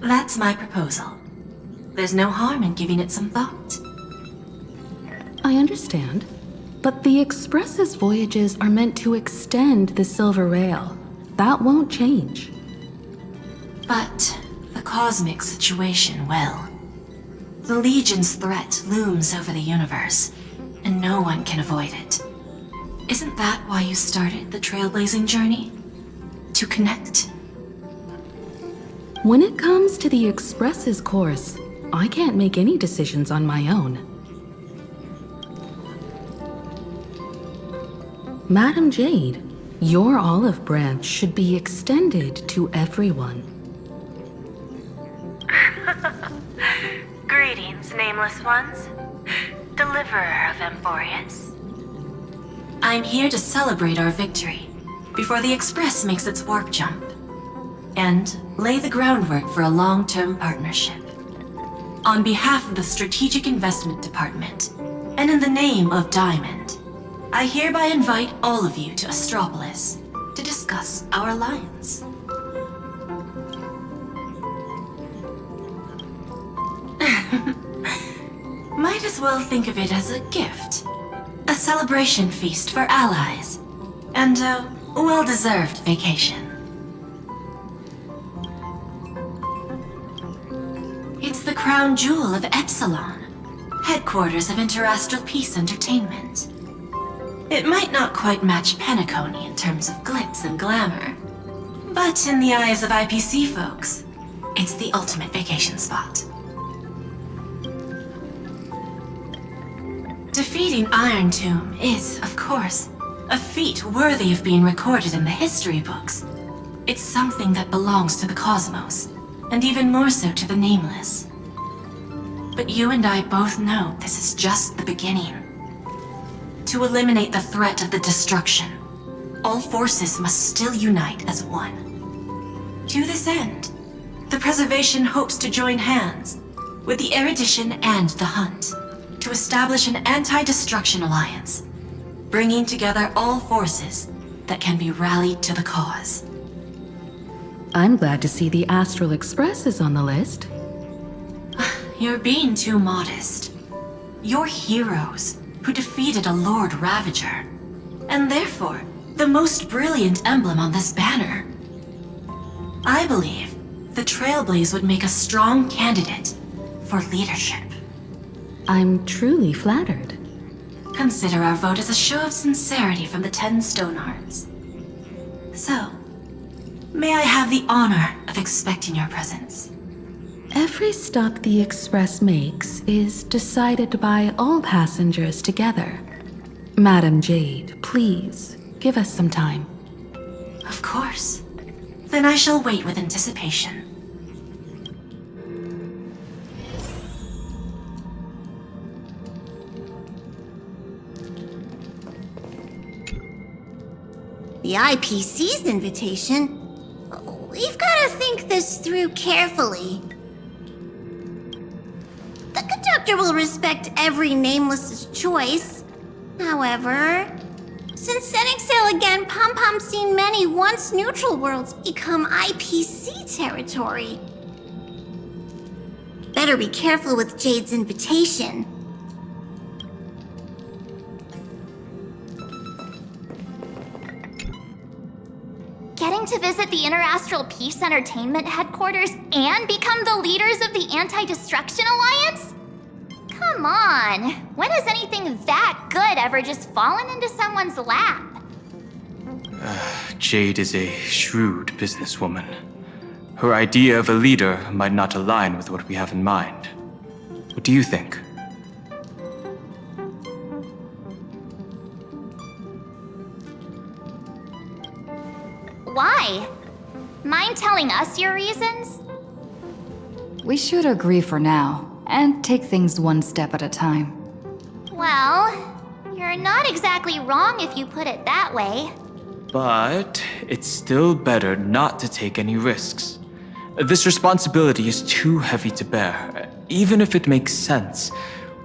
That's my proposal. There's no harm in giving it some thought. I understand. But the Express's voyages are meant to extend the Silver Rail. That won't change. But the cosmic situation will. The Legion's threat looms over the universe, and no one can avoid it. Isn't that why you started the trailblazing journey? To connect? When it comes to the Express's course, I can't make any decisions on my own. Madam Jade, your olive branch should be extended to everyone. Greetings, nameless ones. Deliverer of Emporius. I'm here to celebrate our victory before the Express makes its warp jump, and lay the groundwork for a long-term partnership. On behalf of the Strategic Investment Department, and in the name of Diamond, I hereby invite all of you to Astropolis to discuss our alliance. Might as well think of it as a gift. A celebration feast for allies, and a well-deserved vacation. It's the crown jewel of Epsilon, headquarters of Interastral Peace Entertainment. It might not quite match Penacony in terms of glitz and glamour, but in the eyes of IPC folks, it's the ultimate vacation spot. Defeating Iron Tomb is, of course, a feat worthy of being recorded in the history books. It's something that belongs to the cosmos, and even more so to the Nameless. But you and I both know this is just the beginning. To eliminate the threat of the destruction, all forces must still unite as one. To this end, the Preservation hopes to join hands with the Erudition and the Hunt to establish an anti-destruction alliance, bringing together all forces that can be rallied to the cause. I'm glad to see the Astral Express is on the list. You're being too modest. You're heroes who defeated a Lord Ravager, and therefore the most brilliant emblem on this banner. I believe the Trailblaze would make a strong candidate for leadership. I'm truly flattered. Consider our vote as a show of sincerity from the 10 Stonehearts. So, may I have the honor of expecting your presence? Every stop the Express makes is decided by all passengers together. Madam Jade, please, give us some time. Of course. Then I shall wait with anticipation. The IPC's invitation? We've got to think this through carefully. The conductor will respect every Nameless's choice. However, since setting sail again, Pom-Pom's seen many once neutral worlds become IPC territory. Better be careful with Jade's invitation. Getting to visit the Interastral Peace Entertainment headquarters and become the leaders of the Anti-Destruction Alliance? Come on, when has anything that good ever just fallen into someone's lap? Jade is a shrewd businesswoman. Her idea of a leader might not align with what we have in mind. What do you think? Why? Mind telling us your reasons? We should agree for now, and take things one step at a time. Well, you're not exactly wrong if you put it that way. But it's still better not to take any risks. This responsibility is too heavy to bear. Even if it makes sense,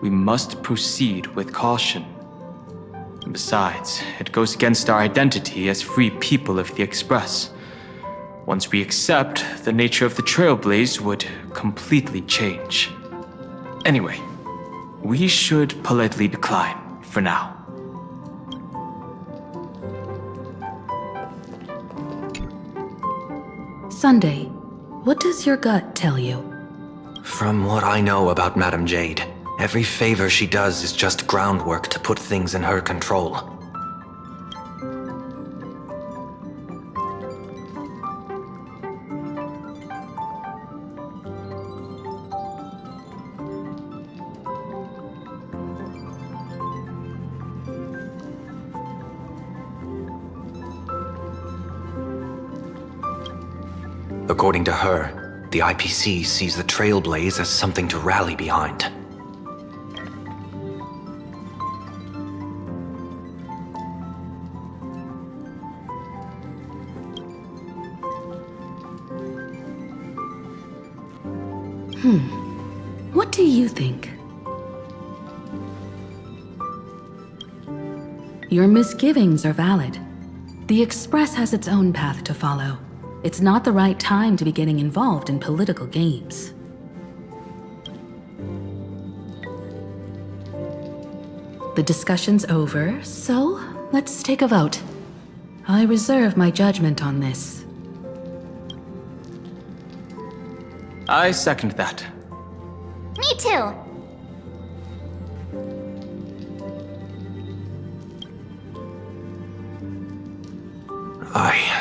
we must proceed with caution. Besides, it goes against our identity as free people of the Express. Once we accept, the nature of the trailblaze would completely change. Anyway, we should politely decline for now. Sunday, what does your gut tell you? From what I know about Madame Jade, every favor she does is just groundwork to put things in her control. According to her, the IPC sees the Trailblaze as something to rally behind. What do you think? Your misgivings are valid. The Express has its own path to follow. It's not the right time to be getting involved in political games. The discussion's over, so let's take a vote. I reserve my judgment on this. I second that. Me too. I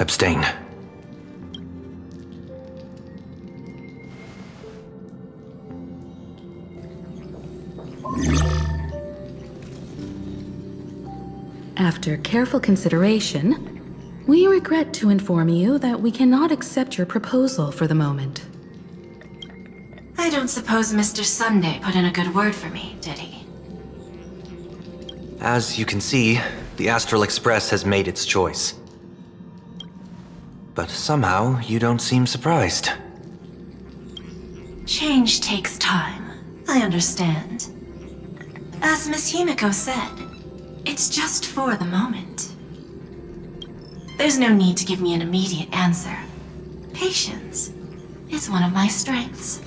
abstain. After careful consideration, we regret to inform you that we cannot accept your proposal for the moment. I don't suppose Mr. Sunday put in a good word for me, did he? As you can see, the Astral Express has made its choice. But somehow, you don't seem surprised. Change takes time. I understand. As Miss Himiko said, it's just for the moment. There's no need to give me an immediate answer. Patience is one of my strengths.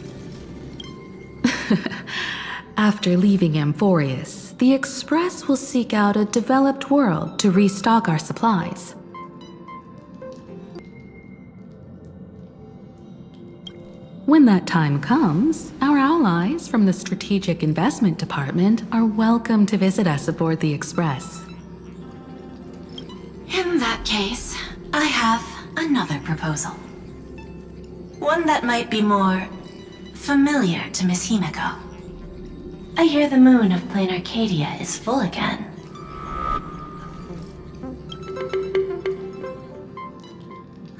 After leaving Amphorius, the Express will seek out a developed world to restock our supplies. When that time comes, our allies from the Strategic Investment Department are welcome to visit us aboard the Express. In that case, I have another proposal. One that might be more familiar to Miss Himiko. I hear the moon of Plain Arcadia is full again.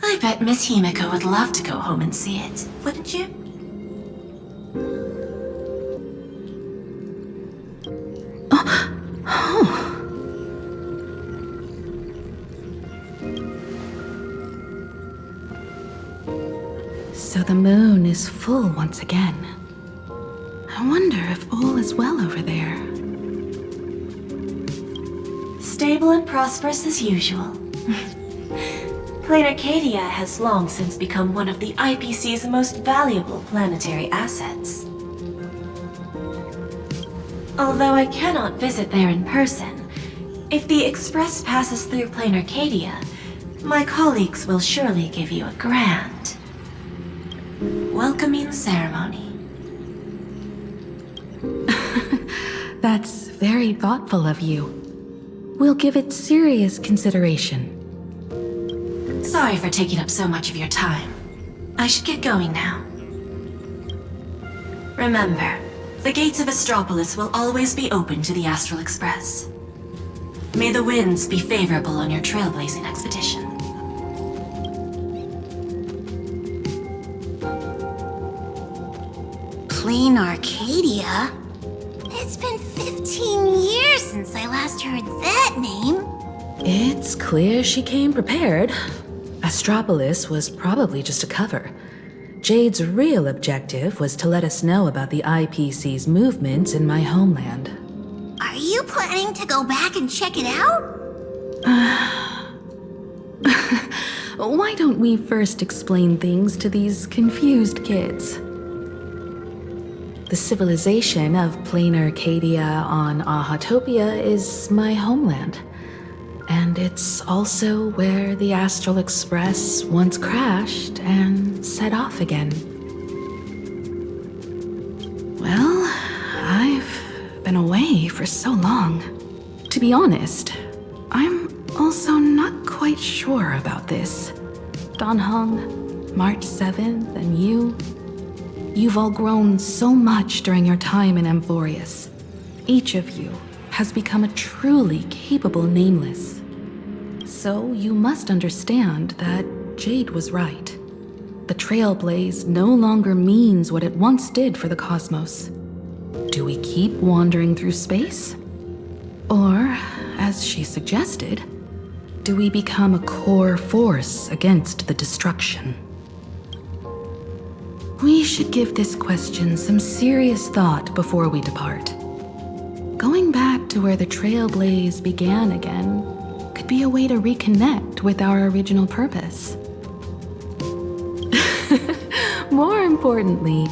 I bet Miss Himiko would love to go home and see it, wouldn't you? So the moon is full once again. I wonder if all is well over there. Stable and prosperous as usual. Plain Arcadia has long since become one of the IPC's most valuable planetary assets. Although I cannot visit there in person, if the Express passes through Plain Arcadia, my colleagues will surely give you a grand welcoming ceremony. That's very thoughtful of you. We'll give it serious consideration. Sorry for taking up so much of your time. I should get going now. Remember, the gates of Astropolis will always be open to the Astral Express. May the winds be favorable on your trailblazing expedition. Plain Arcadia? It's been 15 years since I last heard that name. It's clear she came prepared. Astropolis was probably just a cover. Jade's real objective was to let us know about the IPC's movements in my homeland. Are you planning to go back and check it out? Why don't we first explain things to these confused kids? The civilization of planar Arcadia on Ahatopia is my homeland. And it's also where the Astral Express once crashed and set off again. Well, I've been away for so long. To be honest, I'm also not quite sure about this. Dan Heng, March 7th, and you've all grown so much during your time in Amphorius. Each of you has become a truly capable Nameless. So you must understand that Jade was right. The Trailblaze no longer means what it once did for the cosmos. Do we keep wandering through space? Or, as she suggested, do we become a core force against the destruction? We should give this question some serious thought before we depart. Going back to where the Trailblaze began again could be a way to reconnect with our original purpose. More importantly,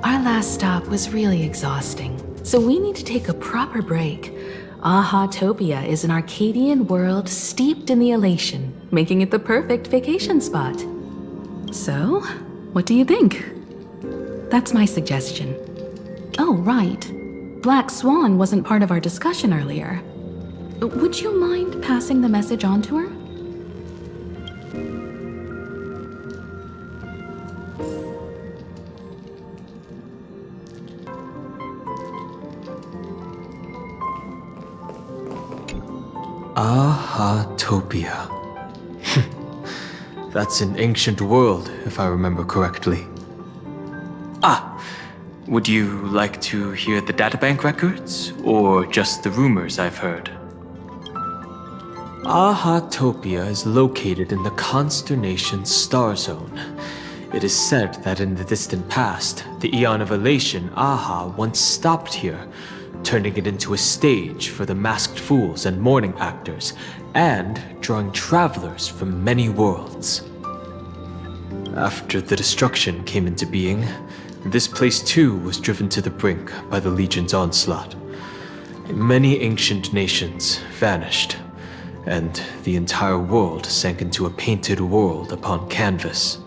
our last stop was really exhausting, so we need to take a proper break. Ahatopia is an Arcadian world steeped in the elation, making it the perfect vacation spot. So, what do you think? That's my suggestion. Oh, right. Black Swan wasn't part of our discussion earlier. Would you mind passing the message on to her? Ahatopia. That's an ancient world, if I remember correctly. Would you like to hear the databank records, or just the rumors I've heard? Ahatopia is located in the constellation Star Zone. It is said that in the distant past, the Eon of Elation, Aha, once stopped here, turning it into a stage for the masked fools and mourning actors, and drawing travelers from many worlds. After the destruction came into being, this place too was driven to the brink by the Legion's onslaught. Many ancient nations vanished, and the entire world sank into a painted world upon canvas.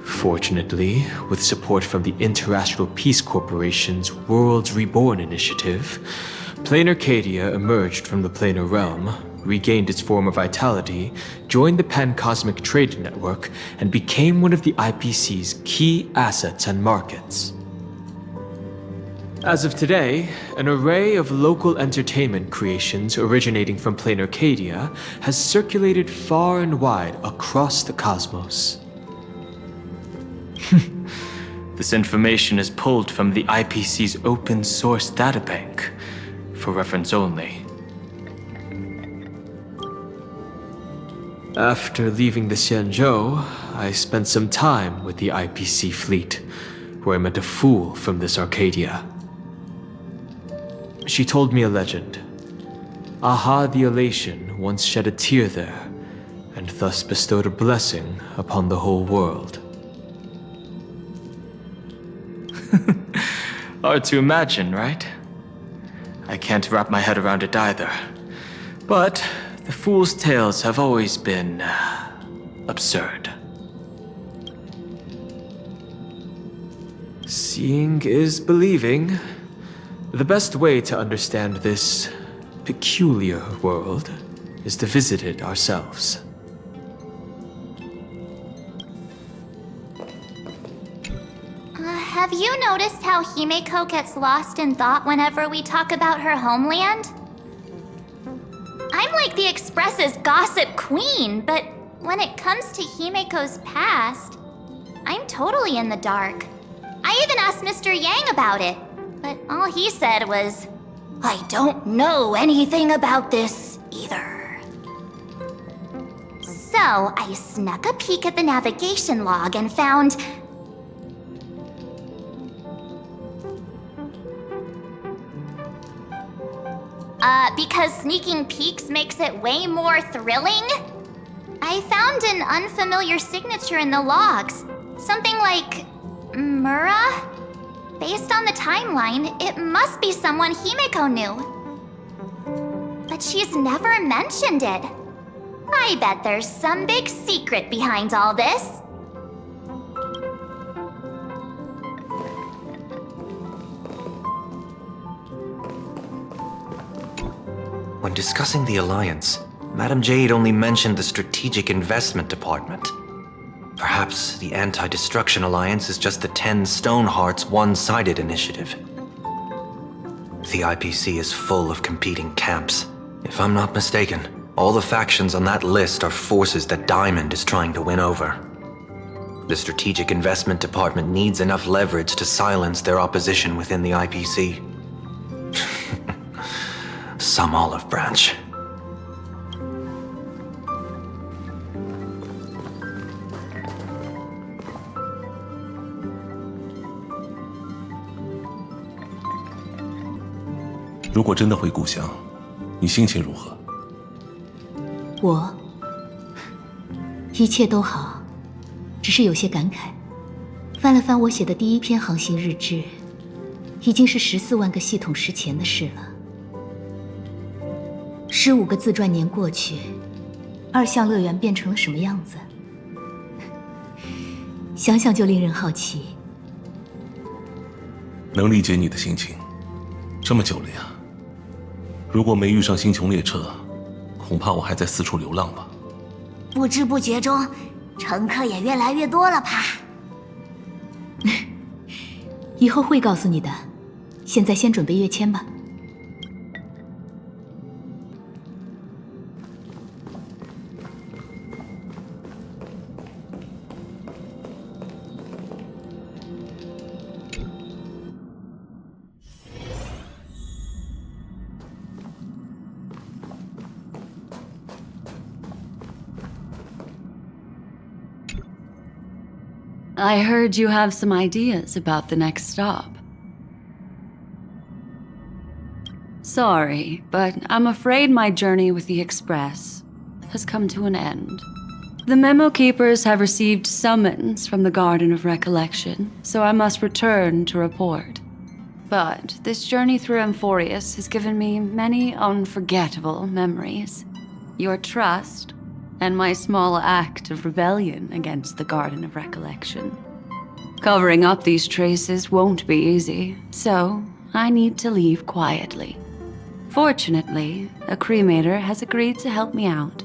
Fortunately, with support from the Interastral Peace Corporation's Worlds Reborn initiative, Planar Arcadia emerged from the planar realm, regained its former vitality, joined the Pan-Cosmic Trade Network, and became one of the IPC's key assets and markets. As of today, an array of local entertainment creations originating from Planar Arcadia has circulated far and wide across the cosmos. This information is pulled from the IPC's open source databank, for reference only. After leaving the Xianzhou, I spent some time with the IPC fleet, where I met a fool from this Arcadia. She told me a legend. Aha the Elation once shed a tear there, and thus bestowed a blessing upon the whole world. Hard to imagine, right? I can't wrap my head around it either. But the fool's tales have always been absurd. Seeing is believing. The best way to understand this peculiar world is to visit it ourselves. Have you noticed how Himeko gets lost in thought whenever we talk about her homeland? I'm like the Express's gossip queen, but when it comes to Himeko's past, I'm totally in the dark. I even asked Mr. Yang about it, but all he said was, "I don't know anything about this either." So I snuck a peek at the navigation log and found... because sneaking peeks makes it way more thrilling, I found an unfamiliar signature in the logs. Something like Mura? Based on the timeline, it must be someone Himeko knew. But she's never mentioned it. I bet there's some big secret behind all this. When discussing the Alliance, Madame Jade only mentioned the Strategic Investment Department. Perhaps the Anti-Destruction Alliance is just the 10 Stonehearts one-sided initiative. The IPC is full of competing camps. If I'm not mistaken, all the factions on that list are forces that Diamond is trying to win over. The Strategic Investment Department needs enough leverage to silence their opposition within the IPC. Some olive branch. "如果真的回故乡，你心情如何？"我一切都好，只是有些感慨。翻了翻我写的第一篇航行日志，已经是14万个系统时前的事了。15个自传年过去，2项乐园变成了什么样子？想想就令人好奇。能理解你的心情，这么久了呀。如果没遇上星穹列车，恐怕我还在四处流浪吧。不知不觉中，乘客也越来越多了吧？以后会告诉你的。现在先准备跃迁吧。I heard you have some ideas about the next stop. Sorry, but I'm afraid my journey with the Express has come to an end. The Memo Keepers have received summons from the Garden of Recollection, so I must return to report. But this journey through Amphorius has given me many unforgettable memories. Your trust, and my small act of rebellion against the Garden of Recollection. Covering up these traces won't be easy, so I need to leave quietly. Fortunately, a cremator has agreed to help me out,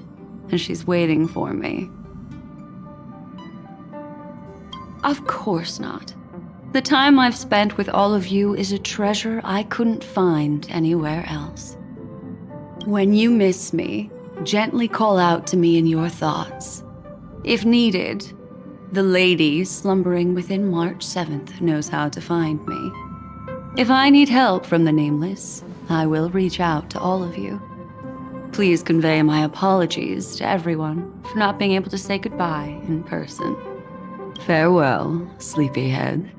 and she's waiting for me. Of course not. The time I've spent with all of you is a treasure I couldn't find anywhere else. When you miss me, gently call out to me in your thoughts. If needed, the lady slumbering within March 7th knows how to find me. If I need help from the Nameless, I will reach out to all of you. Please convey my apologies to everyone for not being able to say goodbye in person. Farewell, sleepyhead.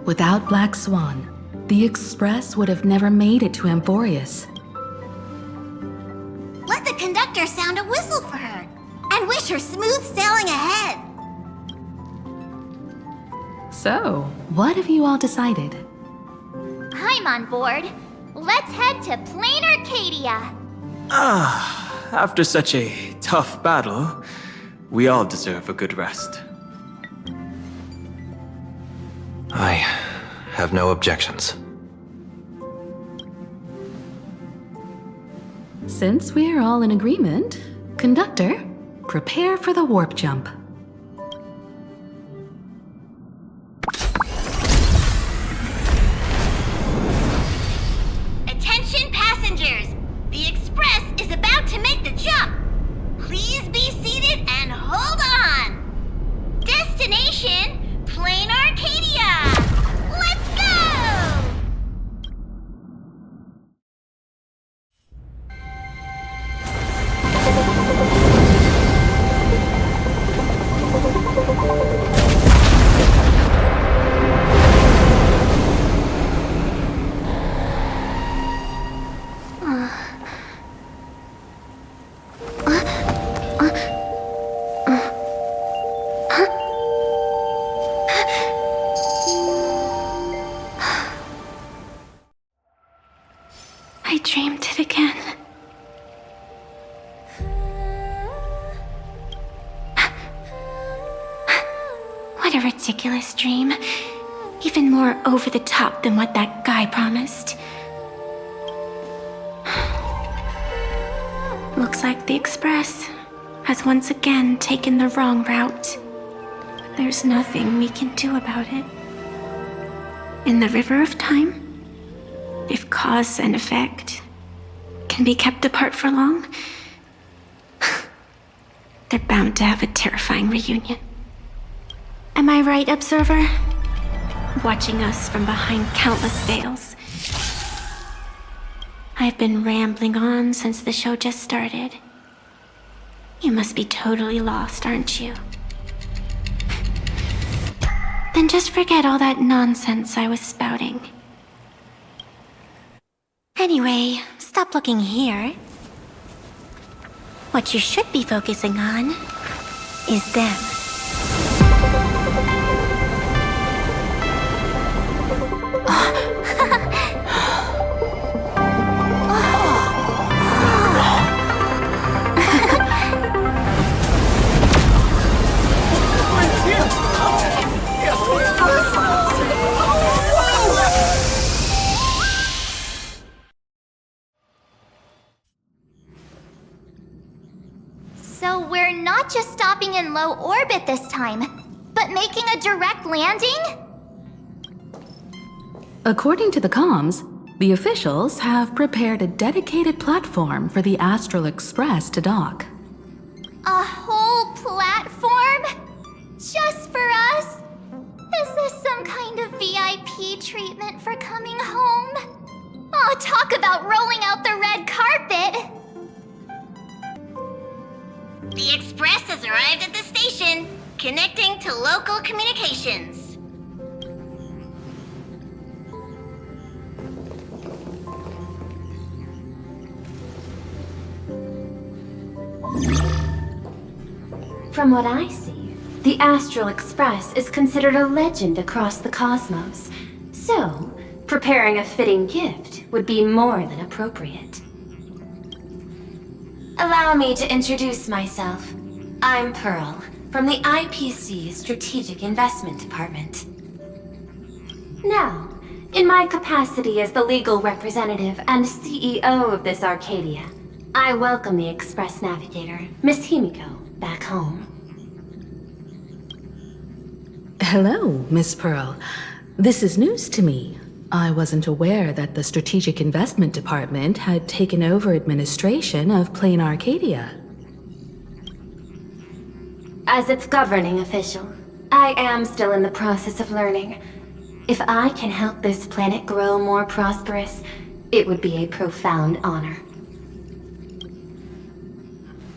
Without Black Swan, the Express would have never made it to Amphorius. Let the conductor sound a whistle for her, and wish her smooth sailing ahead. So, what have you all decided? I'm on board. Let's head to Plain Arcadia. After such a tough battle, we all deserve a good rest. I have no objections. Since we're all in agreement, Conductor, prepare for the warp jump. Attention passengers! The Express is about to make the jump! Please be What a ridiculous dream. Even more over the top than what that guy promised. Looks like the Express has once again taken the wrong route. But there's nothing we can do about it. In the river of time, if cause and effect can be kept apart for long, they're bound to have a terrifying reunion. Am I right, Observer? Watching us from behind countless veils. I've been rambling on since the show just started. You must be totally lost, aren't you? Then just forget all that nonsense I was spouting. Anyway, stop looking here. What you should be focusing on is them. So we're not just stopping in low orbit this time, but making a direct landing? According to the comms, the officials have prepared a dedicated platform for the Astral Express to dock. A whole platform? Just for us? Is this some kind of VIP treatment for coming home? Oh, talk about rolling out the red carpet! The Express has arrived at the station, connecting to local communications. From what I see, the Astral Express is considered a legend across the cosmos. So, preparing a fitting gift would be more than appropriate. Allow me to introduce myself. I'm Pearl, from the IPC Strategic Investment Department. Now, in my capacity as the legal representative and CEO of this Arcadia, I welcome the Express Navigator, Miss Himiko, back home. Hello, Miss Pearl. This is news to me. I wasn't aware that the Strategic Investment Department had taken over administration of Plain Arcadia. As its governing official, I am still in the process of learning. If I can help this planet grow more prosperous, it would be a profound honor.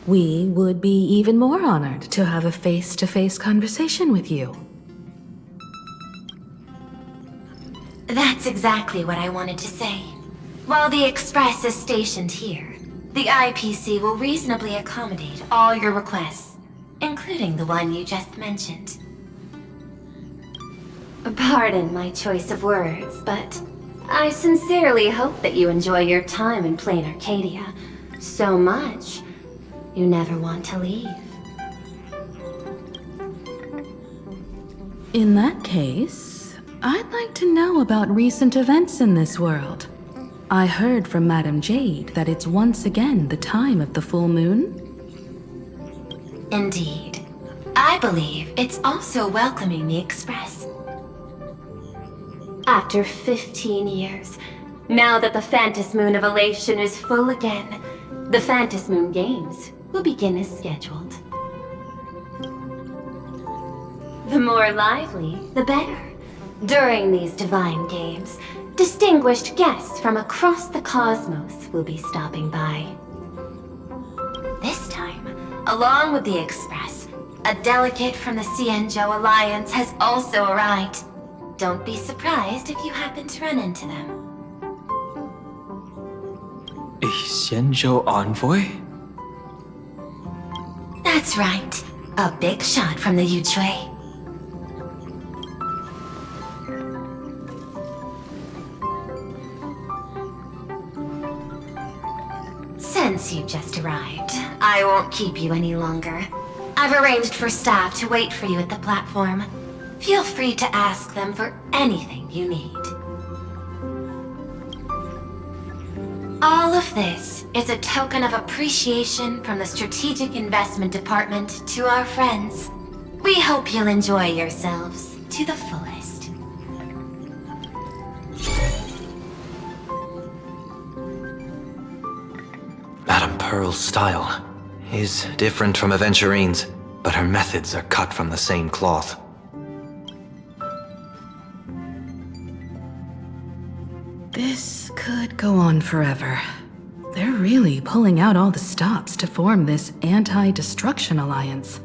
We would be even more honored to have a face-to-face conversation with you. That's exactly what I wanted to say. While the Express is stationed here, the IPC will reasonably accommodate all your requests, including the one you just mentioned. Pardon my choice of words, but I sincerely hope that you enjoy your time in Plain Arcadia so much you never want to leave. In that case, I'd like to know about recent events in this world. I heard from Madame Jade that it's once again the time of the full moon. Indeed. I believe it's also welcoming the Express. After 15 years, now that the Phantasmoon Moon of Elation is full again, the Phantasmoon Moon Games will begin as scheduled. The more lively, the better. During these divine games, distinguished guests from across the cosmos will be stopping by. This time, along with the Express, a delegate from the Xianzhou Alliance has also arrived. Don't be surprised if you happen to run into them. A Xianzhou envoy? That's right. A big shot from the Yuchui. Since you just arrived, I won't keep you any longer. I've arranged for staff to wait for you at the platform. Feel free to ask them for anything you need. All of this is a token of appreciation from the Strategic Investment Department to our friends. We hope you'll enjoy yourselves to the fullest. Madame Pearl's style is different from Aventurine's, but her methods are cut from the same cloth. This could go on forever. They're really pulling out all the stops to form this anti-destruction alliance.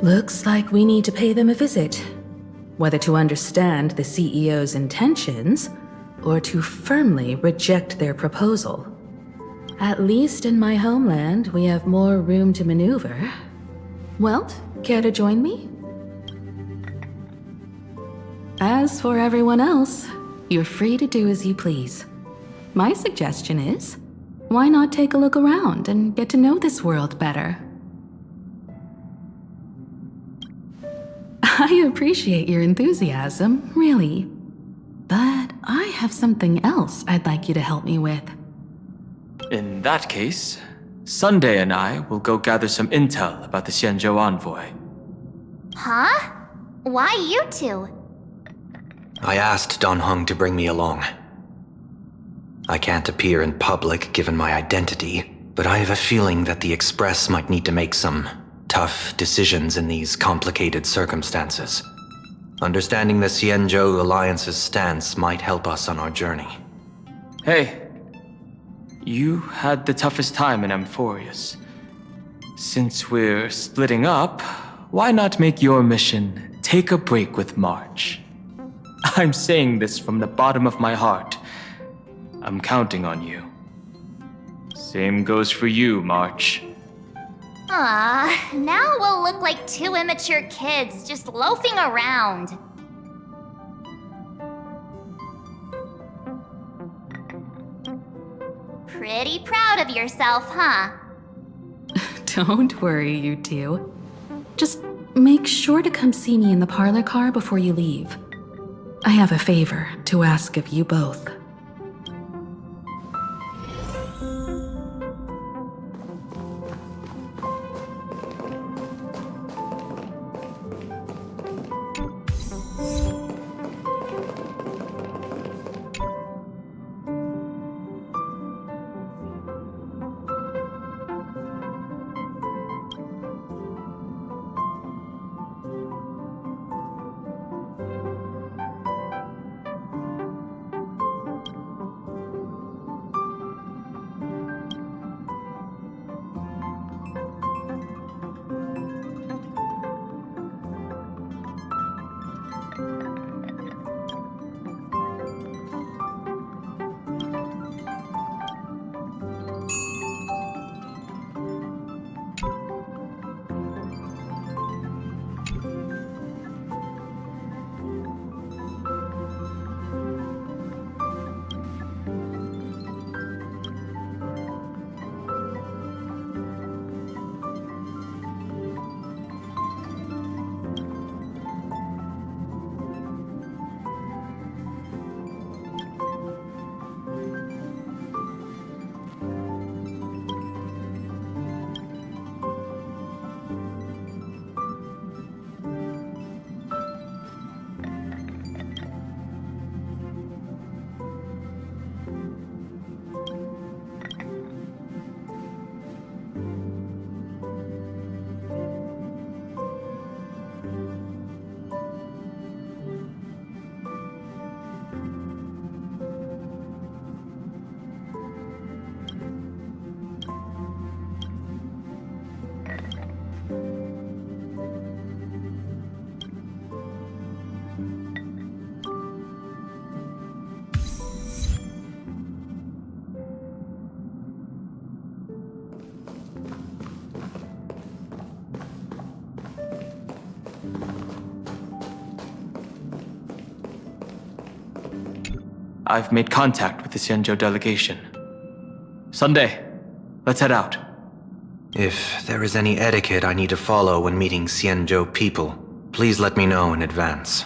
Looks like we need to pay them a visit. Whether to understand the CEO's intentions, or to firmly reject their proposal. At least in my homeland, we have more room to maneuver. Welt, care to join me? As for everyone else, you're free to do as you please. My suggestion is, why not take a look around and get to know this world better? I appreciate your enthusiasm, really. But I have something else I'd like you to help me with. In that case, Sunday and I will go gather some intel about the Xianzhou envoy. Huh? Why you two? I asked Don Hung to bring me along. I can't appear in public given my identity, but I have a feeling that the Express might need to make some tough decisions in these complicated circumstances. Understanding the Xianzhou Alliance's stance might help us on our journey. Hey, you had the toughest time in Amphorius. Since we're splitting up, why not make your mission take a break with March? I'm saying this from the bottom of my heart. I'm counting on you. Same goes for you, March. Now we'll look like two immature kids just loafing around. Pretty proud of yourself, huh? Don't worry, you two. Just make sure to come see me in the parlor car before you leave. I have a favor to ask of you both. I've made contact with the Xianzhou delegation. Sunday, let's head out. If there is any etiquette I need to follow when meeting Xianzhou people, Please let me know in advance.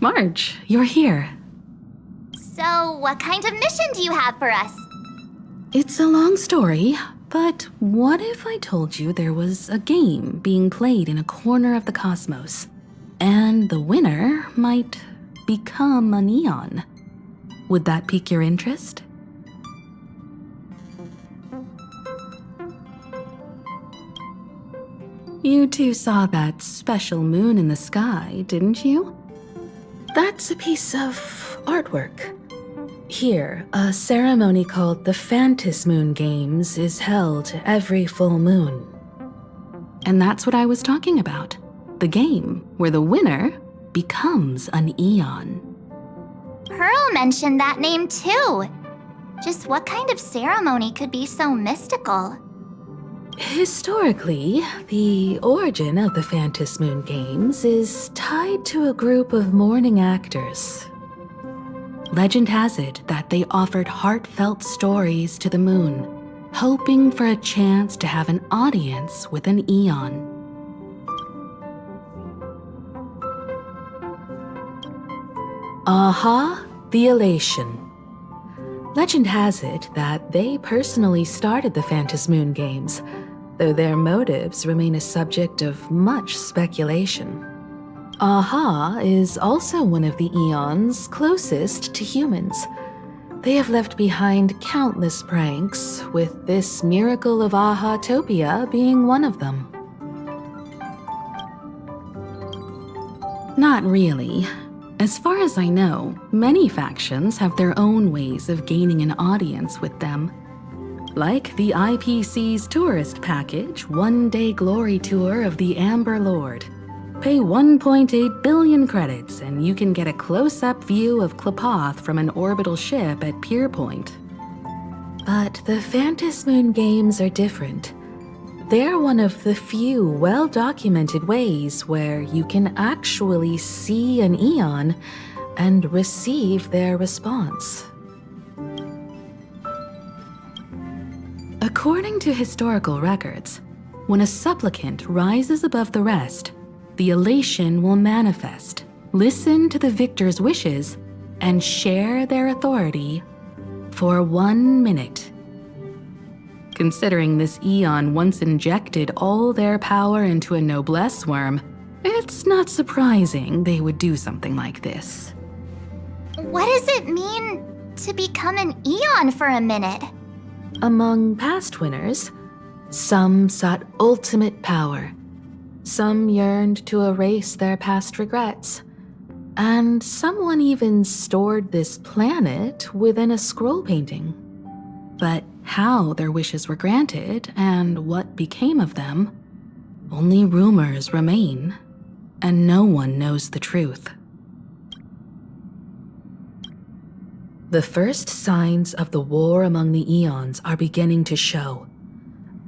Marge, you're here. So, what kind of mission do you have for us? It's a long story, but what if I told you there was a game being played in a corner of the cosmos, and the winner might become an Eon? Would that pique your interest? You two saw that special moon in the sky, didn't you? That's a piece of artwork. Here, a ceremony called the Phantom Moon Games is held every full moon. And that's what I was talking about. The game where the winner becomes an Eon. Pearl mentioned that name too. Just what kind of ceremony could be so mystical? Historically, the origin of the Phantom Moon Games is tied to a group of mourning actors. Legend has it that they offered heartfelt stories to the moon, hoping for a chance to have an audience with an Eon. Aha, the Elation. Legend has it that they personally started the Phantom Moon Games, though their motives remain a subject of much speculation. Aha is also one of the Eons closest to humans. They have left behind countless pranks, with this miracle of Aha-topia being one of them. Not really. As far as I know, many factions have their own ways of gaining an audience with them. Like the IPC's tourist package, one-day glory tour of the Amber Lord. Pay 1.8 billion credits and you can get a close-up view of Klapoth from an orbital ship at Pier Point. But the Phantom Moon Games are different. They're one of the few well-documented ways where you can actually see an Eon and receive their response. According to historical records, when a supplicant rises above the rest, the elation will manifest, listen to the victor's wishes, and share their authority for 1 minute. Considering this Eon once injected all their power into a noblesse worm, it's not surprising they would do something like this. What does it mean to become an Eon for a minute? Among past winners, some sought ultimate power, some yearned to erase their past regrets, and someone even stored this planet within a scroll painting. But how their wishes were granted and what became of them, only rumors remain, and no one knows the truth. The first signs of the war among the Eons are beginning to show.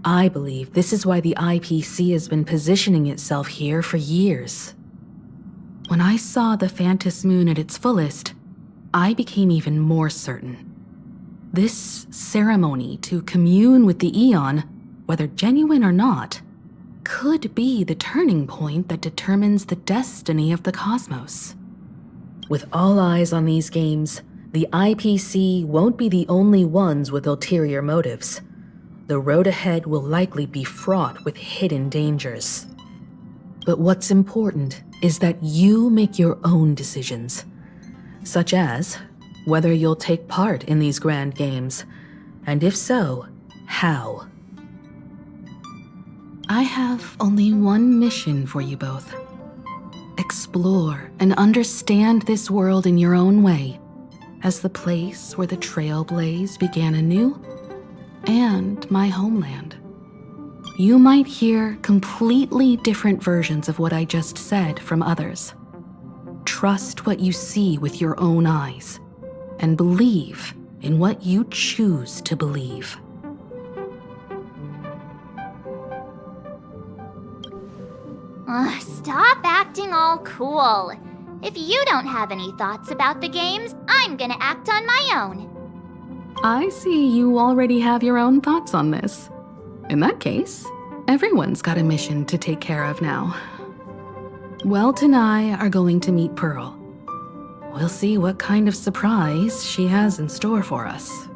I believe this is why the IPC has been positioning itself here for years. When I saw the Phantom Moon at its fullest, I became even more certain. This ceremony to commune with the Eon, whether genuine or not, could be the turning point that determines the destiny of the cosmos. With all eyes on these games, the IPC won't be the only ones with ulterior motives. The road ahead will likely be fraught with hidden dangers. But what's important is that you make your own decisions, such as whether you'll take part in these grand games, and if so, how. I have only one mission for you both. Explore and understand this world in your own way, as the place where the Trailblaze began anew, and my homeland. You might hear completely different versions of what I just said from others. Trust what you see with your own eyes, and believe in what you choose to believe. Stop acting all cool. If you don't have any thoughts about the games, I'm gonna act on my own. I see you already have your own thoughts on this. In that case, everyone's got a mission to take care of now. Welt and I are going to meet Pearl. We'll see what kind of surprise she has in store for us. "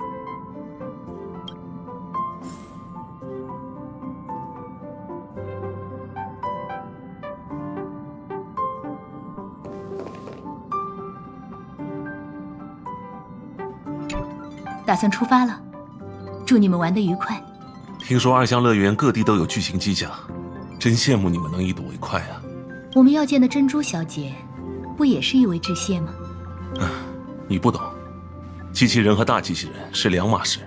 打算出发了，祝你们玩得愉快。听说二项乐园各地都有巨型机甲，真羡慕你们能一睹为快啊！我们要见的珍珠小姐，不也是一位致谢吗？你不懂，机器人和大机器人是两码事。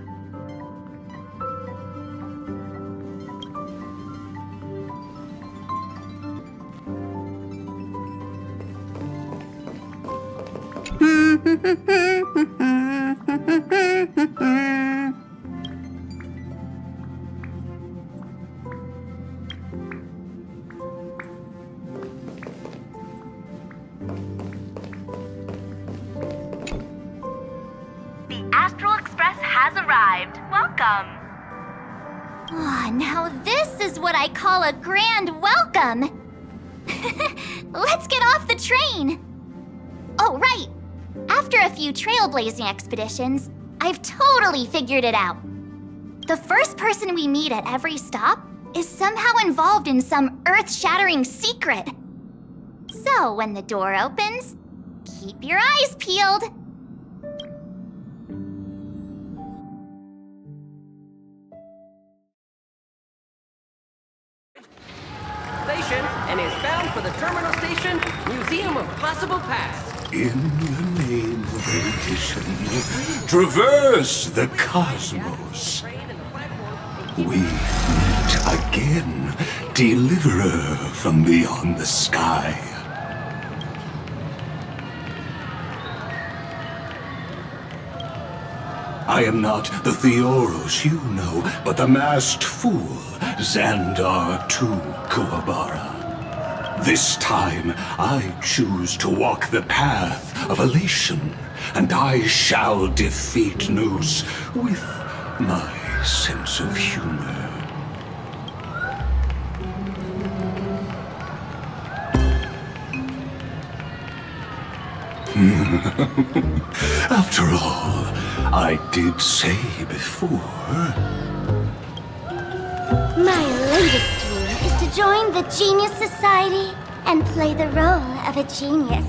Astral Express has arrived. Welcome. Now this is what I call a grand welcome. Let's get off the train. Oh, right. After a few trailblazing expeditions, I've totally figured it out. The first person we meet at every stop is somehow involved in some earth-shattering secret. So when the door opens, keep your eyes peeled. Station and is bound for the terminal station, Museum of Possible Past. In the name of erudition, traverse the cosmos. We meet again, deliverer from beyond the sky. I am not the Theoros you know, but the masked fool, Xandar II Kuwabara. This time, I choose to walk the path of elation, and I shall defeat Noose with my sense of humor. After all, I did say before... My latest dream is to join the Genius Society and play the role of a genius.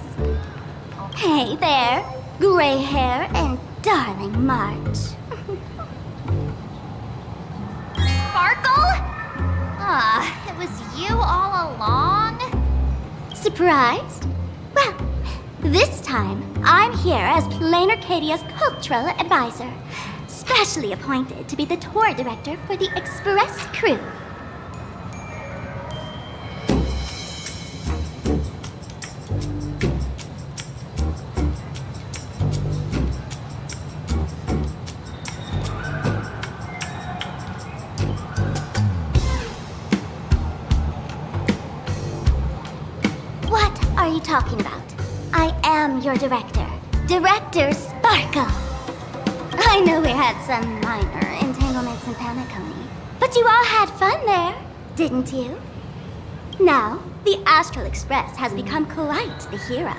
Hey there, gray hair and darling March. Sparkle? It was you all along? Surprised? Well, this time I'm here as Plain Arcadia's cultural advisor, specially appointed to be the tour director for the Express crew. What are you talking about? I am your director, Director Sparkle. I know we had some minor entanglements in Paniconi, but you all had fun there, didn't you? Now, the Astral Express has become quite the hero.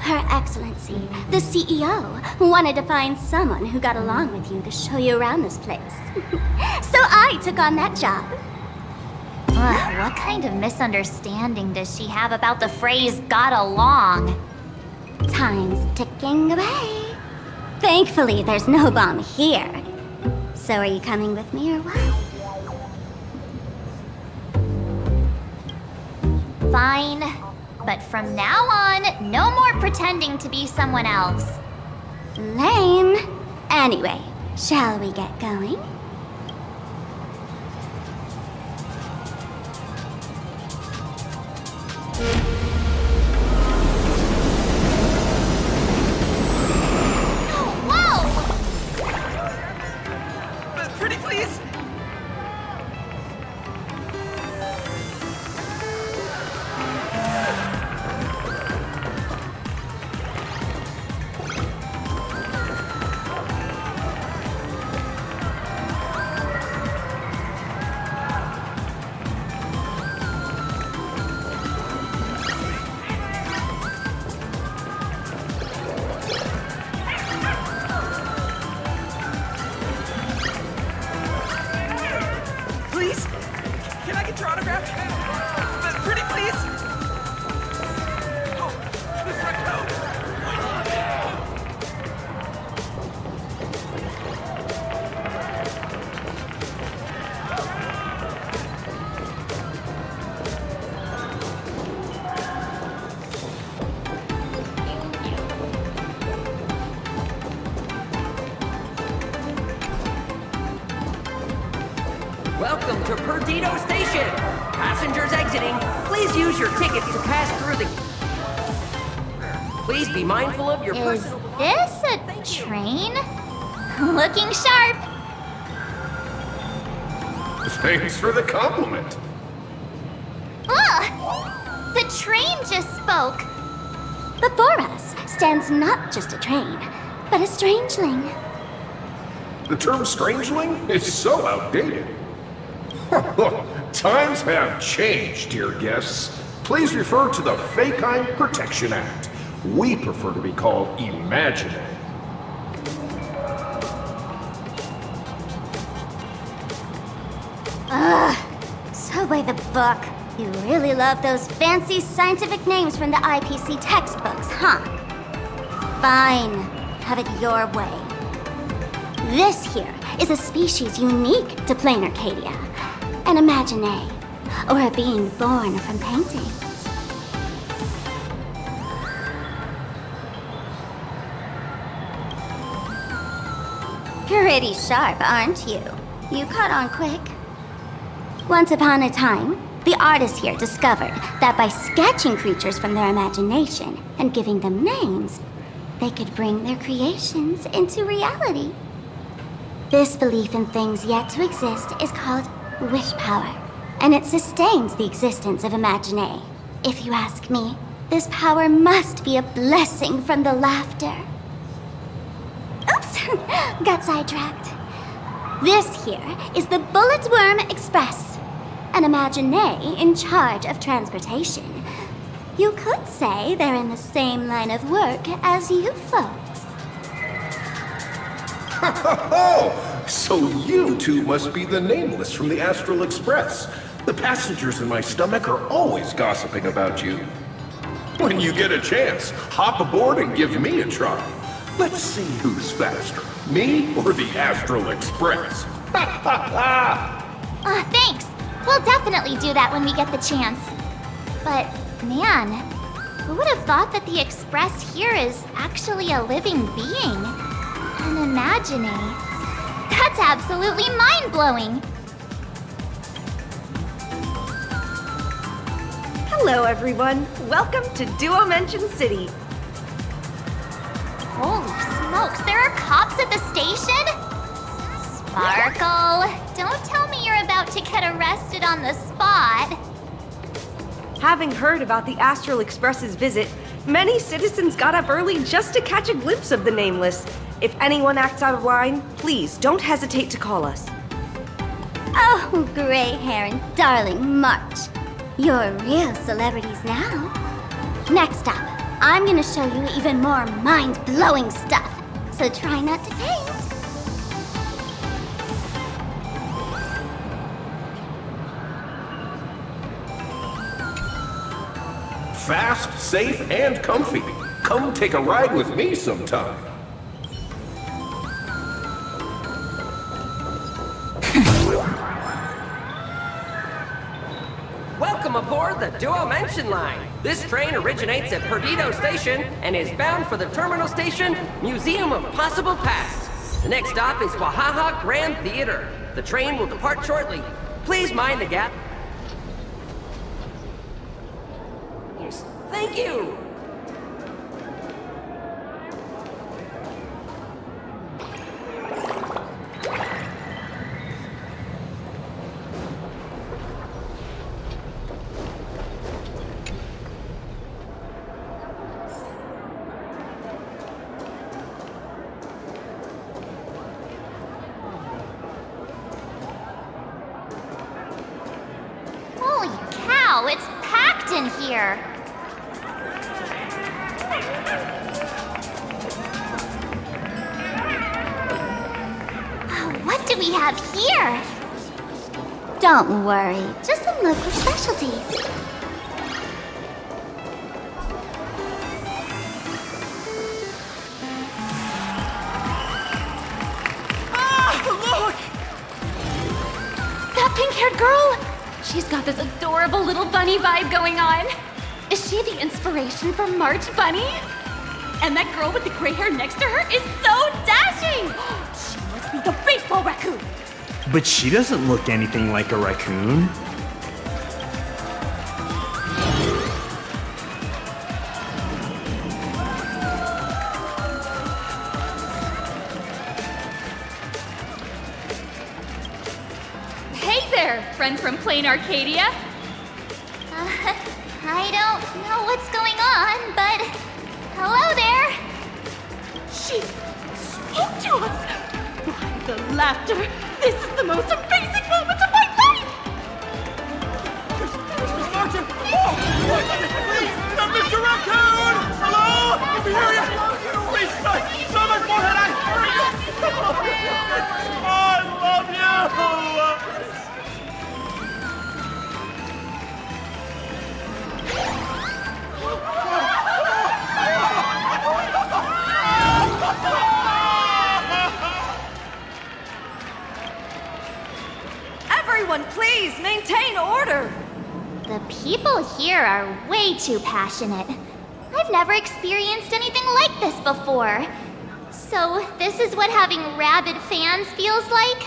Her Excellency, the CEO, wanted to find someone who got along with you to show you around this place. So I took on that job. What kind of misunderstanding does she have about the phrase got along? Time's ticking away. Thankfully, there's no bomb here. So are you coming with me or what? Fine. But from now on, no more pretending to be someone else. Lame. Anyway, shall we get going? Pretty please? Welcome to Perdido Station! Passengers exiting, please use your tickets to pass through the... Please be mindful of your Is personal... this a train? Looking sharp. Thanks for the compliment. Ugh! The train just spoke. Before us stands not just a train, but a strangeling. The term strangeling is so outdated. Times have changed, dear guests. Please refer to the Fekine Protection Act. We prefer to be called Imaginary. Ugh, so by the book. You really love those fancy scientific names from the IPC textbooks, huh? Fine, have it your way. This here is a species unique to plain Arcadia. An Imaginary, or a being born from painting. Pretty sharp, aren't you? You caught on quick. Once upon a time, the artists here discovered that by sketching creatures from their imagination and giving them names, they could bring their creations into reality. This belief in things yet to exist is called wish power, and it sustains the existence of Imaginary. If you ask me, this power must be a blessing from the laughter. Oops, got sidetracked. This here is the Bullet Worm Express, an Imaginary in charge of transportation. You could say they're in the same line of work as you folks. Oh, so you two must be the Nameless from the Astral Express. The passengers in my stomach are always gossiping about you. When you get a chance, hop aboard and give me a try. Let's see who's faster, me or the Astral Express. Thanks. We'll definitely do that when we get the chance. But, man, who would have thought that the Express here is actually a living being? An Imaginary. That's absolutely mind-blowing. Hello, everyone. Welcome to Duomension City. Holy smokes, there are cops at the station? Sparkle, don't tell me you're about to get arrested on the spot. Having heard about the Astral Express's visit, many citizens got up early just to catch a glimpse of the Nameless. If anyone acts out of line, please don't hesitate to call us. Oh, gray hair and darling March. You're real celebrities now. Next up, I'm gonna show you even more mind-blowing stuff, so try not to faint. Fast, safe, and comfy. Come take a ride with me sometime. Welcome aboard the Duomension line. This train originates at Perdido Station and is bound for the terminal station, Museum of Possible Past. The next stop is Wahaha Grand Theater. The train will depart shortly. Please mind the gap. Thank you! Holy cow, it's packed in here. What do we have here? Don't worry, just some local specialties. Look! That pink-haired girl! She's got this adorable little bunny vibe going on. Is she the inspiration for March Bunny? And that girl with the gray hair next to her is so dashing! She must be the baseball raccoon! But she doesn't look anything like a raccoon. Hey there, friend from Plain Arcadia. I don't know what's going on, but hello there. She spoke to us! By the laughter, this is the most amazing moment of my life! There's Miss Martin! Oh! Please! Mr. Raccoon! Hello? Over here! Please, so much more than I heard! Oh, I love you! Everyone, please maintain order! The people here are way too passionate. I've never experienced anything like this before. So, this is what having rabid fans feels like?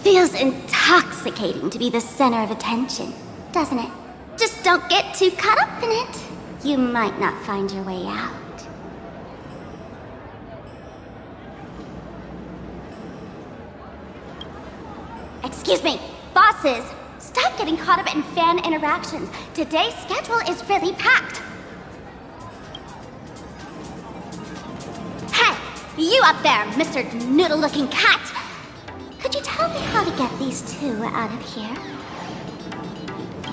Feels intoxicating to be the center of attention, doesn't it? Just don't get too caught up in it. You might not find your way out. Excuse me, bosses! Stop getting caught up in fan interactions. Today's schedule is really packed. Hey, you up there, Mr. Noodle-looking cat! Could you tell me how to get these two out of here?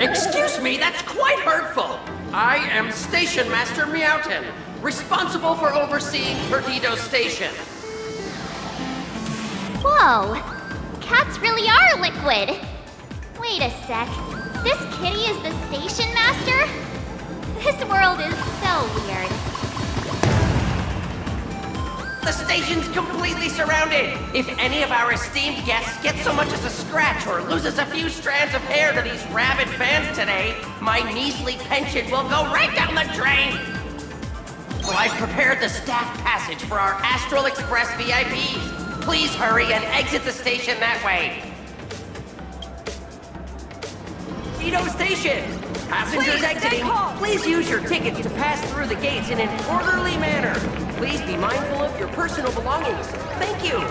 Excuse me, that's quite hurtful. I am Station Master Meowton, responsible for overseeing Perdido Station. Whoa, cats really are liquid. Wait a sec, this kitty is the station master? This world is so weird. The station's completely surrounded. If any of our esteemed guests get so much as a scratch or loses a few strands of hair to these rabid fans today, my measly pension will go right down the drain. So I've prepared the staff passage for our Astral Express VIPs. Please hurry and exit the station that way. Perdido Station! Passengers exiting, please use your tickets to pass through the gates in an orderly manner. Please be mindful of your personal belongings. Thank you.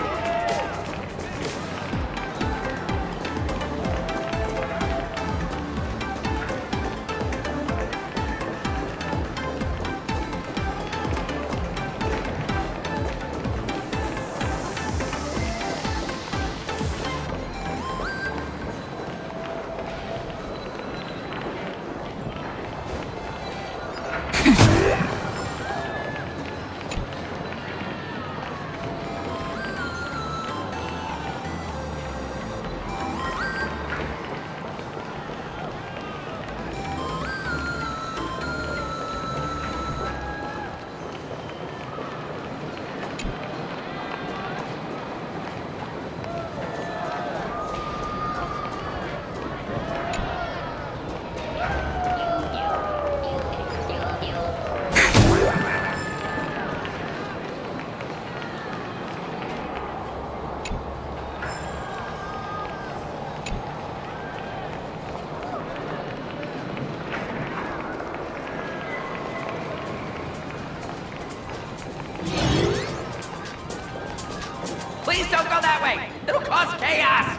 Please don't go that way! It'll cause chaos!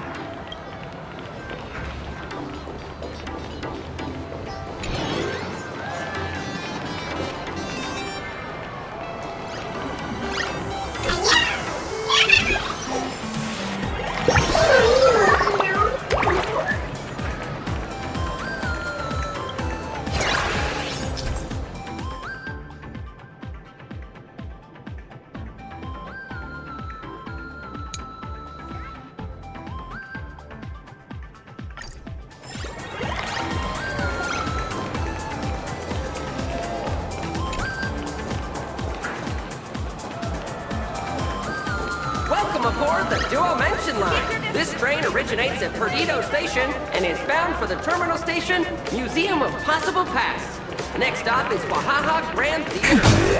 Welcome aboard the Duo-Mention line. This train originates at Perdido Station and is bound for the terminal station, Museum of Possible Past. The next stop is Wahaha Grand Theater.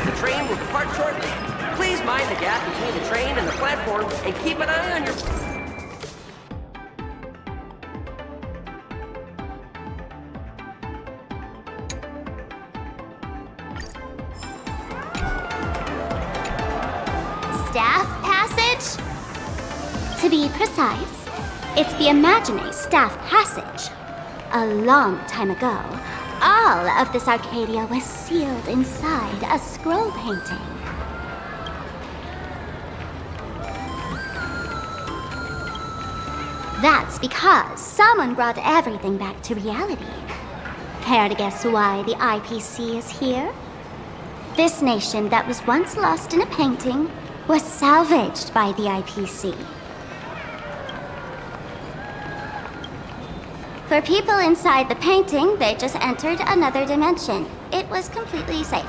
The train will depart shortly. Please mind the gap between the train and the platform and keep an eye on your... To be precise, it's the imaginary staff passage. A long time ago, all of this Arcadia was sealed inside a scroll painting. That's because someone brought everything back to reality. Care to guess why the IPC is here? This nation that was once lost in a painting was salvaged by the IPC. For people inside the painting, they just entered another dimension. It was completely safe.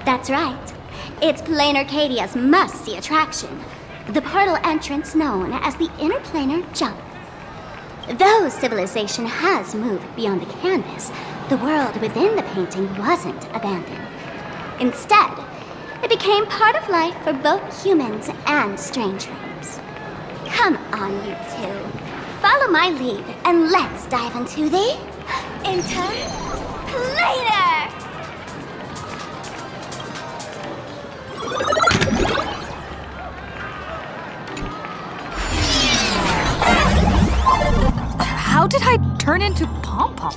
That's right. It's Plain Arcadia's must-see attraction. The portal entrance known as the Interplanar Jump. Though civilization has moved beyond the canvas, the world within the painting wasn't abandoned. Instead, it became part of life for both humans and strangelings. Come on, you two. Follow my lead and let's dive into the Interplanar! How did I turn into Pom-Pom?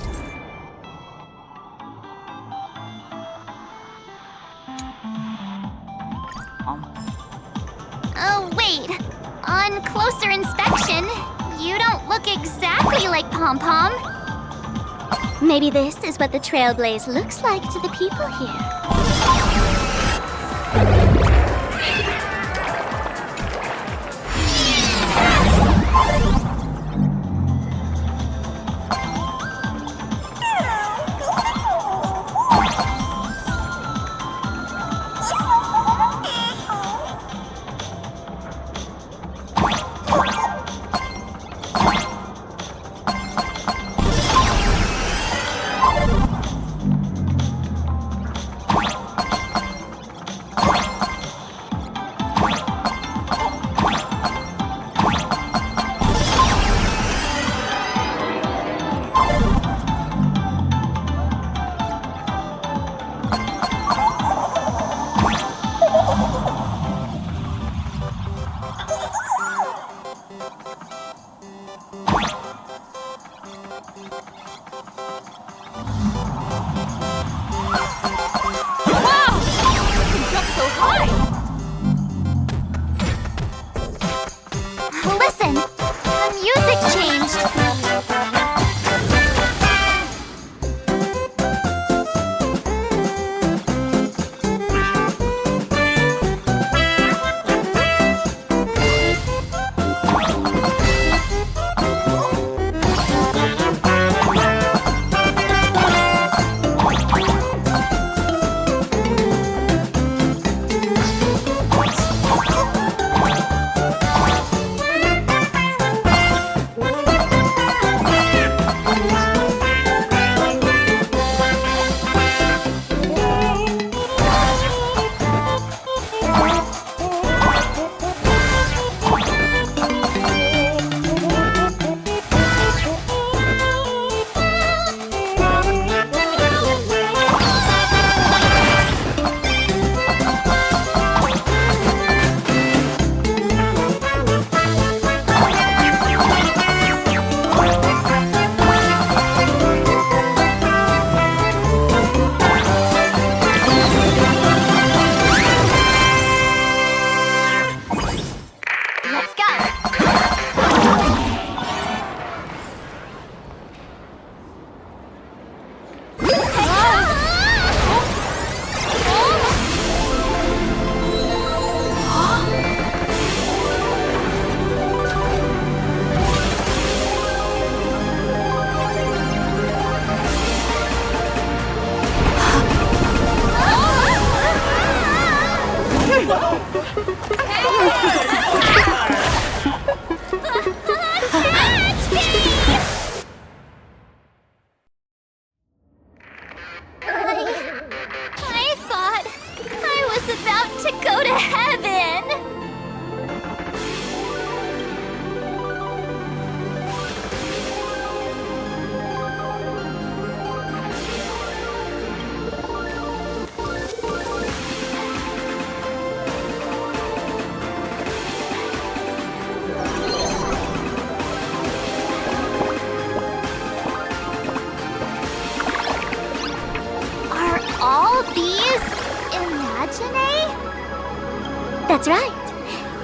Oh, wait. On closer inspection, you don't look exactly like Pom-Pom. Maybe this is what the Trailblaze looks like to the people here. Listen, the music changed. That's right.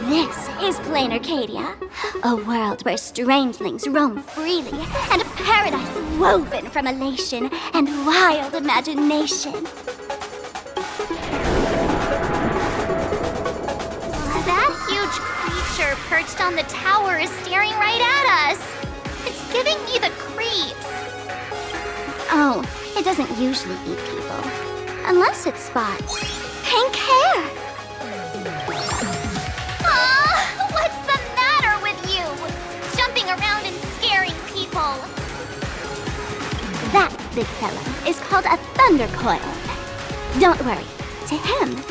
This is Plain Arcadia, a world where strangelings roam freely, and a paradise woven from elation and wild imagination. That huge creature perched on the tower is staring right at us. It's giving me the creeps. Oh, it doesn't usually eat people. Unless it spots pink hair. What's the matter with you? Jumping around and scaring people. That big fella is called a thunder coil. Don't worry, to him,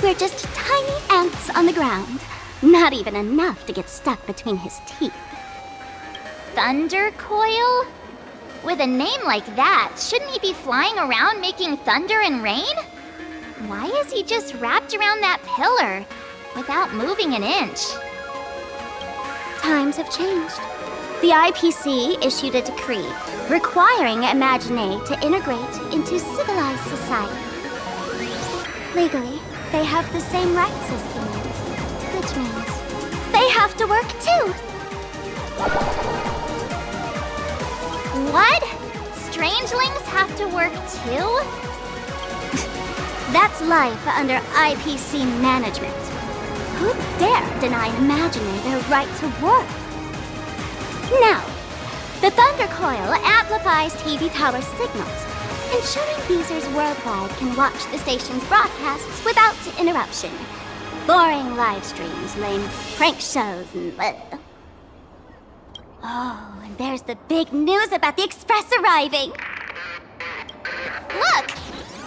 we're just tiny ants on the ground. Not even enough to get stuck between his teeth. Thunder coil? With a name like that, shouldn't he be flying around making thunder and rain? Why is he just wrapped around that pillar without moving an inch? Times have changed. The IPC issued a decree requiring Imagine to integrate into civilized society. Legally, they have the same rights as humans, which means they have to work too. What? Strangelings have to work too? That's life under IPC management. Who dare deny Imagine their right to work? Now, the Thunder Coil amplifies TV tower signals, ensuring users worldwide can watch the station's broadcasts without interruption. Boring live streams, lame prank shows, and... Oh, and there's the big news about the Express arriving! Look!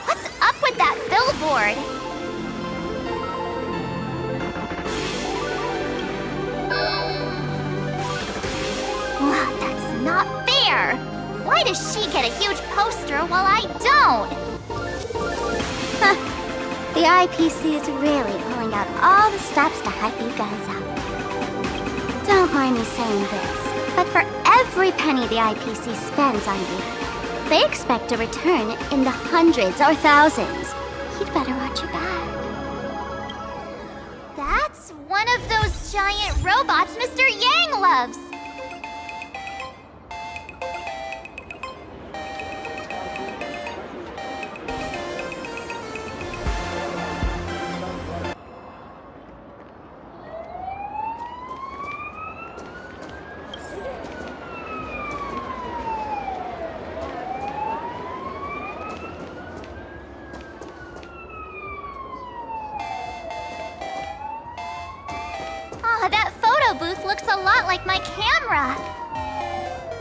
What's up with that billboard? That's not fair! Why does she get a huge poster while I don't? The IPC is really pulling out all the stops to hype you guys up. Don't mind me saying this, but for every penny the IPC spends on you, they expect a return in the hundreds or thousands. You'd better watch your back. That's one of those giant robots Mr. Yang loves! That photo booth looks a lot like my camera.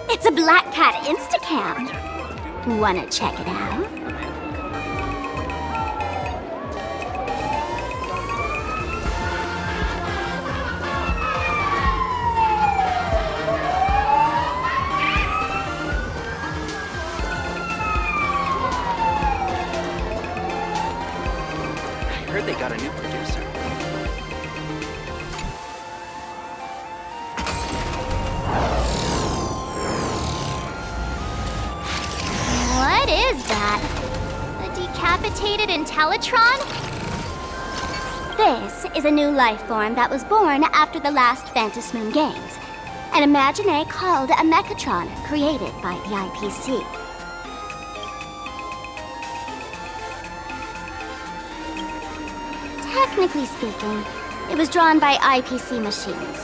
It's a Black Cat Instacam. Wanna check it out? I heard they got a new producer. What is that? A decapitated Intellitron? This is a new life form that was born after the last Phantom Moon Games. An Imagine called a Mechatron, created by the IPC. Technically speaking, it was drawn by IPC machines.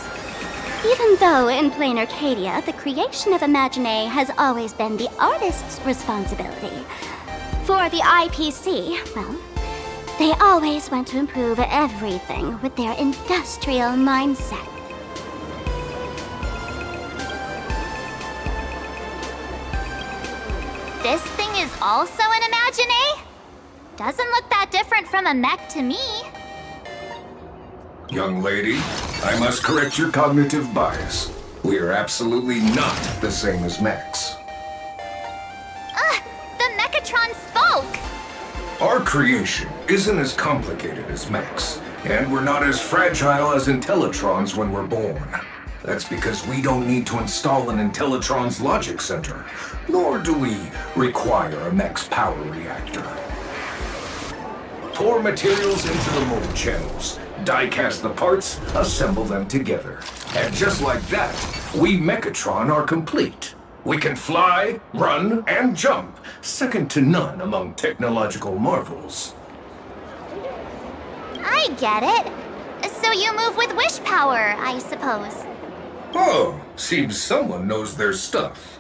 Even though in Plain Arcadia, the creation of Imagine has always been the artist's responsibility. For the IPC, well, they always want to improve everything with their industrial mindset. This thing is also an Imagine? Doesn't look that different from a mech to me. Young lady, I must correct your cognitive bias. We are absolutely not the same as mechs. The Mechatron spoke! Our creation isn't as complicated as mechs, and we're not as fragile as Intellitrons when we're born. That's because we don't need to install an Intellitron's logic center, nor do we require a mech's power reactor. Pour materials into the mold channels, Die-cast the parts, assemble them together. And just like that, we Mechatron are complete. We can fly, run, and jump, second to none among technological marvels. I get it. So you move with wish power, I suppose. Oh, seems someone knows their stuff.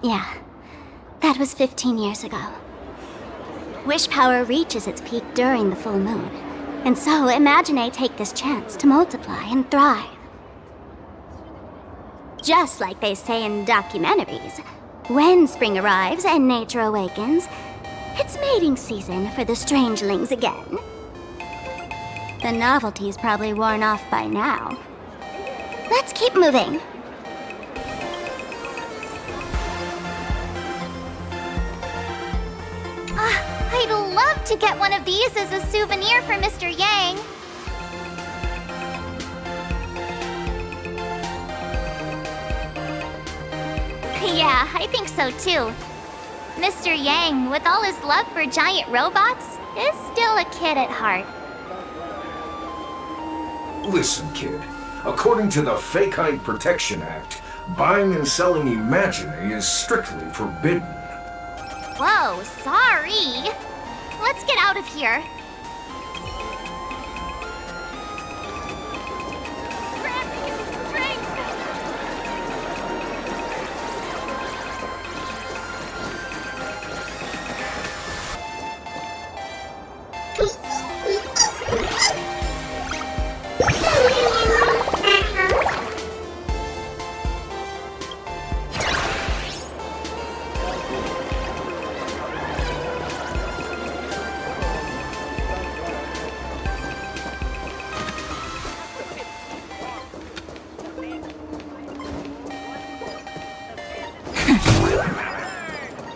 Yeah, that was 15 years ago. Wish power reaches its peak during the full moon, and so Imagine take this chance to multiply and thrive. Just like they say in documentaries, when spring arrives and nature awakens, it's mating season for the strangelings again. The novelty's probably worn off by now. Let's keep moving. I'd love to get one of these as a souvenir for Mr. Yang. Yeah, I think so too. Mr. Yang, with all his love for giant robots, is still a kid at heart. Listen, kid. According to the Fakite Protection Act, buying and selling Imagine is strictly forbidden. Whoa, sorry. Let's get out of here.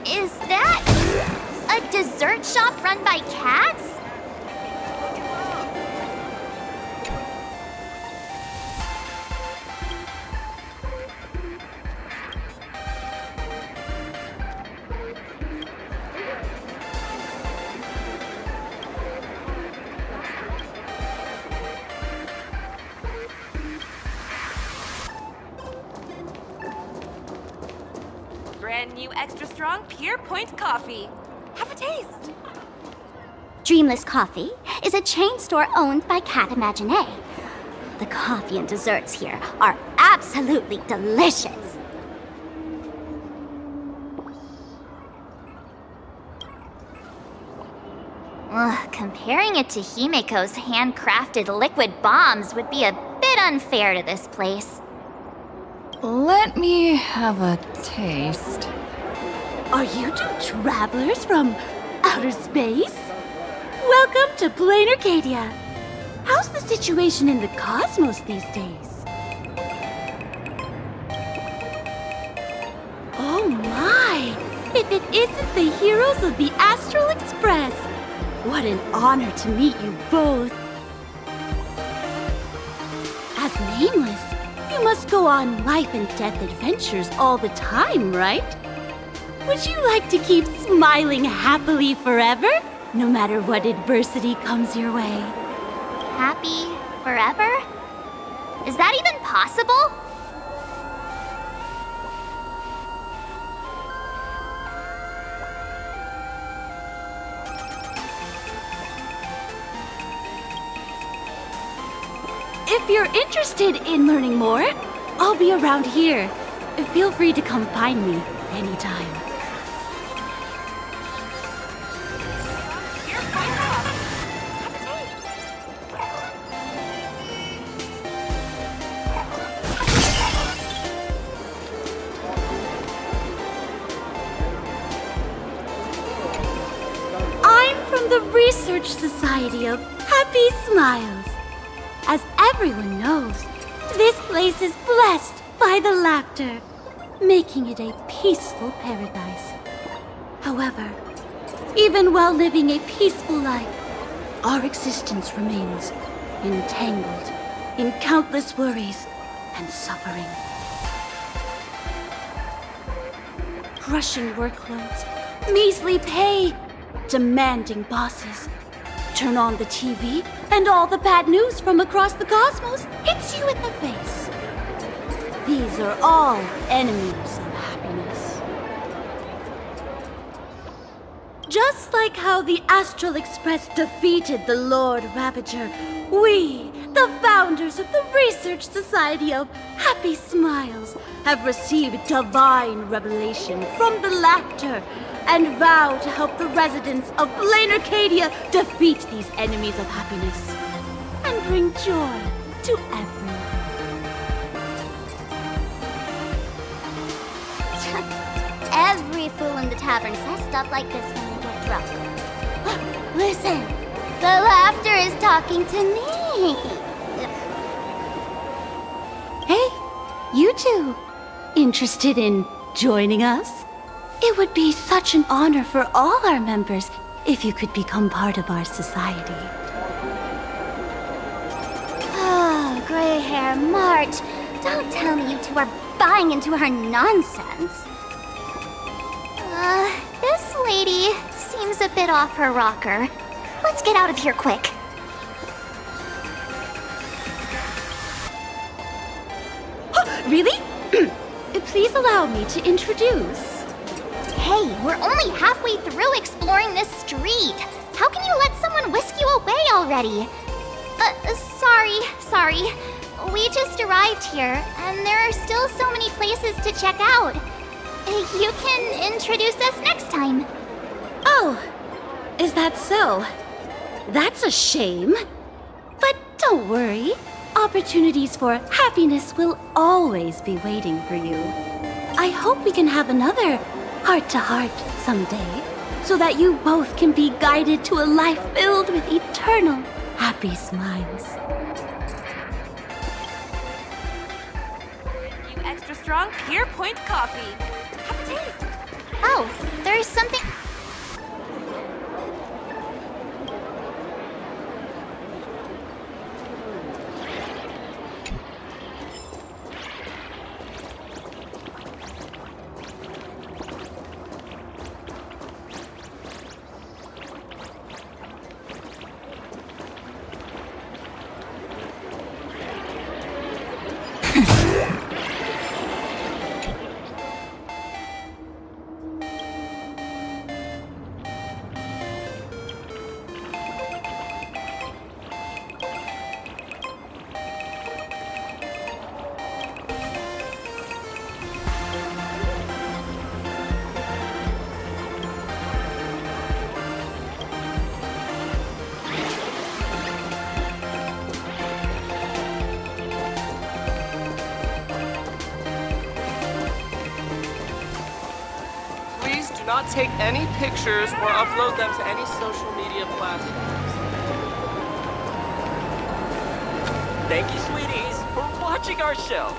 Is that a dessert shop run by cats? Brand new extra strong Pure Point coffee. Have a taste. Dreamless Coffee is a chain store owned by Cat Imagine. The coffee and desserts here are absolutely delicious. Ugh, comparing it to Himeko's handcrafted liquid bombs would be a bit unfair to this place. Let me have a taste. Are you two travelers from outer space? Welcome to Plain Arcadia. How's the situation in the cosmos these days? Oh my! If it isn't the heroes of the Astral Express! What an honor to meet you both. As Nameless, you must go on life and death adventures all the time, right? Would you like to keep smiling happily forever, no matter what adversity comes your way? Happy forever? Is that even possible? If you're interested in learning more, I'll be around here. Feel free to come find me anytime. I'm from the Research Society of Happy Smiles. As everyone knows, this place is blessed by the laughter, making it a peaceful paradise. However, even while living a peaceful life, our existence remains entangled in countless worries and suffering. Crushing workloads, measly pay, demanding bosses. Turn on the TV, and all the bad news from across the cosmos hits you in the face. These are all enemies of happiness. Just like how the Astral Express defeated the Lord Ravager, we, the founders of the Research Society of Happy Smiles, have received divine revelation from the Laughter and vow to help the residents of Plain Arcadia defeat these enemies of happiness and bring joy to everyone. Every fool in the tavern says stuff like this when they get drunk. Listen, the laughter is talking to me. Hey, you two, interested in joining us? It would be such an honor for all our members if you could become part of our society. Oh, gray hair March, don't tell me you two are buying into her nonsense. This lady seems a bit off her rocker. Let's get out of here quick. Really? Please allow me to introduce. Hey, we're only halfway through exploring this street. How can you let someone whisk you away already? Sorry. We just arrived here, and there are still so many places to check out. You can introduce us next time. Oh, is that so? That's a shame. But don't worry. Opportunities for happiness will always be waiting for you. I hope we can have another heart-to-heart someday, so that you both can be guided to a life filled with eternal happy smiles. You extra strong Pure Point coffee. Have a taste. Oh, there's something... Do not take any pictures or upload them to any social media platforms. Thank you, sweeties, for watching our show.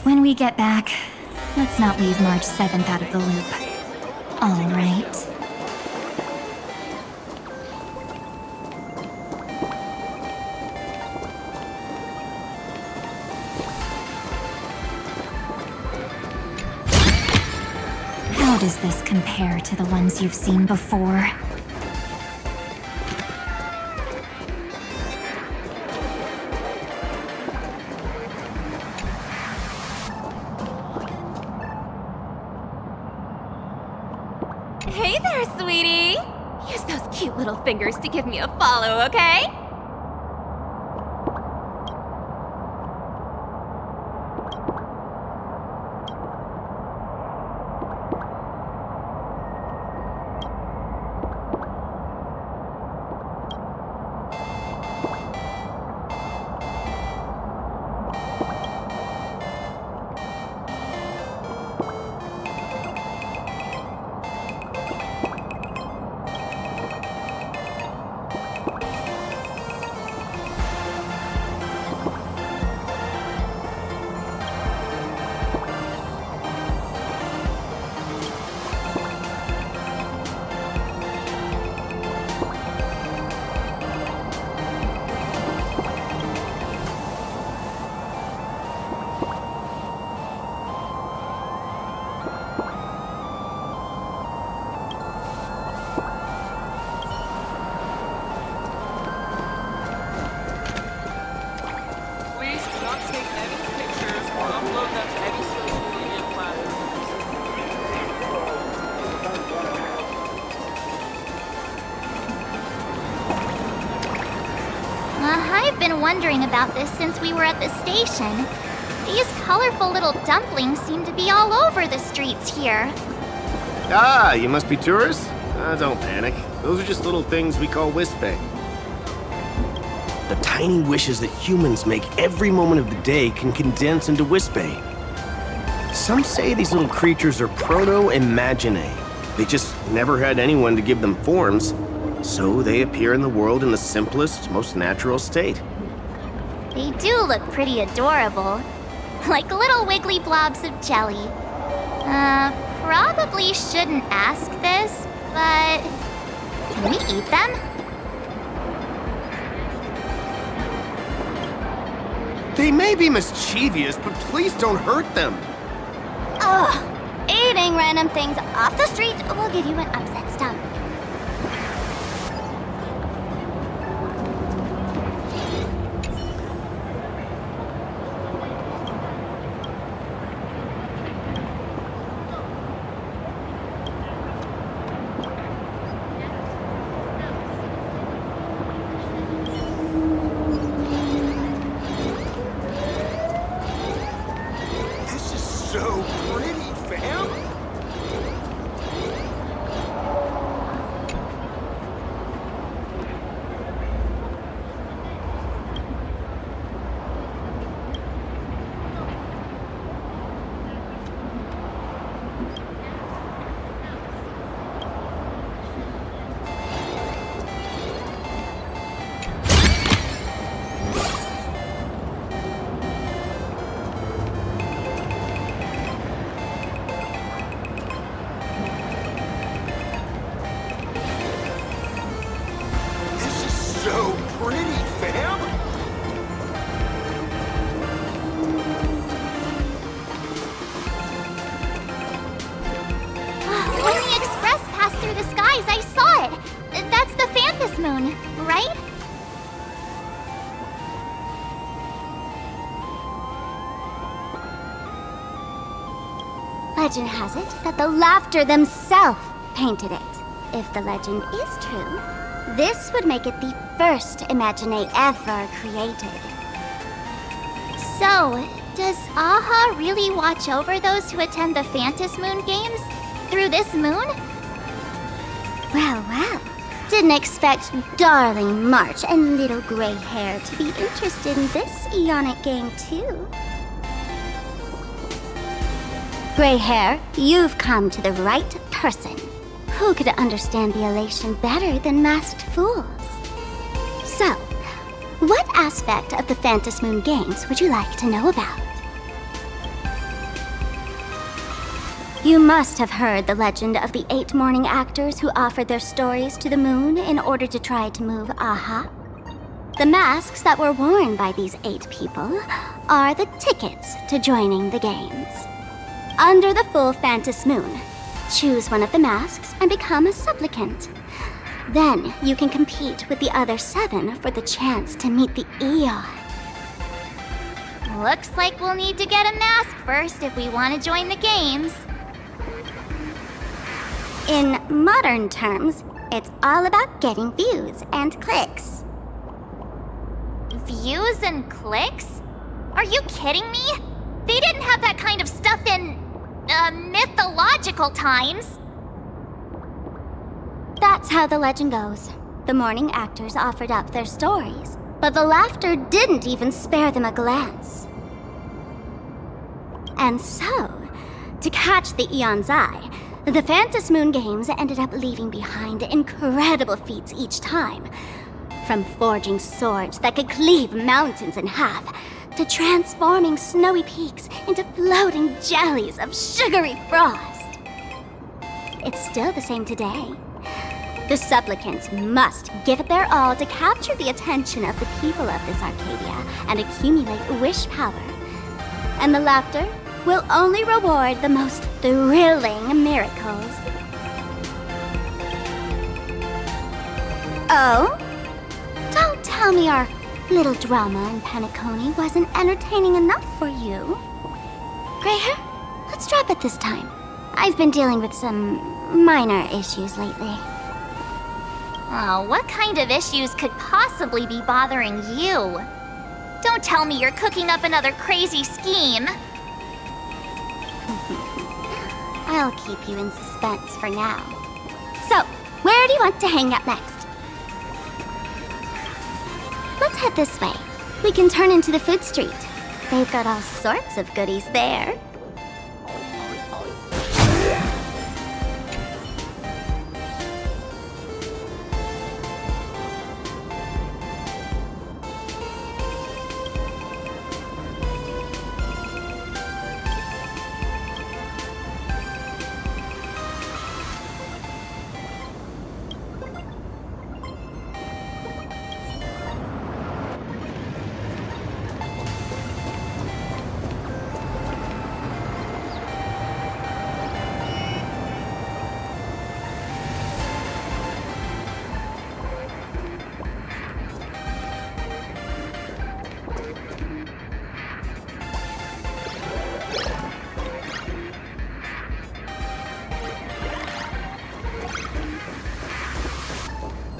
When we get back, let's not leave March 7th out of the loop. All right. How does this compare to the ones you've seen before? Hey there, sweetie! Use those cute little fingers to give me a follow, okay? I've been wondering about this since we were at the station. These colorful little dumplings seem to be all over the streets here. Ah, you must be tourists? Don't panic. Those are just little things we call wispy. The tiny wishes that humans make every moment of the day can condense into wispy. Some say these little creatures are proto-imaginae. They just never had anyone to give them forms, so they appear in the world in the simplest, most natural state. They do look pretty adorable. Like little wiggly blobs of jelly. Probably shouldn't ask this, but can we eat them? They may be mischievous, but please don't hurt them. Ugh! Eating random things off the street will give you an upset stomach. So pretty, fam! So pretty, fam! When the express passed through the skies, I saw it. That's the Fanthus moon, right? Legend has it that the Laughter themselves painted it. If the legend is true, this would make it the first Imaginé ever created. So, does Aha really watch over those who attend the Phantom Moon Games through this moon? Well, well. Didn't expect darling March and little gray hair to be interested in this Ionic game too. Gray hair, you've come to the right person. Who could understand the elation better than masked fools? So, what aspect of the Phantom Moon Games would you like to know about? You must have heard the legend of the 8 morning actors who offered their stories to the moon in order to try to move Aha. The masks that were worn by these 8 people are the tickets to joining the games. Under the full Phantom Moon, choose one of the masks and become a supplicant. Then you can compete with the other 7 for the chance to meet the Eon. Looks like we'll need to get a mask first if we want to join the games. In modern terms, it's all about getting views and clicks. Views and clicks? Are you kidding me? They didn't have that kind of stuff in, mythological times. That's how the legend goes. The morning actors offered up their stories, but the Laughter didn't even spare them a glance. And so, to catch the Eon's eye, the Phantom Moon Games ended up leaving behind incredible feats each time. From forging swords that could cleave mountains in half, to transforming snowy peaks into floating jellies of sugary frost. It's still the same today. The supplicants must give it their all to capture the attention of the people of this Arcadia and accumulate wish power. And the Laughter will only reward the most thrilling miracles. Oh? Don't tell me our little drama in Penacony wasn't entertaining enough for you. Gray hair, let's drop it this time. I've been dealing with some minor issues lately. Oh, what kind of issues could possibly be bothering you? Don't tell me you're cooking up another crazy scheme. I'll keep you in suspense for now. So, where do you want to hang out next? Let's head this way. We can turn into the food street. They've got all sorts of goodies there.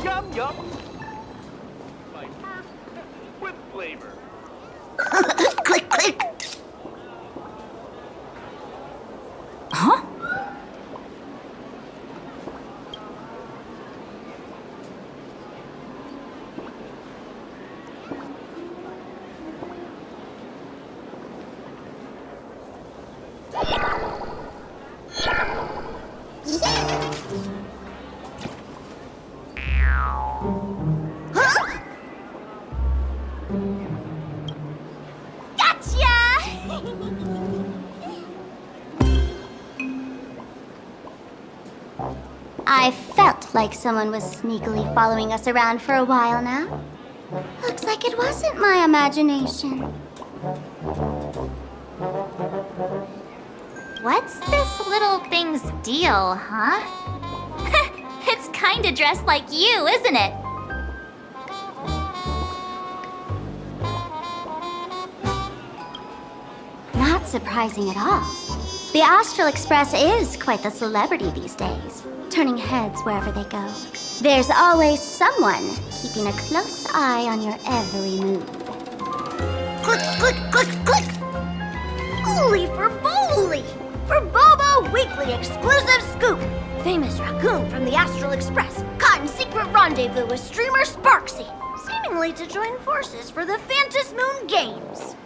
Yum yum. My first with flavor. Click, click. Huh? I felt like someone was sneakily following us around for a while now. Looks like it wasn't my imagination. What's this little thing's deal, huh? It's kinda dressed like you, isn't it? Not surprising at all. The Astral Express is quite the celebrity these days, turning heads wherever they go. There's always someone keeping a close eye on your every move. Click, click, click, click! Holy for Bowly! For Bobo Weekly exclusive scoop! Famous raccoon from the Astral Express caught in secret rendezvous with streamer Sparksy, seemingly to join forces for the Phantas Moon Games.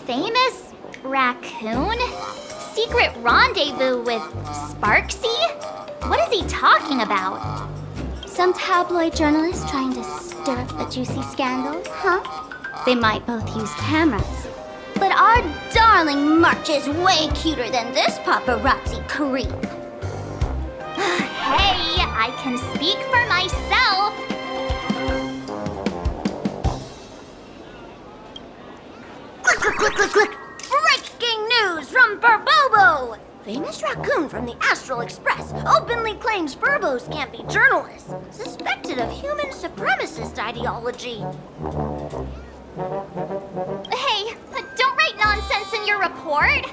Famous raccoon? Secret rendezvous with Sparksy? What is he talking about? Some tabloid journalist trying to stir up a juicy scandal, huh? They might both use cameras. But our darling March is way cuter than this paparazzi creep. Hey, I can speak for myself. Click, click, click, click, click! Breaking news from Furbobo! Famous raccoon from the Astral Express openly claims Furbos can't be journalists, suspected of human supremacist ideology. Hey, don't write nonsense in your report.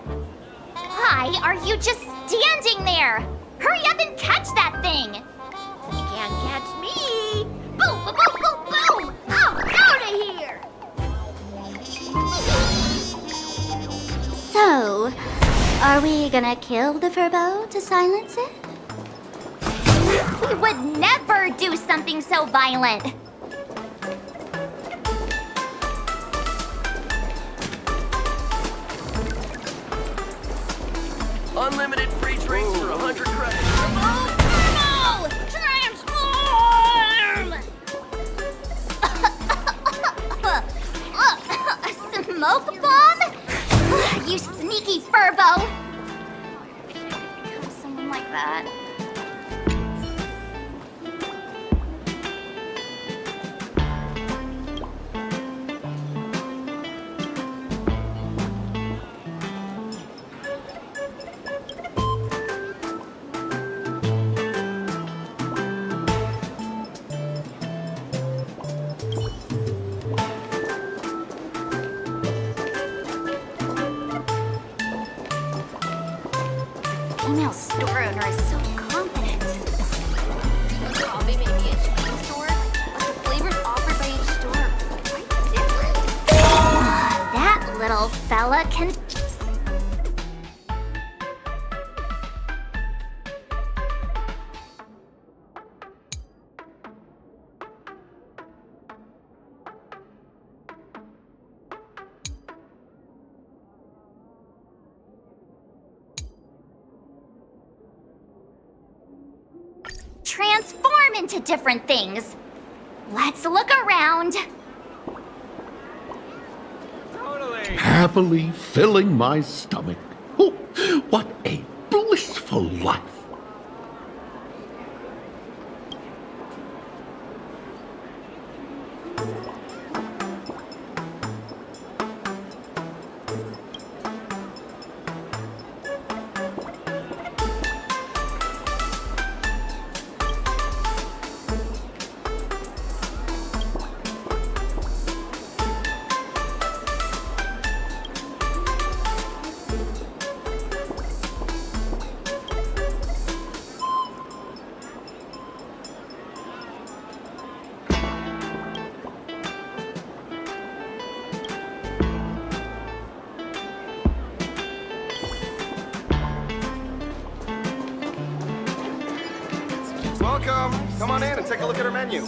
Why are you just standing there? Hurry up and catch that thing. You can't catch me. Boom, boom, boom, boom, boom. I'm out of here. So, are we gonna kill the Furbo to silence it? We would never do something so violent. Unlimited free drinks for 100 credits. Furbo! Transform! Smoke bomb? You sneaky Furbo! Someone like that. Female store owner is so confident. Coffee may be a chain store, but the flavors offered by each store are quite different. That little fella can... transform into different things. Let's look around. Happily filling my stomach. Oh, what a blissful life. Welcome. Come on in and take a look at our menu.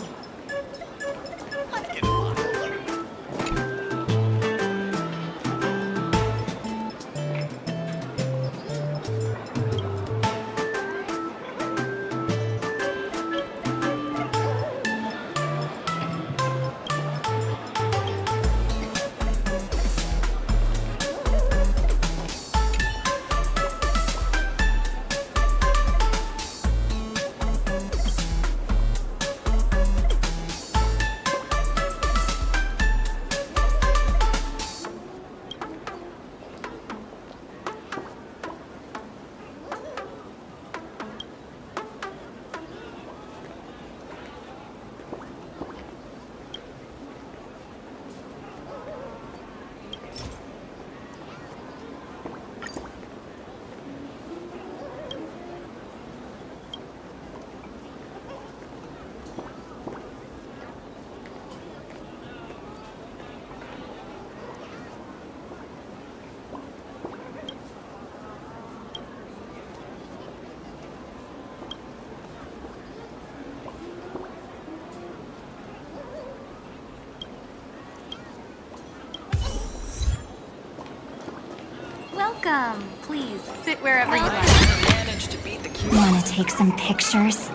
Welcome. Please sit wherever you like. Managed to beat the queue. Wanna take some pictures?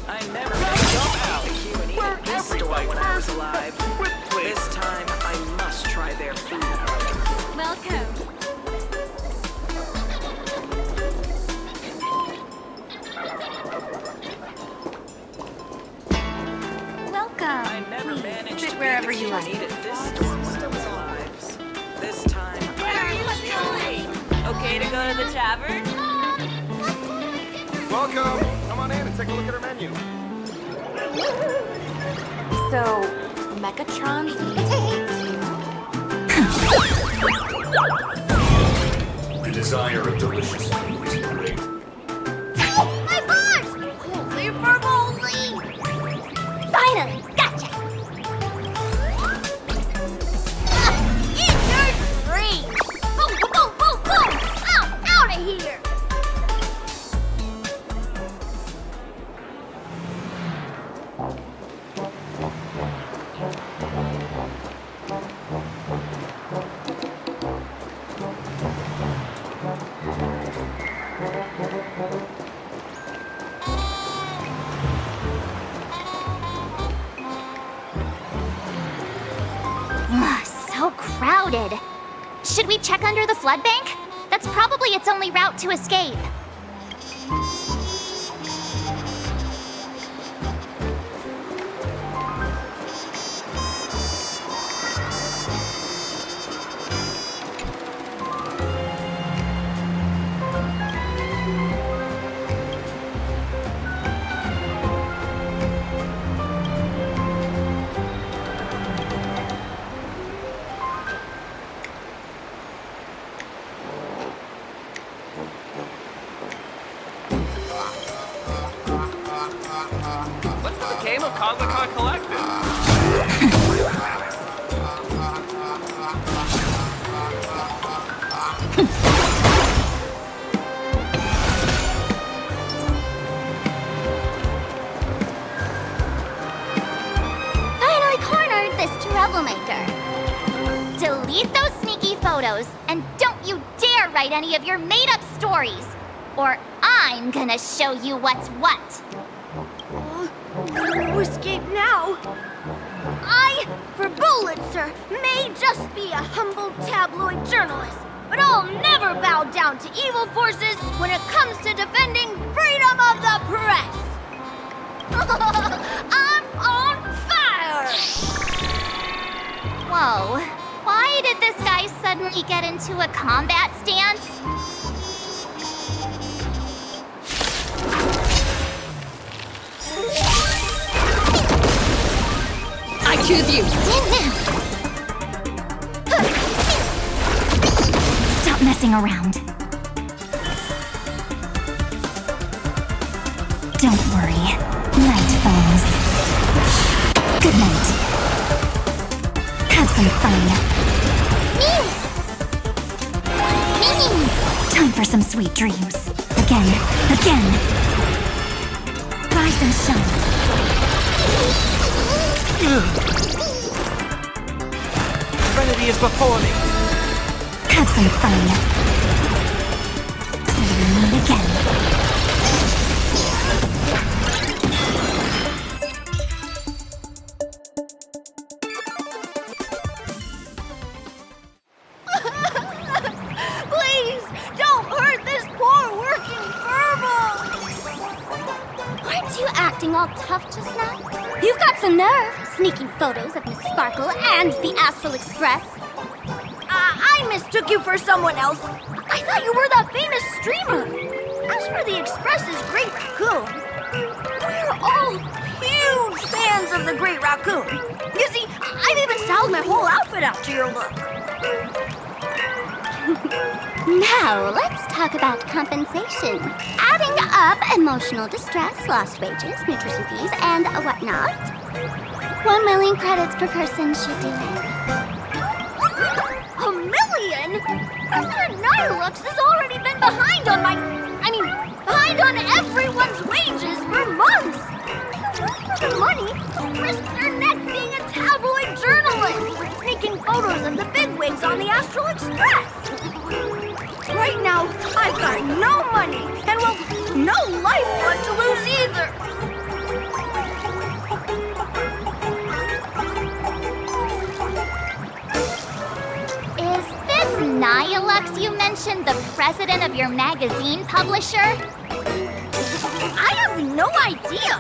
I never jump out the queue and eat at this store when I was alive. This time, I must try their food. Welcome. Welcome. Please sit wherever you like. Eat at this store when I was alive. This time, Where are you going? Okay to go to the tavern? Welcome. Come on in and take a look at our menu. So, Mechatron's The desire of delicious food is great. My bars! Holy for holy! Finally, gotcha! Eat your dreams! Boom, boom, boom, boom! Out of here! Ugh, so crowded. Should we check under the flood bank? That's probably its only route to escape. What's with the game of Comic-Con Collective? Finally cornered this troublemaker. Delete those sneaky photos, and don't you dare write any of your made-up stories, or I'm gonna show you what's what. To escape now. I, for Bullitzer, may just be a humble tabloid journalist, but I'll never bow down to evil forces when it comes to defending freedom of the press. I'm on fire! Whoa, why did this guy suddenly get into a combat stance? I choose you! Stop messing around. Don't worry. Night falls. Good night. Have some fun. Time for some sweet dreams. Again. Rise and shine. Serenity is before me. Have some fun. Till we meet again. Please, don't hurt this poor working furball! Aren't you acting all tough just now? You've got some nerve, sneaking photos of Miss Sparkle and the Astral Express. I mistook you for someone else. I thought you were that famous streamer. As for the Express's Great Raccoon, we're all huge fans of the Great Raccoon. You see, I've even styled my whole outfit after your look. Now, let's talk about compensation. Adding up emotional distress, lost wages, nutrition fees, and whatnot. 1 million credits per person should do it. $1 million? President Nihilux has already been behind on behind on everyone's wages for months. For the money, who risked their neck being a tabloid journalist, sneaking photos of the bigwigs on the Astral Express. Right now, I've got no money, and well, no lifeblood to lose either. Is this Nihilux you mentioned the president of your magazine publisher? I have no idea.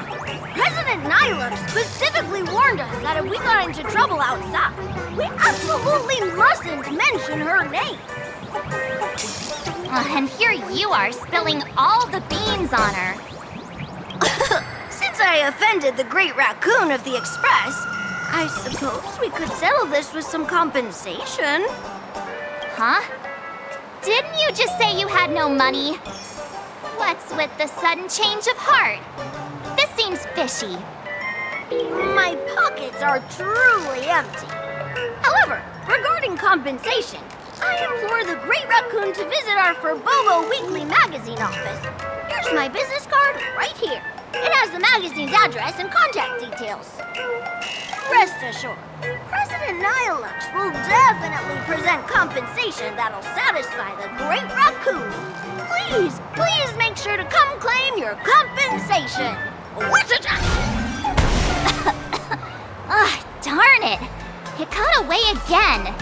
President Nihilux specifically warned us that if we got into trouble outside, we absolutely mustn't mention her name. And here you are spilling all the beans on her. Since I offended the Great Raccoon of the Express, I suppose we could settle this with some compensation. Huh? Didn't you just say you had no money? What's with the sudden change of heart? This seems fishy. My pockets are truly empty. However, regarding compensation, I implore the Great Raccoon to visit our Furbobo Weekly magazine office. Here's my business card right here. It has the magazine's address and contact details. Rest assured, President Nihilux will definitely present compensation that'll satisfy the Great Raccoon. Please make sure to come claim your compensation. What's it? Darn it! It got away again.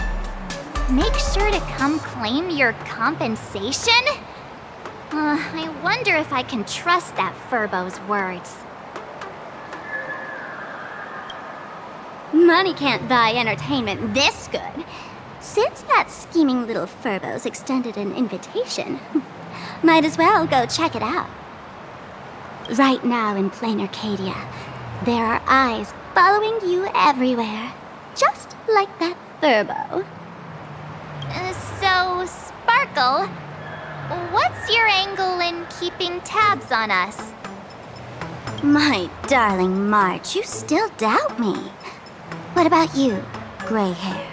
Make sure to come claim your compensation? I wonder if I can trust that Furbo's words. Money can't buy entertainment this good. Since that scheming little Furbo's extended an invitation, might as well go check it out. Right now in plain Arcadia, there are eyes following you everywhere, just like that Furbo. So, Sparkle, what's your angle in keeping tabs on us? My darling March, you still doubt me. What about you, gray hair?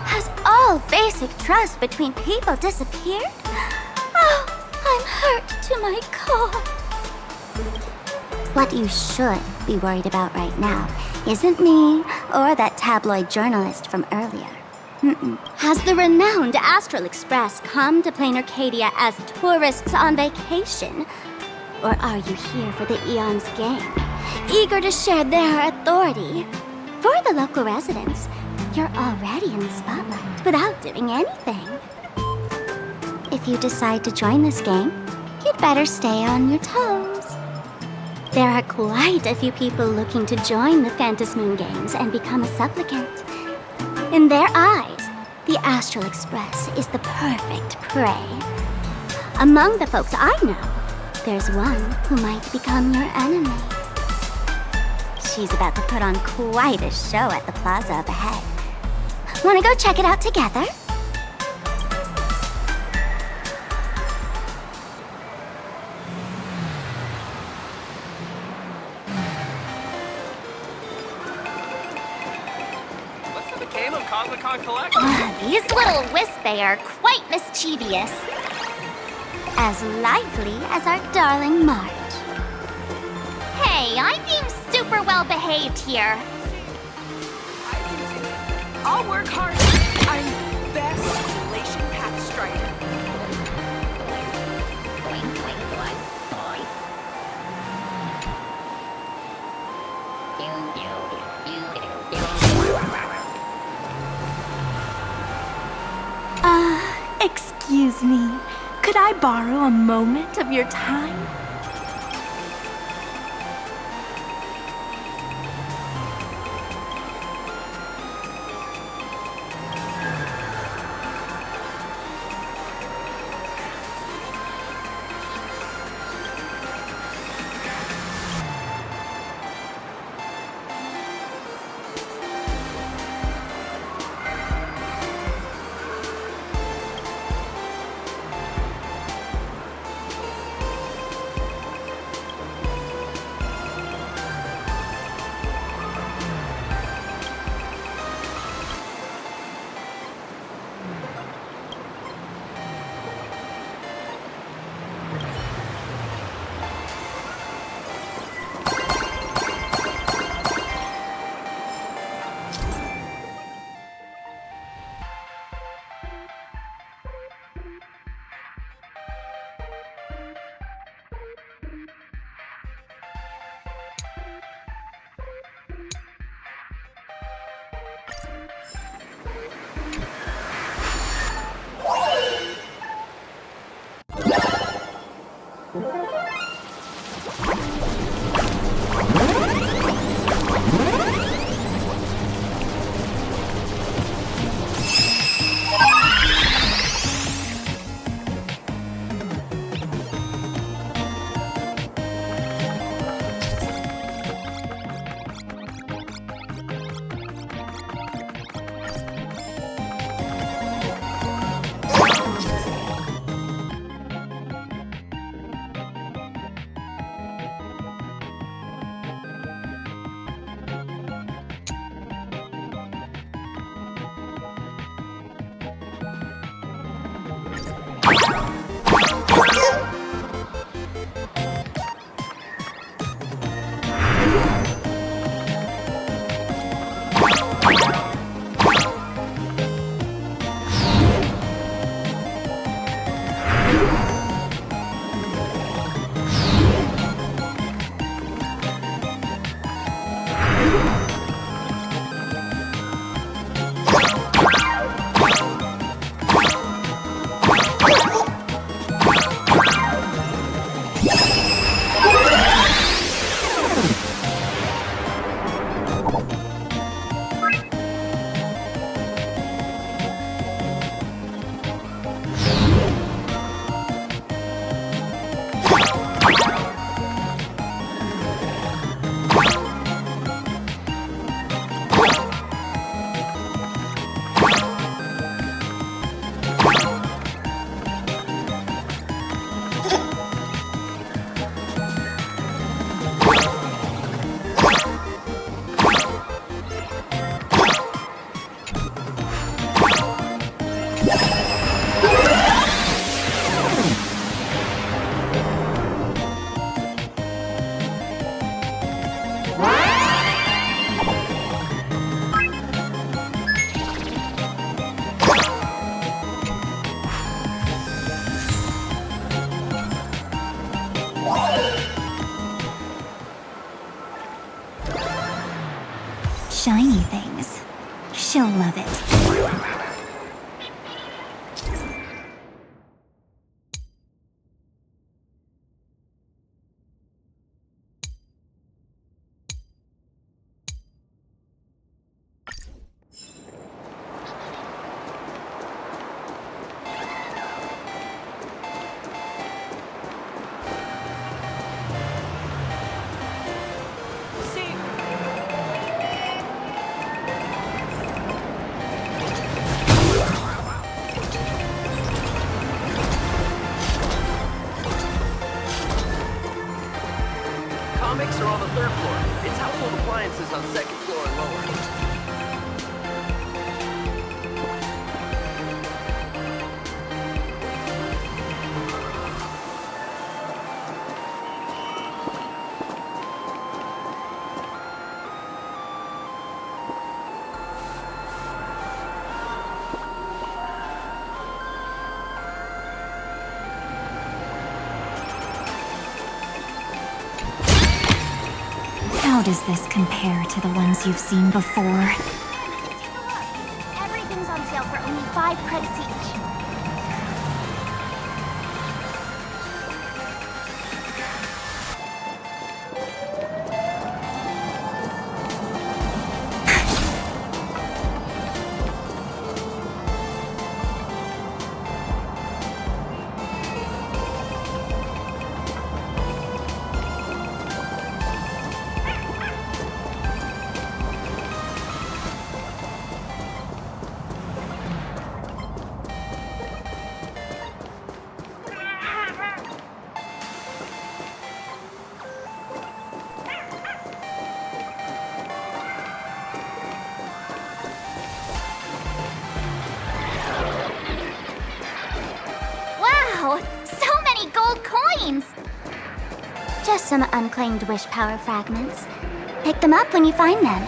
Has all basic trust between people disappeared? Oh, I'm hurt to my core. What you should be worried about right now isn't me or that tabloid journalist from earlier. Has the renowned Astral Express come to plain Arcadia as tourists on vacation? Or are you here for the Eon's game, eager to share their authority? For the local residents, you're already in the spotlight without doing anything. If you decide to join this game, you'd better stay on your toes. There are quite a few people looking to join the Phantasmoon Games and become a supplicant. In their eyes, the Astral Express is the perfect prey. Among the folks I know, there's one who might become your enemy. She's about to put on quite a show at the plaza up ahead. Wanna go check it out together? These little Wispay are quite mischievous. As lively as our darling March. Hey, I'm being super well behaved here. I'll work hard. I'm best relation path strider. Excuse me. Could I borrow a moment of your time? Shiny things. She'll love it. Comics are on the 3rd floor. It's household appliances on 2nd floor and lower. How does this compare to the ones you've seen before? Everything's on sale for only 5 credits each. Wow, so many gold coins! Just some unclaimed wish power fragments. Pick them up when you find them.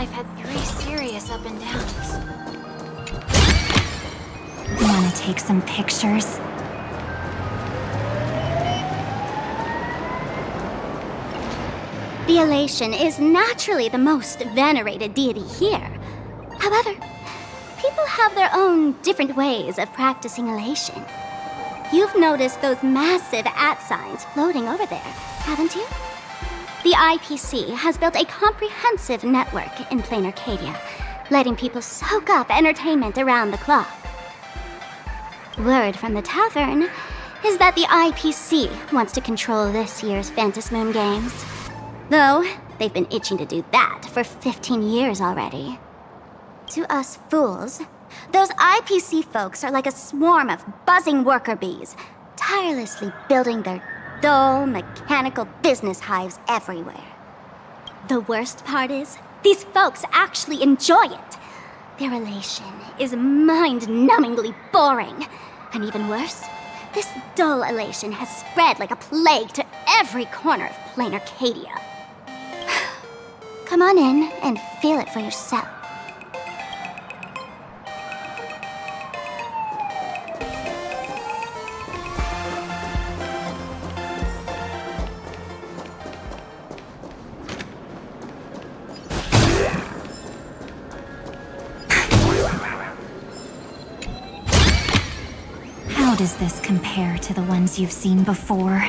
life had 3 serious up and downs. Wanna take some pictures? The Elation is naturally the most venerated deity here. However, people have their own different ways of practicing Elation. You've noticed those massive @ signs floating over there, haven't you? The IPC has built a comprehensive network in plain Arcadia, letting people soak up entertainment around the clock. Word from the tavern is that the IPC wants to control this year's Phantasmoon Games. Though, they've been itching to do that for 15 years already. To us fools, those IPC folks are like a swarm of buzzing worker bees, tirelessly building their dull, mechanical business hives everywhere. The worst part is, these folks actually enjoy it. Their Elation is mind-numbingly boring. And even worse, this dull Elation has spread like a plague to every corner of plain Arcadia. Come on in and feel it for yourself. How does this compare to the ones you've seen before?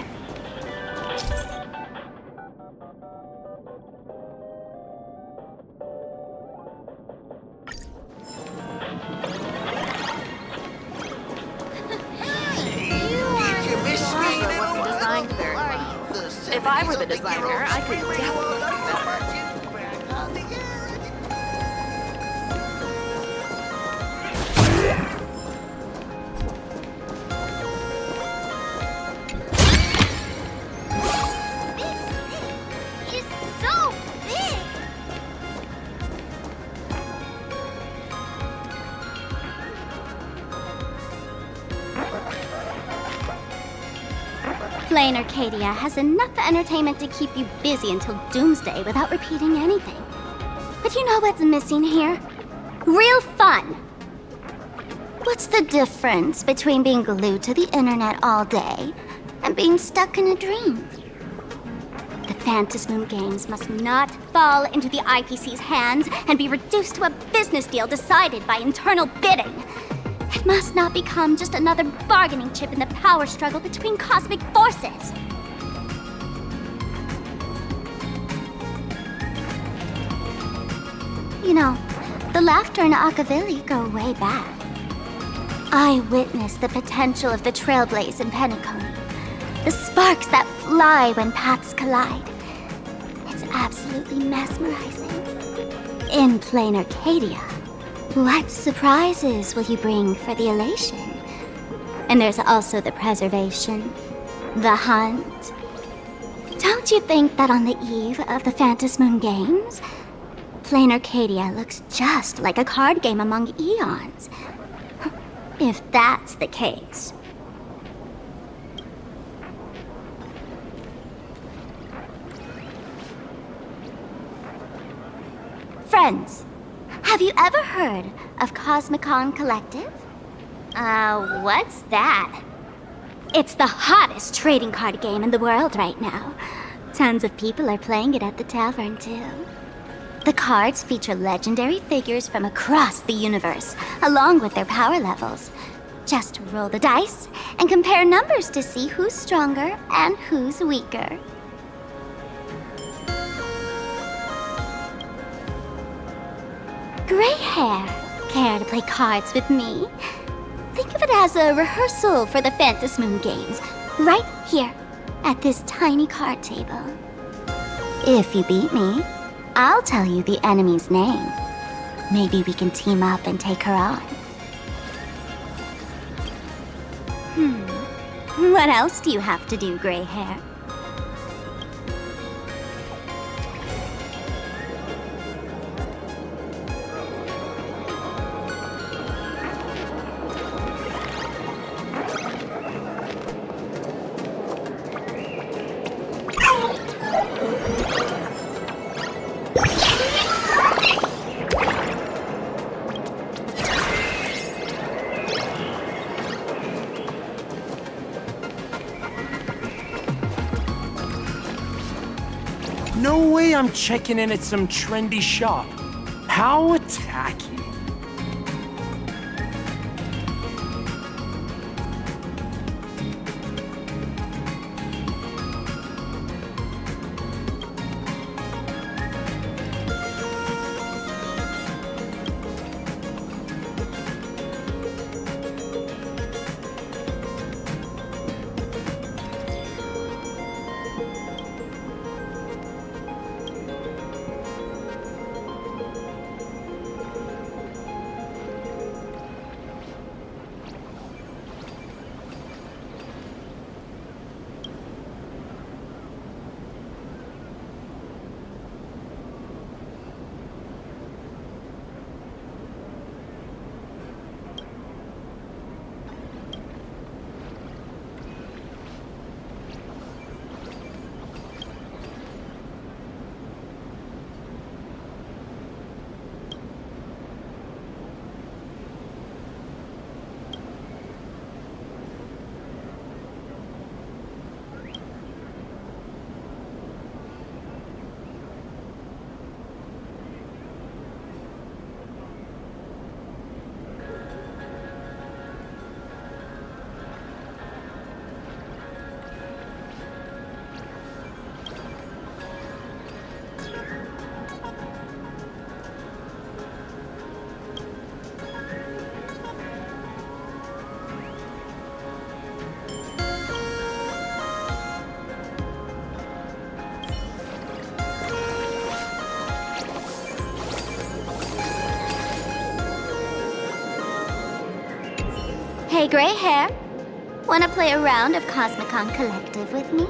If I were the designer, I could definitely do better. Plain Arcadia has enough entertainment to keep you busy until doomsday without repeating anything. But you know what's missing here? Real fun! What's the difference between being glued to the internet all day and being stuck in a dream? The Phantasmoon Games must not fall into the IPC's hands and be reduced to a business deal decided by internal bidding. It must not become just another bargaining chip in the power struggle between cosmic forces. You know, the laughter and Akavili go way back. I witnessed the potential of the Trailblaze in Penacony, the sparks that fly when paths collide. It's absolutely mesmerizing. In plain Arcadia, what surprises will you bring for the Elation? And there's also the preservation, the hunt. Don't you think that on the eve of the Phantasmoon Games, plain Arcadia looks just like a card game among eons? If that's the case. Friends, have you ever heard of Cosmicon Collective? What's that? It's the hottest trading card game in the world right now. Tons of people are playing it at the tavern, too. The cards feature legendary figures from across the universe, along with their power levels. Just roll the dice and compare numbers to see who's stronger and who's weaker. Gray hair, care to play cards with me? Think of it as a rehearsal for the Phantasmoon Games, right here, at this tiny card table. If you beat me, I'll tell you the enemy's name. Maybe we can team up and take her on. What else do you have to do, gray hair? No way I'm checking in at some trendy shop. How tacky. Hey, gray hair. Wanna play a round of Cosmicon Collective with me?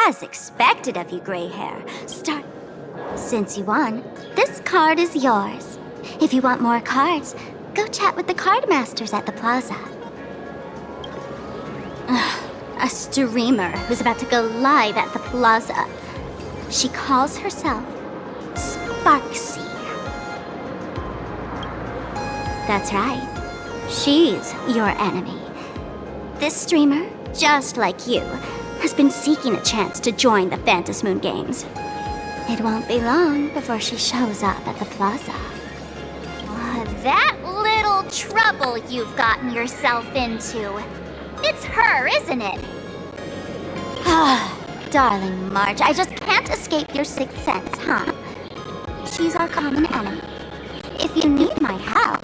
As expected of you, gray hair. Since you won, this card is yours. If you want more cards, go chat with the card masters at the plaza. A streamer who's about to go live at the plaza. She calls herself Sparksy. That's right. She's your enemy. This streamer, just like you, has been seeking a chance to join the Phantom Moon Games. It won't be long before she shows up at the plaza. That little trouble you've gotten yourself into. It's her, isn't it? Darling Marge, I just can't escape your sixth sense, huh? She's our common enemy. If you need my help...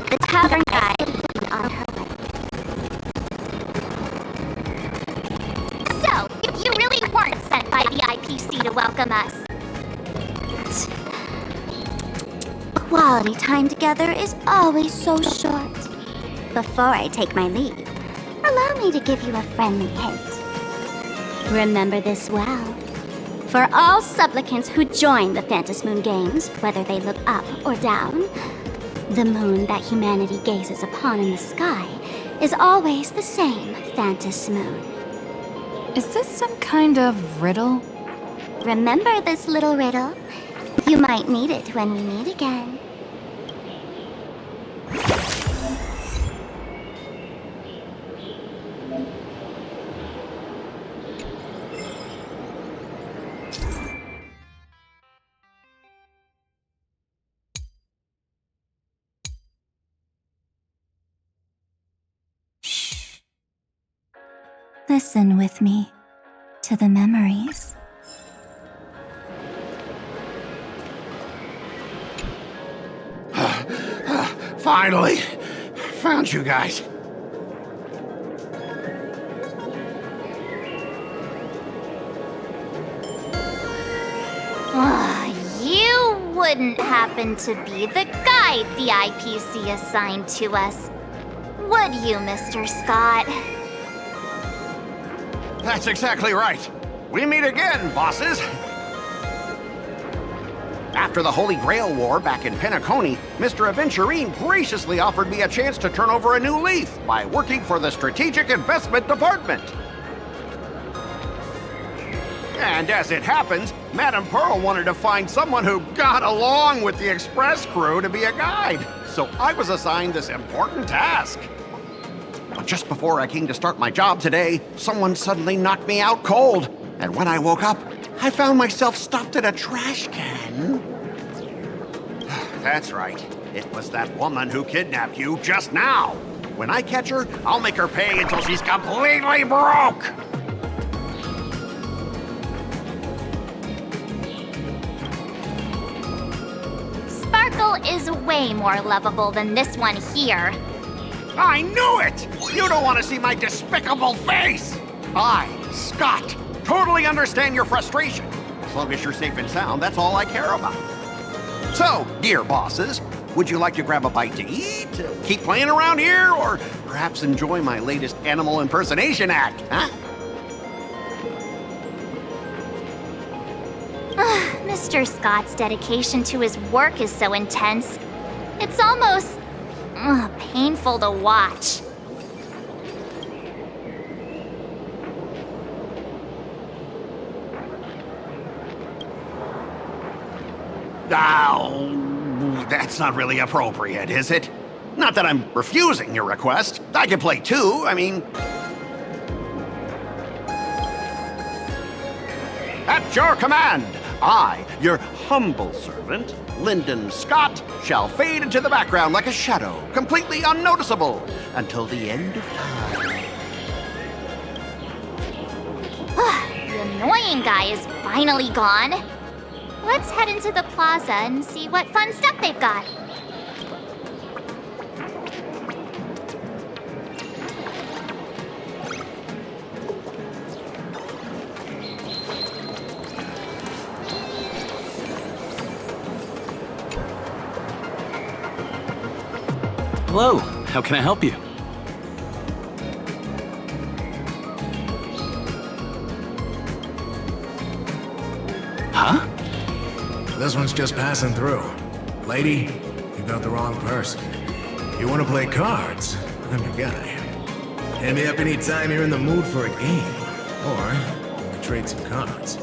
The tavern guy on her way. So, you really weren't sent by the IPC to welcome us. Quality time together is always so short. Before I take my leave, allow me to give you a friendly hint. Remember this well. For all supplicants who join the Phantom Moon Games, whether they look up or down, the moon that humanity gazes upon in the sky is always the same Phantom Moon. Is this some kind of riddle? Remember this little riddle? You might need it when we meet again. Listen with me to the memories. Finally! Found you guys. You wouldn't happen to be the guide the IPC assigned to us, would you, Mr. Scott? That's exactly right. We meet again, bosses. After the Holy Grail War back in Penacony, Mr. Aventurine graciously offered me a chance to turn over a new leaf by working for the Strategic Investment Department. And as it happens, Madame Pearl wanted to find someone who got along with the Express crew to be a guide. So I was assigned this important task. But just before I came to start my job today, someone suddenly knocked me out cold. And when I woke up, I found myself stuffed in a trash can. That's right. It was that woman who kidnapped you just now. When I catch her, I'll make her pay until she's completely broke. Sparkle is way more lovable than this one here. I knew it! You don't want to see my despicable face! I, Scott, totally understand your frustration. As long as you're safe and sound, that's all I care about. So, dear bosses, would you like to grab a bite to eat, keep playing around here, or perhaps enjoy my latest animal impersonation act, huh? Mr. Scott's dedication to his work is so intense. It's almost painful to watch. Oh, that's not really appropriate, is it? Not that I'm refusing your request. I can play too, I mean... At your command, I, your humble servant, Lyndon Scott, shall fade into the background like a shadow, completely unnoticeable, until the end of time. The annoying guy is finally gone. Let's head into the plaza and see what fun stuff they've got. Hello, how can I help you? Huh? This one's just passing through. Lady, you got the wrong person. You want to play cards? I'm your guy. Hit me up anytime you're in the mood for a game. Or, we can trade some cards.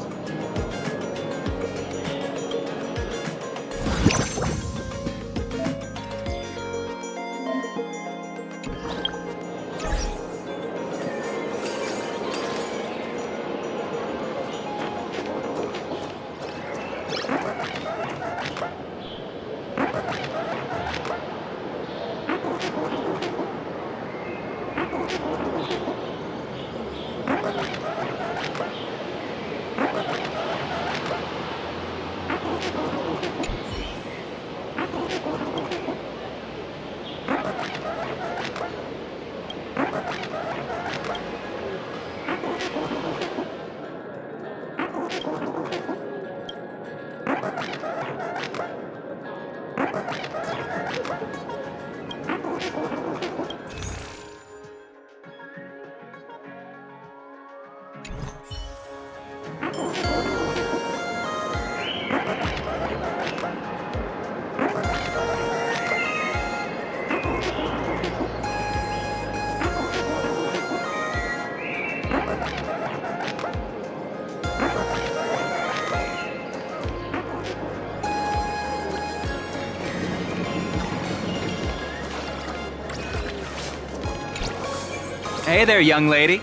Hey there, young lady.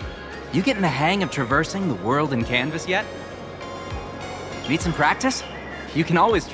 You getting the hang of traversing the world in canvas yet? Need some practice? You can always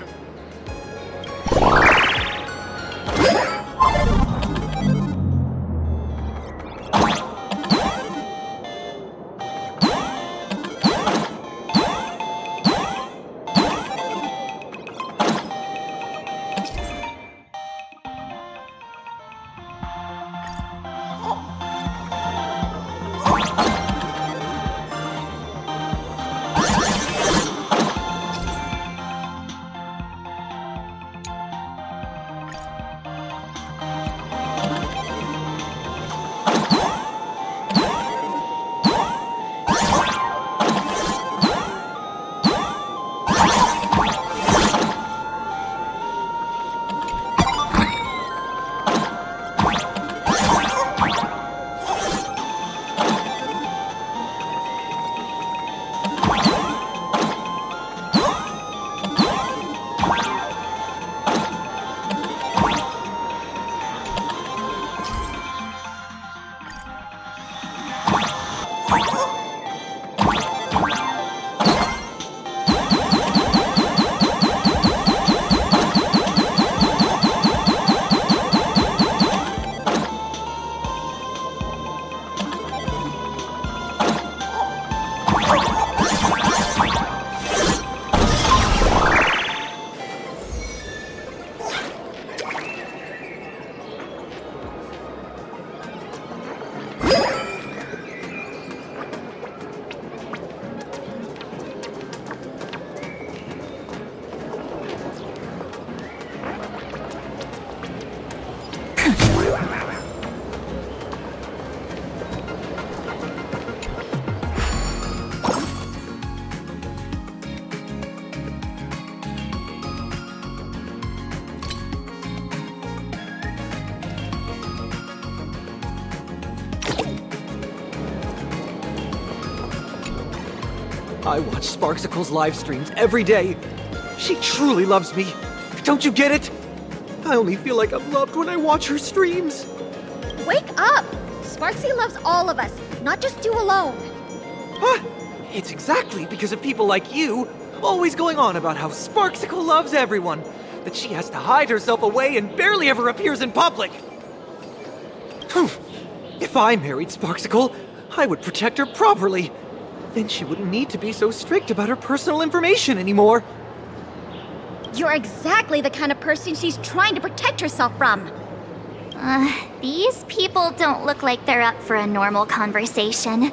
I watch Sparksicle's live streams every day. She truly loves me. Don't you get it? I only feel like I'm loved when I watch her streams. Wake up! Sparksy loves all of us, not just you alone. Huh? It's exactly because of people like you, always going on about how Sparksicle loves everyone, that she has to hide herself away and barely ever appears in public. If I married Sparksicle, I would protect her properly. Then she wouldn't need to be so strict about her personal information anymore. You're exactly the kind of person she's trying to protect herself from. These people don't look like they're up for a normal conversation.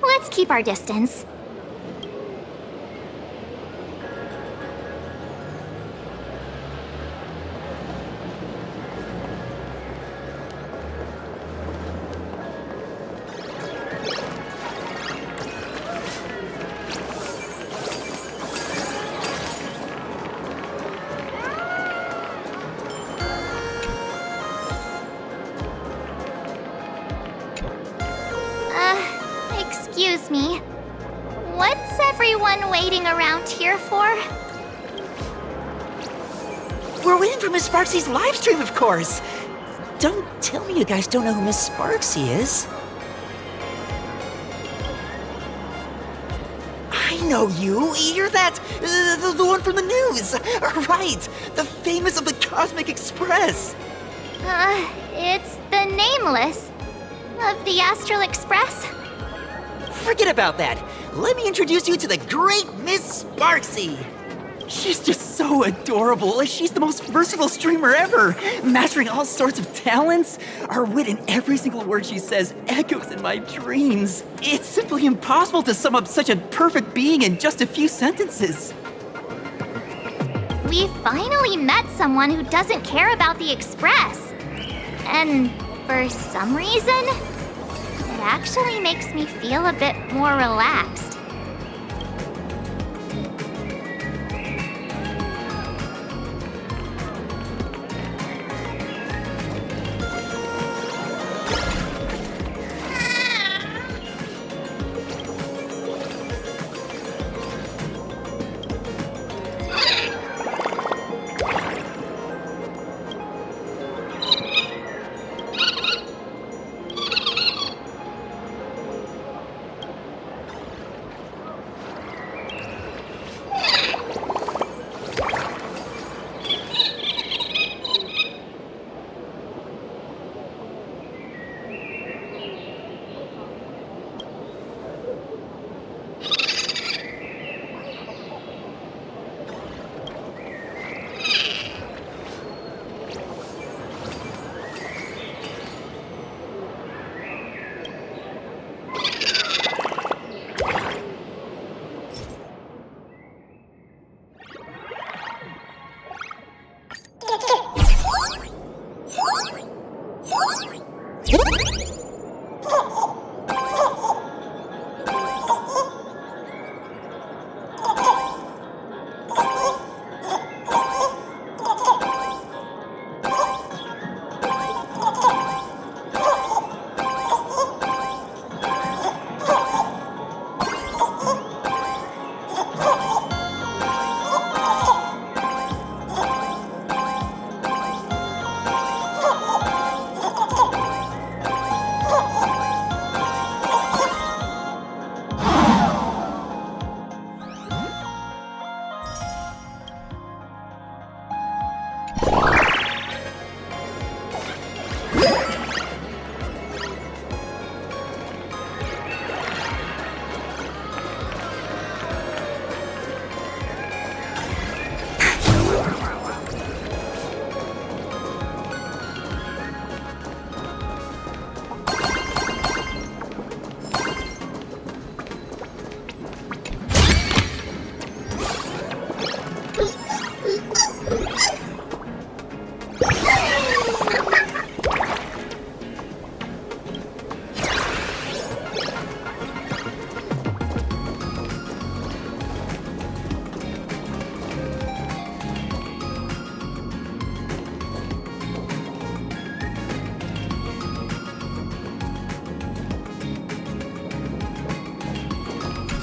Let's keep our distance. Excuse me. What's everyone waiting around here for? We're waiting for Miss Sparksy's live stream, of course. Don't tell me you guys don't know who Miss Sparksy is. I know you. You're that... the one from the news. Right. The famous of the Cosmic Express. It's the Nameless of the Astral Express. Forget about that. Let me introduce you to the great Miss Sparksy. She's just so adorable. She's the most versatile streamer ever, mastering all sorts of talents. Her wit in every single word she says echoes in my dreams. It's simply impossible to sum up such a perfect being in just a few sentences. We finally met someone who doesn't care about the Express. And for some reason, it actually makes me feel a bit more relaxed.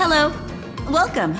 Hello. Welcome.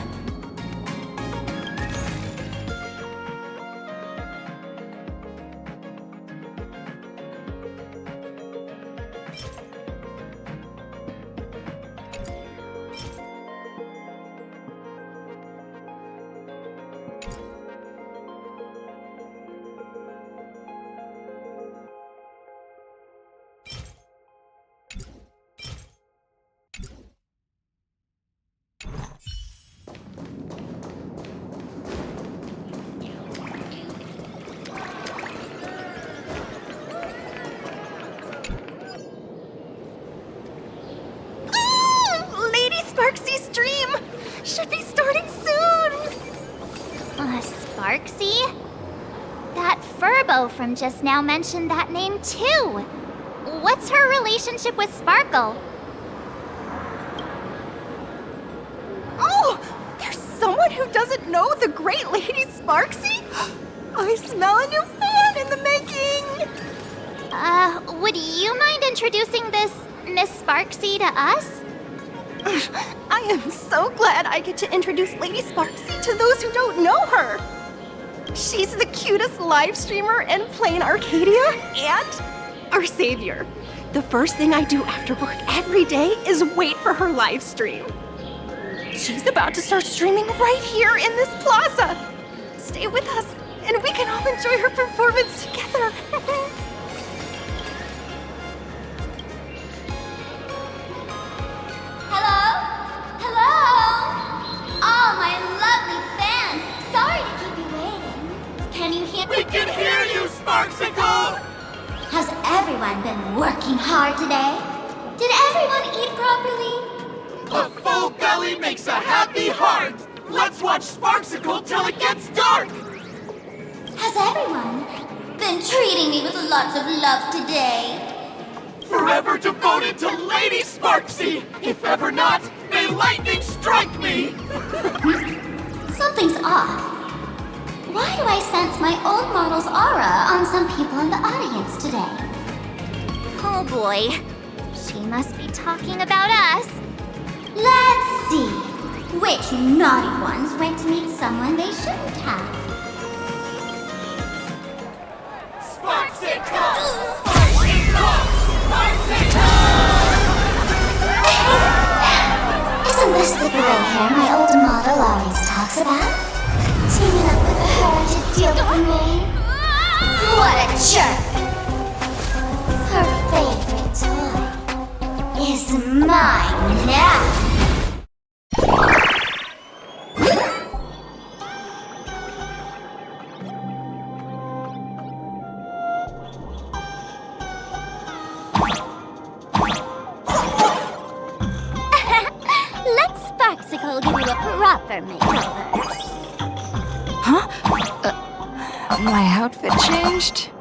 Sparksy stream! Should be starting soon! Sparksy? That Furbo from just now mentioned that name too. What's her relationship with Sparkle? Oh! There's someone who doesn't know the great Lady Sparksy? I smell a new fan in the making! Would you mind introducing this Miss Sparksy to us? I am so glad I get to introduce Lady Sparksy to those who don't know her. She's the cutest live streamer in Plain Arcadia and our savior. The first thing I do after work every day is wait for her live stream. She's about to start streaming right here in this plaza. Stay with us, and we can all enjoy her performance together. Hello? Hello? Oh, my lovely fans. Sorry to keep you waiting. Can you hear me? We can hear you, Sparksicle! Has everyone been working hard today? Did everyone eat properly? A full belly makes a happy heart! Let's watch Sparksicle till it gets dark! Has everyone been treating me with lots of love today? Forever devoted to Lady Sparksy! If ever not, may lightning strike me! Something's off. Why do I sense my old model's aura on some people in the audience today? Oh boy, she must be talking about us. Let's see. Which naughty ones went to meet someone they shouldn't have? Sparksicle! Sparksicle! Sparksicle! Isn't this the gray hair my old model always talks about? Teaming up with her to deal with me? What a jerk! Her favorite toy is mine now! Let Sparksicle give you a proper makeover. Huh? My outfit changed?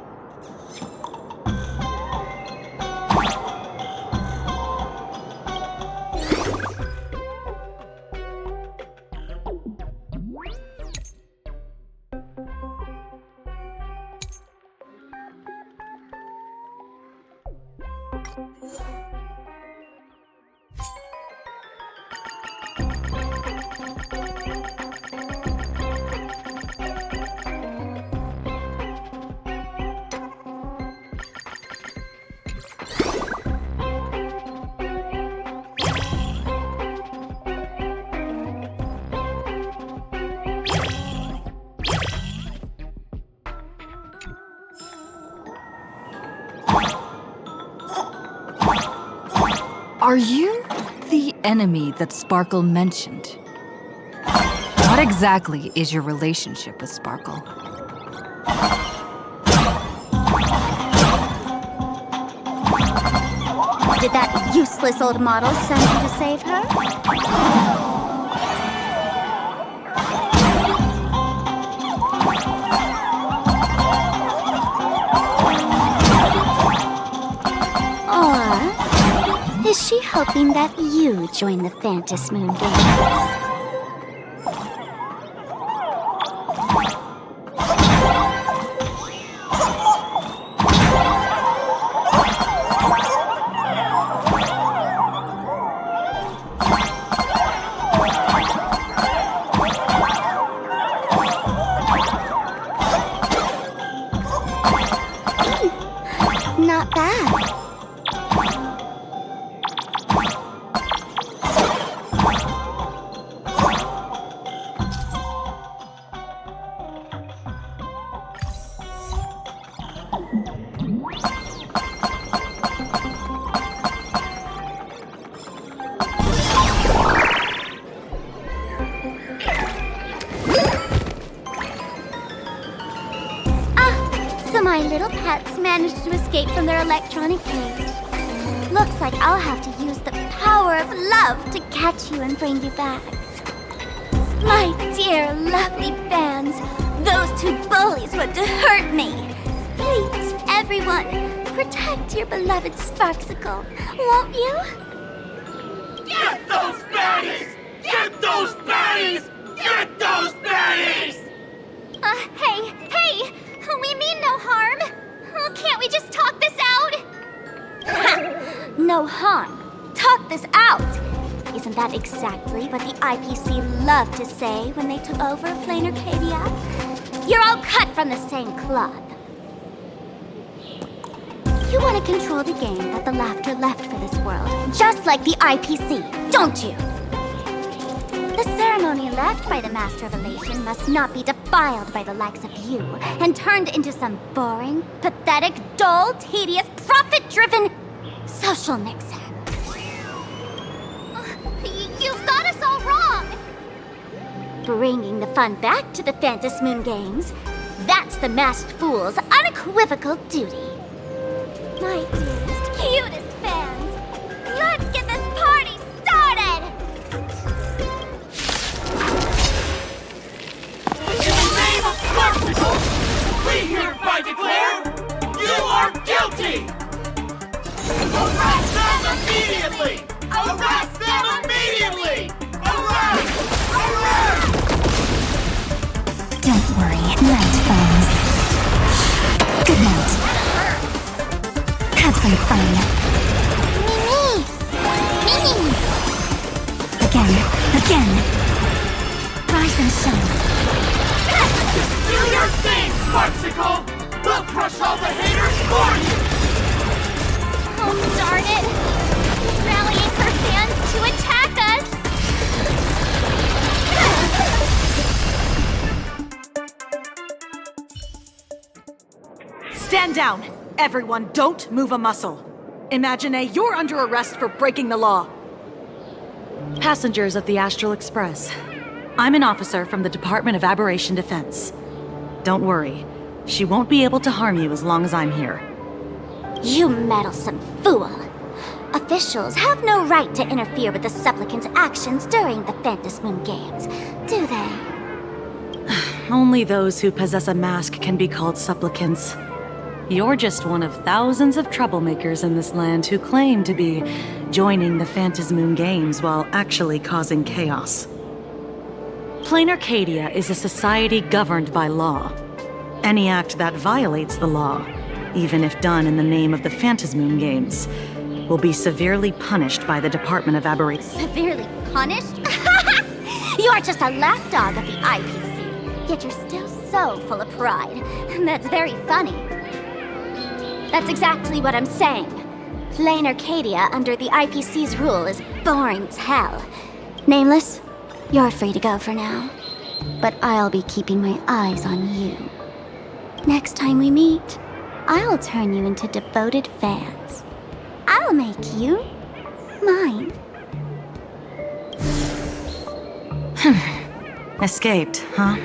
Are you the enemy that Sparkle mentioned? What exactly is your relationship with Sparkle? Did that useless old model send you to save her? Or is she hoping that you join the Phantasmoon Games? Not bad. So my little pets managed to escape from their electronic cage. Looks like I'll have to use the power of love to catch you and bring you back. My dear, lovely fans, those two bullies want to hurt me. Please, everyone, protect your beloved Sparksicle, won't you? Get those baddies! Get those baddies! Get those baddies! Hey! We mean no harm. Can't we just talk this out? No harm. Talk this out. Isn't that exactly what the IPC loved to say when they took over Plain Arcadia? You're all cut from the same cloth. You want to control the game that the laughter left for this world, just like the IPC, don't you? The ceremony left by the Master of Elation must not be defiled by the likes of you and turned into some boring, pathetic, dull, tedious, profit-driven social mix-up. You've got us all wrong! Bringing the fun back to the Phantom Moon Games, that's the Masked Fool's unequivocal duty. My dearest, cutest fans, let's get this party started! In the name of Sparksicle, we hereby declare you are guilty! Arrest them immediately! Arrest them immediately! Arrest! Arrest! Don't worry, night foes. Good night. Have some fun. Mimi! Again. Rise and shine. Do your thing, Sparksicle! We'll crush all the haters for you! Oh, darn it! Rallying her fans to attack us! Stand down! Everyone, don't move a muscle. Imagine you're under arrest for breaking the law. Passengers of the Astral Express. I'm an officer from the Department of Aberration Defense. Don't worry, she won't be able to harm you as long as I'm here. You meddlesome fool! Officials have no right to interfere with the supplicants' actions during the Phantom Moon Games, do they? Only those who possess a mask can be called supplicants. You're just one of thousands of troublemakers in this land who claim to be joining the Phantom Moon Games while actually causing chaos. Plain Arcadia is a society governed by law. Any act that violates the law, even if done in the name of the Phantom Moon Games, will be severely punished by the Department of Aberration. Severely punished? You're just a lapdog of the IPC, yet you're still so full of pride. That's very funny. That's exactly what I'm saying. Plain Arcadia under the IPC's rule is boring as hell. Nameless, you're free to go for now. But I'll be keeping my eyes on you. Next time we meet, I'll turn you into devoted fans. I'll make you mine. Escaped, huh?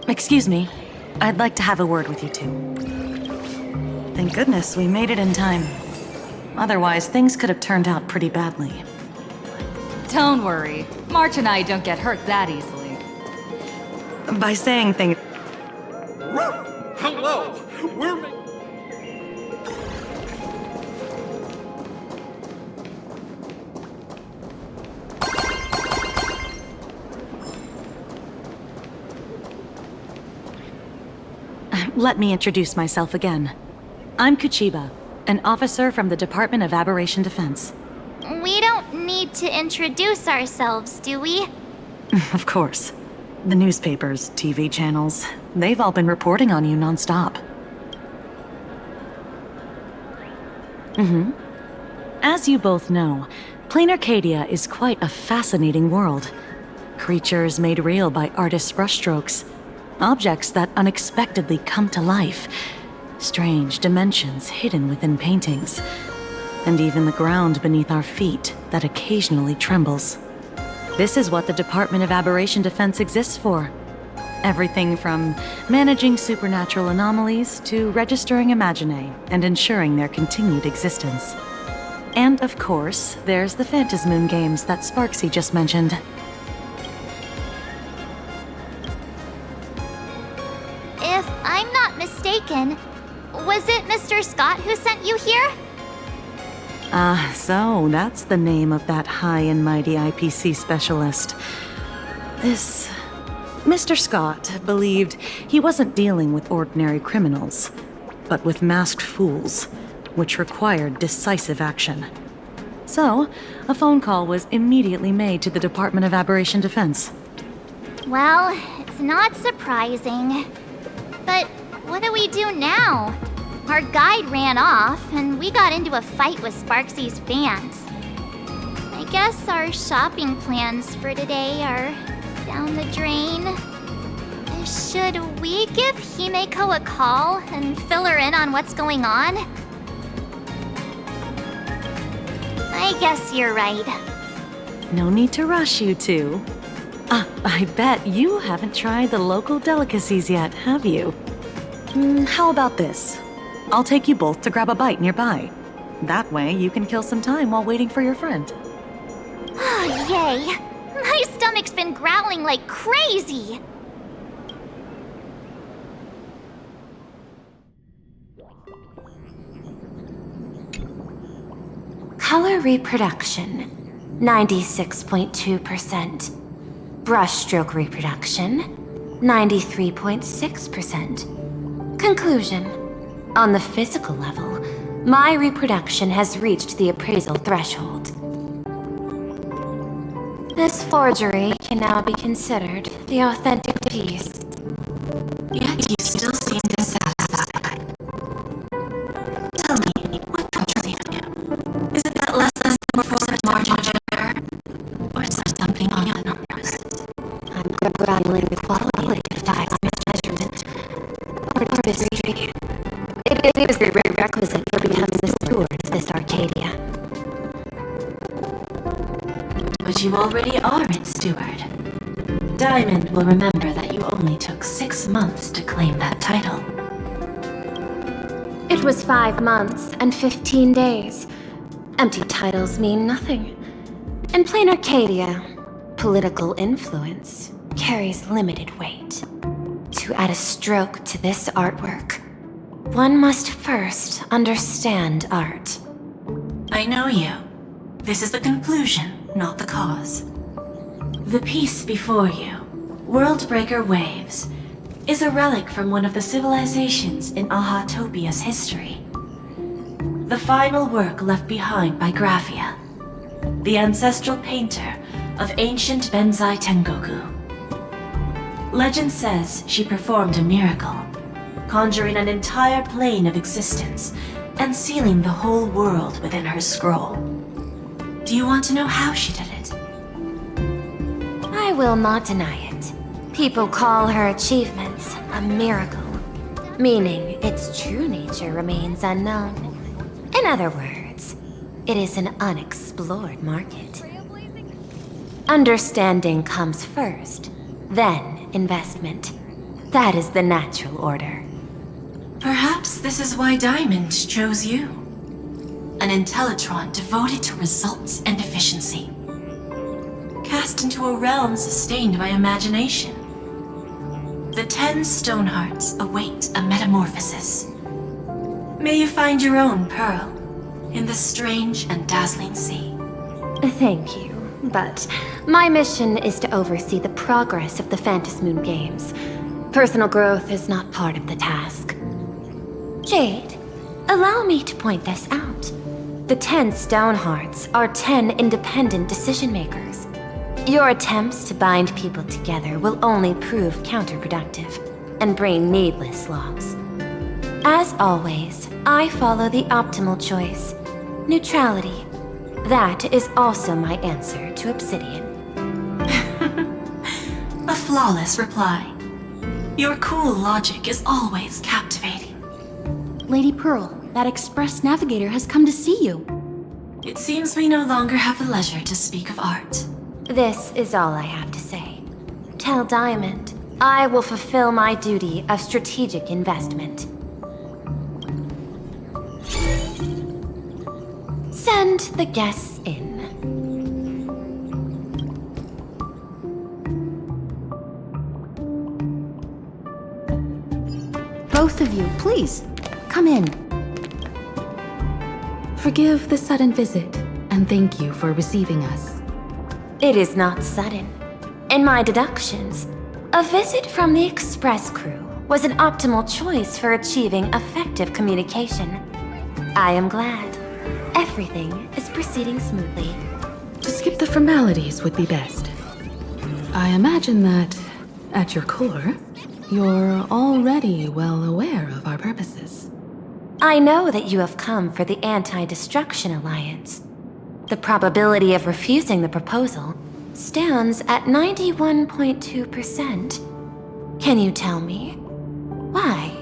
Excuse me. I'd like to have a word with you two. Thank goodness we made it in time. Otherwise, things could have turned out pretty badly. Don't worry. March and I don't get hurt that easily. By saying things... Hello! We're... Let me introduce myself again. I'm Kuchiba, an officer from the Department of Aberration Defense. We don't need to introduce ourselves, do we? Of course. The newspapers, TV channels, they've all been reporting on you nonstop. As you both know, Plain Arcadia is quite a fascinating world. Creatures made real by artists' brushstrokes. Objects that unexpectedly come to life. Strange dimensions hidden within paintings. And even the ground beneath our feet that occasionally trembles. This is what the Department of Aberration Defense exists for. Everything from managing supernatural anomalies to registering Imaginae and ensuring their continued existence. And of course, there's the Phantom Moon Games that Sparksy just mentioned. If I'm not mistaken, was it Mr. Scott who sent you here? So that's the name of that high and mighty IPC specialist. This... Mr. Scott believed he wasn't dealing with ordinary criminals, but with masked fools, which required decisive action. So, a phone call was immediately made to the Department of Aberration Defense. Well, it's not surprising. But what do we do now? Our guide ran off, and we got into a fight with Sparksy's fans. I guess our shopping plans for today are down the drain. Should we give Himeko a call and fill her in on what's going on? I guess you're right. No need to rush, you two. I bet you haven't tried the local delicacies yet, have you? How about this? I'll take you both to grab a bite nearby. That way, you can kill some time while waiting for your friend. Oh, yay! My stomach's been growling like crazy! Color reproduction, 96.2%. Brushstroke reproduction, 93.6%. Conclusion. On the physical level, my reproduction has reached the appraisal threshold. This forgery can now be considered the authentic piece. Yet you still seem dissatisfied. Tell me, what troubles you? Is it that less than 4% margin of error? Or is there something on the numbers? I'm grappling with qualitative mismeasurement. Artistry. It is the prerequisite for becoming the steward of this Arcadia. But you already are its steward. Diamond will remember that you only took 6 months to claim that title. It was 5 months and 15 days. Empty titles mean nothing. In plain Arcadia, political influence carries limited weight. To add a stroke to this artwork, one must first understand art. I know you. This is the conclusion, not the cause. The piece before you, Worldbreaker Waves, is a relic from one of the civilizations in Ahatopia's history. The final work left behind by Graphia, the ancestral painter of ancient Benzai Tengoku. Legend says she performed a miracle, conjuring an entire plane of existence and sealing the whole world within her scroll. Do you want to know how she did it? I will not deny it. People call her achievements a miracle, meaning its true nature remains unknown. In other words, it is an unexplored market. Understanding comes first, then investment. That is the natural order. Perhaps this is why Diamond chose you. An Intellitron devoted to results and efficiency. Cast into a realm sustained by imagination. The 10 Stonehearts await a metamorphosis. May you find your own pearl in this strange and dazzling sea. Thank you, but my mission is to oversee the progress of the Phantasmoon Games. Personal growth is not part of the task. Jade, allow me to point this out. The 10 Stonehearts are 10 independent decision-makers. Your attempts to bind people together will only prove counterproductive and bring needless loss. As always, I follow the optimal choice. Neutrality. That is also my answer to Obsidian. A flawless reply. Your cool logic is always captivating. Lady Pearl, that Express Navigator has come to see you. It seems we no longer have the leisure to speak of art. This is all I have to say. Tell Diamond, I will fulfill my duty of strategic investment. Send the guests in. Both of you, please, come in. Forgive the sudden visit, and thank you for receiving us. It is not sudden. In my deductions, a visit from the Express crew was an optimal choice for achieving effective communication. I am glad. Everything is proceeding smoothly. To skip the formalities would be best. I imagine that, at your core, you're already well aware of our purposes. I know that you have come for the Anti-Destruction Alliance. The probability of refusing the proposal stands at 91.2%. Can you tell me why?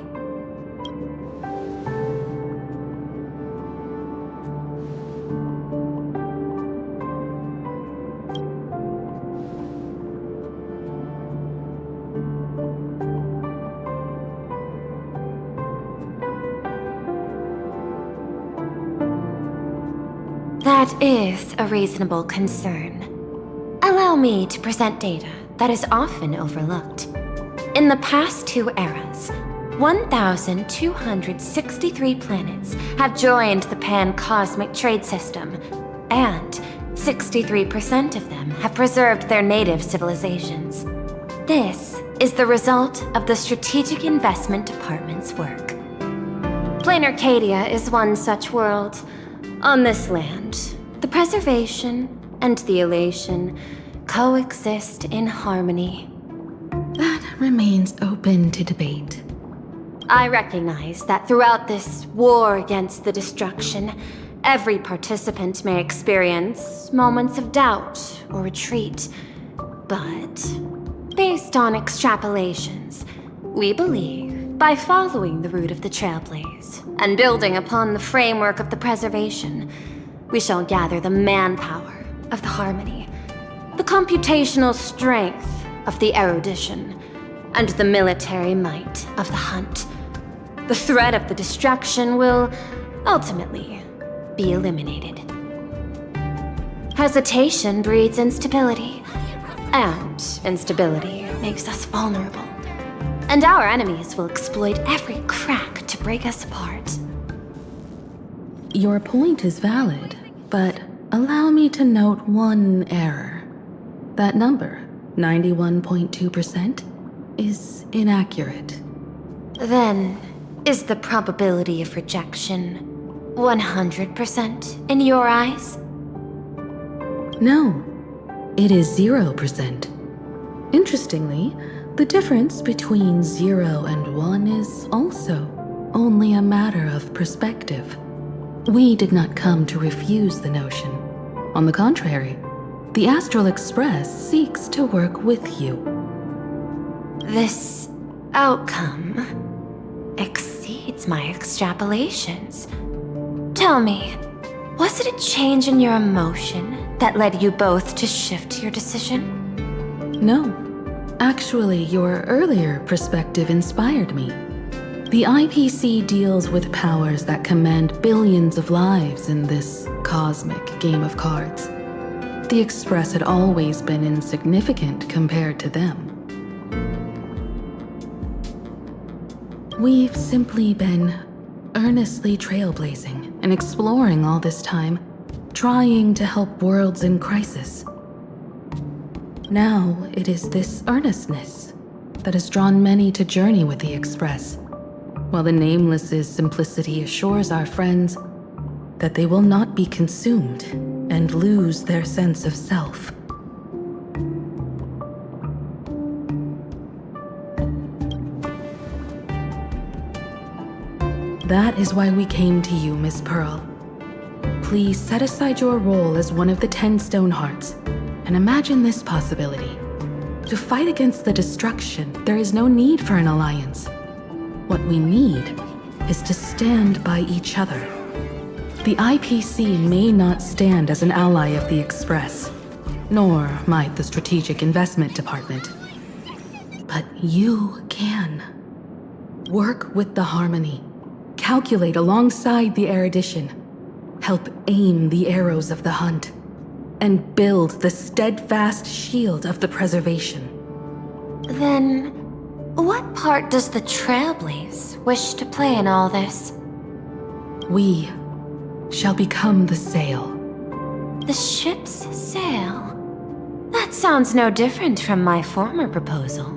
That is a reasonable concern. Allow me to present data that is often overlooked. In the past 2 eras, 1,263 planets have joined the Pan-Cosmic Trade System, and 63% of them have preserved their native civilizations. This is the result of the Strategic Investment Department's work. Plain Arcadia is one such world. On this land, the preservation and the elation coexist in harmony. That remains open to debate. I recognize that throughout this war against the destruction, every participant may experience moments of doubt or retreat. But, based on extrapolations, we believe by following the route of the Trailblaze and building upon the framework of the preservation, we shall gather the manpower of the harmony, the computational strength of the erudition, and the military might of the hunt. The threat of the destruction will ultimately be eliminated. Hesitation breeds instability, and instability makes us vulnerable. And our enemies will exploit every crack to break us apart. Your point is valid, but allow me to note one error. That number, 91.2%, is inaccurate. Then, is the probability of rejection 100% in your eyes? No, it is 0%. Interestingly, the difference between 0 and 1 is also only a matter of perspective. We did not come to refuse the notion. On the contrary, the Astral Express seeks to work with you. This outcome exceeds my extrapolations. Tell me, was it a change in your emotion that led you both to shift your decision? No. Actually, your earlier perspective inspired me. The IPC deals with powers that command billions of lives in this cosmic game of cards. The Express had always been insignificant compared to them. We've simply been earnestly trailblazing and exploring all this time, trying to help worlds in crisis. Now it is this earnestness that has drawn many to journey with the Express, while the Nameless's simplicity assures our friends that they will not be consumed and lose their sense of self. That is why we came to you, Miss Pearl. Please set aside your role as one of the 10 Stonehearts and imagine this possibility. To fight against the destruction, there is no need for an alliance. What we need is to stand by each other. The IPC may not stand as an ally of the Express, nor might the Strategic Investment Department. But you can. Work with the Harmony. Calculate alongside the erudition. Help aim the arrows of the hunt. And build the steadfast shield of the preservation. Then, what part does the Trailblaze wish to play in all this? We shall become the sail. The ship's sail? That sounds no different from my former proposal.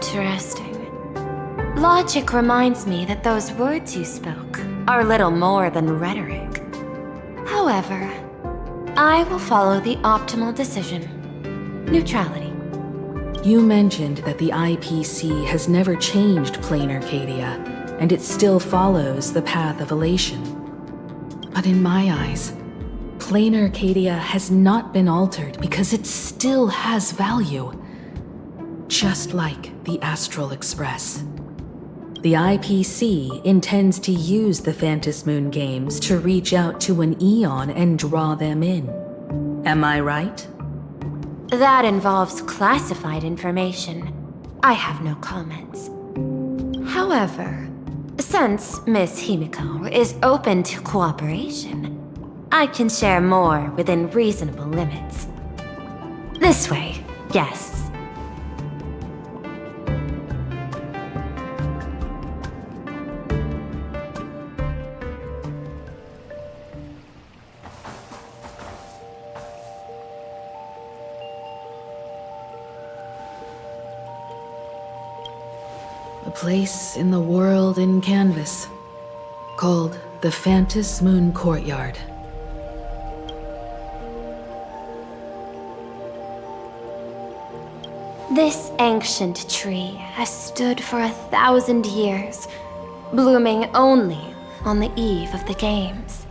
Interesting. Logic reminds me that those words you spoke are little more than rhetoric. However, I will follow the optimal decision. Neutrality. You mentioned that the IPC has never changed Plain Arcadia, and it still follows the path of elation. But in my eyes, Plain Arcadia has not been altered because it still has value. Just like the Astral Express. The IPC intends to use the Phantasm Moon games to reach out to an Eon and draw them in. Am I right? That involves classified information. I have no comments. However, since Miss Himiko is open to cooperation, I can share more within reasonable limits. This way, guests. A place in the world in canvas, called the Phantasm Moon Courtyard. This ancient tree has stood for 1,000 years, blooming only on the eve of the games.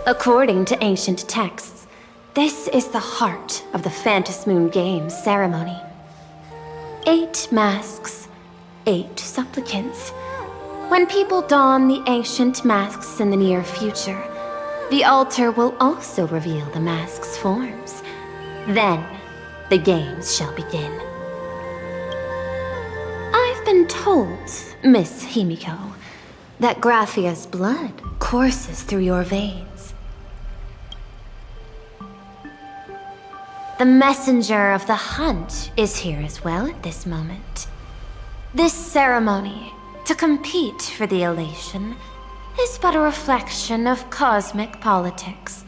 According to ancient texts, this is the heart of the Phantasm Moon Games ceremony. 8 masks, 8 supplicants. When people don the ancient masks in the near future, the altar will also reveal the masks' forms. Then, the games shall begin. I've been told, Miss Himiko, that Graphia's blood courses through your veins. The messenger of the hunt is here as well at this moment. This ceremony, to compete for the elation, is but a reflection of cosmic politics.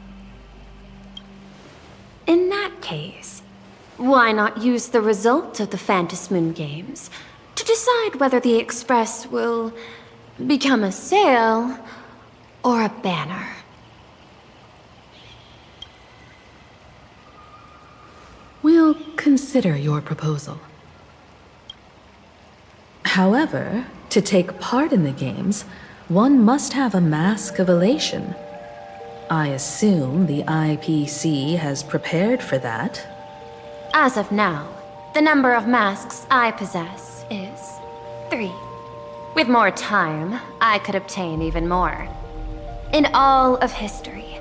In that case, why not use the result of the Phantasm Moon Games to decide whether the Express will become a sail or a banner? We'll consider your proposal. However, to take part in the games, one must have a mask of elation. I assume the IPC has prepared for that. As of now, the number of masks I possess is 3. With more time, I could obtain even more. In all of history,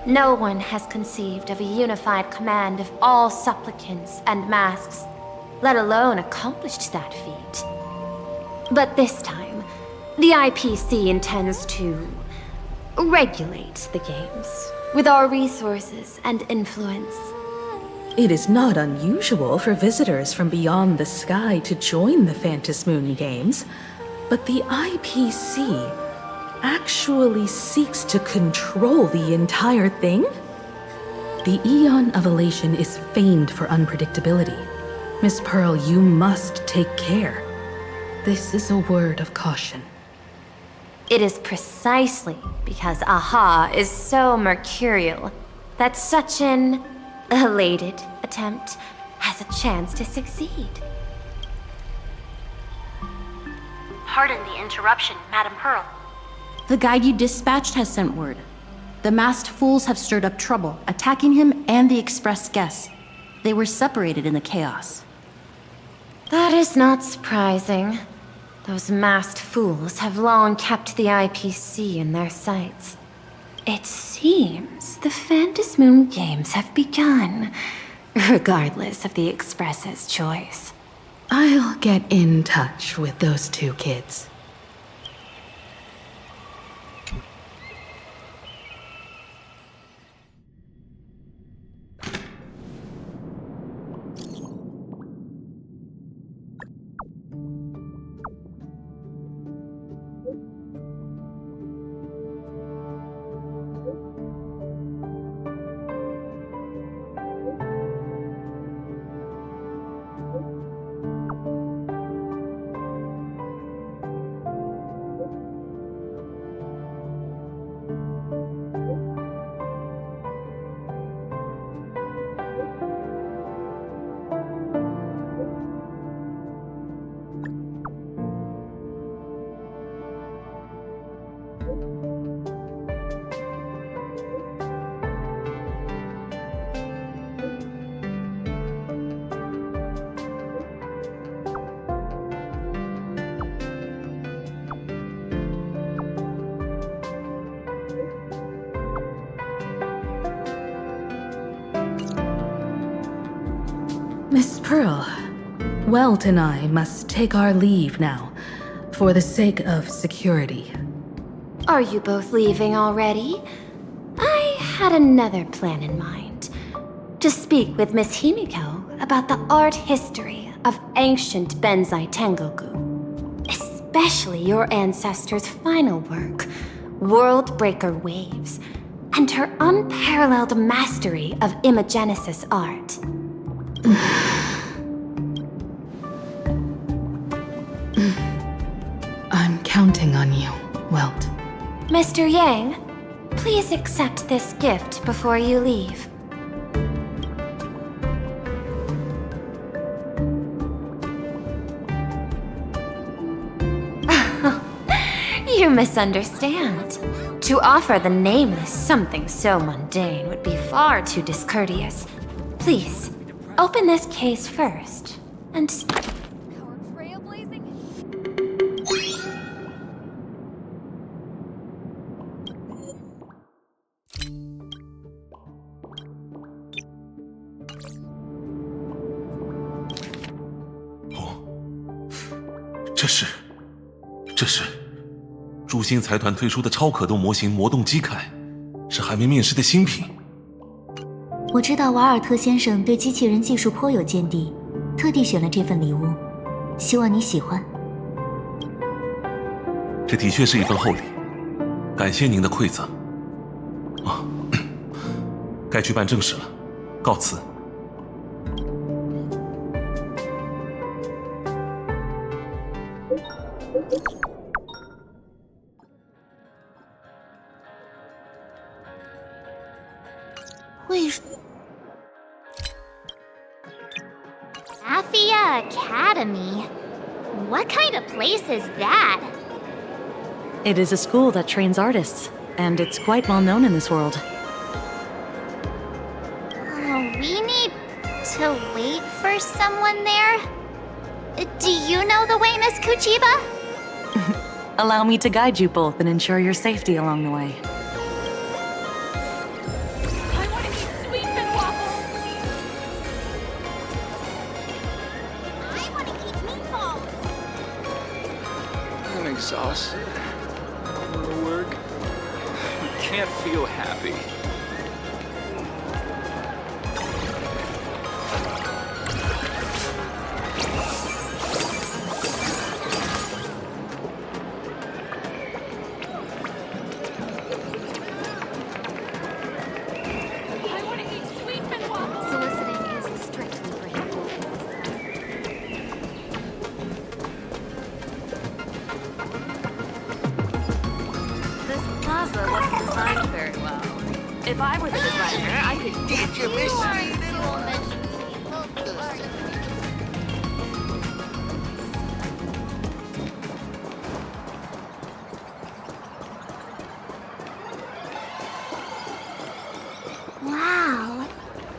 no one has conceived of a unified command of all supplicants and masks, let alone accomplished that feat. But this time, the IPC intends to regulate the games with our resources and influence. It is not unusual for visitors from beyond the sky to join the Phantasm Moon Games, but the IPC actually seeks to control the entire thing? The Eon of Elation is famed for unpredictability. Miss Pearl, you must take care. This is a word of caution. It is precisely because Aha is so mercurial that such an elated attempt has a chance to succeed. Pardon the interruption, Madam Pearl. The guide you dispatched has sent word. The masked fools have stirred up trouble, attacking him and the express guests. They were separated in the chaos. That is not surprising. Those masked fools have long kept the IPC in their sights. It seems the Phantasm Moon Games have begun, regardless of the Express's choice. I'll get in touch with those 2 kids. Miss Pearl, Welt and I must take our leave now, for the sake of security. Are you both leaving already? I had another plan in mind. To speak with Miss Himiko about the art history of ancient Benzai Tengoku. Especially your ancestors' final work, World Breaker Waves, and her unparalleled mastery of imagenesis art. I'm counting on you, Welt. Mr. Yang, please accept this gift before you leave. You misunderstand. To offer the nameless something so mundane would be far too discourteous. Please, open this case first, and...这是诸星财团推出的超可动模型魔动机铠，是还没面世的新品。我知道瓦尔特先生对机器人技术颇有见地，特地选了这份礼物，希望你喜欢。这的确是一份厚礼，感谢您的馈赠。该去办正事了，告辞。Graphia Academy? What kind of place is that? It is a school that trains artists, and it's quite well known in this world. We need to wait for someone there? Do you know the way, Miss Kuchiba? Allow me to guide you both and ensure your safety along the way. I'm exhausted. More work. I can't feel happy. If I were the designer, I could teach you Wow.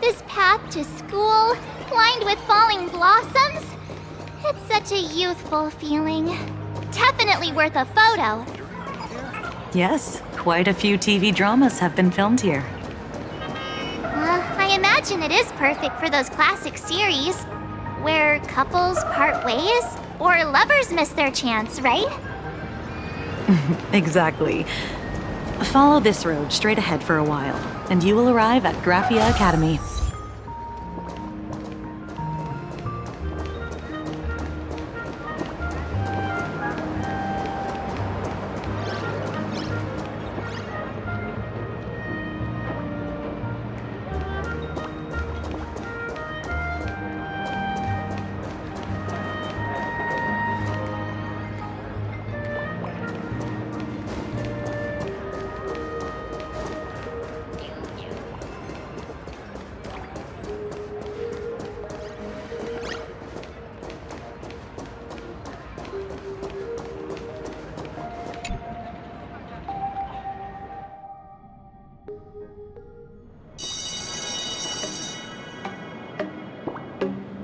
This path to school, lined with falling blossoms. It's such a youthful feeling. Definitely worth a photo. Yes, quite a few TV dramas have been filmed here. I imagine it is perfect for those classic series, where couples part ways, or lovers miss their chance, right? Exactly. Follow this road straight ahead for a while, and you will arrive at Graphia Academy.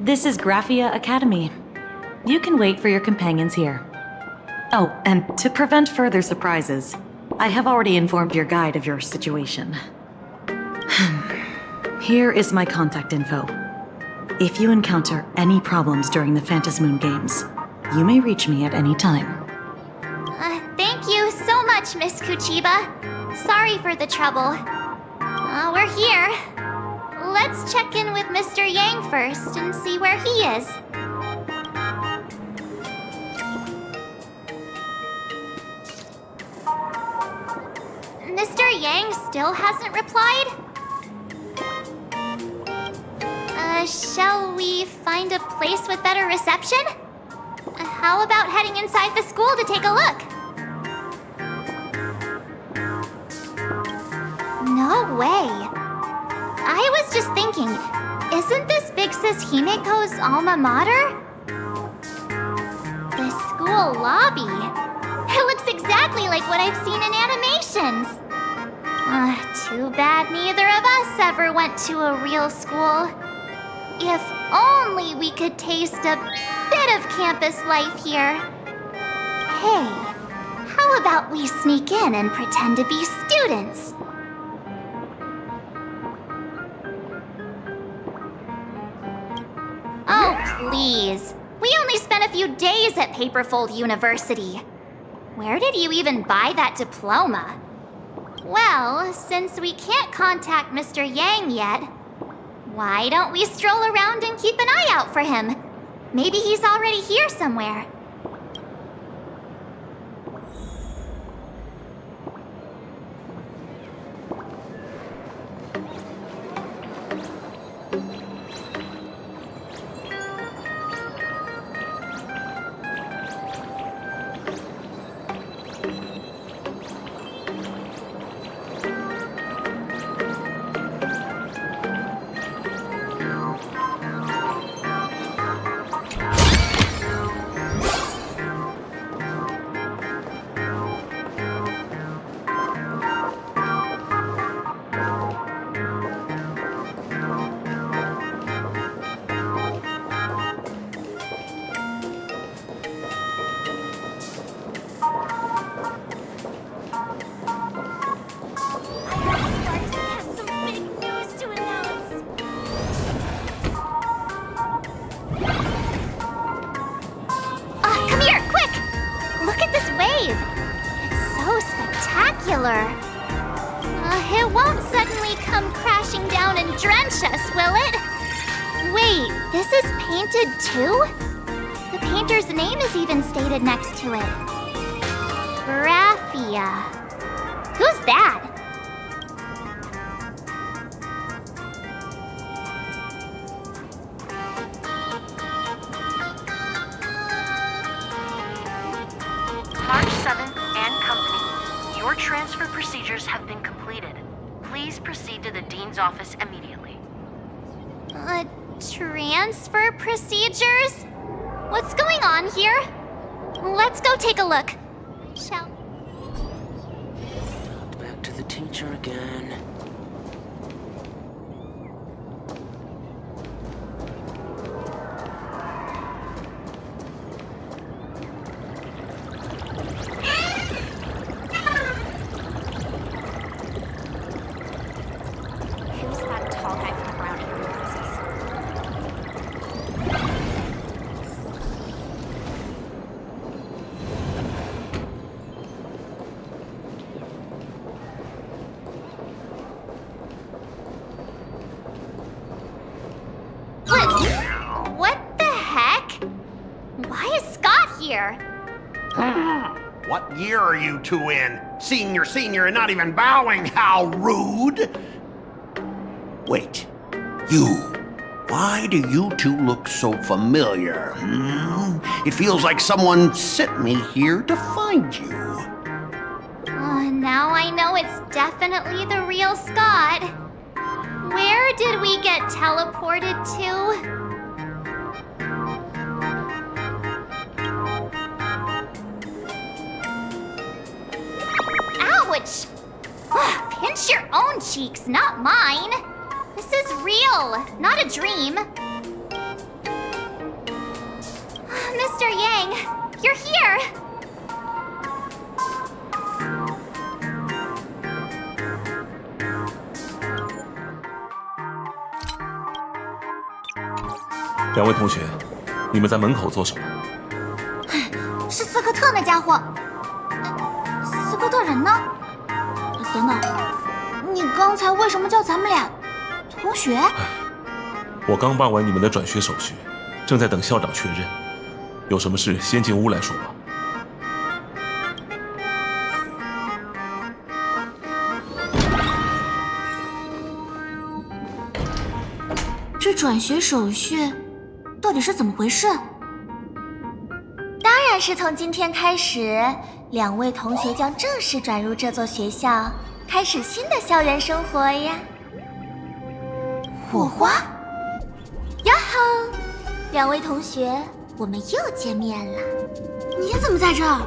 This is Graphia Academy. You can wait for your companions here. Oh, and to prevent further surprises, I have already informed your guide of your situation. Here is my contact info. If you encounter any problems during the Phantasmoon Games, you may reach me at any time. Thank you so much, Miss Kuchiba. Sorry for the trouble. We're here. Let's check in with Mr. Yang first and see where he is. Mr. Yang still hasn't replied? Shall we find a place with better reception? How about heading inside the school to take a look? No way. I was just thinking, isn't this Big Sis Himiko's alma mater? The school lobby. It looks exactly like what I've seen in animations. Too bad neither of us ever went to a real school. If only we could taste a bit of campus life here. Hey, how about we sneak in and pretend to be students? Oh, please. We only spent a few days at Paperfold University. Where did you even buy that diploma? Well, since we can't contact Mr. Yang yet, why don't we stroll around and keep an eye out for him? Maybe he's already here somewhere. It won't suddenly come crashing down and drench us, will it? Wait, this is painted too? The painter's name is even stated next to it. Graphia. Who's that? March 7th and Company. Your transfer procedures have been completed. Please proceed to the Dean's office immediately. Transfer procedures? What's going on here? Let's go take a look. Shall... Back to the teacher again. Who's that tall guy from around here with glasses? What the heck? Why is Scott here? What year are you two in? Senior, and not even bowing. How rude! Wait, you. Why do you two look so familiar? It feels like someone sent me here to find you. Now I know it's definitely the real Scott. Where did we get teleported to? Ouch! Pinch your own cheeks, not mine. This is real, not a dream. Mr. Yang, you're here. 两位同学，你们在门口做什么？是斯科特那家伙。斯科特人呢？等等，你刚才为什么叫咱们俩同学？我刚办完你们的转学手续，正在等校长确认。有什么事先进屋来说吧。这转学手续到底是怎么回事？当然是从今天开始，两位同学将正式转入这座学校，开始新的校园生活呀。火花？呀吼！两位同学，我们又见面了。你怎么在这儿？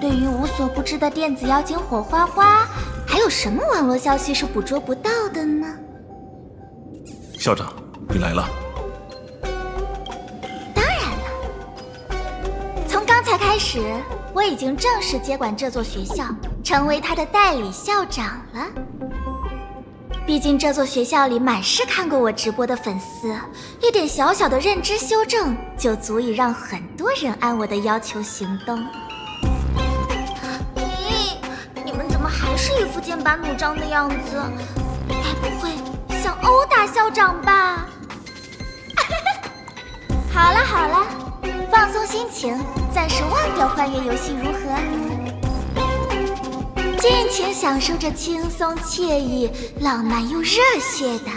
对于无所不知的电子妖精火花花，还有什么网络消息是捕捉不到的呢？校长，你来了。当然了，从刚才开始，我已经正式接管这座学校，成为他的代理校长了。毕竟这座学校里满是看过我直播的粉丝，一点小小的认知修正就足以让很多人按我的要求行动。咦，你们怎么还是一副剑拔弩张的样子？该不会想殴打校长吧？好了好了，放松心情，暂时忘掉换月游戏如何？尽情享受着轻松惬意、浪漫又热血的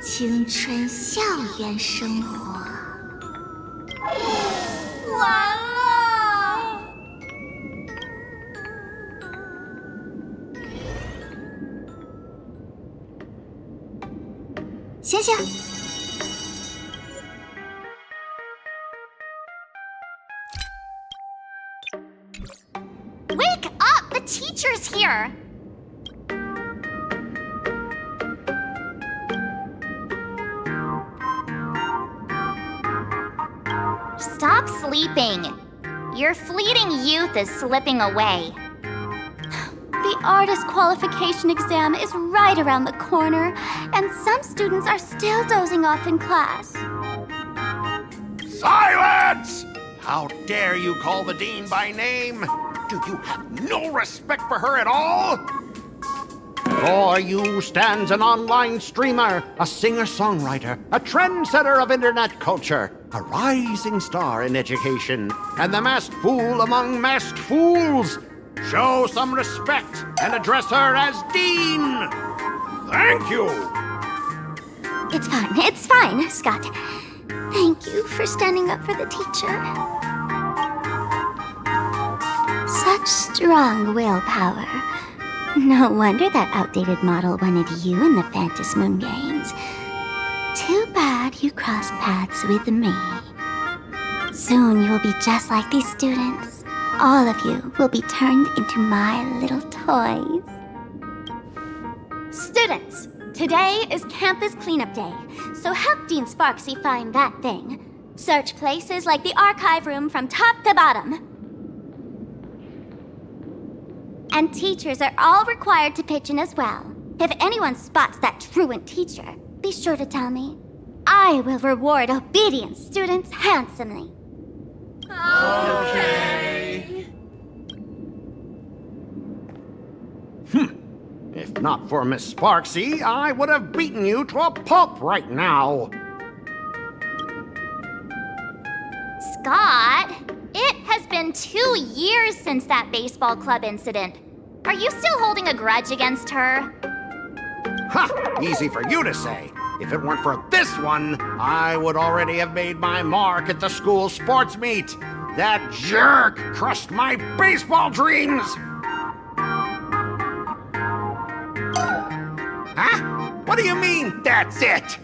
青春校园生活。完了！醒醒！ Wake up! The teacher's here! Stop sleeping! Your fleeting youth is slipping away. The artist qualification exam is right around the corner, and some students are still dozing off in class. Silence! How dare you call the dean by name? Do you have no respect for her at all? Before you stands an online streamer, a singer-songwriter, a trendsetter of internet culture, a rising star in education, and the masked fool among masked fools. Show some respect and address her as Dean. Thank you. It's fine, Scott. Thank you for standing up for the teacher. Such strong willpower. No wonder that outdated model wanted you in the Phantasmoon games. Too bad you crossed paths with me. Soon you will be just like these students. All of you will be turned into my little toys. Students, today is campus cleanup day, so help Dean Sparksy find that thing. Search places like the archive room from top to bottom. And teachers are all required to pitch in as well. If anyone spots that truant teacher, be sure to tell me. I will reward obedient students handsomely. Okay. If not for Miss Sparksy, I would have beaten you to a pulp right now. Scott, it has been 2 years since that baseball club incident. Are you still holding a grudge against her? Ha! Easy for you to say. If it weren't for this one, I would already have made my mark at the school sports meet. That jerk crushed my baseball dreams! Huh? What do you mean, that's it?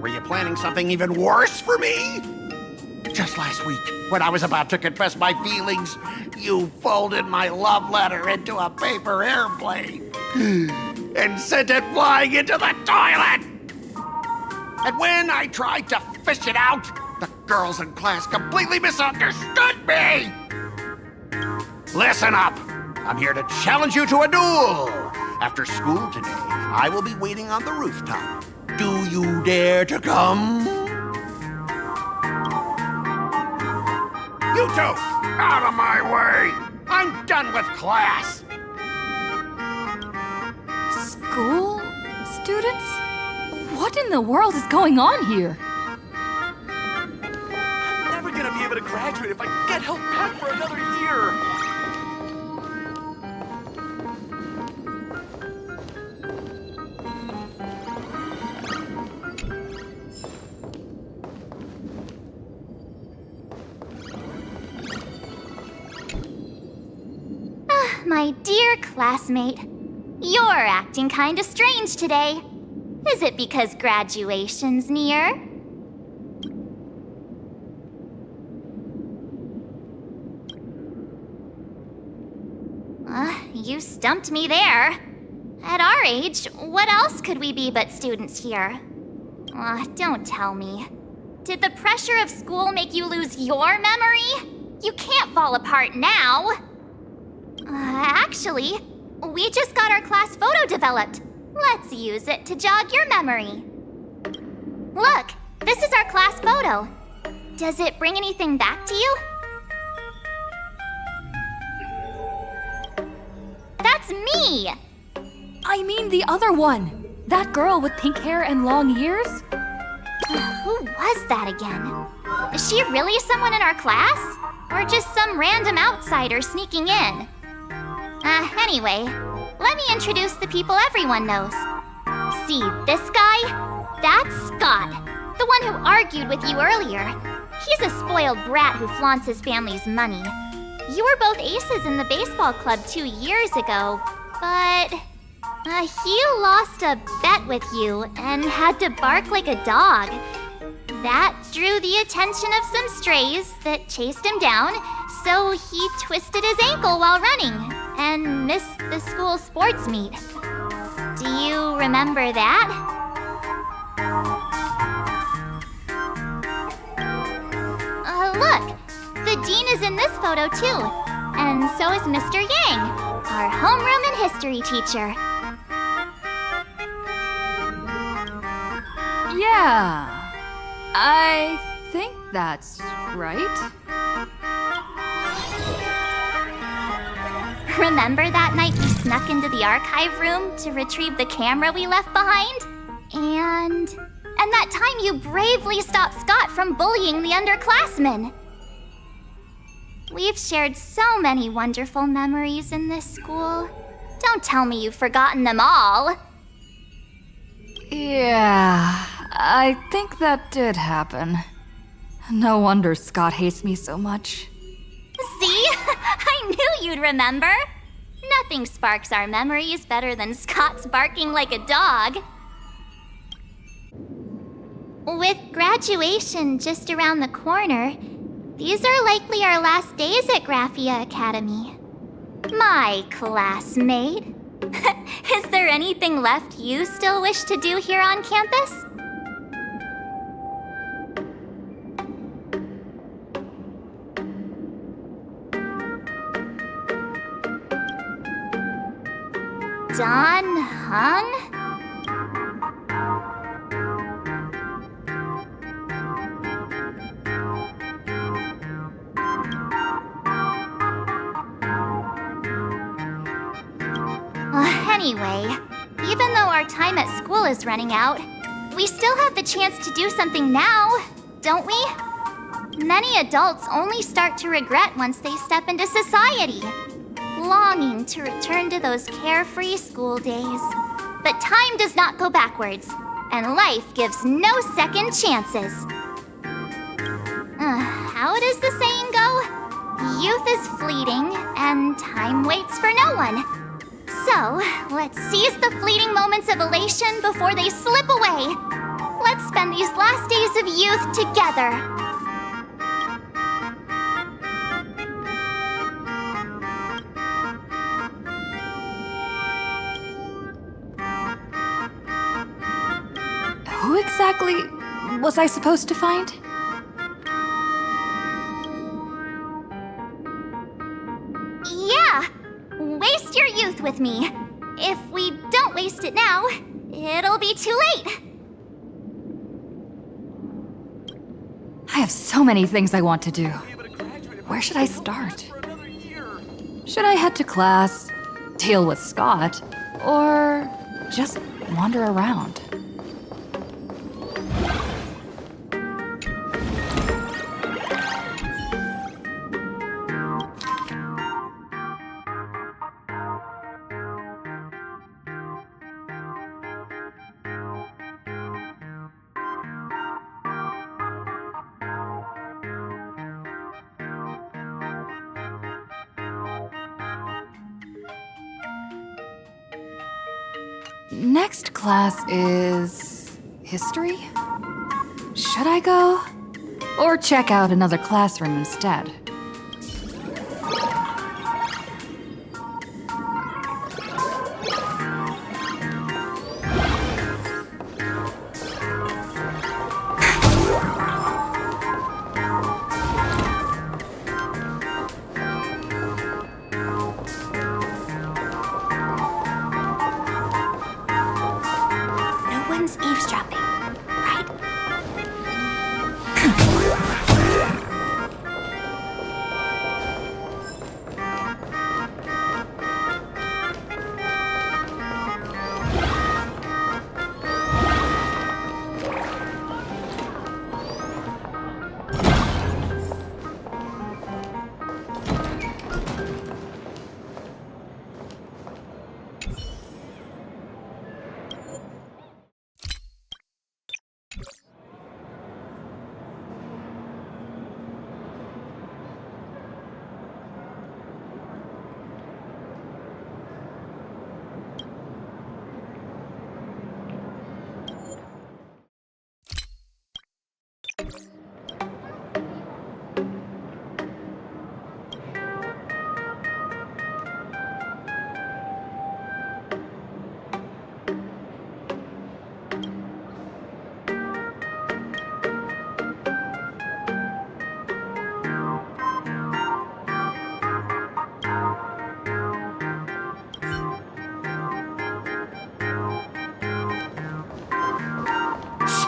Were you planning something even worse for me? Just last week, when I was about to confess my feelings, you folded my love letter into a paper airplane and sent it flying into the toilet! And when I tried to fish it out, the girls in class completely misunderstood me! Listen up! I'm here to challenge you to a duel! After school today, I will be waiting on the rooftop. Do you dare to come? two! Out of my way! I'm done with class! School? Students? What in the world is going on here? I'm never gonna be able to graduate if I get held back for another year. My dear classmate, you're acting kinda strange today. Is it because graduation's near? You stumped me there. At our age, what else could we be but students here? Don't tell me. Did the pressure of school make you lose your memory? You can't fall apart now. Actually, we just got our class photo developed. Let's use it to jog your memory. Look, this is our class photo. Does it bring anything back to you? That's me! I mean the other one. That girl with pink hair and long ears? Who was that again? Is she really someone in our class? Or just some random outsider sneaking in? Anyway, let me introduce the people everyone knows. See this guy? That's Scott, the one who argued with you earlier. He's a spoiled brat who flaunts his family's money. You were both aces in the baseball club 2 years ago, but he lost a bet with you and had to bark like a dog. That drew the attention of some strays that chased him down, so he twisted his ankle while running and missed the school sports meet. Do you remember that? Look, the dean is in this photo too, and so is Mr. Yang, our homeroom and history teacher. Yeah, I think that's right. Remember that night we snuck into the archive room to retrieve the camera we left behind? And that time you bravely stopped Scott from bullying the underclassmen. We've shared so many wonderful memories in this school. Don't tell me you've forgotten them all. Yeah, I think that did happen. No wonder Scott hates me so much. See? I knew you'd remember. Nothing sparks our memories better than Scott's barking like a dog. With graduation just around the corner, these are likely our last days at Graphia Academy. My classmate. Is there anything left you still wish to do here on campus? Don Hung? Anyway, even though our time at school is running out, we still have the chance to do something now, don't we? Many adults only start to regret once they step into society, longing to return to those carefree school days. But time does not go backwards, and life gives no second chances. How does the saying go? Youth is fleeting, and time waits for no one. So, let's seize the fleeting moments of elation before they slip away. Let's spend these last days of youth together. Who exactly was I supposed to find? Yeah! Waste your youth with me. If we don't waste it now, it'll be too late. I have so many things I want to do. Where should I start? Should I head to class, deal with Scott, or just wander around? Next class is history? Should I go? Or check out another classroom instead? No one's eavesdropping, right?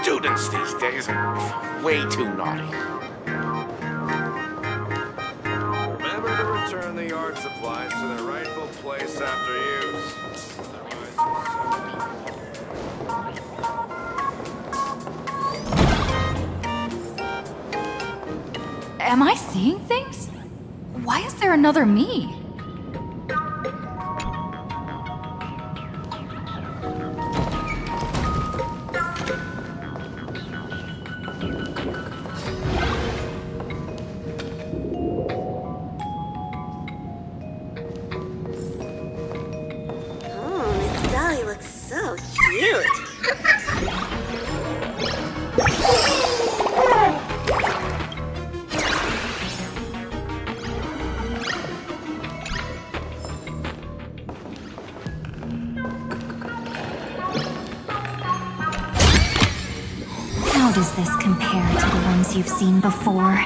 Students these days are way too naughty. Remember to return the art supplies to their rightful place after use. Am I seeing things? Why is there another me? Oh, Miss Dolly looks so cute. How does this compare to the ones you've seen before?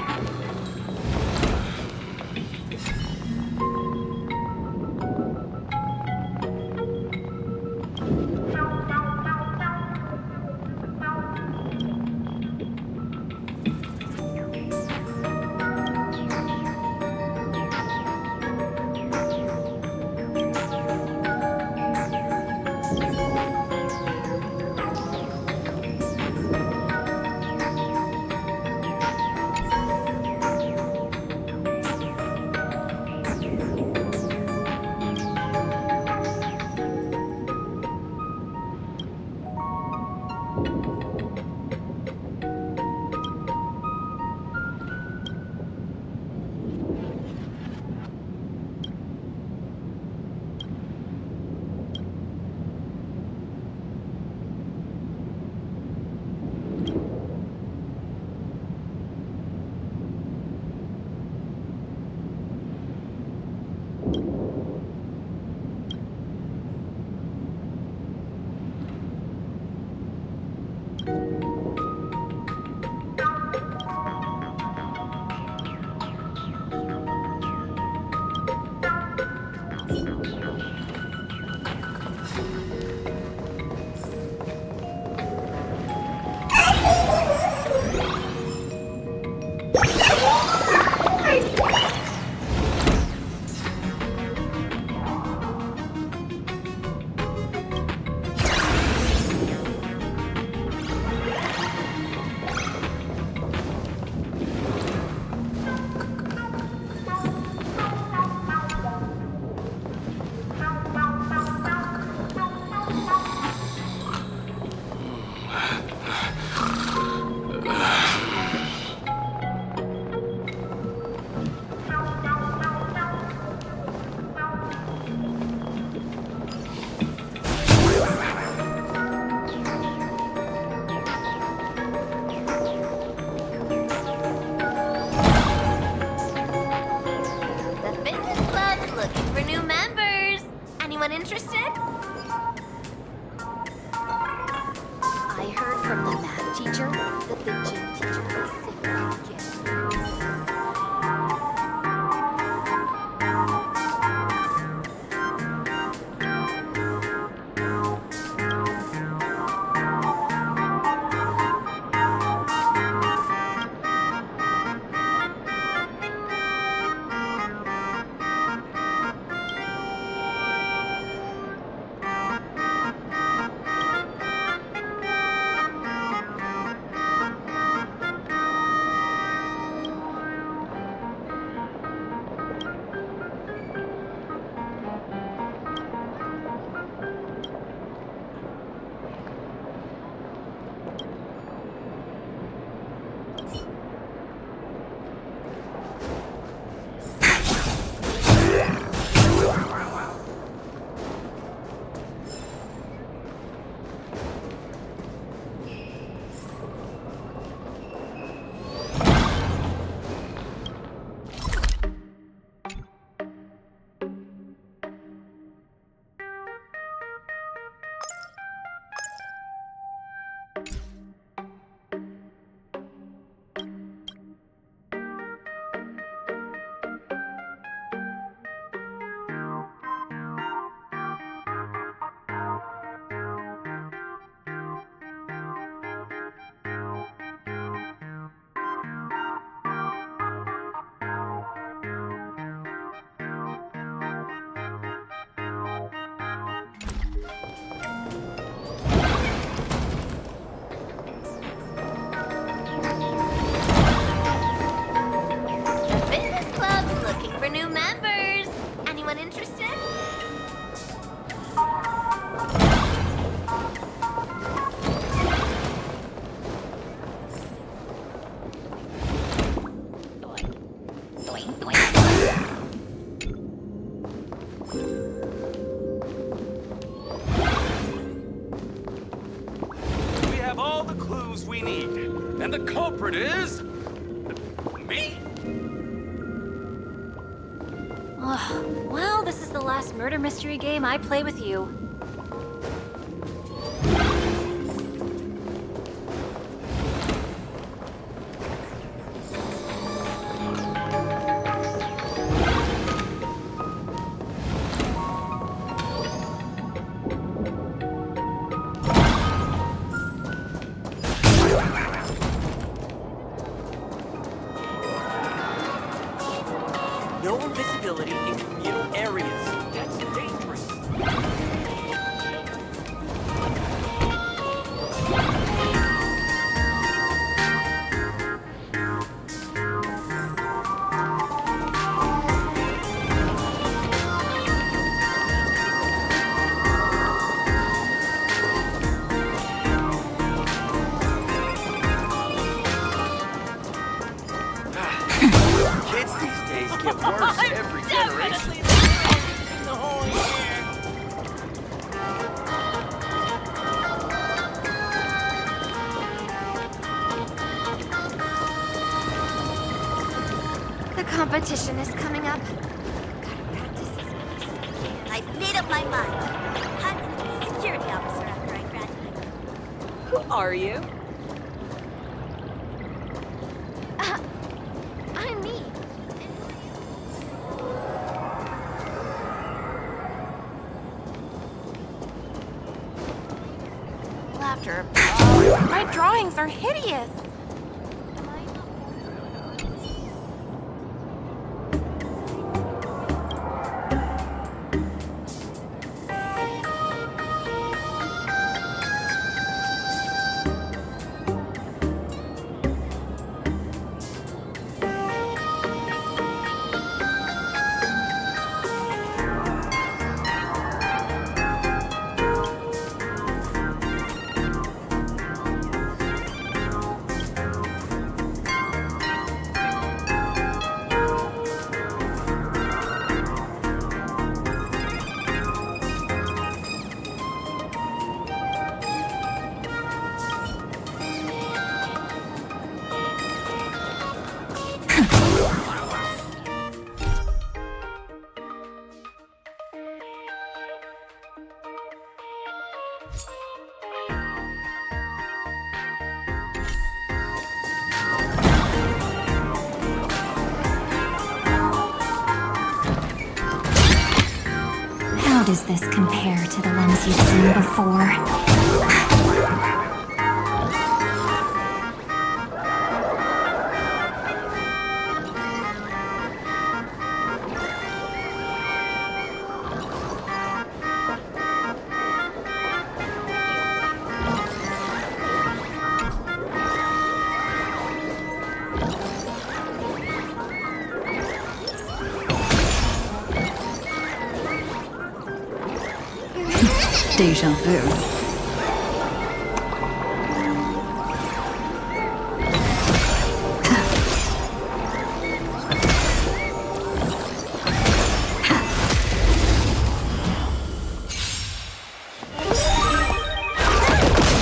interested? I heard from the math teacher that the gym teacher is sick again. we need. And the culprit is... me. Well, this is the last murder mystery game I play with you. No invisibility in communal areas. That's dangerous. Kids these days get worse every generation. The competition is coming up. Gotta practice as much as I can. I've made up my mind. I'm gonna be a security officer after I graduate. Who are you? I'm me. Laughter. My drawings are hideous. How does this compare to the ones you've seen before? 地上飞。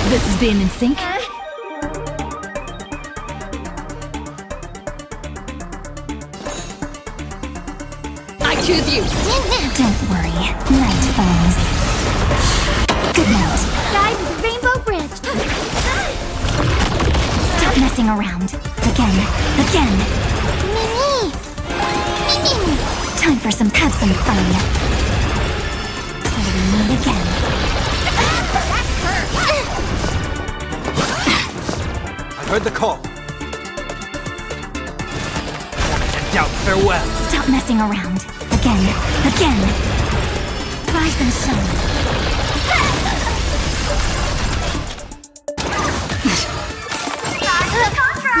This is being in sync. I choose you. Don't worry, night falls. Good night. Guide with Rainbow Bridge. Stop messing around. Again. Mimi! Time for some have some fun. Till we meet again. I heard the call. Out, farewell. Stop messing around. Again. Rise and shine.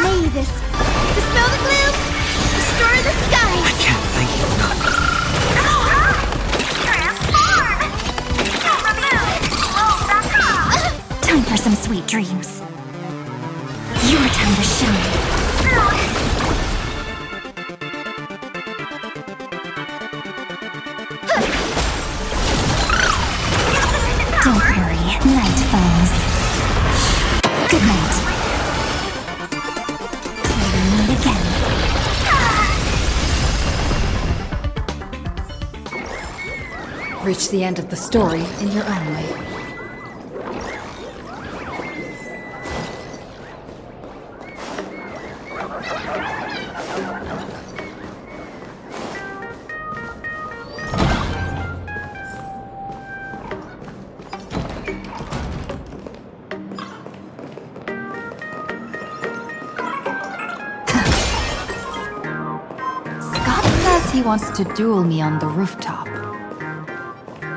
May this dispel the gloom, destroy the sky. I can't thank you enough. Time for some sweet dreams. Your time to shine. Don't worry, night falls. Good night. Till we meet again. Reach the end of the story in your own way. He wants to duel me on the rooftop.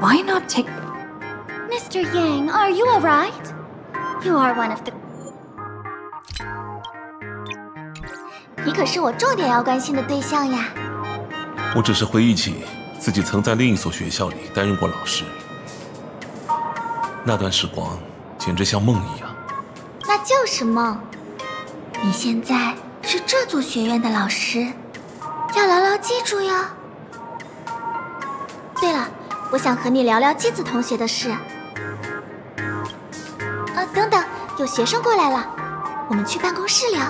Why not take... Mr. Yang, are you alright? You are one of the... 你可是我重点要关心的对象呀。我只是回忆起自己曾在另一所学校里担任过老师，那段时光简直像梦一样。那就是梦。你现在是这座学院的老师，要牢牢记住哟。对了，我想和你聊聊姬子同学的事。等等，有学生过来了，我们去办公室聊。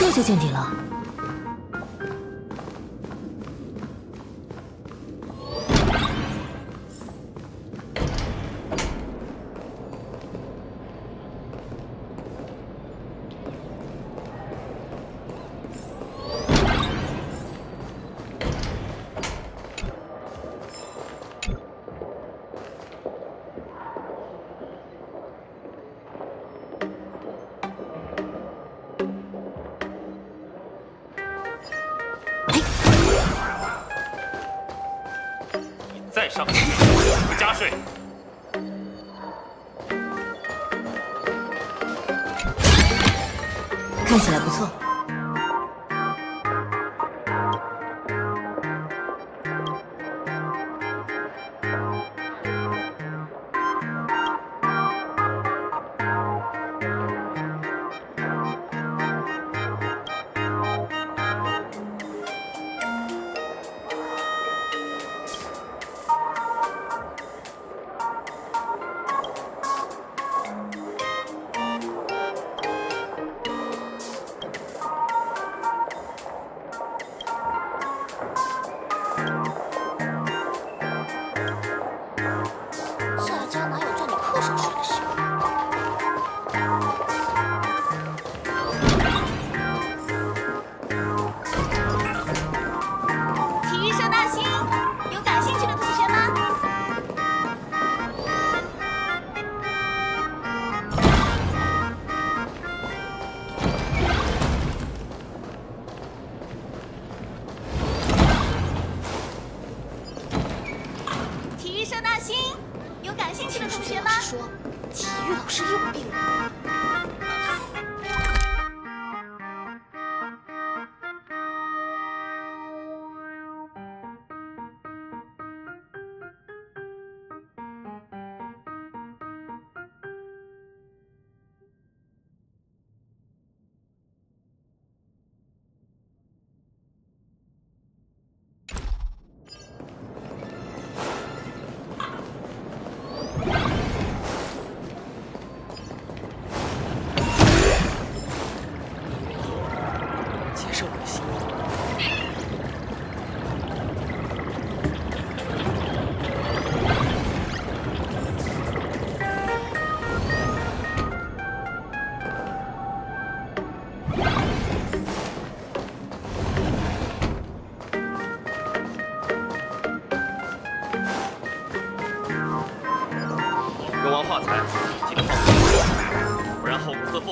这就见底了。再上不加税。看起来不错。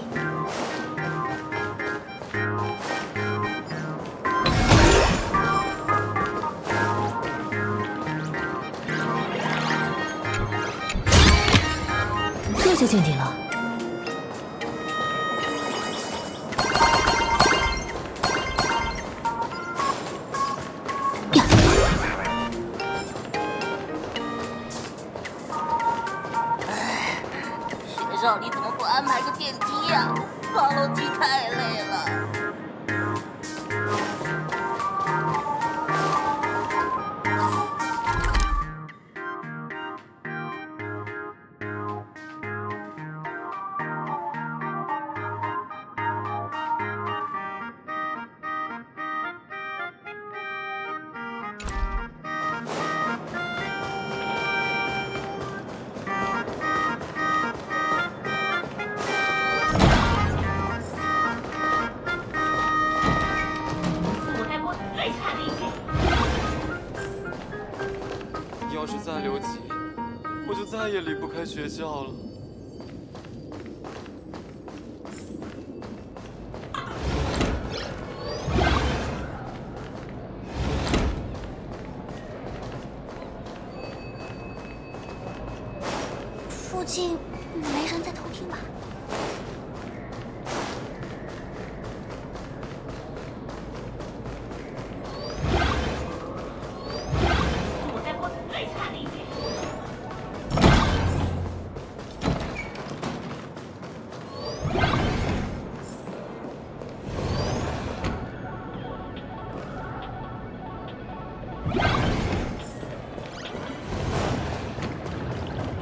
夫。这就见底了。学校里怎么不安排个电梯呀？爬楼梯太累了。要是再留级，我就再也离不开学校了。附近没人在偷听吧？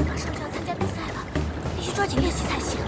马上就要参加比赛了，必须抓紧练习才行。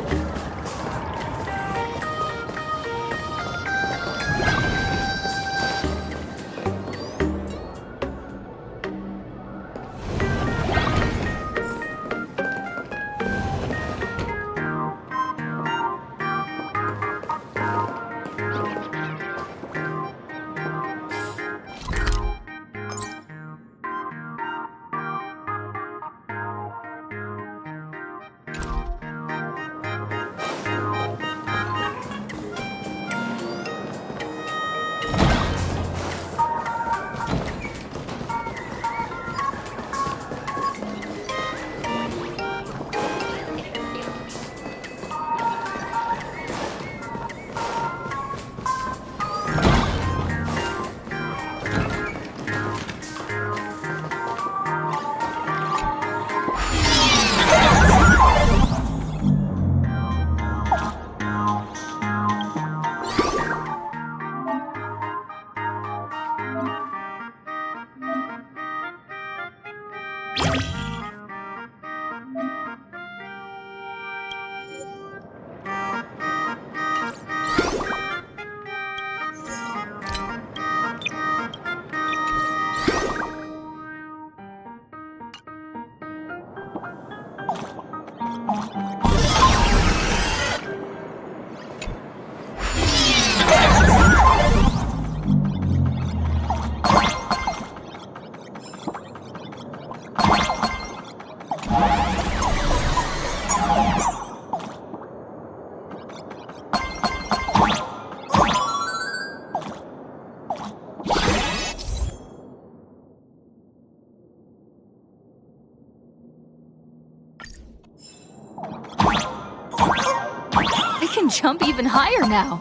I can jump even higher now.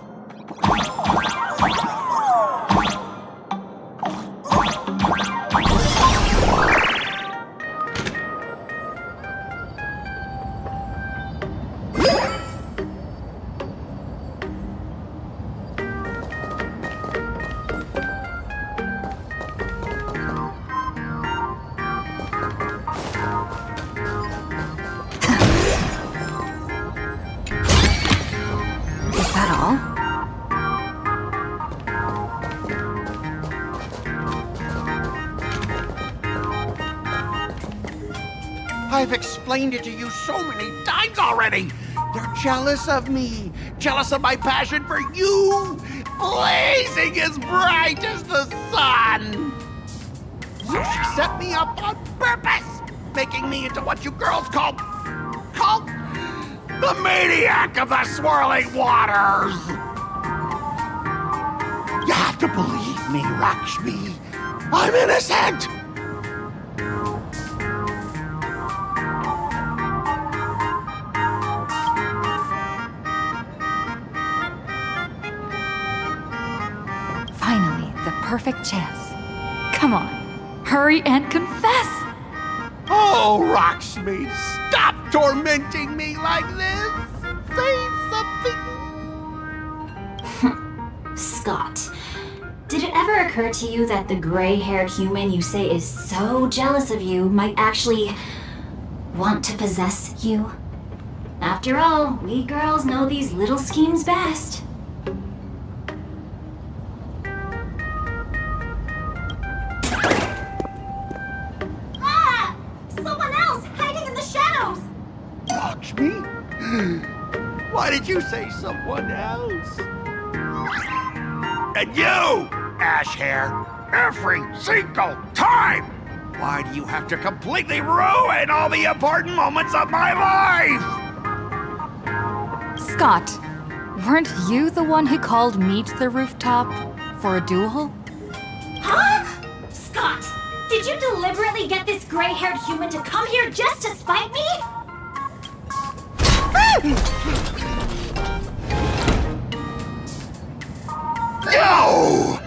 Is that all? I've explained it to you so many times already. They're jealous of me, jealous of my passion for you, blazing as bright as the sun. So she set me up on purpose, making me into what you girls call The maniac of the swirling waters! You have to believe me, Lakshmi. I'm innocent! Finally, the perfect chance. Come on, hurry and confess! Oh, Lakshmi, stop tormenting me like this! Say something! Scott, did it ever occur to you that the gray-haired human you say is so jealous of you might actually want to possess you? After all, we girls know these little schemes best. Ah! Someone else hiding in the shadows! Lakshmi? Why did you say someone else? And you, ash hair, every single time! Why do you have to completely ruin all the important moments of my life? Scott, weren't you the one who called me to the rooftop for a duel? Huh? Scott, did you deliberately get this gray-haired human to come here just to spite me? No!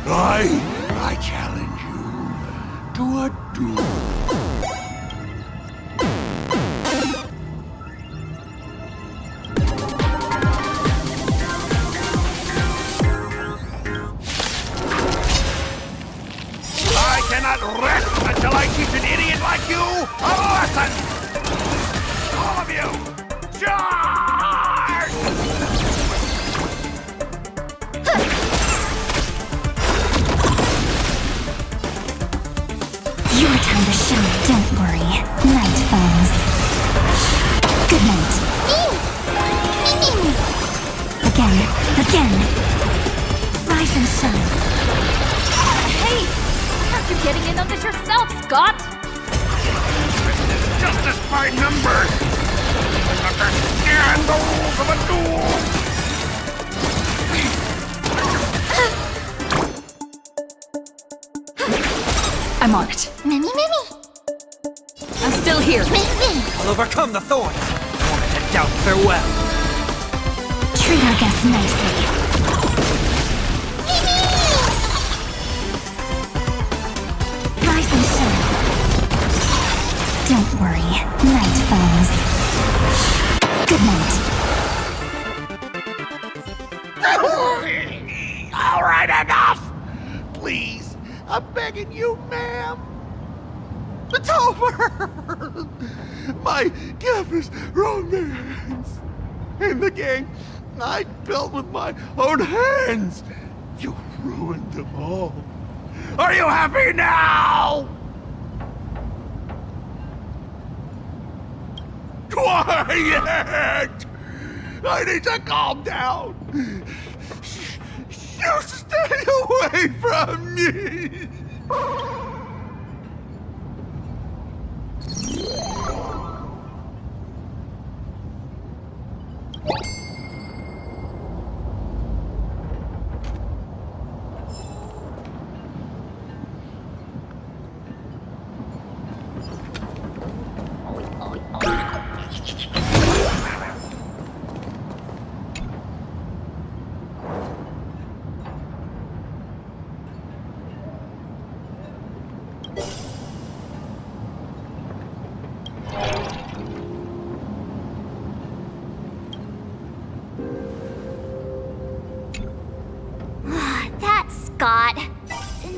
I challenge you to a duel. I cannot rest until I teach an idiot like you a lesson! All of you, charge! Your time to shine, don't worry. Night falls. Good night. Again. Rise and shine. Hey! Aren't you getting in on this yourself, Scott? Justice by numbers! Understand the rules of a duel! I'm on it. Mimi. I'm still here. I'll overcome the thorns. Moment to doubt farewell. Treat our guests nicely. Rise and shine. Don't worry. Night falls. Good night. All right, enough! Please, I'm begging you, ma'am. It's over! My campus romance and the gang I built with my own hands. You ruined them all. Are you happy now? Quiet! I need to calm down. You stay away from me! That's Scott.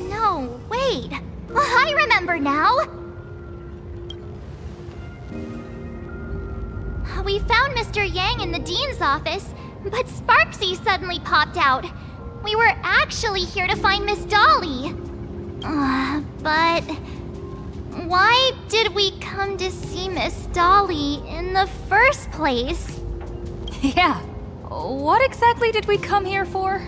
No, wait. I remember now. We found Mr. Yang in the dean's office, but Sparksy suddenly popped out. We were actually here to find Miss Dolly. But why did we come to see Miss Dolly in the first place? Yeah. What exactly did we come here for?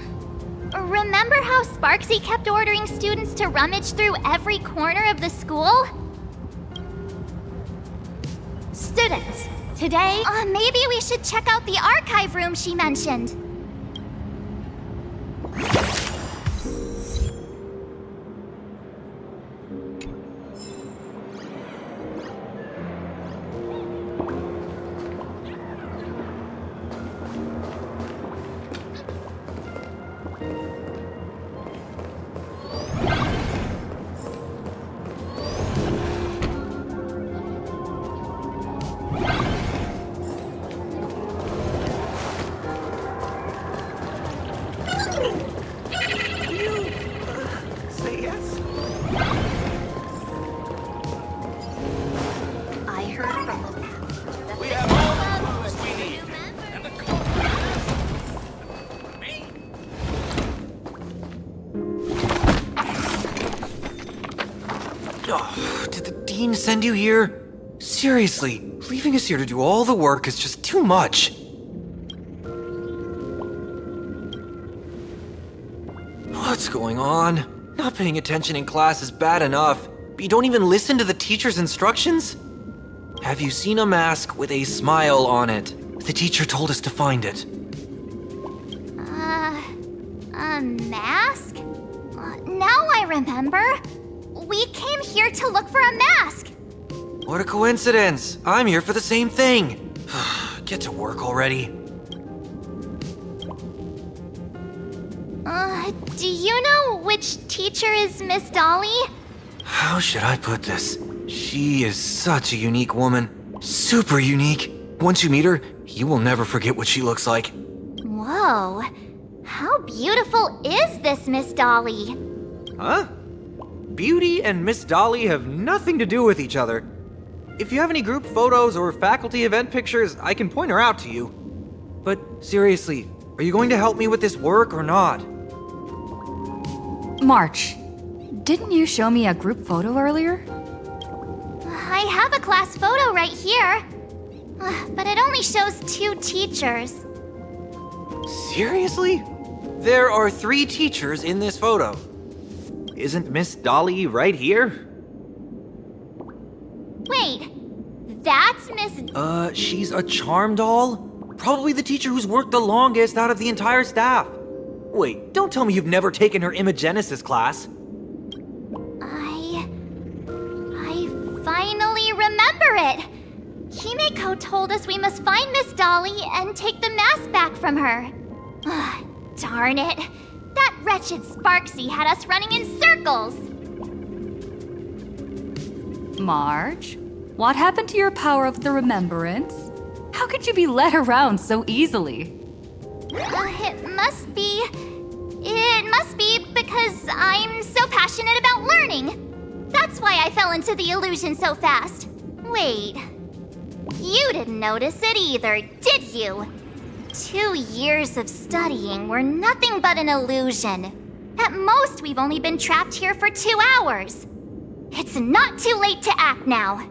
Remember how Sparksy kept ordering students to rummage through every corner of the school? Students, Today, maybe we should check out the archive room she mentioned. Say yes? I heard from the We have all the tools we need. And the Oh, did the dean send you here? Seriously, leaving us here to do all the work is just too much. What's going on? Not paying attention in class is bad enough, but you don't even listen to the teacher's instructions? Have you seen a mask with a smile on it? The teacher told us to find it. A mask? Now I remember. We came here to look for a mask. What a coincidence! I'm here for the same thing. Get to work already. Do you know which teacher is Miss Dolly? How should I put this? She is such a unique woman. Super unique. Once you meet her, you will never forget what she looks like. Whoa. How beautiful is this Miss Dolly? Huh? Beauty and Miss Dolly have nothing to do with each other. If you have any group photos or faculty event pictures, I can point her out to you. But seriously, are you going to help me with this work or not? March, didn't you show me a group photo earlier? I have a class photo right here. But it only shows 2 teachers. Seriously? There are 3 teachers in this photo. Isn't Miss Dolly right here? Wait, that's Miss... She's a charm doll? Probably the teacher who's worked the longest out of the entire staff. Wait, don't tell me you've never taken her Imagenesis class. I finally remember it. Himeko told us we must find Miss Dolly and take the mask back from her. Darn it. That wretched Sparksy had us running in circles. March, what happened to your power of the remembrance? How could you be led around so easily? It must be because I'm so passionate about learning. That's why I fell into the illusion so fast. Wait, you didn't notice it either, did you? 2 years of studying were nothing but an illusion. At most, we've only been trapped here for 2 hours. It's not too late to act now.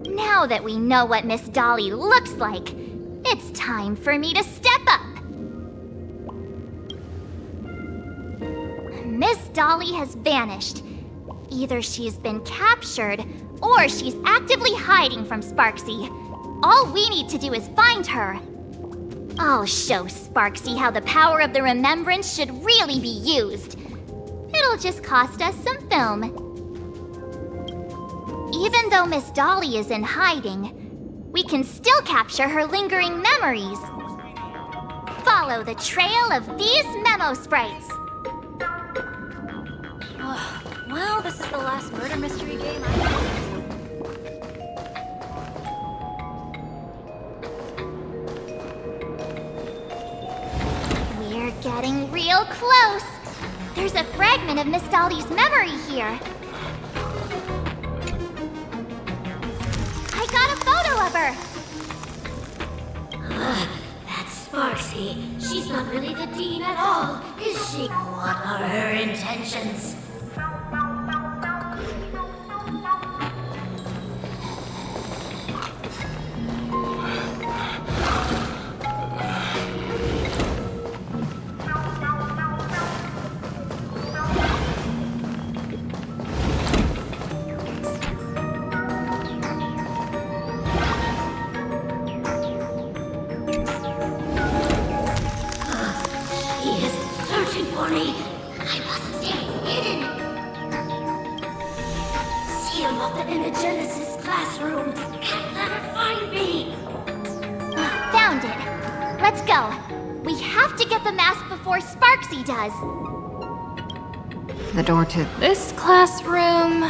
Now that we know what Miss Dolly looks like, it's time for me to step up. Miss Dolly has vanished. Either she's been captured, or she's actively hiding from Sparksy. All we need to do is find her. I'll show Sparksy how the power of the remembrance should really be used. It'll just cost us some film. Even though Miss Dolly is in hiding, we can still capture her lingering memories. Follow the trail of these memo sprites. Well, this is the last murder mystery game I've played. We're getting real close. There's a fragment of Miss Dolly's memory here. I got a photo of her. That's Sparksy. She's not really the dean at all, is she? What are her intentions? me. I must stay hidden. Seal off the Imagenesis classroom. Can't let her find me. Found it. Let's go. We have to get the mask before Sparksy does. The door to this classroom...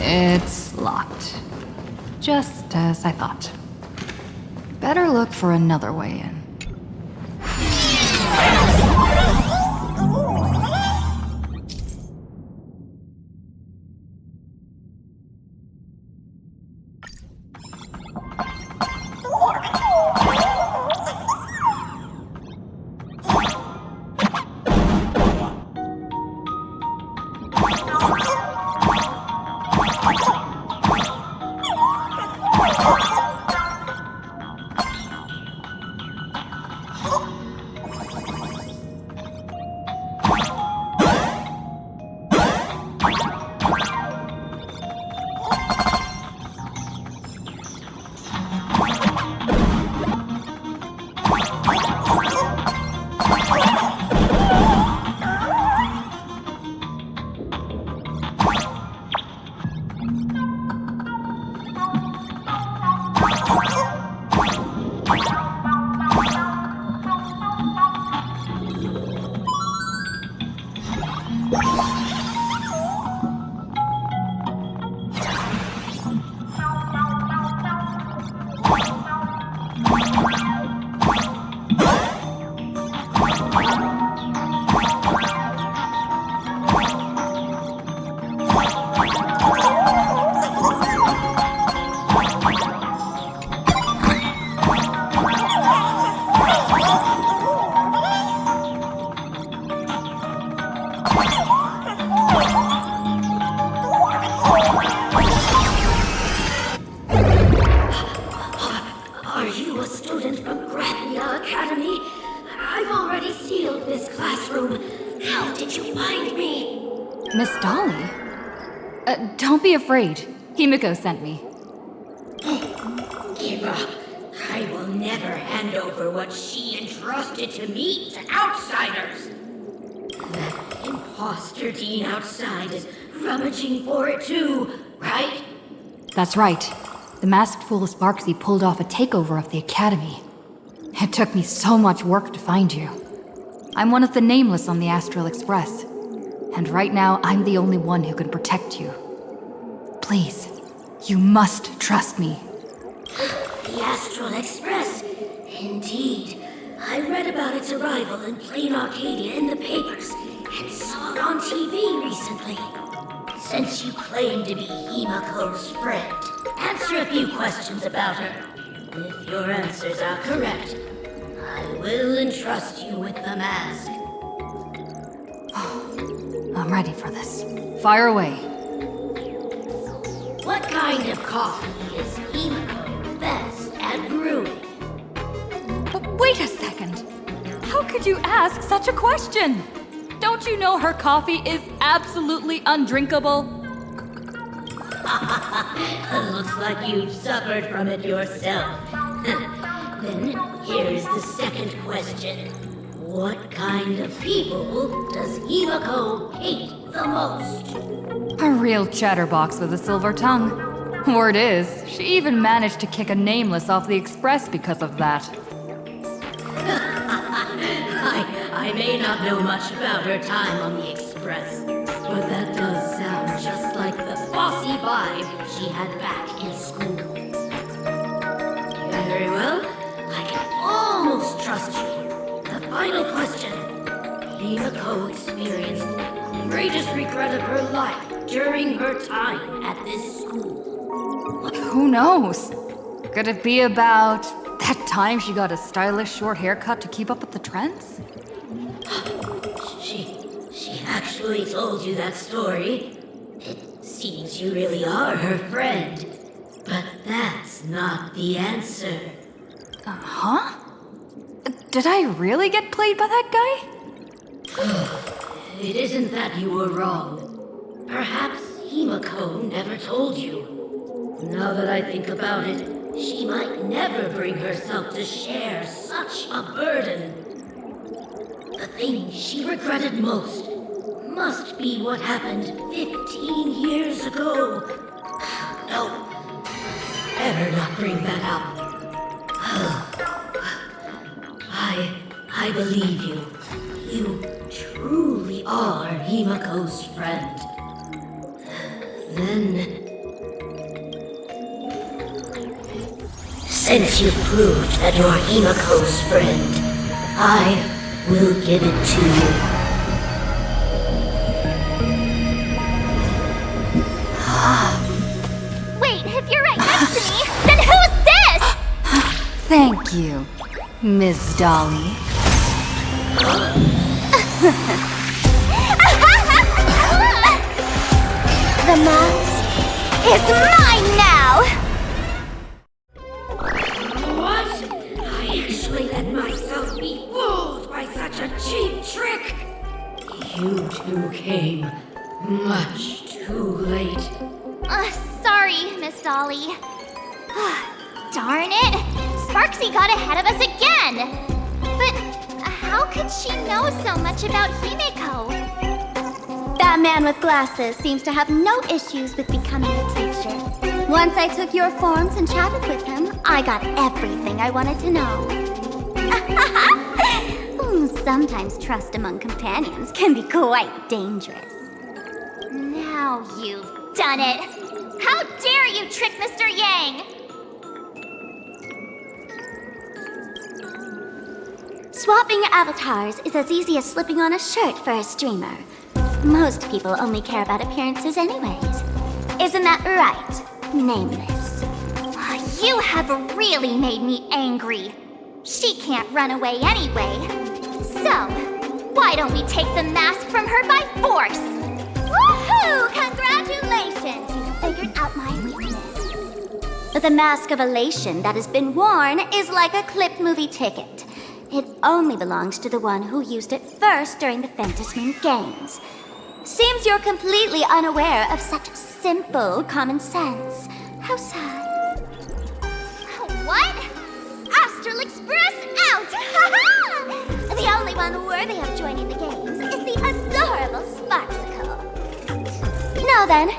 It's locked. Just as I thought. Better look for another way in. Miss Dolly? Don't be afraid. Himiko sent me. Give up. I will never hand over what she entrusted to me to outsiders. That imposter dean outside is rummaging for it too, right? That's right. The masked fool Sparksy pulled off a takeover of the academy. It took me so much work to find you. I'm one of the nameless on the Astral Express. And right now, I'm the only one who can protect you. Please, you must trust me. The Astral Express? Indeed. I read about its arrival in plain Arcadia in the papers and saw it on TV recently. Since you claim to be Himiko's friend, answer a few questions about her. If your answers are correct, I will entrust you with the mask. I'm ready for this. Fire away. What kind of coffee is Himiko best at brewing? But wait a second. How could you ask such a question? Don't you know her coffee is absolutely undrinkable? Looks like you've suffered from it yourself. Then here's the second question. What kind of people does Himiko hate the most? A real chatterbox with a silver tongue. Word is, she even managed to kick a nameless off the express because of that. I may not know much about her time on the express, but that does sound just like the bossy vibe she had back in school. Very well, I can almost trust you. The final question. Himiko experienced the greatest regret of her life during her time at this school. Who knows? Could it be about that time she got a stylish short haircut to keep up with the trends? She actually told you that story. It seems you really are her friend. But that's not the answer. Huh? Did I really get played by that guy? It isn't that you were wrong. Perhaps Himiko never told you. Now that I think about it, she might never bring herself to share such a burden. The thing she regretted most must be what happened 15 years ago. No, better not bring that up. I believe you. You truly are Himako's friend. Then, since you've proved that you're Himako's friend, I will give it to you. Wait, if you're right next to me, then who's this? Thank you, Miss Dolly. The mask is mine now! What? I actually let myself be fooled by such a cheap trick! You two came much too late. Sorry, Miss Dolly. Darn it! Sparksy got ahead of us again! But how could she know so much about Himeko? That man with glasses seems to have no issues with becoming a teacher. Once I took your forms and chatted with him, I got everything I wanted to know. Sometimes trust among companions can be quite dangerous. Now you've done it! How dare you trick Mr. Yang! Swapping avatars is as easy as slipping on a shirt for a streamer. Most people only care about appearances anyways. Isn't that right, Nameless? You have really made me angry. She can't run away anyway. So, why don't we take the mask from her by force? Woohoo! Congratulations! You figured out my weakness. The mask of elation that has been worn is like a clipped movie ticket. It only belongs to the one who used it first during the Fantasmoon Games. Seems you're completely unaware of such simple common sense. How sad. What? Astral Express out! The only one worthy of joining the games is the adorable Sparksicle. Now then,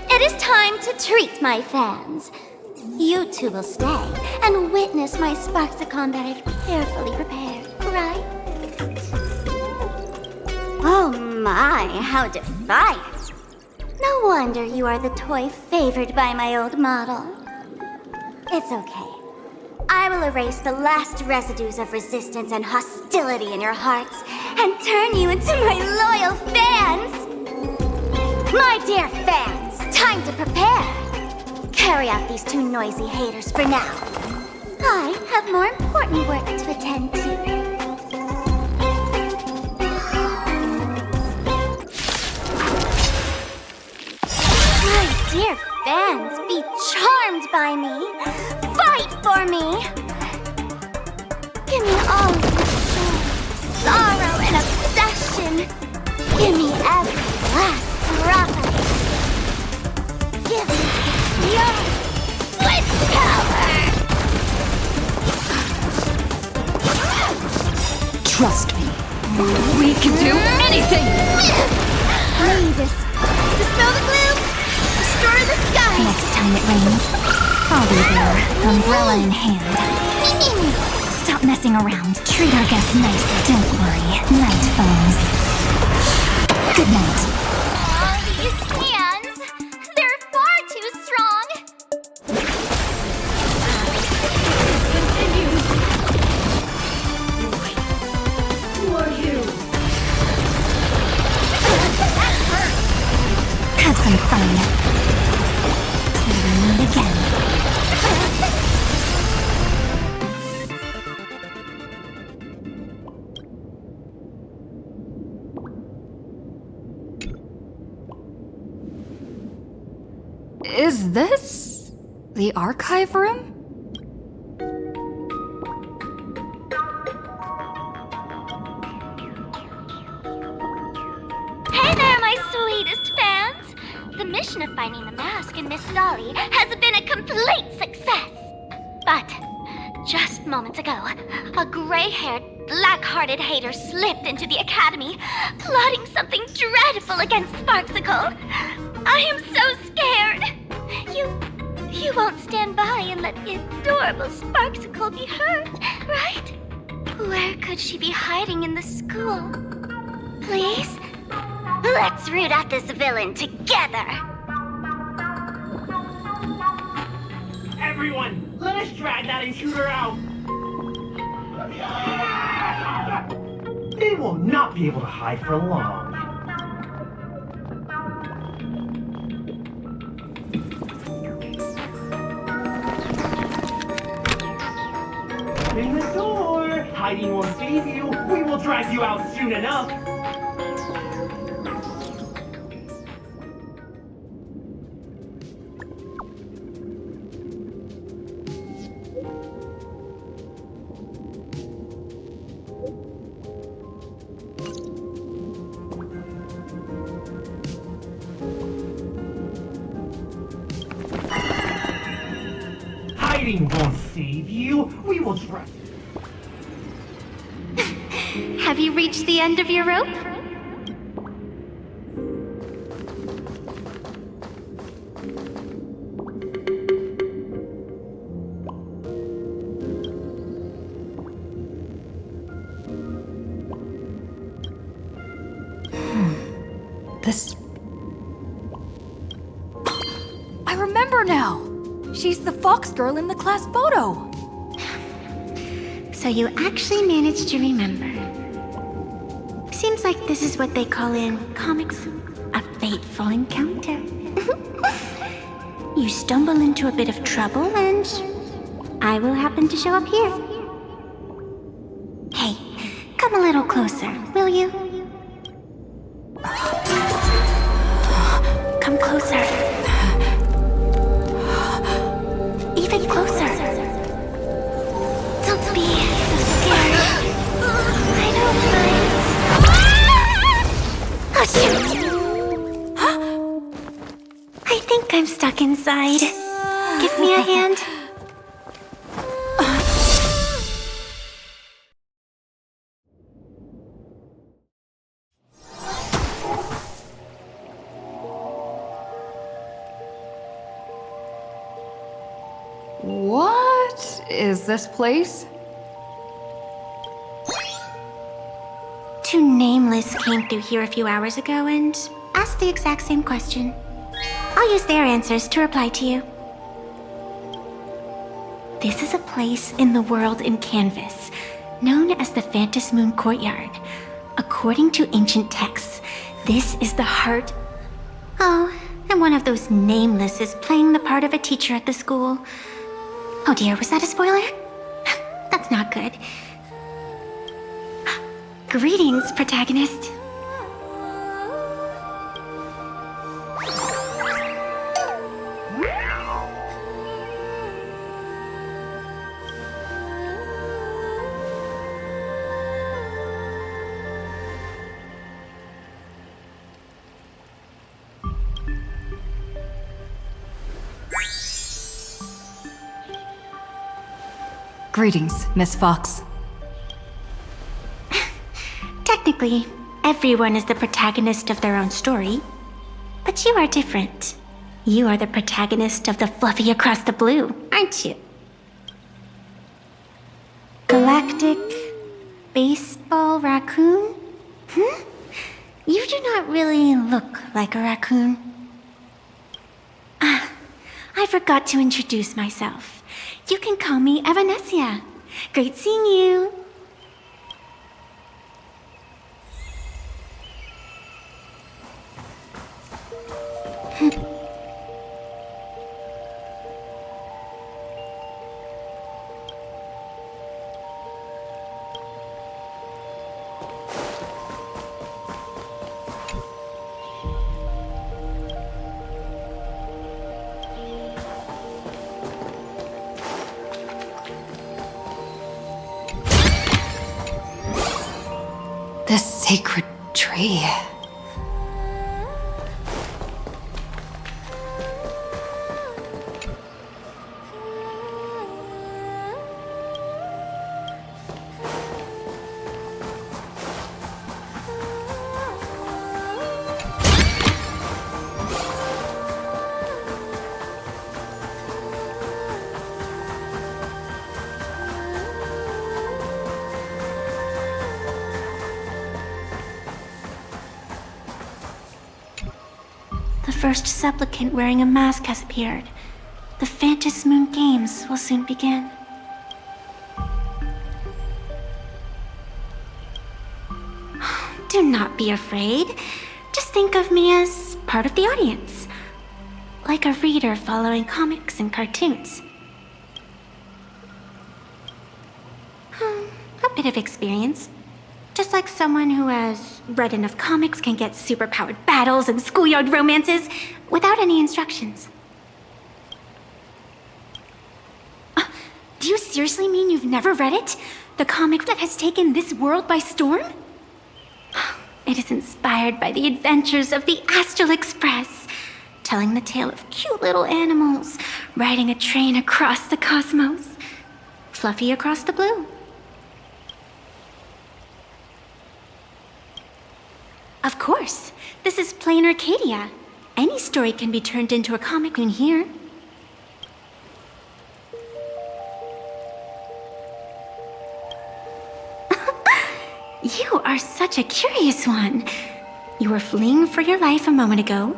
it is time to treat my fans. You two will stay and witness my Sparksicon that I've carefully prepared, right? Oh my, how defiant. No wonder you are the toy favored by my old model. It's okay. I will erase the last residues of resistance and hostility in your hearts and turn you into my loyal fans! My dear fans, time to prepare! Carry out these two noisy haters for now. I have more important work to attend to. My dear fans, be charmed by me. Fight for me. Give me all of your joy, sorrow, and obsession. Give me every last drop of it. Give me your willpower. Trust me. We can do anything! May dispel the gloom, destroy the sky. Next time it rains, I'll be there, umbrella in hand. Stop messing around. Treat our guests nicely. Don't worry. Night, foes. Good night. All these hands, they're far too strong. Who are you? Have some fun. Till we meet again. Is this the archive room? Hey there, my sweetest fans! The mission of finding the mask and Miss Dolly has been a complete success. But just Moments ago, a gray-haired, black-hearted hater slipped into the academy, plotting something dreadful against Sparksicle. I am so scared. You won't stand by and let the adorable Sparksicle be hurt, right? Where could she be hiding in the school? Please? Let's root out this villain together. Everyone, let us drag that intruder out! They will not be able to hide for long. In the door! Hiding won't save you! We will drag you out soon enough! Hiding won't save you. We will try. Have you reached the end of your rope? This... I remember now! She's the fox girl in the class photo! So you actually managed to remember. Seems like this is what they call in comics a fateful encounter. You stumble into a bit of trouble and I will happen to show up here. Hey, come a little closer, will you? Come closer. Even closer. Don't be so scared. I don't mind. Oh, shoot. I think I'm stuck inside. Give me a hand. What is this place? Two nameless came through here a few hours ago and asked the exact same question. I'll use their answers to reply to you. This is a place in the world in Canvas, known as the Phantom Moon Courtyard. According to ancient texts, this is the heart... Oh, and one of those nameless is playing the part of a teacher at the school. Oh dear, was that a spoiler? That's not good. Greetings, protagonist. Greetings, Miss Fox. Technically, everyone is the protagonist of their own story. But you are different. You are the protagonist of the Fluffy Across the Blue, aren't you? Galactic baseball raccoon? You do not really look like a raccoon. I forgot to introduce myself. You can call me Evanessia. Great seeing you. The sacred tree. first supplicant wearing a mask has appeared. The Phantom Moon Games will soon begin. Do not be afraid. Just think of me as part of the audience. Like a reader following comics and cartoons. A bit of experience. Just like someone who has read enough comics can get superpowered battles and schoolyard romances without any instructions. Do you seriously mean you've never read it? The comic that has taken this world by storm? It is inspired by the adventures of the Astral Express, telling the tale of cute little animals riding a train across the cosmos, Fluffy across the blue. Of course, this is plain Arcadia. Any story can be turned into a comic in here. You are such a curious one. You were fleeing for your life a moment ago,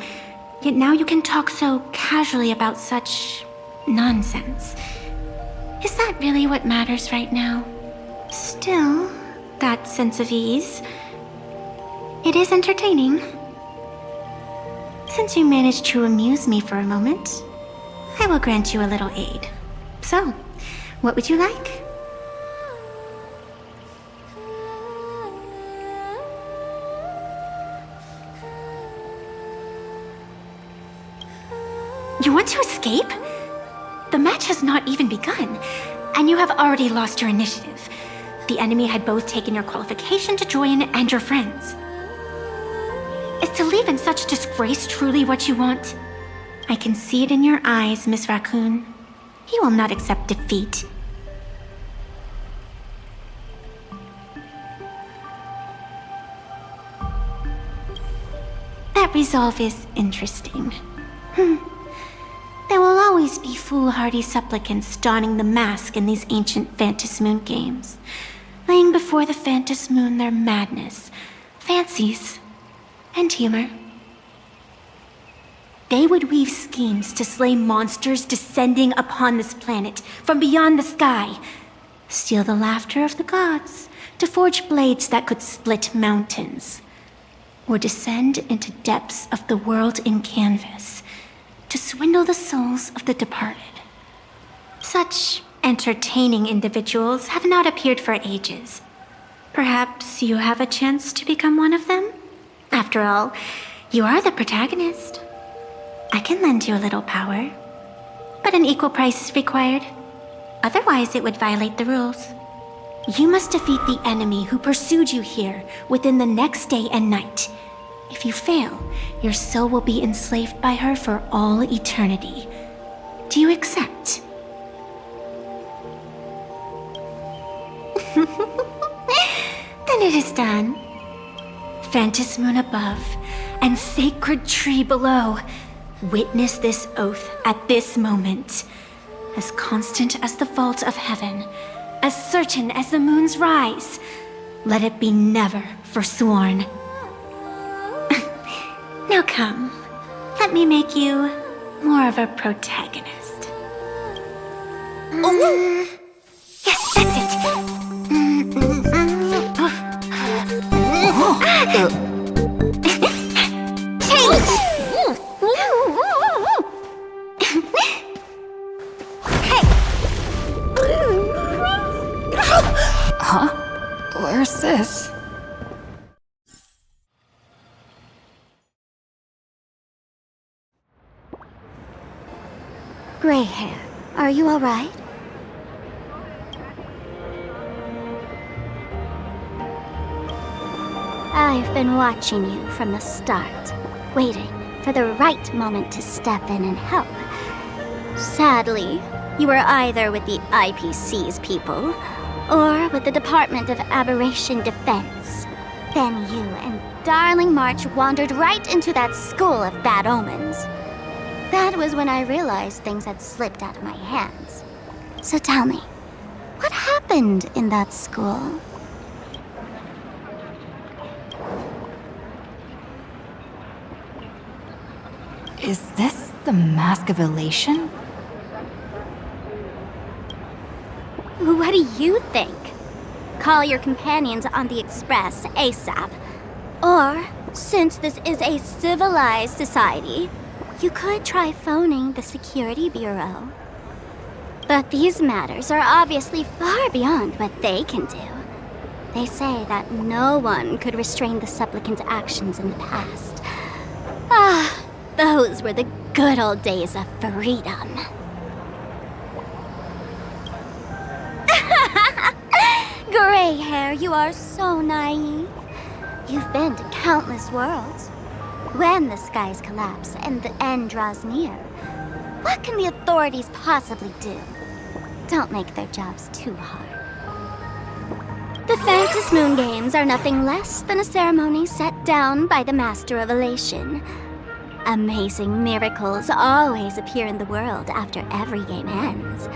yet now you can talk so casually about such nonsense. Is that really what matters right now? Still, that sense of ease, it is entertaining. Since you managed to amuse me for a moment, I will grant you a little aid. So, what would you like? You want to escape? The match has not even begun, and you have already lost your initiative. The enemy had both taken your qualification to join and your friends. Is to leave in such disgrace truly what you want? I can see it in your eyes, Miss Raccoon. You will not accept defeat. That resolve is interesting. There will always be foolhardy supplicants donning the mask in these ancient Phantom Moon games, laying before the Phantom Moon their madness, fancies, and humor. They would weave schemes to slay monsters descending upon this planet from beyond the sky, steal the laughter of the gods to forge blades that could split mountains, or descend into depths of the world in canvas to swindle the souls of the departed. Such entertaining individuals have not appeared for ages. Perhaps you have a chance to become one of them? After all, you are the protagonist. I can lend you a little power, but an equal price is required. Otherwise, it would violate the rules. You must defeat the enemy who pursued you here within the next day and night. If you fail, your soul will be enslaved by her for all eternity. Do you accept? Then it is done. Phantom Moon above and sacred tree below, witness this oath at this moment. As constant as the vault of heaven, as certain as the moon's rise, let it be never forsworn. Now come, let me make you more of a protagonist. Oh! Yes, that's it! Huh? Where's this? Gray hair, are you all right? I've been watching you from the start, waiting for the right moment to step in and help. Sadly, you were either with the IPC's people, or with the Department of Aberration Defense. Then you and Darling March wandered right into that school of bad omens. That was when I realized things had slipped out of my hands. So tell me, what happened in that school? Is this the Mask of Elation? What do you think? Call your companions on the Express ASAP. Or, since this is a civilized society, you could try phoning the Security Bureau. But these matters are obviously far beyond what they can do. They say that no one could restrain the supplicant's actions in the past. Ah, those were the good old days of freedom. Gray hair, you are so naive. You've been to countless worlds. When the skies collapse and the end draws near, what can the authorities possibly do? Don't make their jobs too hard. The Phantom Moon Games are nothing less than a ceremony set down by the Master of Elation. Amazing miracles always appear in the world after every game ends.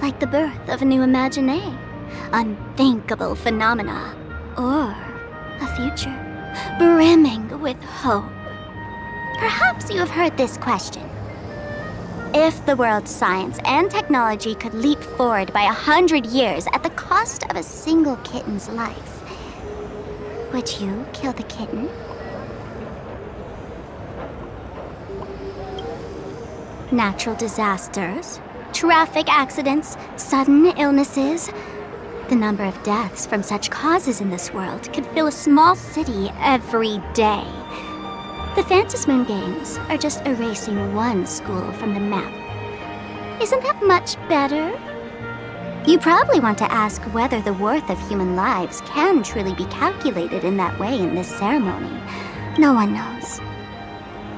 Like the birth of a new imagination, unthinkable phenomena, or a future brimming with hope. Perhaps you have heard this question. If the world's science and technology could leap forward by 100 years at the cost of a single kitten's life, would you kill the kitten? Natural disasters, traffic accidents, sudden illnesses. The number of deaths from such causes in this world could fill a small city every day. The Phantom Moon Games are just erasing one school from the map. Isn't that much better? You probably want to ask whether the worth of human lives can truly be calculated in that way in this ceremony. No one knows.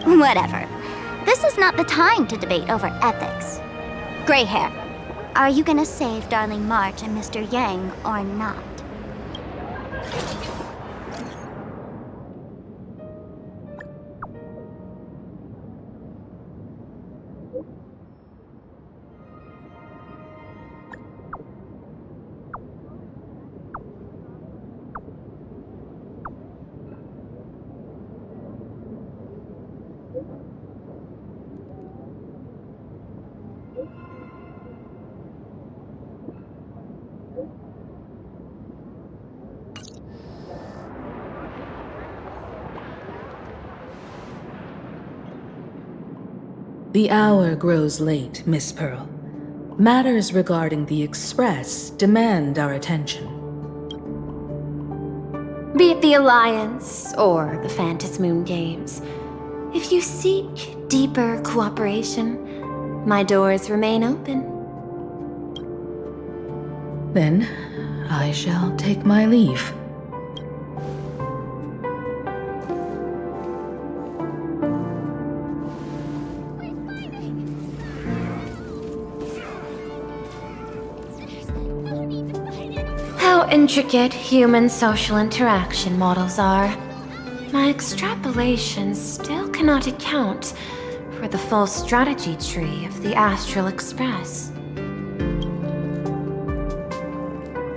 Whatever. This is not the time to debate over ethics. Gray hair, are you gonna save Darling March and Mr. Yang or not? The hour grows late, Miss Pearl. Matters regarding the Express demand our attention. Be it the Alliance or the Phantom Moon Games, if you seek deeper cooperation, my doors remain open. Then, I shall take my leave. How intricate human social interaction models are. My extrapolations still cannot account for the full strategy tree of the Astral Express.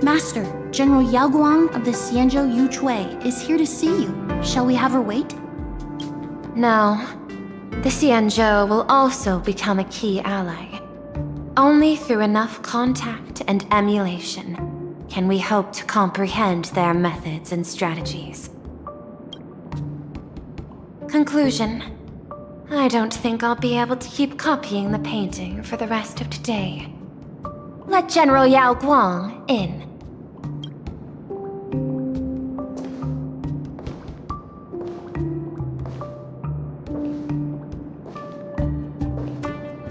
Master, General Yao Guang of the Xianzhou Yuchui is here to see you. Shall we have her wait? No. The Xianzhou will also become a key ally. Only through enough contact and emulation can we hope to comprehend their methods and strategies. Conclusion. I don't think I'll be able to keep copying the painting for the rest of today. Let General Yao Guang in.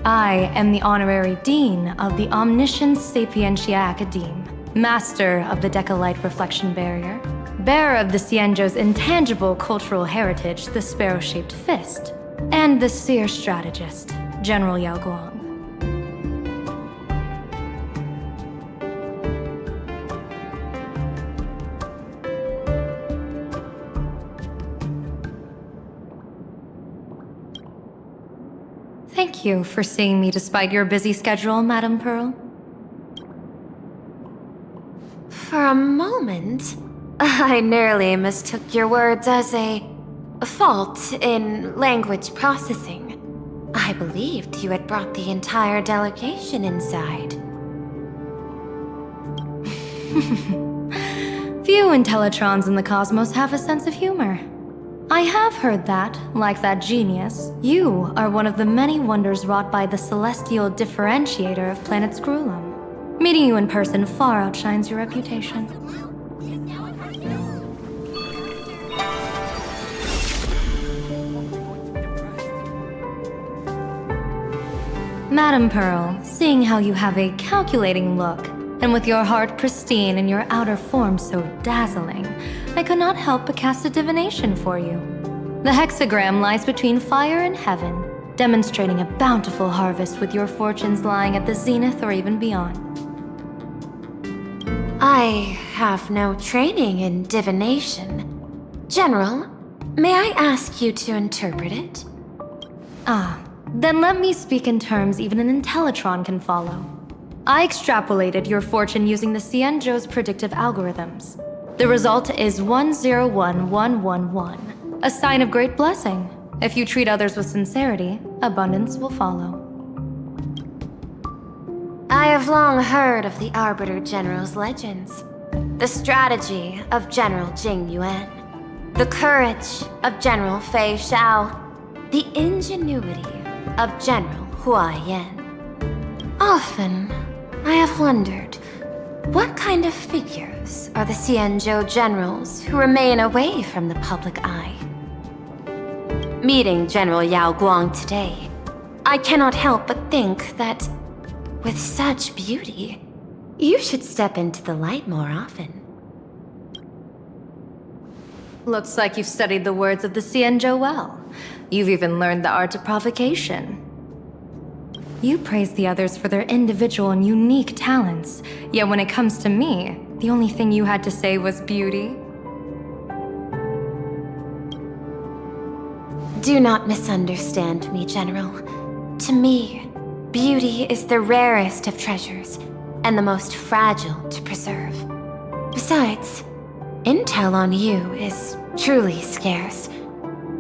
I am the Honorary Dean of the Omniscience Sapientia Academe, Master of the Decalite Reflection Barrier, bearer of the Xianzhou's intangible cultural heritage, the Sparrow-Shaped Fist, and the Seer Strategist, General Yao Guang. Thank you for seeing me despite your busy schedule, Madame Pearl. For a moment, I nearly mistook your words as a fault in language processing. I believed you had brought the entire delegation inside. Few Intellitrons in the cosmos have a sense of humor. I have heard that, like that genius, you are one of the many wonders wrought by the celestial differentiator of planet Scrulum. Meeting you in person far outshines your reputation. Madam Pearl, seeing how you have a calculating look, and with your heart pristine and your outer form so dazzling, I could not help but cast a divination for you. The hexagram lies between fire and heaven, demonstrating a bountiful harvest with your fortunes lying at the zenith or even beyond. I have no training in divination. General, may I ask you to interpret it? Then let me speak in terms even an Intellitron can follow. I extrapolated your fortune using the Cienjo's predictive algorithms. The result is 101111, a sign of great blessing. If you treat others with sincerity, abundance will follow. I have long heard of the Arbiter General's legends. The strategy of General Jing Yuan. The courage of General Fei Xiao. The ingenuity of General Hua Yan. Often, I have wondered, what kind of figures are the Cienjo generals who remain away from the public eye? Meeting General Yao Guang today, I cannot help but think that, with such beauty, you should step into the light more often. Looks like you've studied the words of the Cienjo well. You've even learned the art of provocation. You praise the others for their individual and unique talents, yet when it comes to me, the only thing you had to say was beauty. Do not misunderstand me, General. To me, beauty is the rarest of treasures, and the most fragile to preserve. Besides, intel on you is truly scarce.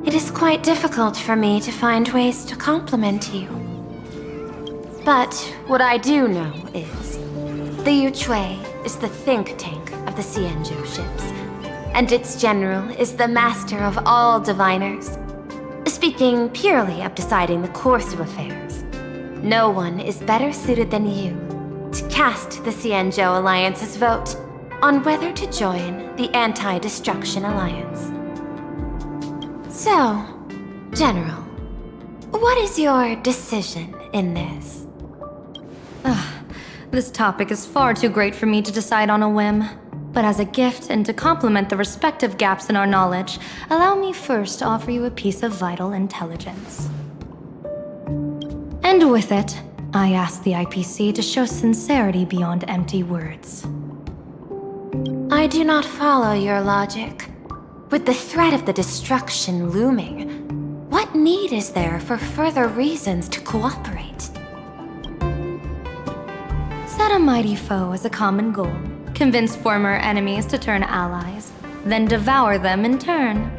It is quite difficult for me to find ways to compliment you. But what I do know is, the Yuchui is the think tank of the Cienjo ships, and its general is the master of all diviners. Speaking purely of deciding the course of affairs, no one is better suited than you to cast the Cienjo Alliance's vote on whether to join the Anti-Destruction Alliance. So, General, what is your decision in this? This topic is far too great for me to decide on a whim. But as a gift and to complement the respective gaps in our knowledge, allow me first to offer you a piece of vital intelligence. And with it, I ask the IPC to show sincerity beyond empty words. I do not follow your logic. With the threat of the destruction looming, what need is there for further reasons to cooperate? Set a mighty foe as a common goal. Convince former enemies to turn allies, then devour them in turn.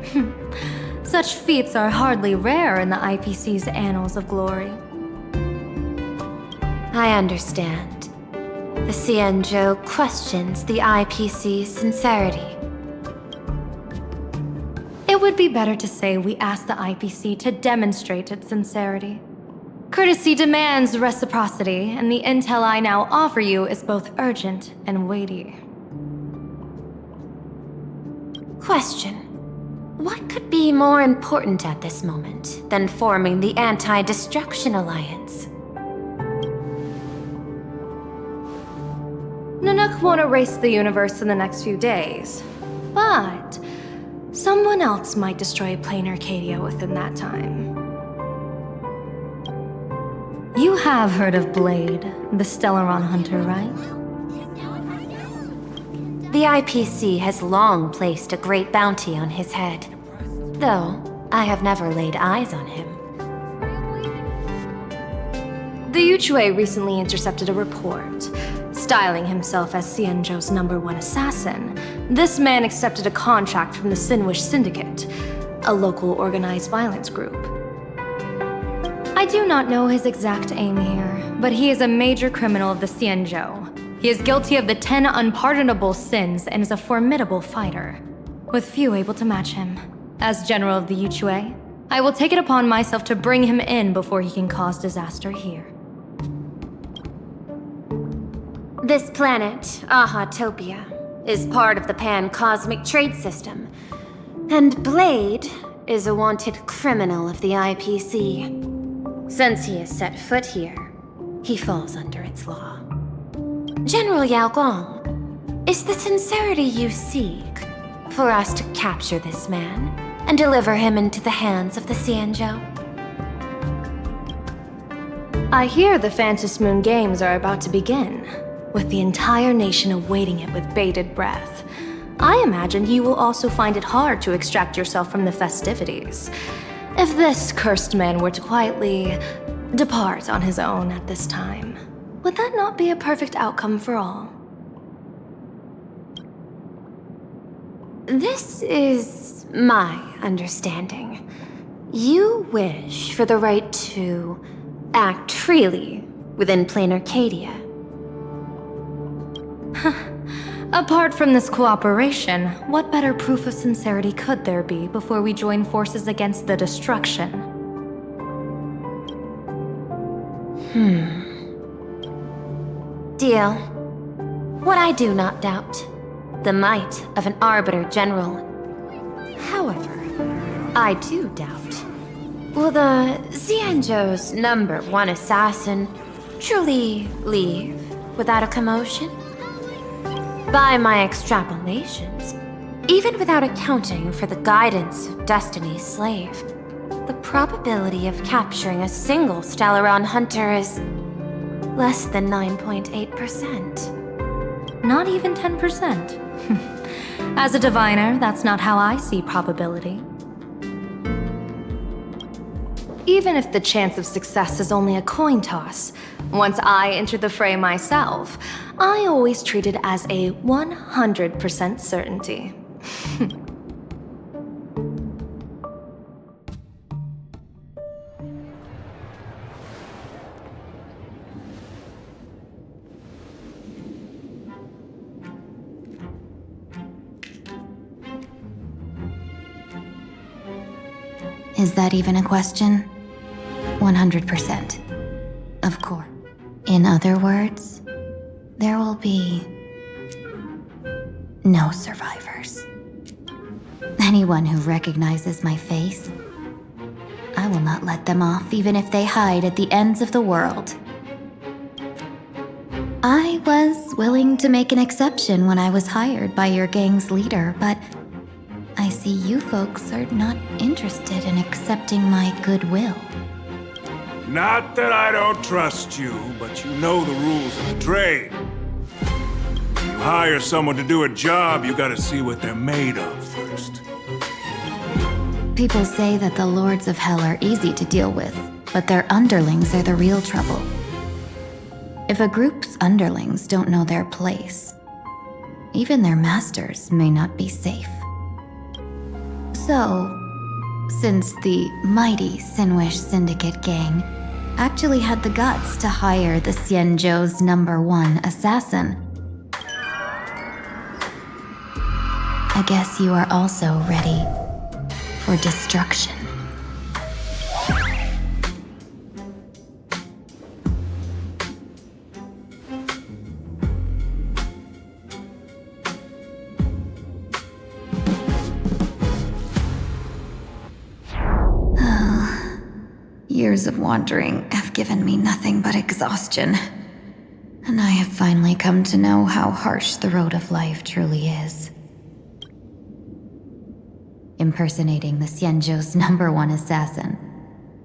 Such feats are hardly rare in the IPC's annals of glory. I understand. The Cienjo questions the IPC's sincerity. It would be better to say we ask the IPC to demonstrate its sincerity. Courtesy demands reciprocity, and the intel I now offer you is both urgent and weighty. Question. What could be more important at this moment than forming the Anti-Destruction Alliance? Nanook won't erase the universe in the next few days, but someone else might destroy plain Arcadia within that time. You have heard of Blade, the Stellaron hunter, right? The IPC has long placed a great bounty on his head, though I have never laid eyes on him. The Yuchui recently intercepted a report. Styling himself as Cienjo's #1 assassin, this man accepted a contract from the Sinwish Syndicate, a local organized violence group. I do not know his exact aim here, but he is a major criminal of the Xianzhou. He is guilty of the 10 unpardonable sins and is a formidable fighter, with few able to match him. As general of the Yuchue, I will take it upon myself to bring him in before he can cause disaster here. This planet, Ahatopia, is part of the Pan-Cosmic Trade System, and Blade is a wanted criminal of the IPC. Since he has set foot here, he falls under its law. General Yao Gong, is the sincerity you seek for us to capture this man and deliver him into the hands of the Xianzhou? I hear the Phantom Moon Games are about to begin, with the entire nation awaiting it with bated breath. I imagine you will also find it hard to extract yourself from the festivities. If this cursed man were to quietly depart on his own at this time, would that not be a perfect outcome for all? This is my understanding. You wish for the right to act freely within Plain Arcadia. Apart from this cooperation, what better proof of sincerity could there be before we join forces against the destruction? Deal. What I do not doubt, the might of an Arbiter General. However, I do doubt, will the Xianzhou's #1 assassin truly leave without a commotion? By my extrapolations, even without accounting for the guidance of Destiny's slave, the probability of capturing a single Stellaron hunter is less than 9.8%. Not even 10%. As a diviner, that's not how I see probability. Even if the chance of success is only a coin toss, once I enter the fray myself, I always treat it as a 100% certainty. Is that even a question? 100%. Of course. In other words, there will be no survivors. Anyone who recognizes my face, I will not let them off even if they hide at the ends of the world. I was willing to make an exception when I was hired by your gang's leader, but I see you folks are not interested in accepting my goodwill. Not that I don't trust you, but you know the rules of the trade. You hire someone to do a job, you gotta see what they're made of first. People say that the Lords of Hell are easy to deal with, but their underlings are the real trouble. If a group's underlings don't know their place, even their masters may not be safe. So, since the mighty Sinwish Syndicate gang actually had the guts to hire the Xianzhou's #1 assassin, I guess you are also ready for destruction. Years of wandering have given me nothing but exhaustion, and I have finally come to know how harsh the road of life truly is. Impersonating the Xianzhou's #1 assassin,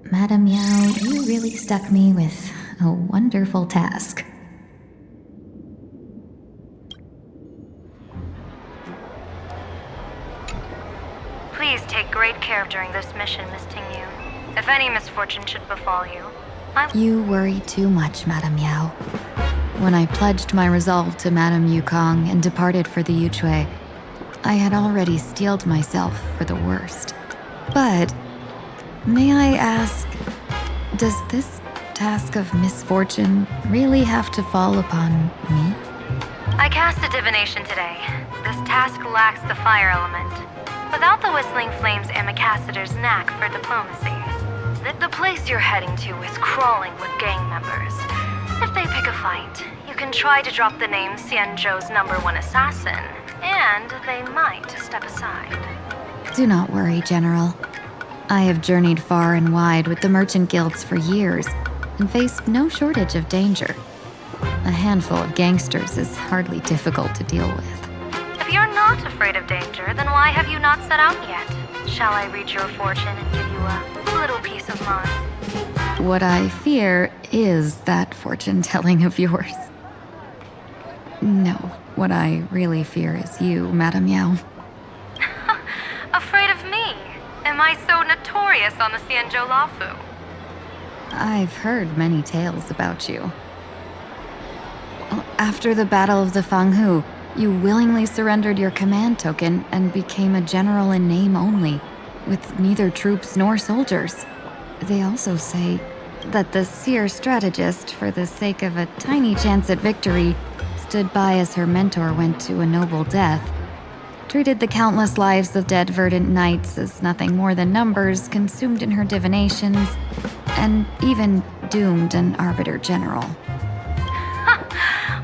Madame Yao, you really stuck me with a wonderful task. Please take great care during this mission, Miss Tingyu. If any misfortune should befall you, You worry too much, Madame Yao. When I pledged my resolve to Madame Yukong and departed for the Yuchue, I had already steeled myself for the worst. But, may I ask, Does this task of misfortune really have to fall upon me? I cast a divination today. This task lacks the fire element. Without the whistling flames and Macassiter's knack for diplomacy, the place you're heading to is crawling with gang members. If they pick a fight, you can try to drop the name Xianzhou's #1 assassin, and they might step aside. Do not worry, General. I have journeyed far and wide with the merchant guilds for years and faced no shortage of danger. A handful of gangsters is hardly difficult to deal with. If you're not afraid of danger, then why have you not set out yet? Shall I read your fortune and give you a little peace of mind? What I fear is that fortune-telling of yours. No, what I really fear is you, Madame Yao. Afraid of me? Am I so notorious on the Xianzhou Lafu? I've heard many tales about you. After the Battle of the Fanghu, you willingly surrendered your command token and became a general in name only, with neither troops nor soldiers. They also say that the seer strategist, for the sake of a tiny chance at victory, stood by as her mentor went to a noble death, treated the countless lives of dead verdant knights as nothing more than numbers consumed in her divinations, and even doomed an arbiter general.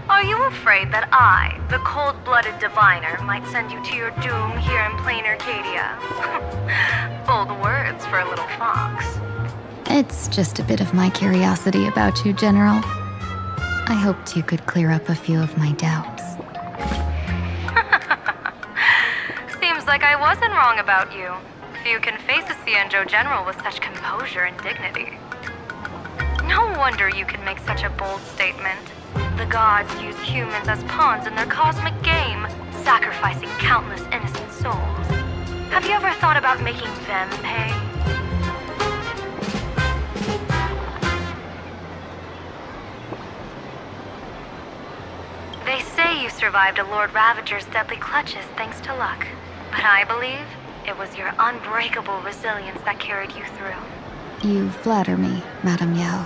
Are you afraid that I, the cold-blooded diviner, might send you to your doom here in plain Arcadia? Bold words for a little fox. It's just a bit of my curiosity about you, General. I hoped you could clear up a few of my doubts. Seems like I wasn't wrong about you. Few can face a Xianzhou general with such composure and dignity. No wonder you can make such a bold statement. The gods use humans as pawns in their cosmic game, sacrificing countless innocent souls. Have you ever thought about making them pay? They say you survived a Lord Ravager's deadly clutches thanks to luck. But I believe it was your unbreakable resilience that carried you through. You flatter me, Madame Yao.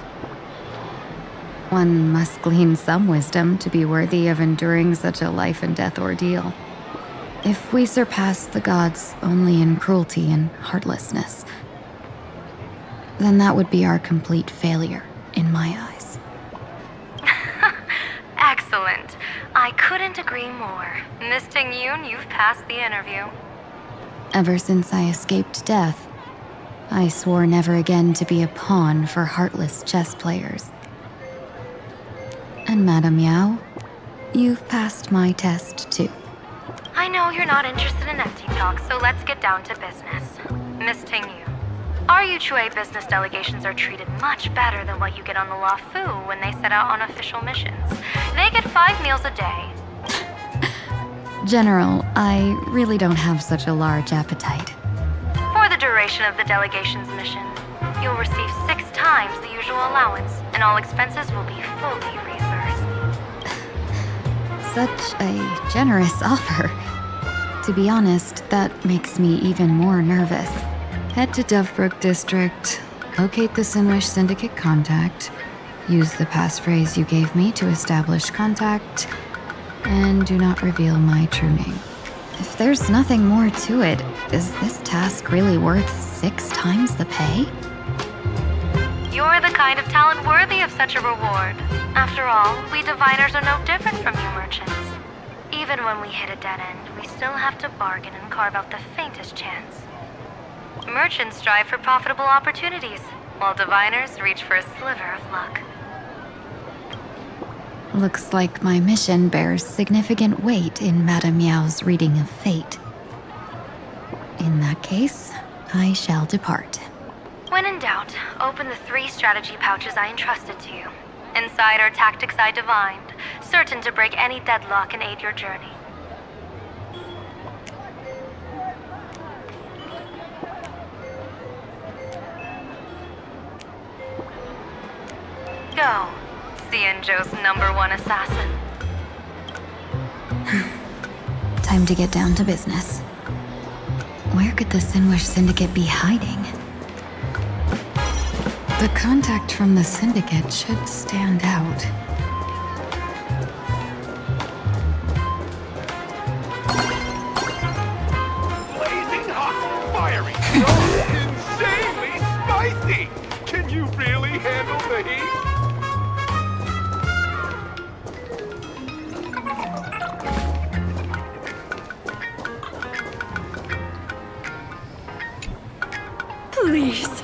One must glean some wisdom to be worthy of enduring such a life-and-death ordeal. If we surpass the gods only in cruelty and heartlessness, then that would be our complete failure, in my eyes. Excellent. I couldn't agree more. Miss Ting-Yun, you've passed the interview. Ever since I escaped death, I swore never again to be a pawn for heartless chess players. And Madame Yao, you've passed my test too. I know you're not interested in empty talk, so let's get down to business. Miss Ting-Yun, our Yuchue business delegations are treated much better than what you get on the Lafu when they set out on official missions. They get 5 meals a day. General, I really don't have such a large appetite. For the duration of the delegation's mission, you'll receive 6 times the usual allowance, and all expenses will be fully reimbursed. Such a generous offer. To be honest, that makes me even more nervous. Head to Dovebrook District, locate the Sinwish Syndicate contact, use the passphrase you gave me to establish contact, and do not reveal my true name. If there's nothing more to it, is this task really worth 6 times the pay? You're the kind of talent worthy of such a reward. After all, we diviners are no different from you merchants. Even when we hit a dead end, we still have to bargain and carve out the faintest chance. Merchants strive for profitable opportunities, while diviners reach for a sliver of luck. Looks like my mission bears significant weight in Madame Yao's reading of fate. In that case, I shall depart. When in doubt, open the 3 strategy pouches I entrusted to you. Inside are tactics I divined, certain to break any deadlock and aid your journey. Go, Xianzhou's #1 assassin. Time to get down to business. Where could the Sinwish Syndicate be hiding? The contact from the Syndicate should stand out. Blazing hot, fiery, so insanely spicy! Can you really handle the heat? Please,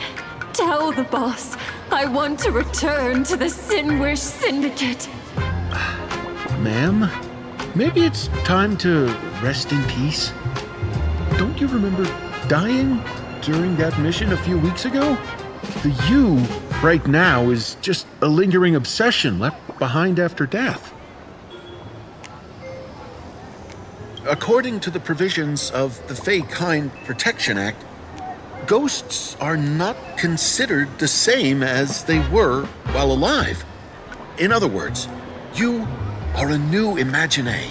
tell the boss I want to return to the Sinwish Syndicate. Ma'am, maybe it's time to rest in peace? Don't you remember dying during that mission a few weeks ago? The you right now is just a lingering obsession left behind after death. According to the provisions of the Fey-Kind Protection Act, ghosts are not considered the same as they were while alive. In other words, you are a new Imagine,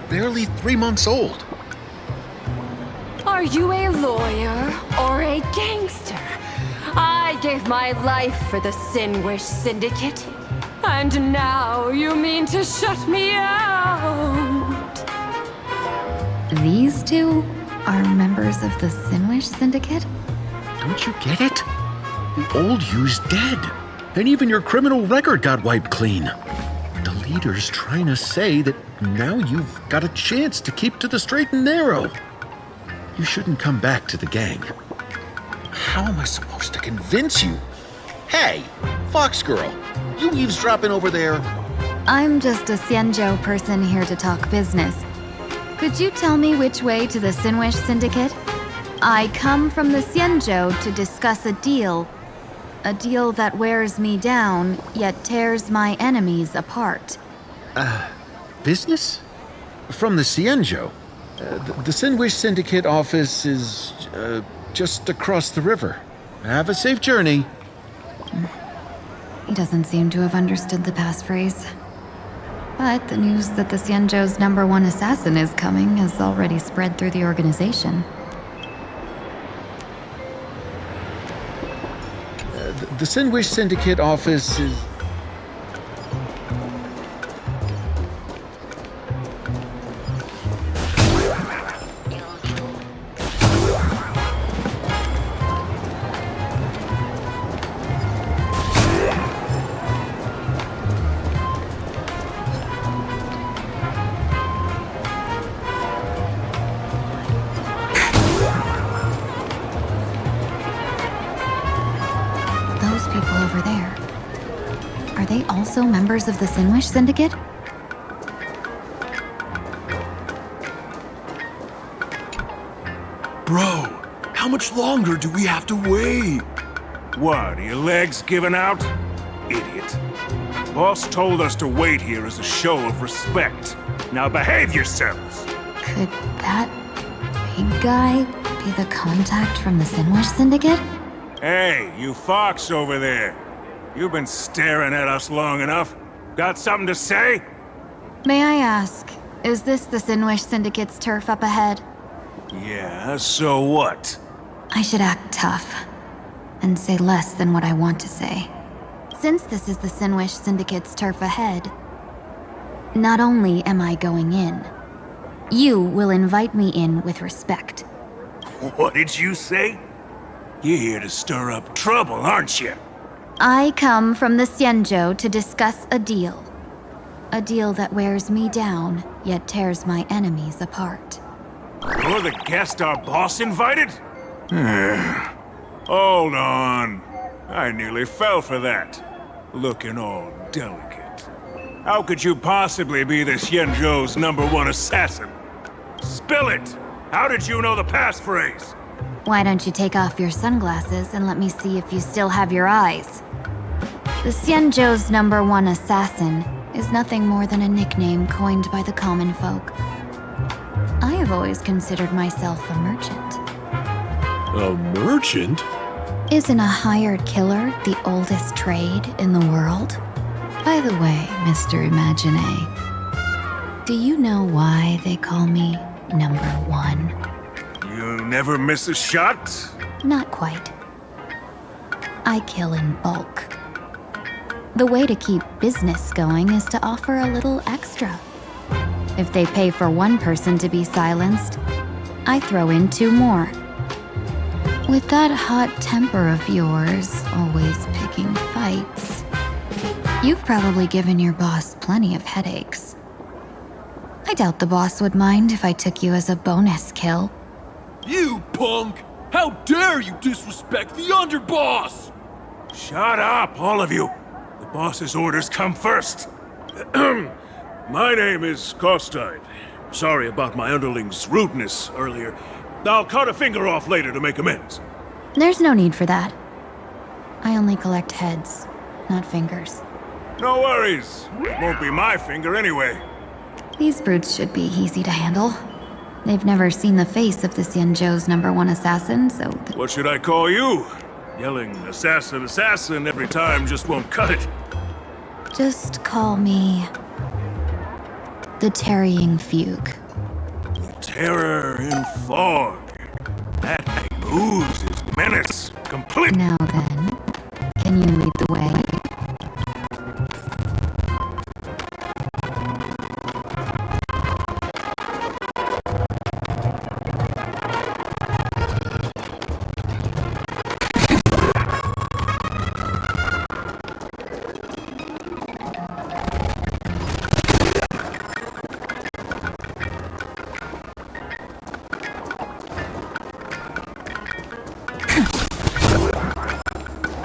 barely 3 months old. Are you a lawyer or a gangster? I gave my life for the Sinwish Syndicate, and now you mean to shut me out? These two are members of the Sinwish Syndicate? Don't you get it? The old you's dead, and even your criminal record got wiped clean. The leader's trying to say that now you've got a chance to keep to the straight and narrow. You shouldn't come back to the gang. How am I supposed to convince you? Hey, Fox Girl, you eavesdropping over there? I'm just a Xianzhou person here to talk business. Could you tell me which way to the Sinwish Syndicate? I come from the Xianzhou to discuss a deal. A deal that wears me down, yet tears my enemies apart. Business? From the Xianzhou? The Sinwish Syndicate office is just across the river. Have a safe journey. He doesn't seem to have understood the passphrase. But the news that the Xianzhou's #1 assassin is coming has already spread through the organization. The Sinwish Syndicate office is... Also members of the Sinwish Syndicate? Bro, how much longer do we have to wait? What, are your legs giving out? Idiot. Boss told us to wait here as a show of respect. Now behave yourselves! Could that big guy be the contact from the Sinwish Syndicate? Hey, you fox over there. You've been staring at us long enough. Got something to say? May I ask, is this the Sinwish Syndicate's turf up ahead? Yeah, so what? I should act tough and say less than what I want to say. Since this is the Sinwish Syndicate's turf ahead, not only am I going in, you will invite me in with respect. What did you say? You're here to stir up trouble, aren't you? I come from the Xianzhou to discuss a deal. A deal that wears me down, yet tears my enemies apart. You're the guest our boss invited? Hold on. I nearly fell for that. Looking all delicate. How could you possibly be the Xianzhou's #1 assassin? Spill it! How did you know the passphrase? Why don't you take off your sunglasses and let me see if you still have your eyes? The Xianzhou's #1 assassin is nothing more than a nickname coined by the common folk. I have always considered myself a merchant. A merchant? Isn't a hired killer the oldest trade in the world? By the way, Mr. Imagine, do you know why they call me #1? You never miss a shot? Not quite. I kill in bulk. The way to keep business going is to offer a little extra. If they pay for one person to be silenced, I throw in 2 more. With that hot temper of yours, always picking fights, you've probably given your boss plenty of headaches. I doubt the boss would mind if I took you as a bonus kill. You punk! How dare you disrespect the underboss! Shut up, all of you! The boss's orders come first. My name is Kostine. Sorry about my underling's rudeness earlier. I'll cut a finger off later to make amends. There's no need for that. I only collect heads, not fingers. No worries. It won't be my finger anyway. These brutes should be easy to handle. They've never seen the face of the Xianzhou's #1 assassin, so... What should I call you? Yelling assassin, assassin every time just won't cut it. Just call me... the Tarrying Fugue. Terror in fog. That name oozes menace. Complete. Now then, can you lead the way?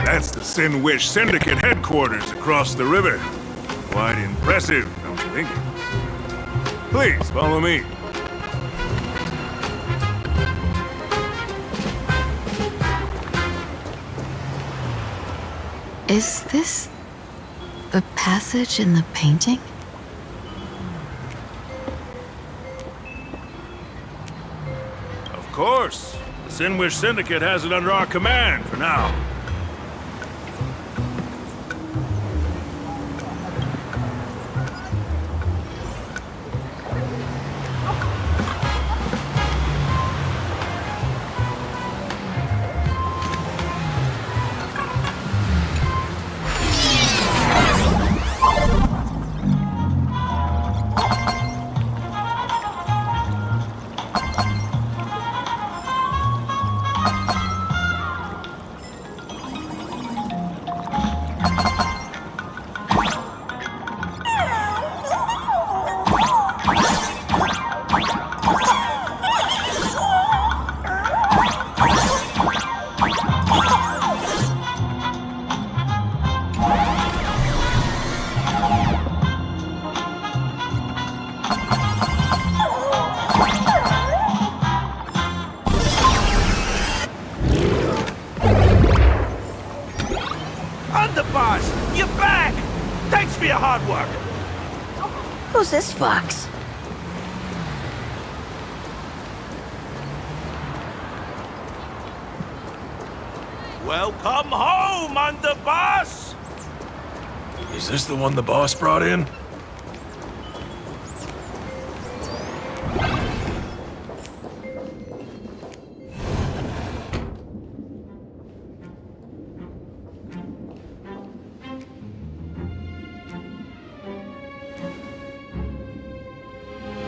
That's the Sin Wish Syndicate headquarters across the river. Quite impressive, don't you think? Please, follow me. Is this the passage in the painting? Of course. The Sin Wish Syndicate has it under our command for now. Underboss, you're back! Thanks for your hard work! Who's this fox? Welcome home, Underboss! Is this the one the boss brought in?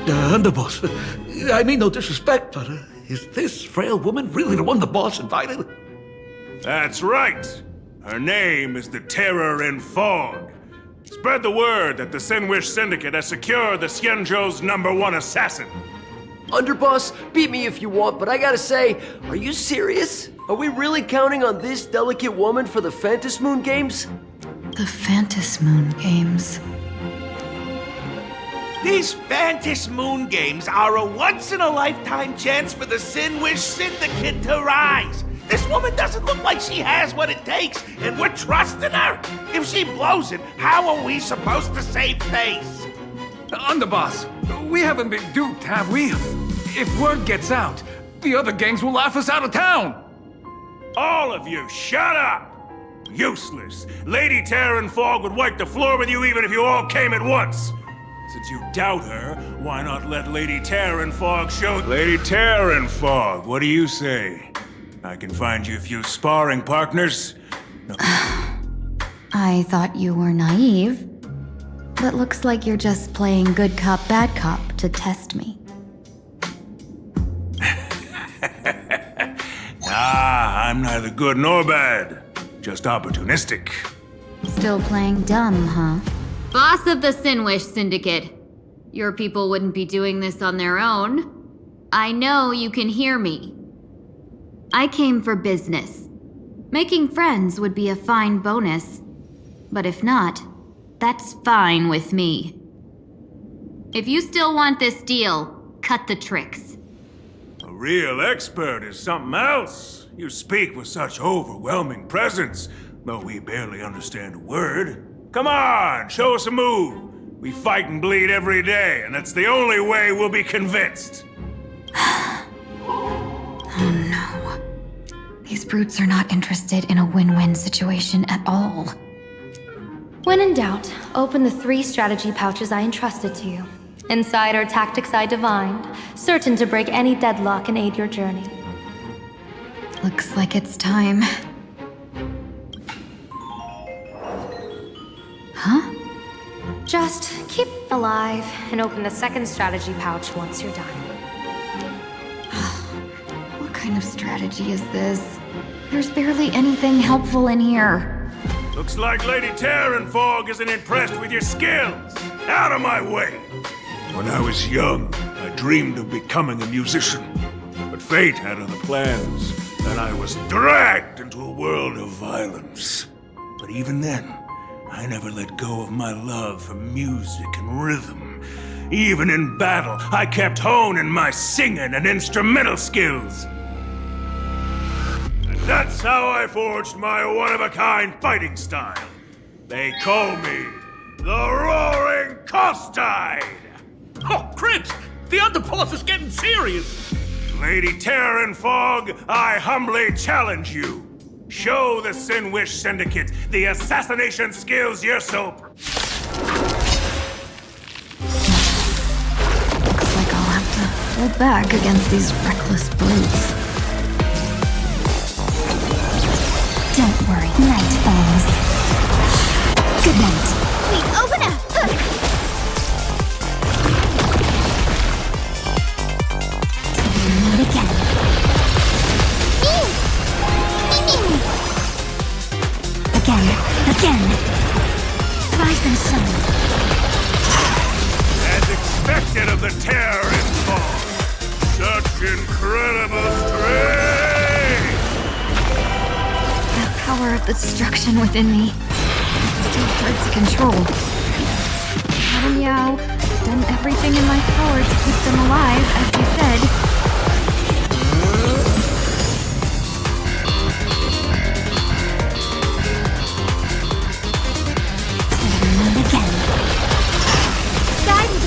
Underboss, I mean no disrespect, but is this frail woman really the one the boss invited? That's right. Her name is the Terror in Fog. Spread the word that the Sin Wish Syndicate has secured the Xianzhou's #1 assassin. Underboss, beat me if you want, but I gotta say, are you serious? Are we really counting on this delicate woman for the Phantasmoon Games? The Phantasmoon Games. These Phantasmoon Games are a once-in-a-lifetime chance for the Sin Wish Syndicate to rise. This woman doesn't look like she has what it takes, and we're trusting her. If she blows it, how are we supposed to save face? Underboss, we haven't been duped, have we? If word gets out, the other gangs will laugh us out of town. All of you, shut up! Useless. Lady Terror in Fog would wipe the floor with you even if you all came at once. Since you doubt her, why not let Lady Terror in Fog show... Lady Terror in Fog, what do you say? I can find you a few sparring partners. I thought you were naive, but looks like you're just playing good cop, bad cop to test me. I'm neither good nor bad. Just opportunistic. Still playing dumb, huh? Boss of the Sinwish Syndicate. Your people wouldn't be doing this on their own. I know you can hear me. I came for business. Making friends would be a fine bonus. But if not, that's fine with me. If you still want this deal, cut the tricks. A real expert is something else. You speak with such overwhelming presence, though we barely understand a word. Come on, show us a move. We fight and bleed every day, and that's the only way we'll be convinced. Oh no. These brutes are not interested in a win-win situation at all. When in doubt, open the 3 strategy pouches I entrusted to you. Inside are tactics I divined, certain to break any deadlock and aid your journey. Looks like it's time. Huh? Just keep alive and open the 2nd strategy pouch once you're done. What kind of strategy is this? There's barely anything helpful in here. Looks like Lady Terranfog isn't impressed with your skills. Out of my way! When I was young, I dreamed of becoming a musician. But fate had other plans, and I was dragged into a world of violence. But even then, I never let go of my love for music and rhythm. Even in battle, I kept honing my singing and instrumental skills. And that's how I forged my one-of-a-kind fighting style. They call me the Roaring Costide! Oh, Cribs! The underboss is getting serious! Lady Terranfog, I humbly challenge you. Show the Sinwish Syndicate the assassination skills you're so... Looks like I'll have to hold back against these reckless brutes. Don't worry, night falls. Good night. Please open up! Not again. Again. Rise and shine. As expected of the Terranfog, such incredible strength! The power of the destruction within me. Still hard to control. Meow. Done everything in my power to keep them alive, as you said.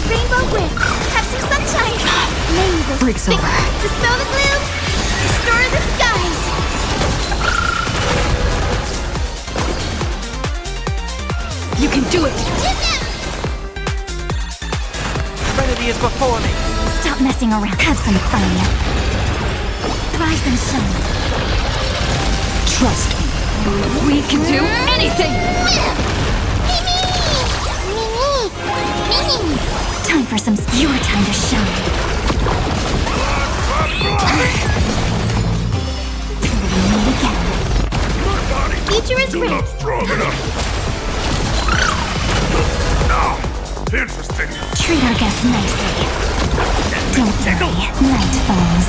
Rainbow wind! Have some sunshine! Rainbow Breaks over. Dispel the gloom! Restore the skies! You can do it! Trinity is before me! Stop messing around. Have some fun. Rise and shine. Trust me. We can do anything! Time for some... Your time to shine. Meet again. Future is ready. Not strong enough. No. Interesting. Treat our guests nicely. Don't worry. Night falls.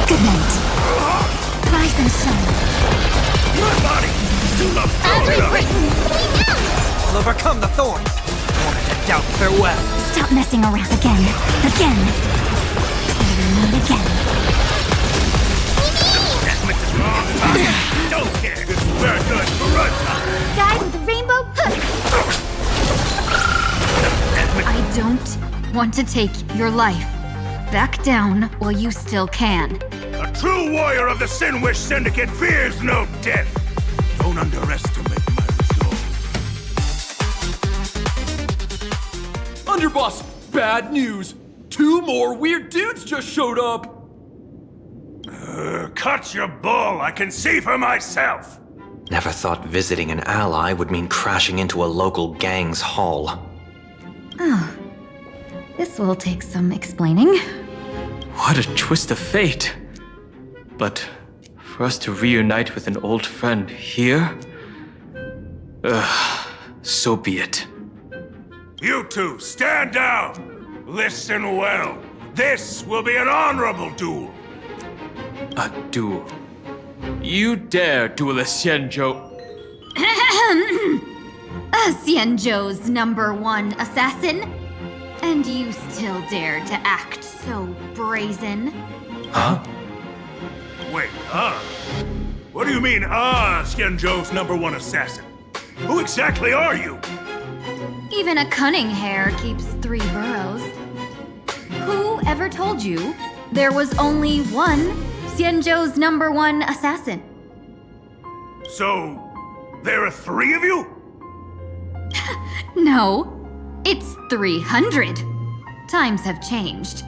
Good night. Rise and shine. My body. Still not strong As we've enough. written, I'll overcome the thorns. Wanted to doubt farewell. Stop messing around again. Again. Meet again. Don't care. This is where it goes for runtime. Guide with the rainbow hook! I don't want to take your life. Back down while you still can. A true warrior of the Sinwish Syndicate fears no death. Don't underestimate my resolve. Underboss, bad news. 2 more weird dudes just showed up. Cut your bull. I can see for myself. Never thought visiting an ally would mean crashing into a local gang's hall. Oh, this will take some explaining. What a twist of fate. But for us to reunite with an old friend here? So be it. You two, stand down! Listen well. This will be an honorable duel. A duel. You dare duel a Xianzhou? Xianzhou's #1 assassin? And you still dare to act so brazen? Huh? Wait, What do you mean, Xianzhou's #1 assassin? Who exactly are you? Even a cunning hare keeps 3 burrows. Who ever told you there was only one Xianzhou's #1 assassin? So, there are 3 of you? No, it's 300. Times have changed.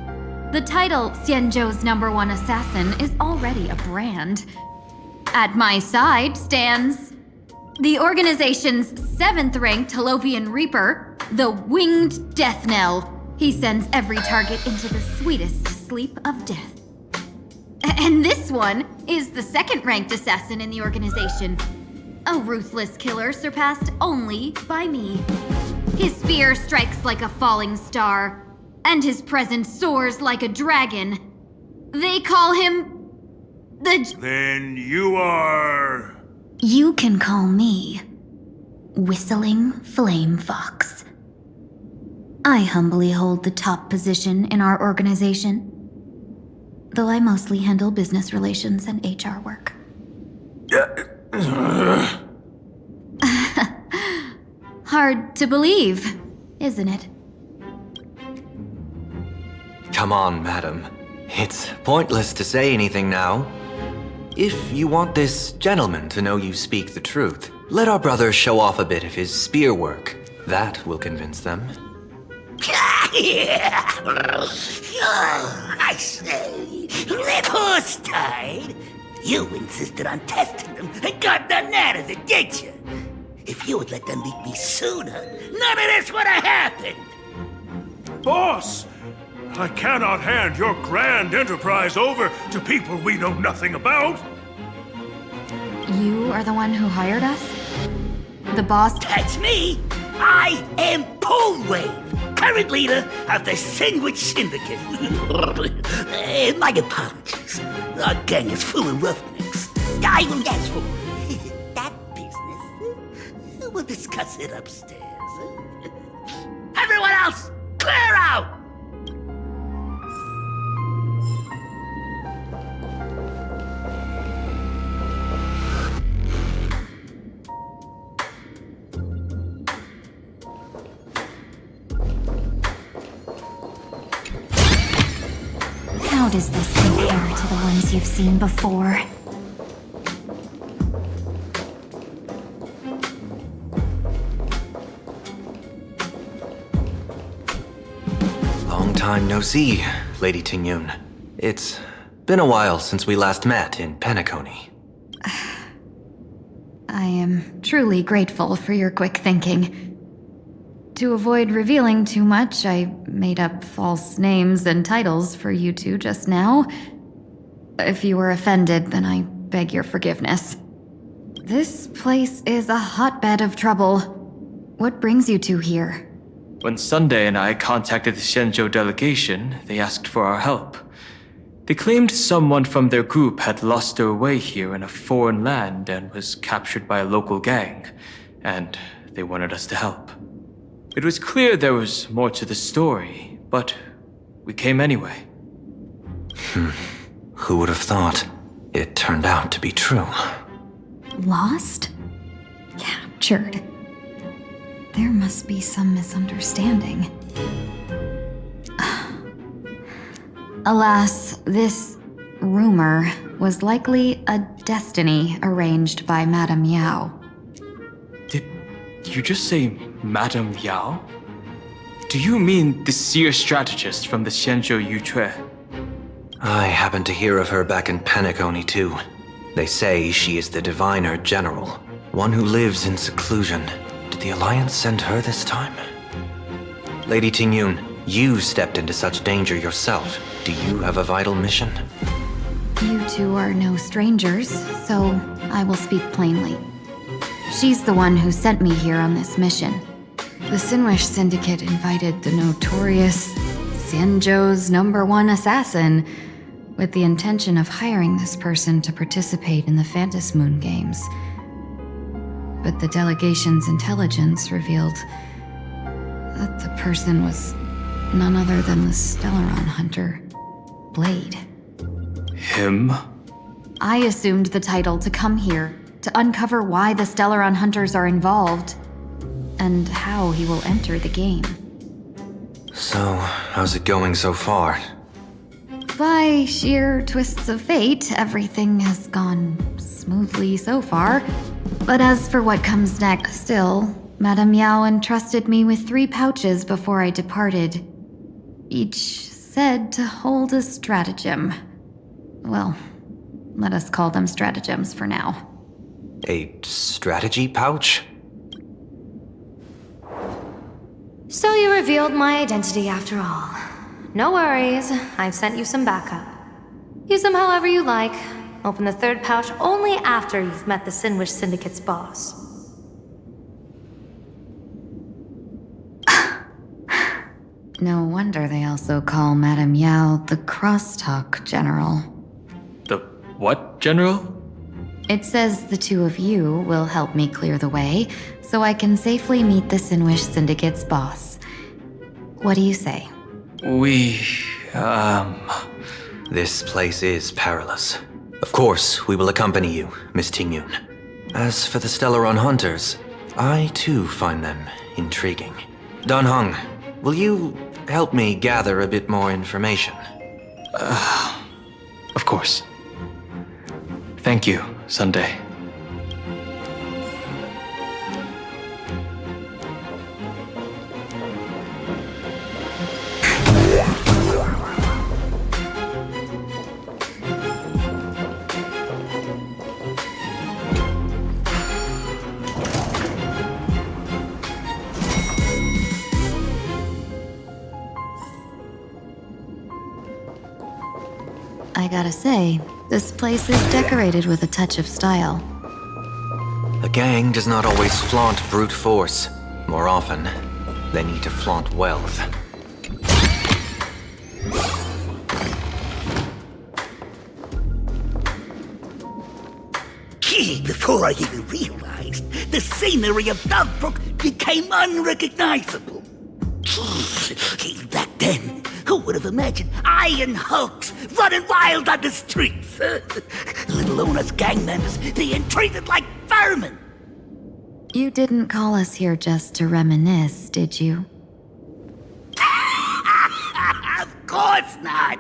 The title Xianzhou's #1 assassin is already a brand. At my side stands the organization's 7th-ranked Holovian Reaper, the Winged Death Knell. He sends every target into the sweetest sleep of death. And this one is the 2nd-ranked assassin in the organization, a ruthless killer surpassed only by me. His spear strikes like a falling star, and his presence soars like a dragon. They call him Then you are... You can call me Whistling Flame Fox. I humbly hold the top position in our organization, though I mostly handle business relations and HR work. Hard to believe, isn't it? Come on, madam. It's pointless to say anything now. If you want this gentleman to know you speak the truth, let our brother show off a bit of his spear work. That will convince them. I say, that horse died. You insisted on testing them and got none out of it, did you? If you had let them meet me sooner, none of this would have happened. Boss! I cannot hand your grand enterprise over to people we know nothing about. You are the one who hired us? The boss? That's me! I am Polewave, current leader of the Sandwich Syndicate. My apologies. Our gang is full of roughnecks. I will ask for that business. We'll discuss it upstairs. Everyone else, clear out! How does this compare to the ones you've seen before? Long time no see, Lady Tingyun. It's been a while since we last met in Penacony. I am truly grateful for your quick thinking. To avoid revealing too much, I made up false names and titles for you two just now. If you were offended, then I beg your forgiveness. This place is a hotbed of trouble. What brings you two here? When Sunday and I contacted the Xianzhou delegation, they asked for our help. They claimed someone from their group had lost their way here in a foreign land and was captured by a local gang, and they wanted us to help. It was clear there was more to the story, but we came anyway. Who would have thought? It turned out to be true. Lost? Captured. There must be some misunderstanding. Alas, this rumor was likely a destiny arranged by Madame Yao. Did you just say Madame Yao? Do you mean the seer strategist from the Xianzhou Yutue? I happened to hear of her back in Penacony too. They say she is the diviner general, One who lives in seclusion. Did the Alliance send her this time? Lady Tingyun, you stepped into such danger yourself. Do you have a vital mission? You two are no strangers, so I will speak plainly. She's the one who sent me here on this mission. The Sinwish Syndicate invited the notorious Xianzhou's #1 assassin with the intention of hiring this person to participate in the Phantasmoon Games. But the delegation's intelligence revealed that the person was none other than the Stellaron hunter, Blade. Him? I assumed the title to come here, to uncover why the Stellaron hunters are involved, and how he will enter the game. So, how's it going so far? By sheer twists of fate, everything has gone smoothly so far. But as for what comes next, still, Madame Yao entrusted me with 3 pouches before I departed. Each said to hold a stratagem. Well, let us call them stratagems for now. A strategy pouch? So you revealed my identity after all. No worries, I've sent you some backup. Use them however you like. Open the 3rd pouch only after you've met the Sinwish Syndicate's boss. No wonder they also call Madame Yao the Crosstalk General. The what, General? It says the 2 of you will help me clear the way, so I can safely meet the Sinwish Syndicate's boss. What do you say? This place is perilous. Of course, we will accompany you, Miss Tingyun. As for the Stellaron hunters, I too find them intriguing. Dan Heng, will you help me gather a bit more information? Of course. Thank you, Sunday. I gotta say, this place is decorated with a touch of style. A gang does not always flaunt brute force. More often, they need to flaunt wealth. Before I even realized, the scenery of Dovebrook became unrecognizable. Back then, who would have imagined Iron Hulks running wild on the streets? Let alone us gang members being treated like vermin. You didn't call us here just to reminisce, did you? Of course not.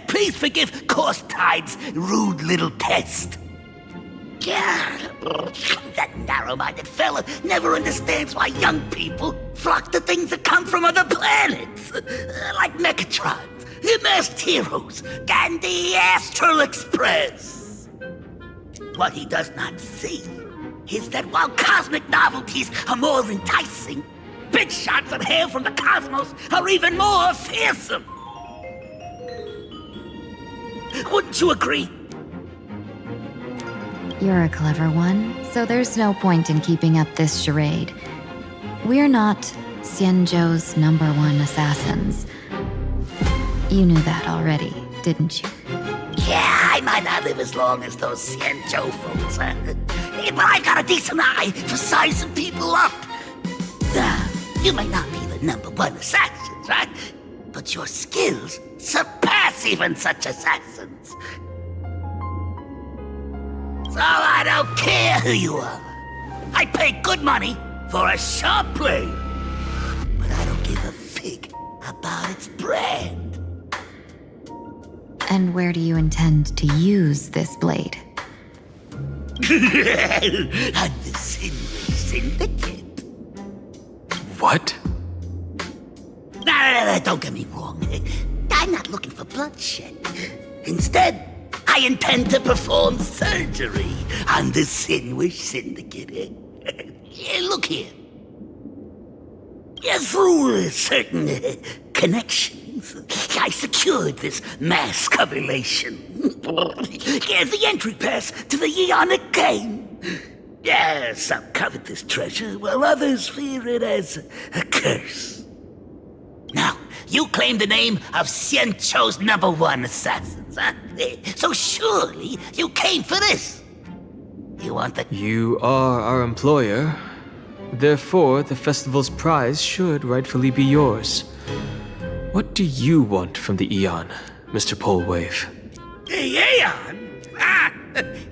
Please forgive Korstide's rude little test. That narrow-minded fella never understands why young people flock to things that come from other planets. Like Mechatrons, the Masked Heroes, and the Astral Express. What he does not see is that while cosmic novelties are more enticing, big shots that hail from the cosmos are even more fearsome. Wouldn't you agree? You're a clever one, so there's no point in keeping up this charade. We're not Xianzhou's #1 assassins. You knew that already, didn't you? Yeah, I might not live as long as those Xianzhou folks, but I've got a decent eye for sizing people up. You may not be the #1 assassin, right? But your skills surpass even such assassins. So I don't care who you are. I pay good money for a sharp blade. But I don't give a fig about its brand. And where do you intend to use this blade? On the Sinwish Syndicate. What? No, don't get me wrong. I'm not looking for bloodshed. Instead, I intend to perform surgery on the Sinwish Syndicate. Look here. Through certain connections, I secured this mass correlation. The entry pass to the Eonic game. Some covet this treasure, while others fear it as a curse. Now, you claim the name of Xianzhou's #1 assassins, huh? So surely you came for this. You want the... You are our employer. Therefore, the festival's prize should rightfully be yours. What do you want from the Eon, Mr. Polewave? Aeon?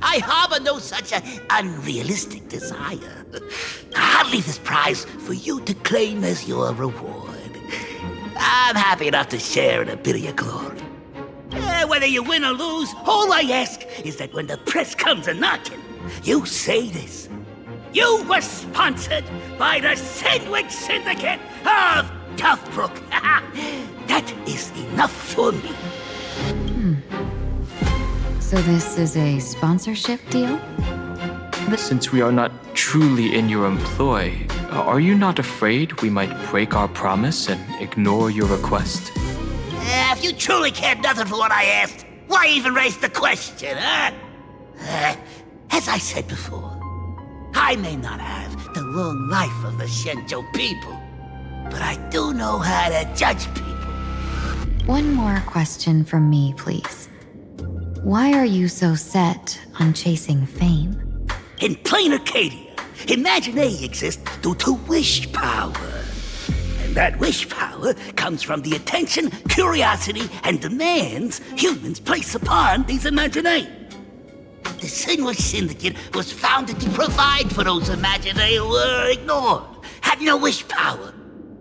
I harbor no such unrealistic desire. I'll leave this prize for you to claim as your reward. I'm happy enough to share in a bit of your glory. Whether you win or lose, all I ask is that when the press comes a-knocking, you say this. You were sponsored by the Sandwich Syndicate of Toughbrook. That is enough for me. So this is a sponsorship deal? Since we are not truly in your employ, are you not afraid we might break our promise and ignore your request? If you truly cared nothing for what I asked, why even raise the question, huh? As I said before, I may not have the long life of the Shenzhou people, but I do know how to judge people. One more question from me, please. Why are you so set on chasing fame? In plain Arcadia, Imagine exists due to wish power. And that wish power comes from the attention, curiosity, and demands humans place upon these Imaginae. The Sinwish Syndicate was founded to provide for those Imaginae who were ignored, had no wish power,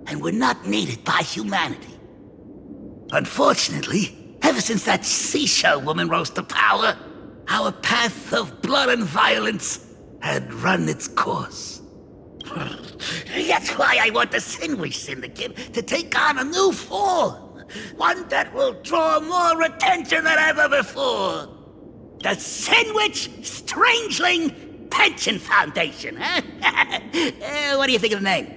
and were not needed by humanity. Unfortunately, ever since that seashell woman rose to power, our path of blood and violence had run its course. That's why I want the Sinwish Syndicate to take on a new form, one that will draw more attention than ever before. The Sinwich Strangeling Pension Foundation, huh? What do you think of the name?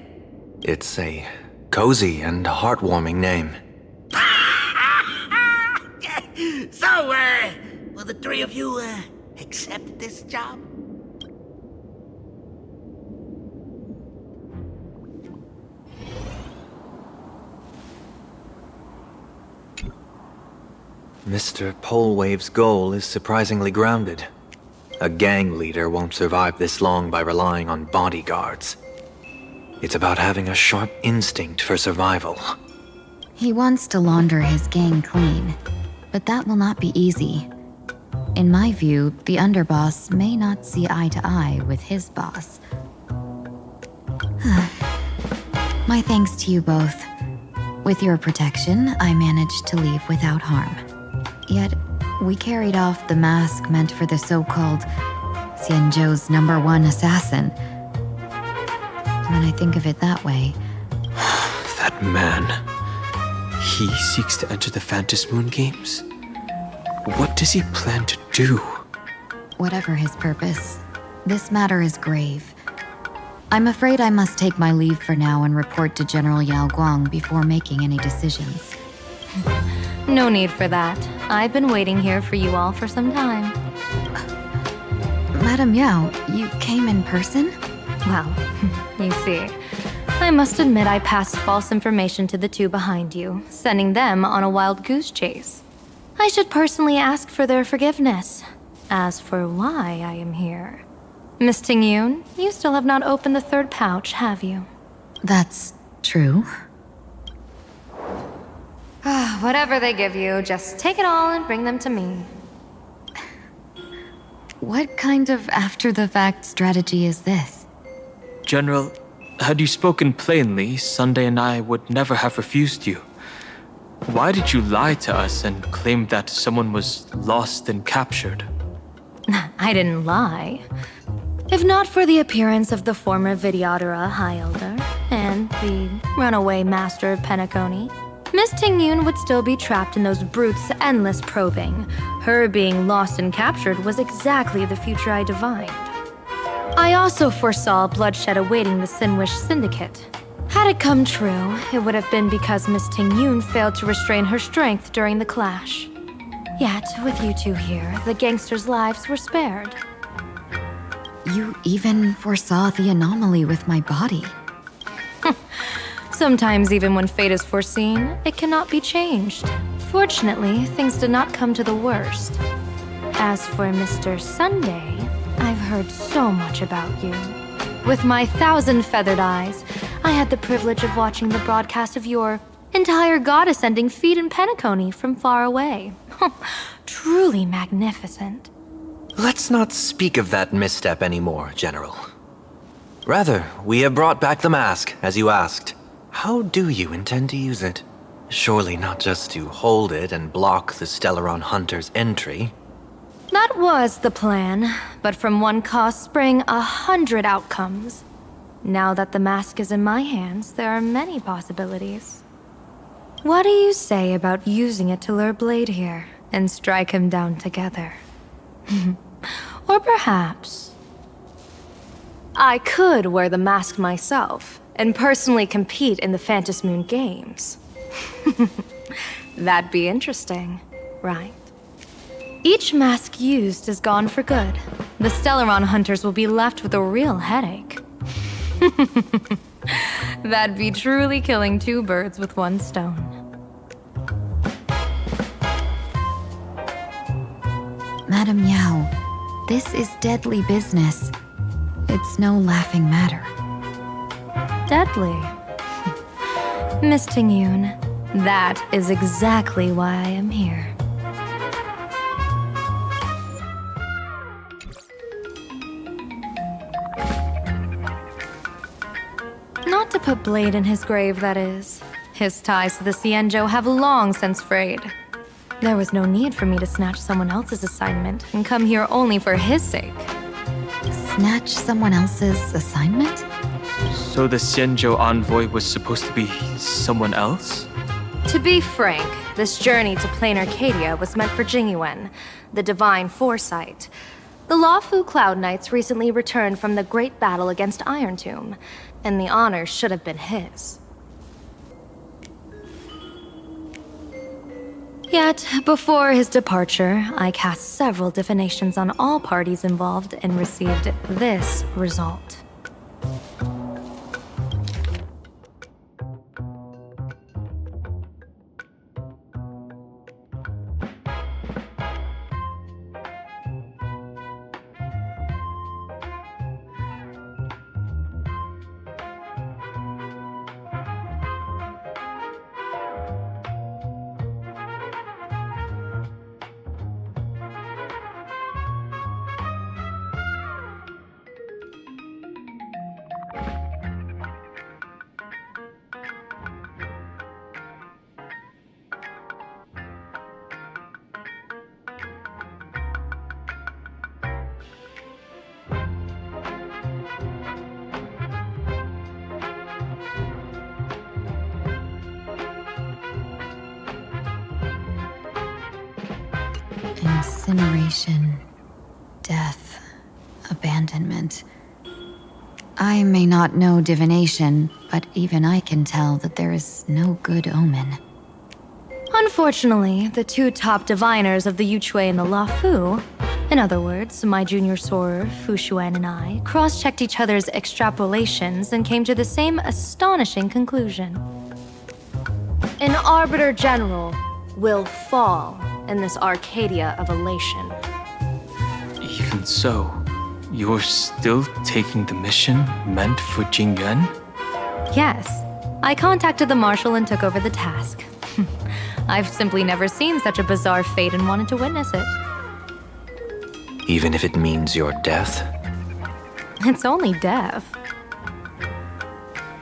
It's a cozy and heartwarming name. So, will the three of you, accept this job? Mr. Polewave's goal is surprisingly grounded. A gang leader won't survive this long by relying on bodyguards. It's about having a sharp instinct for survival. He wants to launder his gang clean, but that will not be easy. In my view, the underboss may not see eye to eye with his boss. My thanks to you both. With your protection, I managed to leave without harm. Yet, we carried off the mask meant for the so-called Xianzhou's #1 assassin. When I think of it that way... That man... He seeks to enter the Phantasmoon Games? What does he plan to do? Whatever his purpose, this matter is grave. I'm afraid I must take my leave for now and report to General Yao Guang before making any decisions. No need for that. I've been waiting here for you all for some time. Madam Yao, you came in person? Well, you see, I must admit I passed false information to the two behind you, sending them on a wild goose chase. I should personally ask for their forgiveness. As for why I am here... Miss Tingyun, you still have not opened the third pouch, have you? That's true. Whatever they give you, just take it all and bring them to me. What kind of after-the-fact strategy is this? General, had you spoken plainly, Sunday and I would never have refused you. Why did you lie to us and claim that someone was lost and captured? I didn't lie. If not for the appearance of the former Vidyadhara High Elder and the runaway Master of Penacony, Miss Tingyun would still be trapped in those brutes' endless probing. Her being lost and captured was exactly the future I divined. I also foresaw bloodshed awaiting the Sinwish Syndicate. Had it come true, it would have been because Miss Tingyun failed to restrain her strength during the clash. Yet, with you two here, the gangsters' lives were spared. You even foresaw the anomaly with my body. Sometimes, even when fate is foreseen, it cannot be changed. Fortunately, things did not come to the worst. As for Mr. Sunday, I've heard so much about you. With my 1,000 feathered eyes, I had the privilege of watching the broadcast of your entire god-ascending feat in Penacony from far away. Truly magnificent. Let's not speak of that misstep anymore, General. Rather, we have brought back the mask, as you asked. How do you intend to use it? Surely not just to hold it and block the Stellaron Hunter's entry. That was the plan, but from one cause spring 100 outcomes. Now that the mask is in my hands, there are many possibilities. What do you say about using it to lure Blade here and strike him down together? Or perhaps I could wear the mask myself and personally compete in the Phantom Moon Games. That'd be interesting, right? Each mask used is gone for good. The Stellaron hunters will be left with a real headache. That'd be truly killing two birds with one stone. Madam Yao, this is deadly business. It's no laughing matter. Deadly? Miss Tingyun, that is exactly why I am here. Not to put Blade in his grave, that is. His ties to the Xianzhou have long since frayed. There was no need for me to snatch someone else's assignment and come here only for his sake. Snatch someone else's assignment? So the Xianzhou envoy was supposed to be someone else? To be frank, this journey to plain Arcadia was meant for Jingyuan, the divine foresight. The Lawfu Cloud Knights recently returned from the great battle against Iron Tomb, and the honor should have been his. Yet, before his departure, I cast several divinations on all parties involved and received this result. Incineration, death, abandonment. I may not know divination, but even I can tell that there is no good omen. Unfortunately, the two top diviners of the Yuchui and the Lafu, in other words, my junior sorer, Fu Xuan, and I, cross-checked each other's extrapolations and came to the same astonishing conclusion. An Arbiter General will fall in this Arcadia of elation. Even so, you're still taking the mission meant for Jingyuan? Yes, I contacted the Marshal and took over the task. I've simply never seen such a bizarre fate and wanted to witness it. Even if it means your death? It's only death.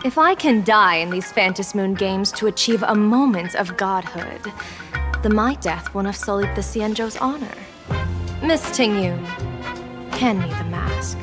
If I can die in these Phantom Moon Games to achieve a moment of godhood, then my death won't have sullied the Xianzhou's honor. Miss Tingyun, hand me the mask.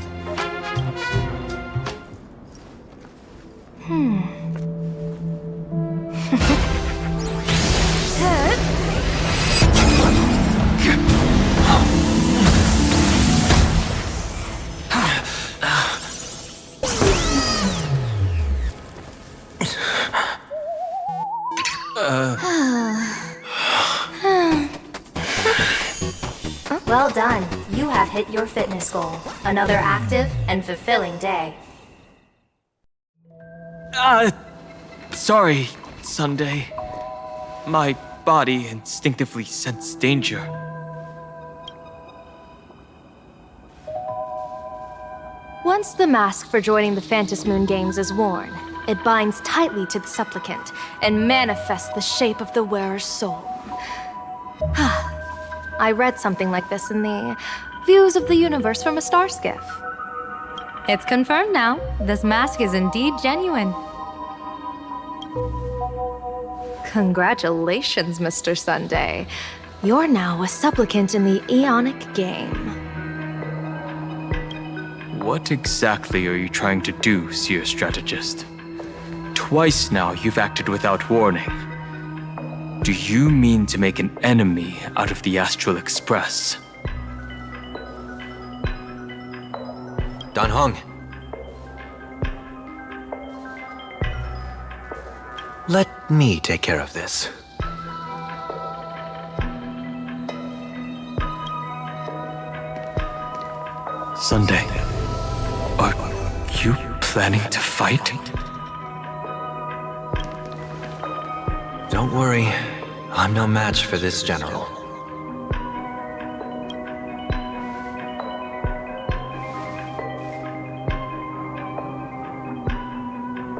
Well done. You have hit your fitness goal. Another active and fulfilling day. Sorry, Sunday. My body instinctively sensed danger. Once the mask for joining the Phantasmoon Games is worn, it binds tightly to the supplicant and manifests the shape of the wearer's soul. I read something like this in the Views of the Universe from a Star Skiff. It's confirmed now. This mask is indeed genuine. Congratulations, Mr. Sunday. You're now a supplicant in the Aeonic game. What exactly are you trying to do, Seer Strategist? Twice now you've acted without warning. Do you mean to make an enemy out of the Astral Express? Dan Heng. Let me take care of this. Sunday, are you planning to fight? Don't worry, I'm no match for this general.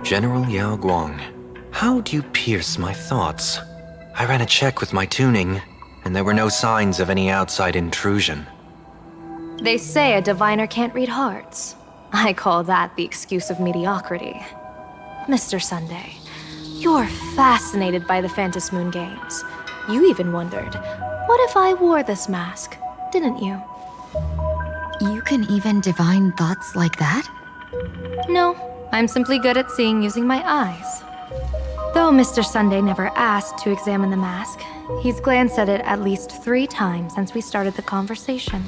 General Yao Guang, how do you pierce my thoughts? I ran a check with my tuning, and there were no signs of any outside intrusion. They say a diviner can't read hearts. I call that the excuse of mediocrity. Mr. Sunday, you're fascinated by the Phantasmoon Games. You even wondered, what if I wore this mask, didn't you? You can even divine thoughts like that? No, I'm simply good at seeing using my eyes. Though Mr. Sunday never asked to examine the mask, he's glanced at it at least 3 times since we started the conversation.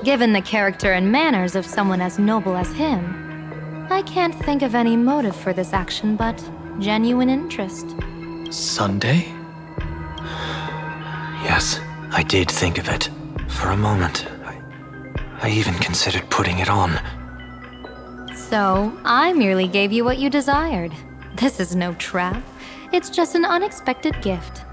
Given the character and manners of someone as noble as him, I can't think of any motive for this action but genuine interest. Sunday? Yes, I did think of it. For a moment, I even considered putting it on. So, I merely gave you what you desired. This is no trap. It's just an unexpected gift.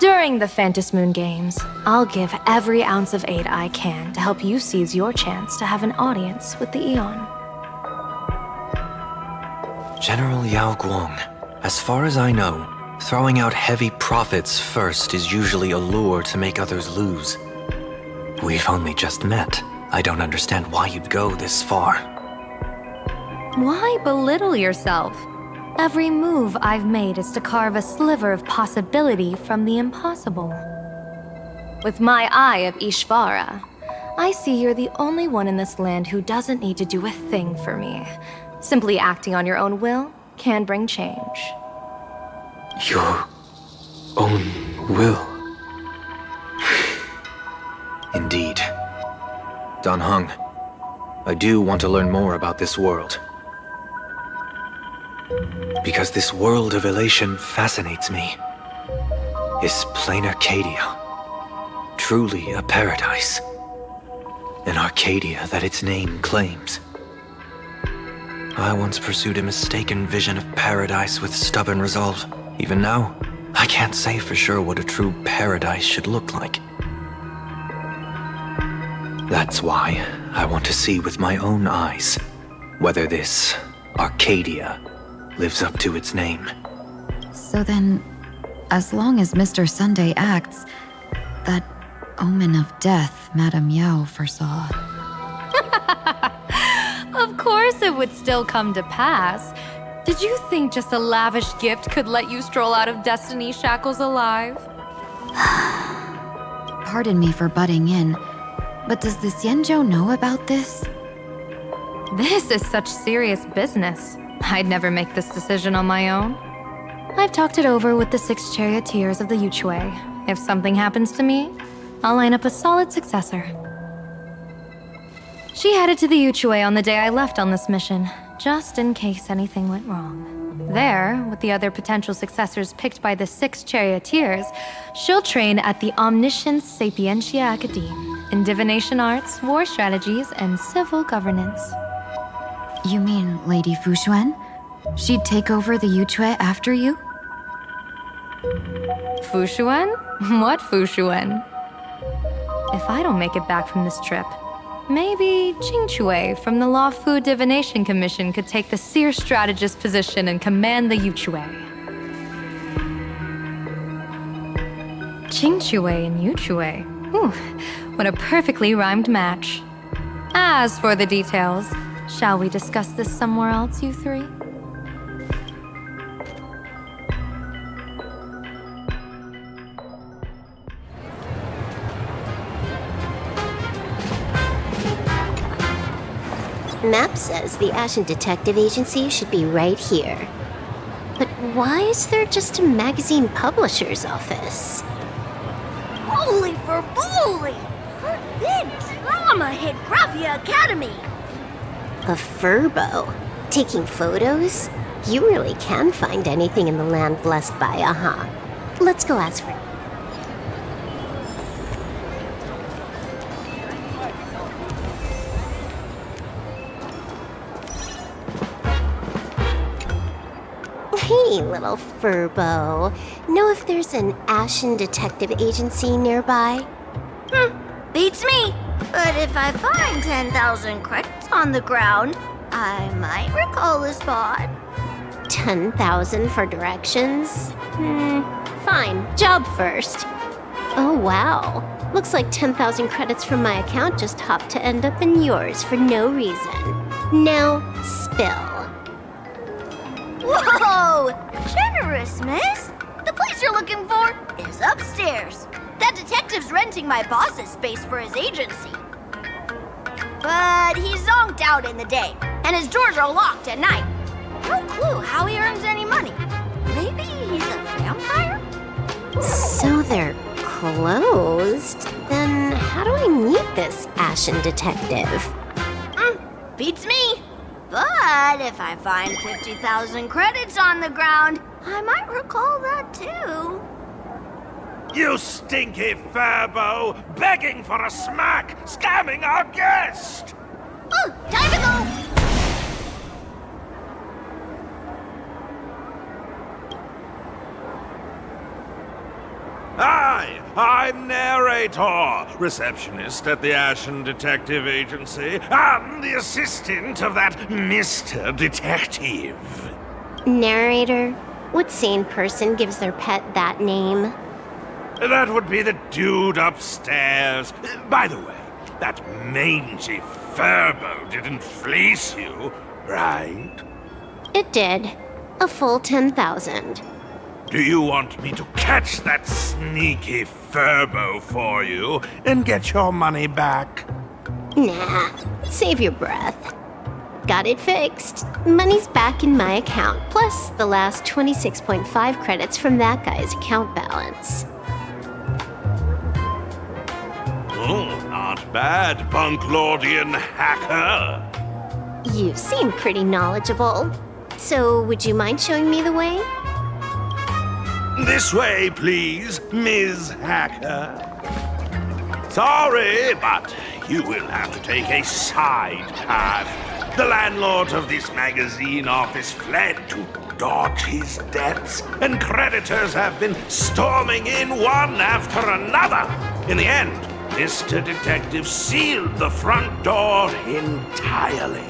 During the Phantasmoon Games, I'll give every ounce of aid I can to help you seize your chance to have an audience with the Aeon. General Yao Guang, as far as I know, throwing out heavy profits first is usually a lure to make others lose. We've only just met. I don't understand why you'd go this far. Why belittle yourself? Every move I've made is to carve a sliver of possibility from the impossible. With my eye of Ishvara, I see you're the only one in this land who doesn't need to do a thing for me. Simply acting on your own will can bring change. Your own will? Indeed. Dan Heng, I do want to learn more about this world. Because this world of elation fascinates me. Is plain Arcadia truly a paradise? An Arcadia that its name claims. I once pursued a mistaken vision of paradise with stubborn resolve. Even now, I can't say for sure what a true paradise should look like. That's why I want to see with my own eyes whether this Arcadia lives up to its name. So then, as long as Mr. Sunday acts, that omen of death Madame Yao foresaw. Of course it would still come to pass. Did you think just a lavish gift could let you stroll out of Destiny's shackles alive? Pardon me for butting in, but does the Xianzhou know about this? This is such serious business. I'd never make this decision on my own. I've talked it over with the 6 charioteers of the Yuchue. If something happens to me, I'll line up a solid successor. She headed to the Yuchue on the day I left on this mission, just in case anything went wrong. There, with the other potential successors picked by the 6 charioteers, she'll train at the Omniscience Sapientia Academe in divination arts, war strategies, and civil governance. You mean Lady Fushuan? She'd take over the Yuchue after you? Fushuan? What Fushuan? If I don't make it back from this trip, maybe Qingchui from the Law Fu Divination Commission could take the seer strategist position and command the Yuchue. Qingchui and Yuchue. Ooh, what a perfectly rhymed match. As for the details, shall we discuss this somewhere else, you three? Map says the Ashen Detective Agency should be right here. But why is there just a magazine publisher's office? Holy for bully! Big drama hit Graphia Academy! A furbo? Taking photos? You really can find anything in the land blessed by Aha. Let's go ask for... Hey, little furbo. Know if there's an Ashen Detective Agency nearby? Beats me! But if I find 10,000 credits on the ground, I might recall the spot. 10,000 for directions? Fine. Job first. Oh, wow. Looks like 10,000 credits from my account just hopped to end up in yours for no reason. Now, spill. Whoa! Generous, miss! The place you're looking for is upstairs. That detective's renting my boss's space for his agency. But he's zonked out in the day, and his doors are locked at night. No clue how he earns any money. Maybe he's a vampire? So they're closed? Then how do I meet this Ashen Detective? Beats me! But if I find 50,000 credits on the ground, I might recall that too. You stinky furbo! Begging for a smack! Scamming our guest! Time to go! Hi, I'm Narrator, receptionist at the Ashen Detective Agency. I'm the assistant of that Mr. Detective. Narrator? What sane person gives their pet that name? That would be the dude upstairs. By the way, that mangy furbo didn't fleece you, right? It did. A full 10,000. Do you want me to catch that sneaky furbo for you and get your money back? Nah, save your breath. Got it fixed. Money's back in my account, plus the last 26.5 credits from that guy's account balance. Oh, not bad, Bunklordian hacker. You seem pretty knowledgeable. So, would you mind showing me the way? This way, please, Ms. Hacker. Sorry, but you will have to take a side path. The landlord of this magazine office fled to dodge his debts, and creditors have been storming in one after another. In the end, Mr. Detective sealed the front door entirely.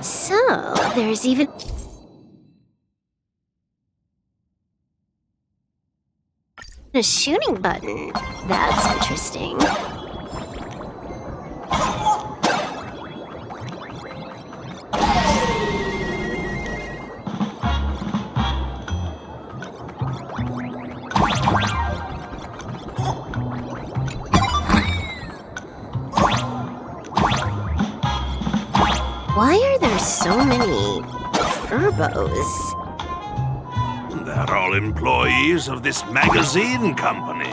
So, there's even... a shooting button. That's interesting. Why are there so many furbos? They're all employees of this magazine company.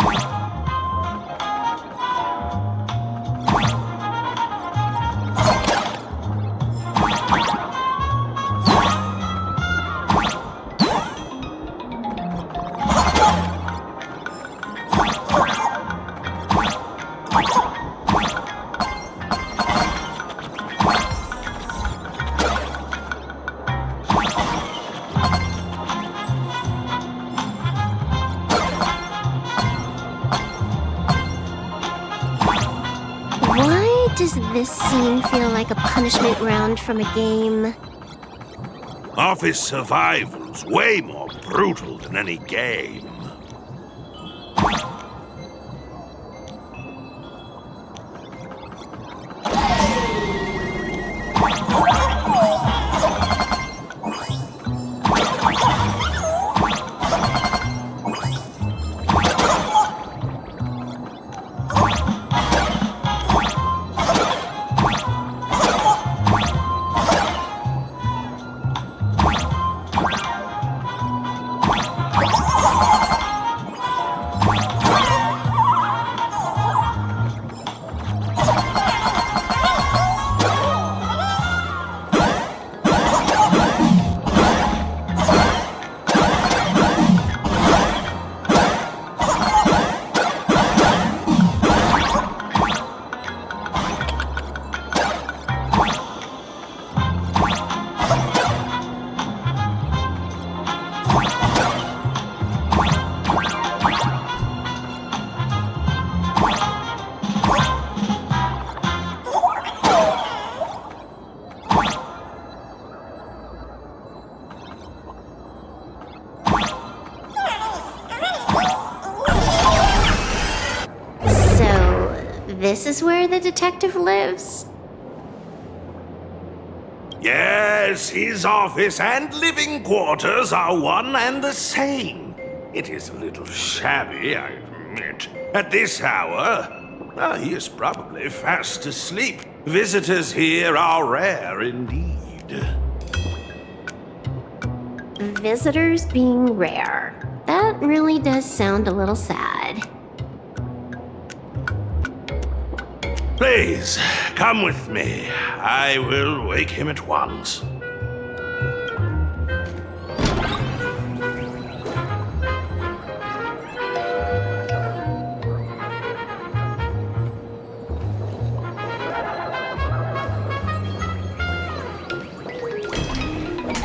Does this scene feel like a punishment round from a game? Office survival's way more brutal than any game. This is where the detective lives? Yes, his office and living quarters are one and the same. It is a little shabby, I admit. At this hour, he is probably fast asleep. Visitors here are rare indeed. Visitors being rare. That really does sound a little sad. Please, come with me. I will wake him at once.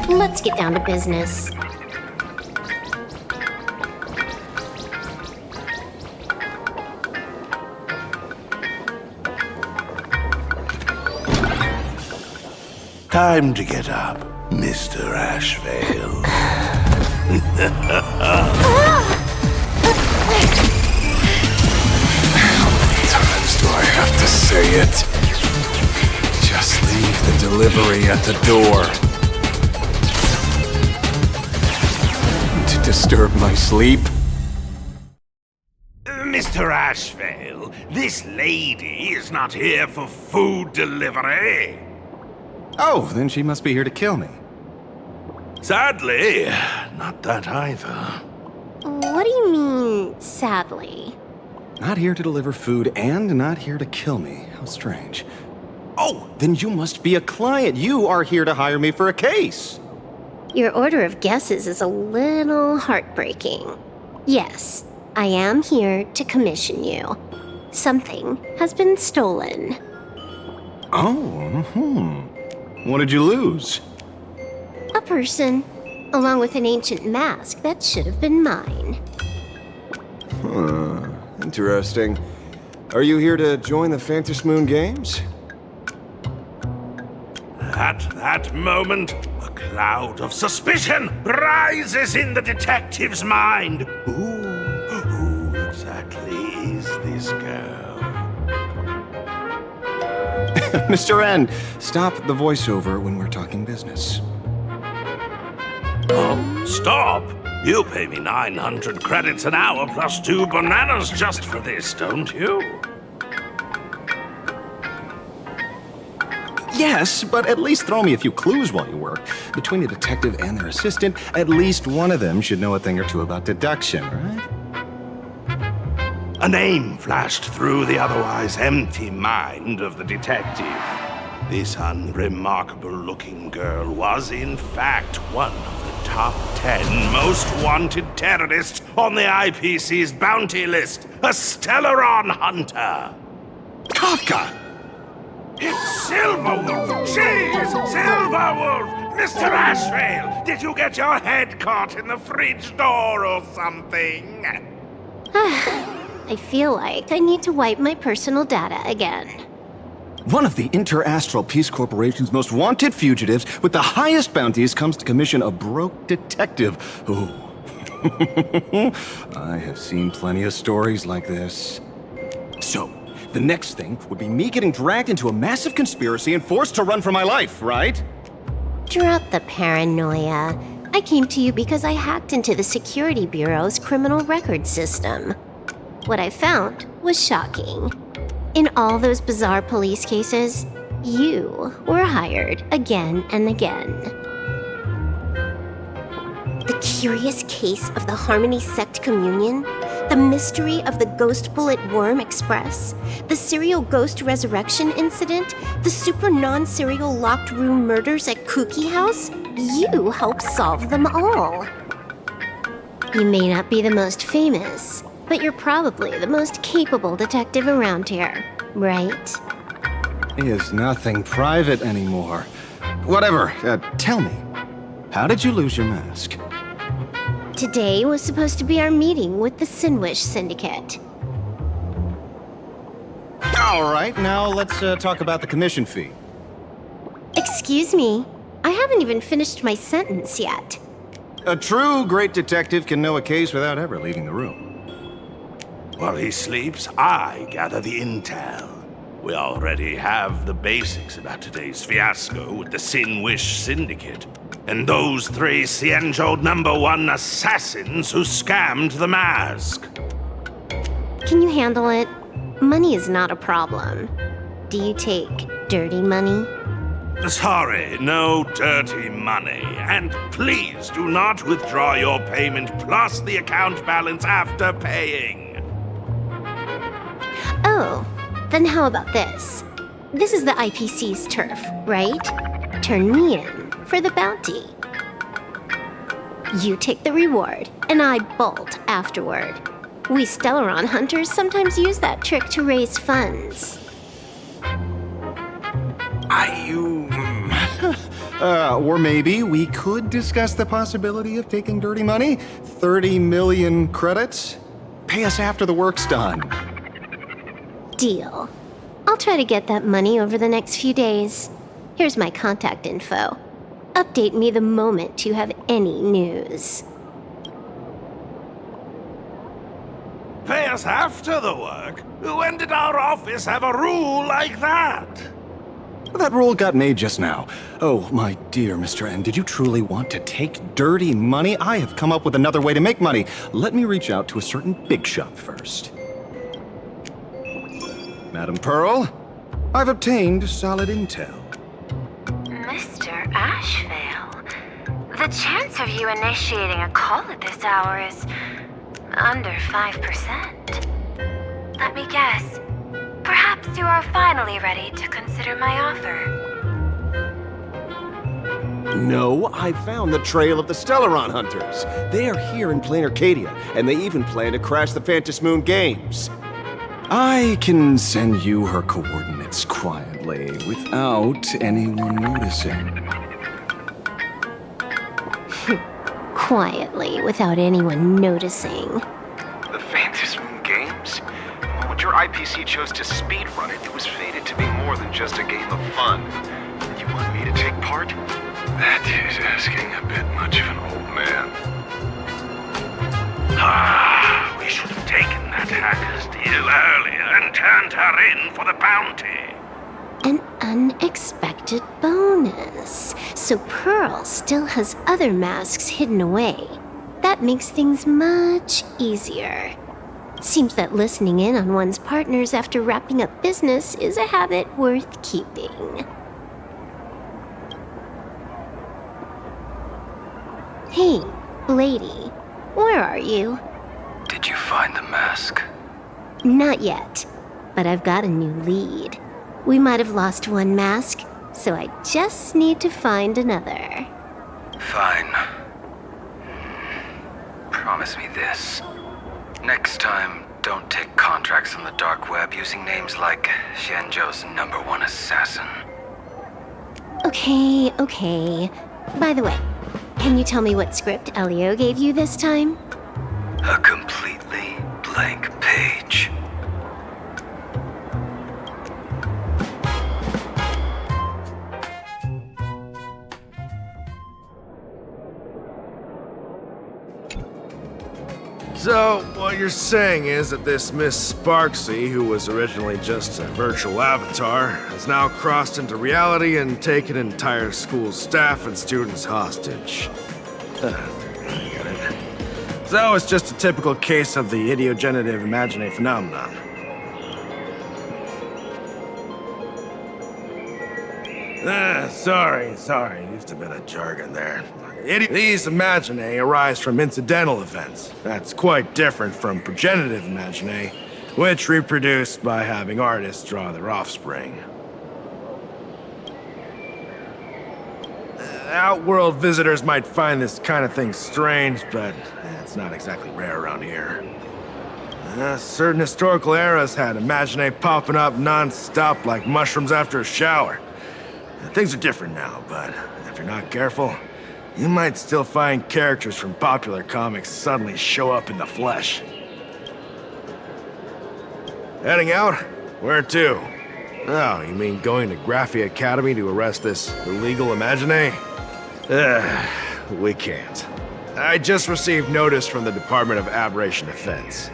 Let's get down to business. Time to get up, Mr. Ashvale. How many times do I have to say it? Just leave the delivery at the door. To disturb my sleep? Mr. Ashvale, this lady is not here for food delivery. Oh, then she must be here to kill me. Sadly, not that either. What do you mean, sadly? Not here to deliver food and not here to kill me. How strange. Oh, then you must be a client. You are here to hire me for a case. Your order of guesses is a little heartbreaking. Yes, I am here to commission you. Something has been stolen. Oh, What did you lose? A person, along with an ancient mask that should have been mine. Huh, interesting. Are you here to join the Phantom Moon Games? At that moment, a cloud of suspicion rises in the detective's mind. Who exactly is this girl? Mr. N, stop the voiceover when we're talking business. Oh, stop! You pay me 900 credits an hour plus 2 bananas just for this, don't you? Yes, but at least throw me a few clues while you work. Between a detective and their assistant, at least one of them should know a thing or two about deduction, right? A name flashed through the otherwise empty mind of the detective. This unremarkable-looking girl was, in fact, one of the top 10 most wanted terrorists on the IPC's bounty list, a Stellaron hunter. Kafka! It's Silverwolf! She's Silverwolf! Mr. Ashvale, did you get your head caught in the fridge door or something? I feel like I need to wipe my personal data again. One of the Interastral Peace Corporation's most wanted fugitives with the highest bounties comes to commission a broke detective. Ooh. I have seen plenty of stories like this. So, the next thing would be me getting dragged into a massive conspiracy and forced to run for my life, right? Drop the paranoia. I came to you because I hacked into the Security Bureau's criminal record system. What I found was shocking. In all those bizarre police cases, you were hired again and again. The curious case of the Harmony Sect Communion, the mystery of the Ghost Bullet Worm Express, the serial ghost resurrection incident, the super non-serial locked room murders at Kooky House, you helped solve them all. You may not be the most famous, but you're probably the most capable detective around here, right? Is nothing private anymore. Whatever, tell me, how did you lose your mask? Today was supposed to be our meeting with the Sinwish Syndicate. All right, now let's talk about the commission fee. Excuse me, I haven't even finished my sentence yet. A true great detective can know a case without ever leaving the room. While he sleeps, I gather the intel. We already have the basics about today's fiasco with the Sinwish Syndicate, and those 3 Cienjo #1 assassins who scammed the mask. Can you handle it? Money is not a problem. Do you take dirty money? Sorry, no dirty money. And please do not withdraw your payment plus the account balance after paying. Oh, then how about this? This is the IPC's turf, right? Turn me in for the bounty. You take the reward, and I bolt afterward. We Stellaron hunters sometimes use that trick to raise funds. Or maybe we could discuss the possibility of taking dirty money? 30 million credits? Pay us after the work's done. Deal. I'll try to get that money over the next few days. Here's my contact info. Update me the moment you have any news. Pay us after the work? When did our office have a rule like that? That rule got made just now. Oh, my dear Mr. N, did you truly want to take dirty money? I have come up with another way to make money. Let me reach out to a certain big shot first. Madam Pearl, I've obtained solid intel. Mr. Ashvale, the chance of you initiating a call at this hour is under 5%. Let me guess. Perhaps you are finally ready to consider my offer. No, I found the trail of the Stellaron hunters. They are here in plain Arcadia, and they even plan to crash the Phantom Moon Games. I can send you her coordinates quietly, without anyone noticing. Quietly, without anyone noticing. The Phantom Moon Games? Well, when your IPC chose to speedrun it, it was fated to be more than just a game of fun. You want me to take part? That is asking a bit much of an old man. We should have taken that hacker's deal earlier and turned her in for the bounty. An unexpected bonus. So Pearl still has other masks hidden away. That makes things much easier. Seems that listening in on one's partners after wrapping up business is a habit worth keeping. Hey, lady, where are you? Did you find the mask? Not yet, but I've got a new lead. We might have lost one mask, so I just need to find another. Fine. Promise me this. Next time, don't take contracts on the dark web using names like Xianzhou's #1 assassin. Okay. By the way, can you tell me what script Elio gave you this time? A completely blank page. So, what you're saying is that this Miss Sparksy, who was originally just a virtual avatar, has now crossed into reality and taken entire school staff and students hostage. I get it. So, it's just a typical case of the idiogenerative imagine phenomenon. Sorry. Used a bit of jargon there. These imaginae arise from incidental events. That's quite different from progenitive imaginae, which reproduce by having artists draw their offspring. Outworld visitors might find this kind of thing strange, but it's not exactly rare around here. Certain historical eras had imaginae popping up non-stop like mushrooms after a shower. Things are different now, but if you're not careful, you might still find characters from popular comics suddenly show up in the flesh. Heading out? Where to? Oh, you mean going to Graphi Academy to arrest this illegal imaginae? We can't. I just received notice from the Department of Aberration Defense.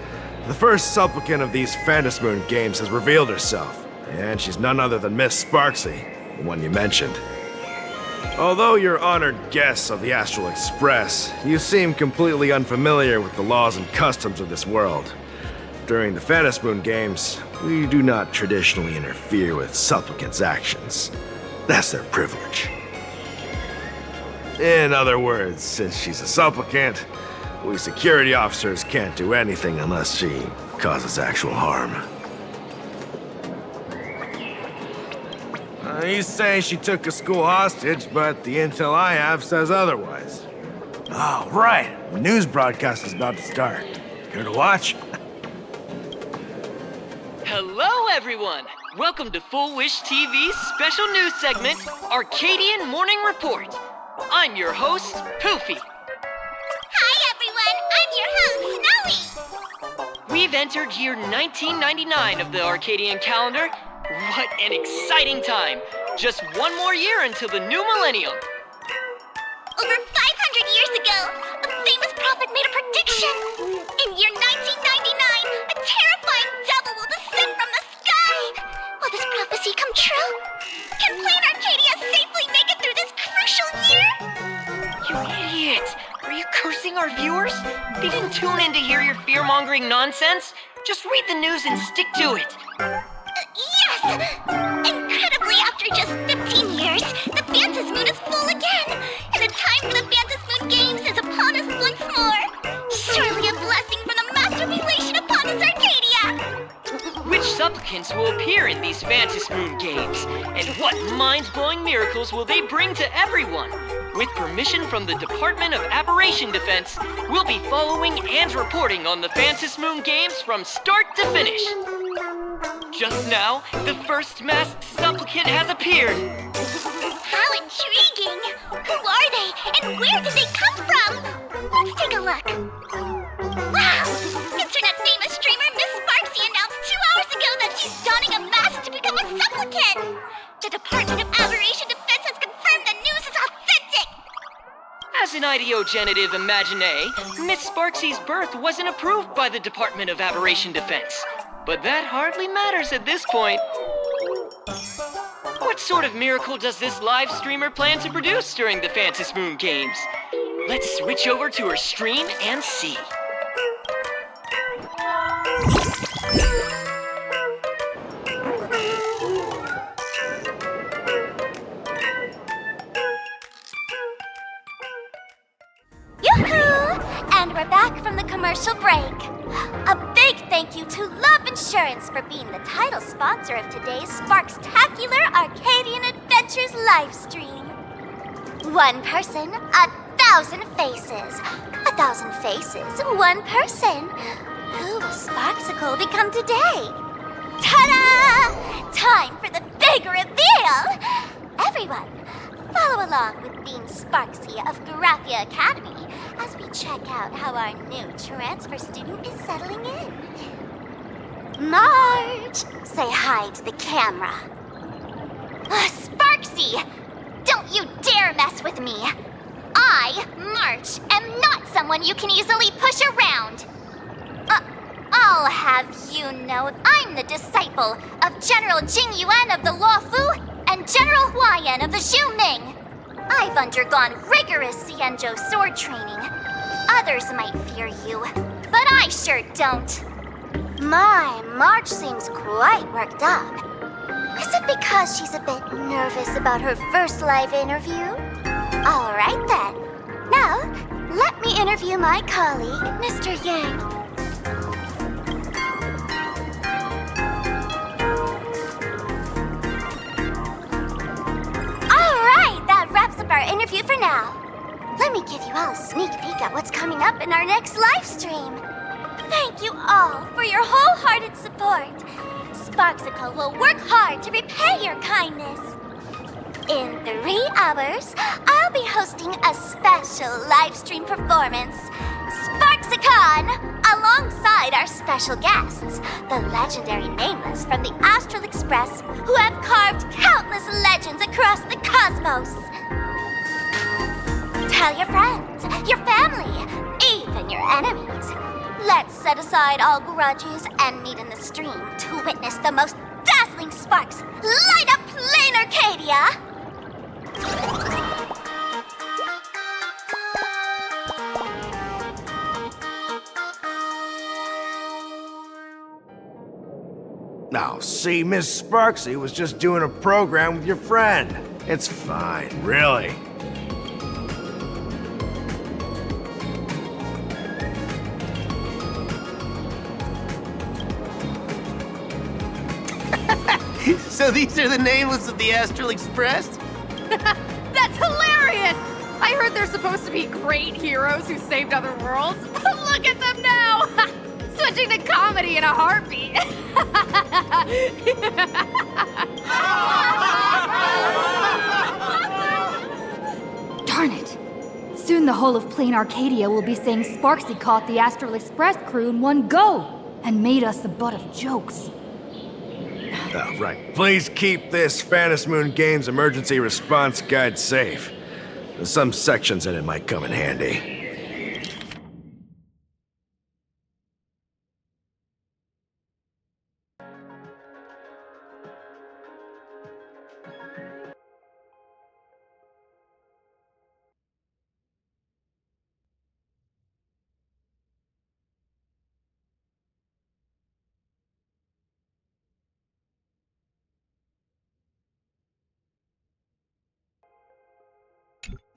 The first supplicant of these Phantasmoon games has revealed herself, and she's none other than Miss Sparksy, the one you mentioned. Although you're honored guests of the Astral Express, you seem completely unfamiliar with the laws and customs of this world. During the Phantasmoon games, we do not traditionally interfere with supplicants' actions. That's their privilege. In other words, since she's a supplicant, we security officers can't do anything unless she causes actual harm. You say she took a school hostage, but the intel I have says otherwise. Oh, right. The news broadcast is about to start. Care to watch? Hello, everyone! Welcome to Full Wish TV's special news segment, Arcadian Morning Report. I'm your host, Poofy. Hi, everyone! I'm your host, Snowy! We've entered year 1999 of the Arcadian calendar. What an exciting time! Just one more year until the new millennium. Over 500 years ago, a famous prophet made a prediction. In year 1999, a terrifying devil will descend from the sky. Will this prophecy come true? Can Plain Arcadia safely make it through this crucial year? You idiot! Are you cursing our viewers? They didn't tune in to hear your fear-mongering nonsense. Just read the news and stick to it. Yes! Incredibly, after just 15 years, the Phantasmoon is full again, and the time for the Phantasmoon Games is upon us once more. Surely a blessing from the master relation upon us, Arcadia! Which supplicants will appear in these Phantasmoon Games? And what mind-blowing miracles will they bring to everyone? With permission from the Department of Aberration Defense, we'll be following and reporting on the Phantasmoon Games from start to finish. Just now, the first masked supplicant has appeared. How intriguing! Who are they, and where did they come from? Let's take a look. Wow! Internet-famous streamer Miss Sparksy announced 2 hours ago that she's donning a mask to become a supplicant. The Department of Aberration Defense has confirmed the news is authentic. As an ideogenitive imaginae, Miss Sparksy's birth wasn't approved by the Department of Aberration Defense. But that hardly matters at this point. What sort of miracle does this live streamer plan to produce during the Phantasmoon Games? Let's switch over to her stream and see. commercial break. A big thank you to Love Insurance for being the title sponsor of today's Sparkstacular Arcadian Adventures livestream. One person, 1,000 faces. 1,000 faces, one person. Who will Sparksicle become today? Ta-da! Time for the big reveal! Everyone, follow along with Bean Sparksy of Graphia Academy as we check out how our new transfer student is settling in. Marge, say hi to the camera. Sparksy, don't you dare mess with me. I, March, am not someone you can easily push around. I'll have you know I'm the disciple of General Jing Yuan of the Luofu and General Huayan of the Zhu Ming. I've undergone rigorous Xianzhou sword training. Others might fear you, but I sure don't. My, March seems quite worked up. Is it because she's a bit nervous about her first live interview? All right then. Now, let me interview my colleague, Mr. Yang. All right, that wraps up our interview for now. Let me give you all a sneak peek at what's coming up in our next live stream. Thank you all for your wholehearted support. Sparksicle will work hard to repay your kindness. In 3 hours, I'll be hosting a special live stream performance, Sparksicon, alongside our special guests, the legendary Nameless from the Astral Express, who have carved countless legends across the cosmos. Tell your friends, your family, even your enemies. Let's set aside all grudges and meet in the stream to witness the most dazzling sparks light up Plain Arcadia! Now, see, Miss Sparksy was just doing a program with your friend. It's fine, really. So these are the Nameless of the Astral Express? That's hilarious! I heard they're supposed to be great heroes who saved other worlds. Look at them now! Switching to comedy in a heartbeat. Darn it! Soon the whole of Plain Arcadia will be saying Sparksy caught the Astral Express crew in one go and made us the butt of jokes. Oh, right. Please keep this Fantasy Moon Games emergency response guide safe. There's some sections in it might come in handy.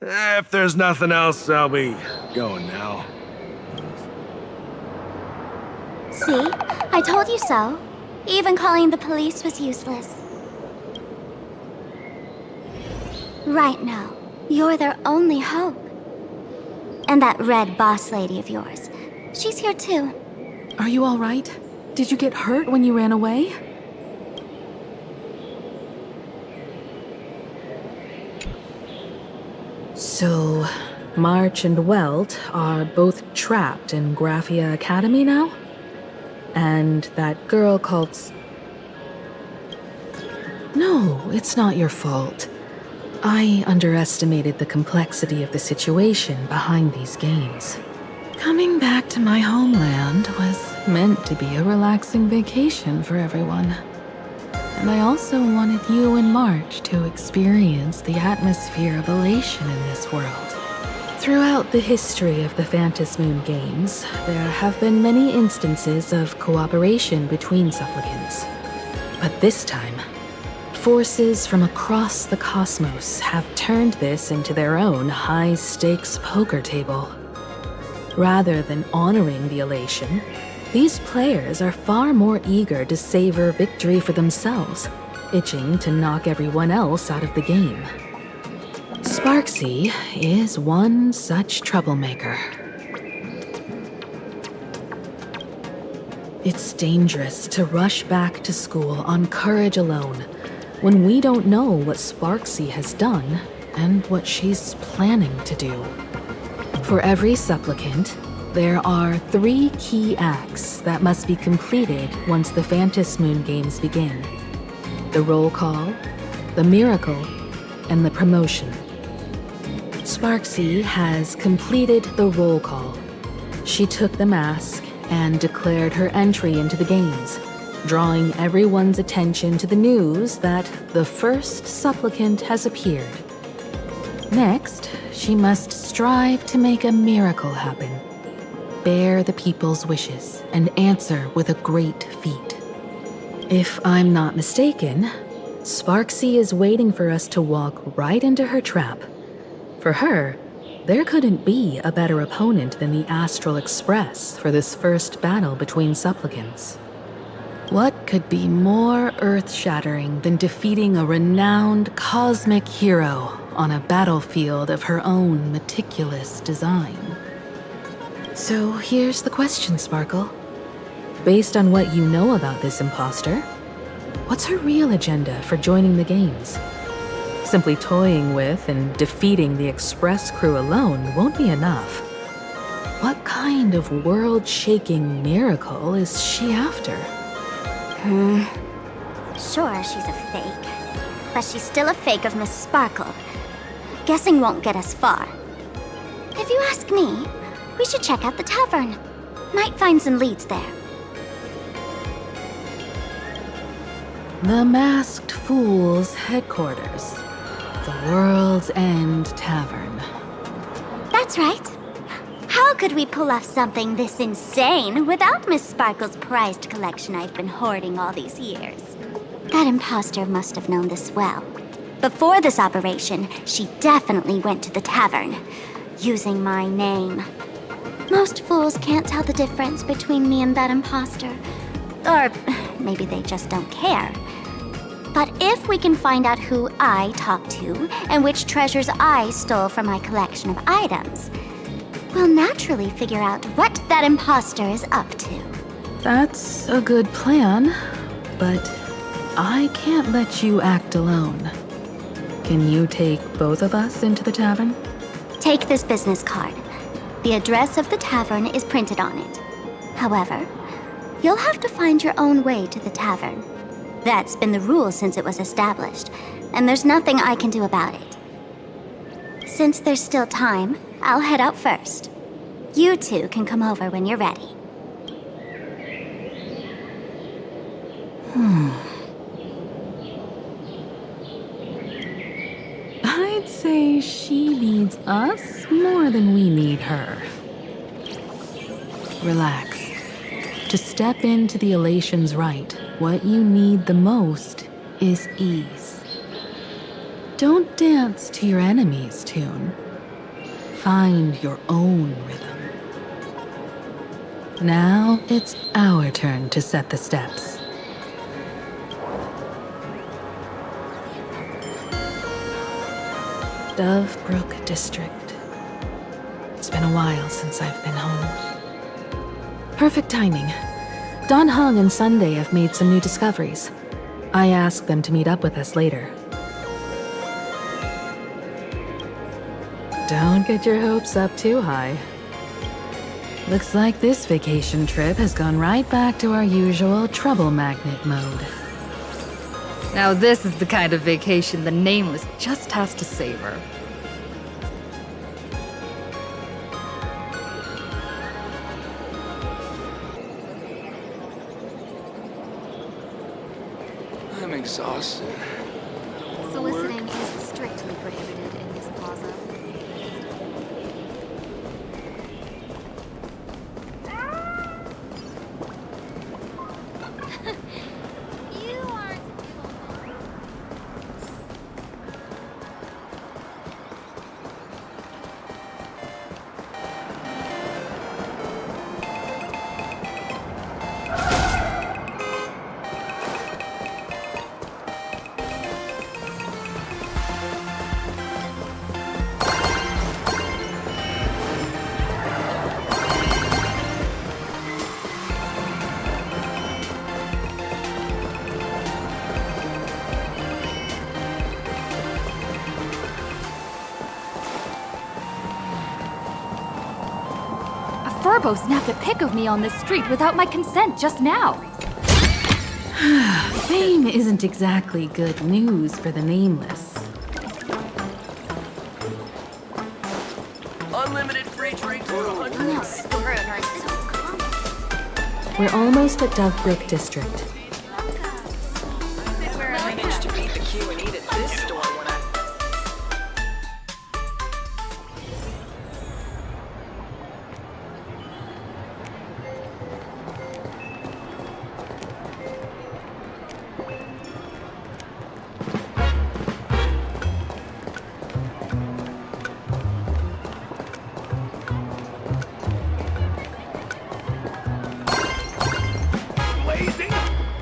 If there's nothing else, I'll be going now. See? I told you so. Even calling the police was useless. Right now, you're their only hope. And that red boss lady of yours, she's here too. Are you all right? Did you get hurt when you ran away? So, March and Welt are both trapped in Graphia Academy now? And that girl called... No, it's not your fault. I underestimated the complexity of the situation behind these games. Coming back to my homeland was meant to be a relaxing vacation for everyone. And I also wanted you and March to experience the atmosphere of elation in this world. Throughout the history of the Fantasy Moon Games, there have been many instances of cooperation between supplicants. But this time, forces from across the cosmos have turned this into their own high-stakes poker table. Rather than honoring the elation, these players are far more eager to savor victory for themselves, itching to knock everyone else out of the game. Sparksy is one such troublemaker. It's dangerous to rush back to school on courage alone when we don't know what Sparksy has done and what she's planning to do. For every supplicant, there are 3 key acts that must be completed once the Phantom Moon Games begin. The roll call, the miracle, and the promotion. Sparksy has completed the roll call. She took the mask and declared her entry into the games, drawing everyone's attention to the news that the first supplicant has appeared. Next, she must strive to make a miracle happen, bear the people's wishes, and answer with a great feat. If I'm not mistaken, Sparksy is waiting for us to walk right into her trap. For her, there couldn't be a better opponent than the Astral Express for this first battle between supplicants. What could be more earth-shattering than defeating a renowned cosmic hero on a battlefield of her own meticulous design? So here's the question, Sparkle. Based on what you know about this imposter, what's her real agenda for joining the games? Simply toying with and defeating the Express crew alone won't be enough. What kind of world-shaking miracle is she after? Sure, she's a fake. But she's still a fake of Miss Sparkle. Guessing won't get us far. If you ask me, we should check out the tavern. Might find some leads there. The Masked Fool's headquarters. The World's End Tavern. That's right. How could we pull off something this insane without Miss Sparkle's prized collection I've been hoarding all these years? That imposter must have known this well. Before this operation, she definitely went to the tavern, using my name. Most fools can't tell the difference between me and that imposter. Or maybe they just don't care. But if we can find out who I talked to and which treasures I stole from my collection of items, we'll naturally figure out what that imposter is up to. That's a good plan, but I can't let you act alone. Can you take both of us into the tavern? Take this business card. The address of the tavern is printed on it. However, you'll have to find your own way to the tavern. That's been the rule since it was established, and there's nothing I can do about it. Since there's still time, I'll head out first. You two can come over when you're ready. I'd say she needs us more than we need her. Relax. To step into the Elation's right, what you need the most is ease. Don't dance to your enemy's tune. Find your own rhythm. Now it's our turn to set the steps. Dovebrook District. It's been a while since I've been home. Perfect timing. Don Hung and Sunday have made some new discoveries. I asked them to meet up with us later. Don't get your hopes up too high. Looks like this vacation trip has gone right back to our usual trouble magnet mode. Now this is the kind of vacation the Nameless just has to savor. I'm exhausted. Soliciting is strictly prohibited in this plaza. Furbo snapped a pic of me on this street without my consent just now. Fame isn't exactly good news for the nameless. Unlimited free drinks for 100 We're almost at Dove Brook District. Managed to beat the queue and eat at this store when I...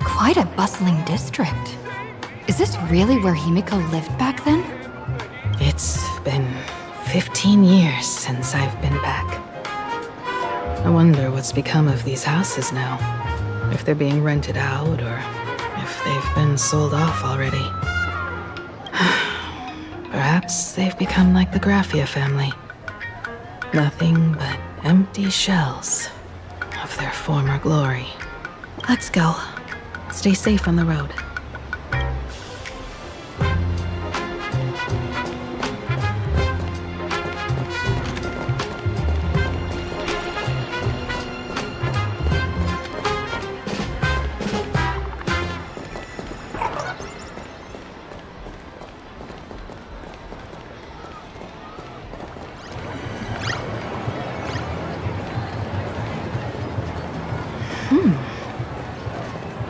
Quite a bustling district. Is this really where Himiko lived back then? It's been 15 years since I've been back. I wonder what's become of these houses now. If they're being rented out or if they've been sold off already. Perhaps they've become like the Graffia family. Nothing but empty shells of their former glory. Let's go. Stay safe on the road.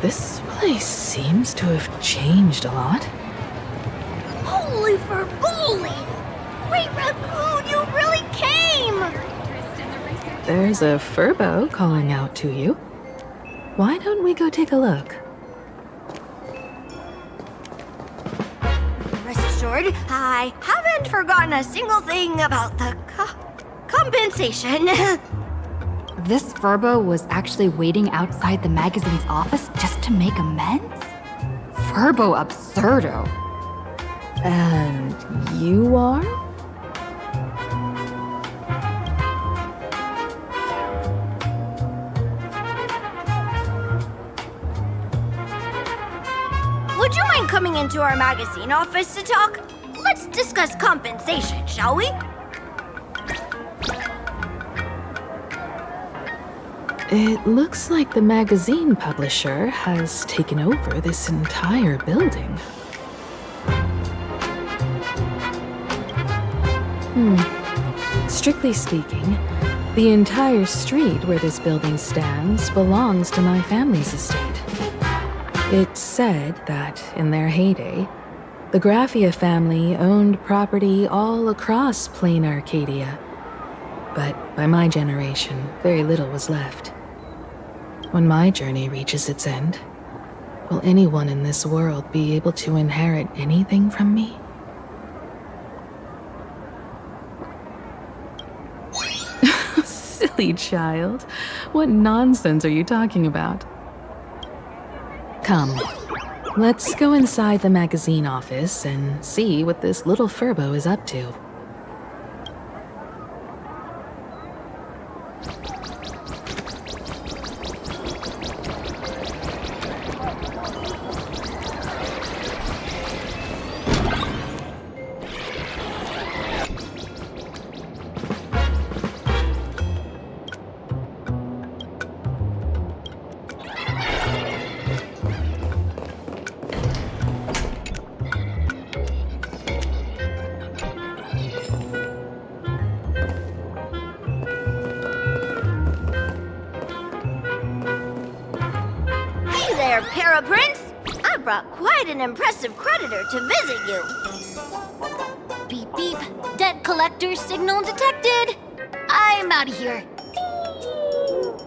This place seems to have changed a lot. Holy Ferboli! Great Raccoon, you really came! There's a Furbo calling out to you. Why don't we go take a look? Rest assured, I haven't forgotten a single thing about the compensation. This Furbo was actually waiting outside the magazine's office just to make amends? Furbo absurdo. And you are? Would you mind coming into our magazine office to talk? Let's discuss compensation, shall we? It looks like the magazine publisher has taken over this entire building. Strictly speaking, the entire street where this building stands belongs to my family's estate. It's said that, in their heyday, the Graffia family owned property all across plain Arcadia. But by my generation, very little was left. When my journey reaches its end, will anyone in this world be able to inherit anything from me? Silly child. What nonsense are you talking about? Come, let's go inside the magazine office and see what this little Furbo is up to. Paraprince, I brought quite an impressive creditor to visit you. Beep beep, debt collector signal detected. I'm out of here.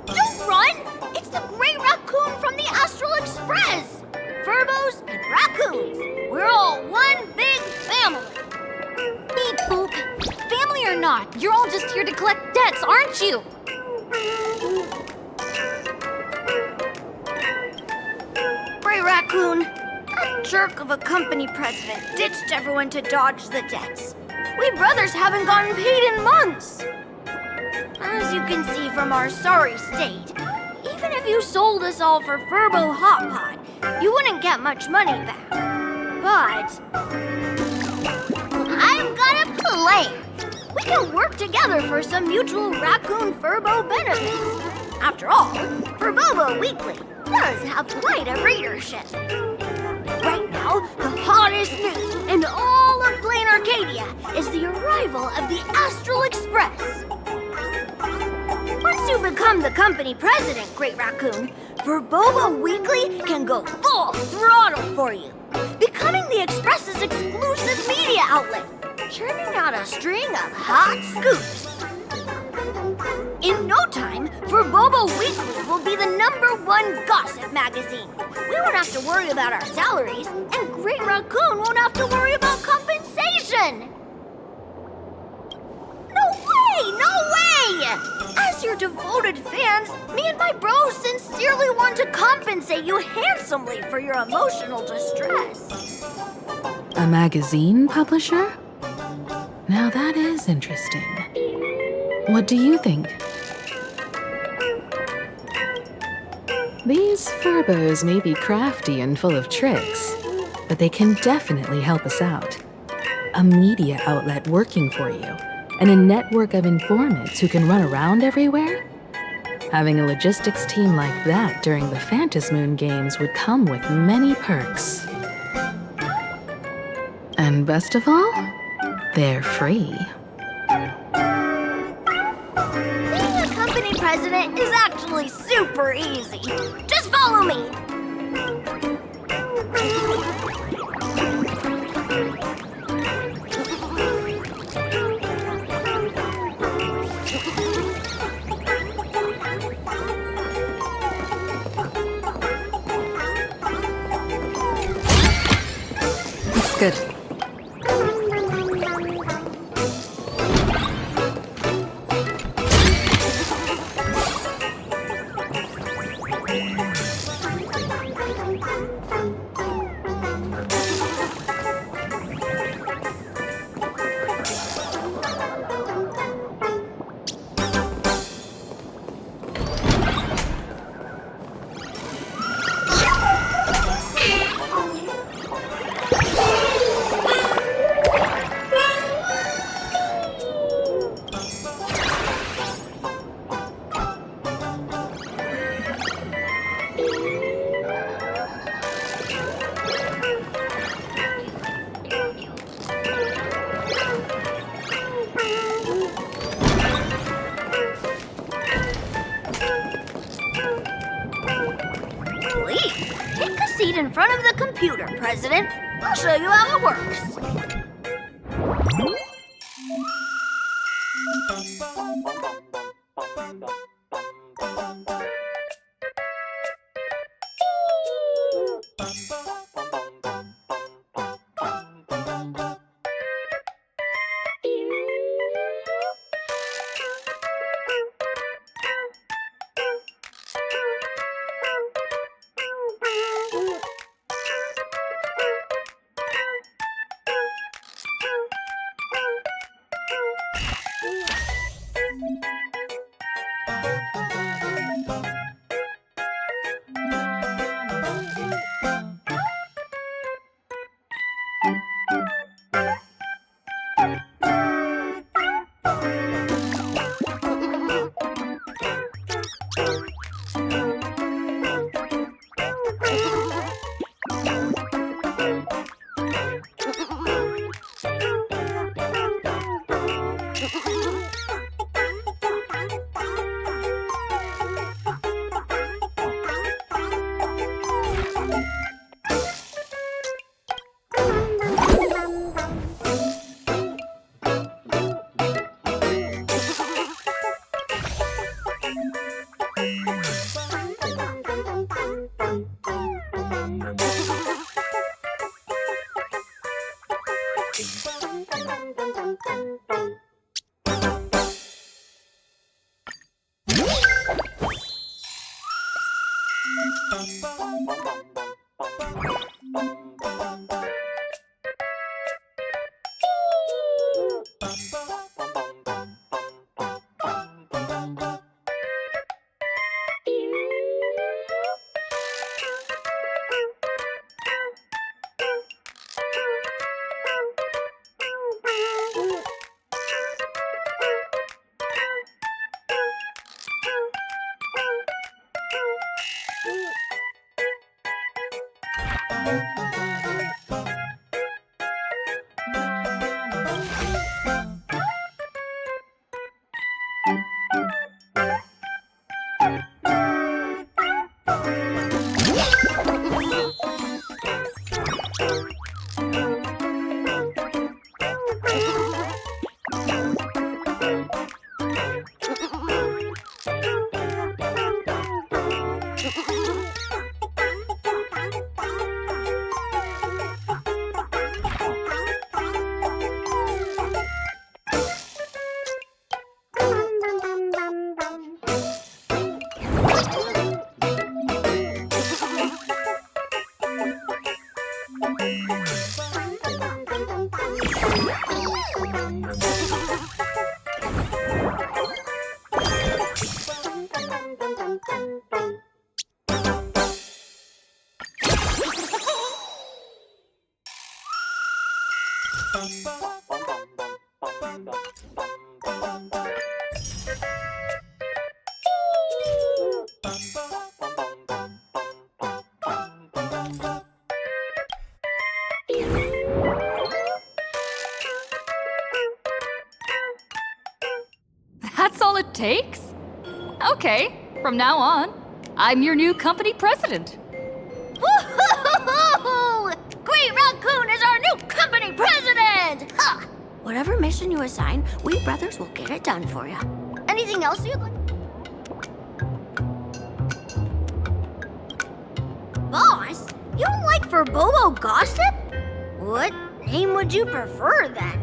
Don't run! It's the Great Raccoon from the Astral Express. Furbos and raccoons, we're all one big family. Beep boop. Family or not, you're all just here to collect debts, aren't you? Great Raccoon, that jerk of a company president ditched everyone to dodge the debts. We brothers haven't gotten paid in months. As you can see from our sorry state, even if you sold us all for Furbo Hot Pot, you wouldn't get much money back. But I've got a plan. We can work together for some mutual raccoon Furbo benefits. After all, Furbobo Weekly does have quite a readership. Right now, the hottest news in all of Plain Arcadia is the arrival of the Astral Express. Once you become the company president, Great Raccoon, Furbobo Weekly can go full throttle for you, becoming the Express's exclusive media outlet, churning out a string of hot scoops. In no time, Furbobo Weekly will be the #1 gossip magazine. We won't have to worry about our salaries, and Great Raccoon won't have to worry about compensation. No way! No way! As your devoted fans, me and my bros sincerely want to compensate you handsomely for your emotional distress. A magazine publisher? Now that is interesting. What do you think? These Furbos may be crafty and full of tricks, but they can definitely help us out. A media outlet working for you, and a network of informants who can run around everywhere? Having a logistics team like that during the Phantasmoon Games would come with many perks. And best of all, they're free. Being a company president is actually super easy. Just follow me. Looks good. Please, take a seat in front of the computer, President. I'll show you how it works. That's all it takes? Okay, from now on, I'm your new company president. Woo-hoo-hoo-hoo! Great Raccoon is our new company president! Ha! Whatever mission you assign, we brothers will get it done for you. Anything else you'd like? Boss, you don't like Verbobo gossip? What name would you prefer then?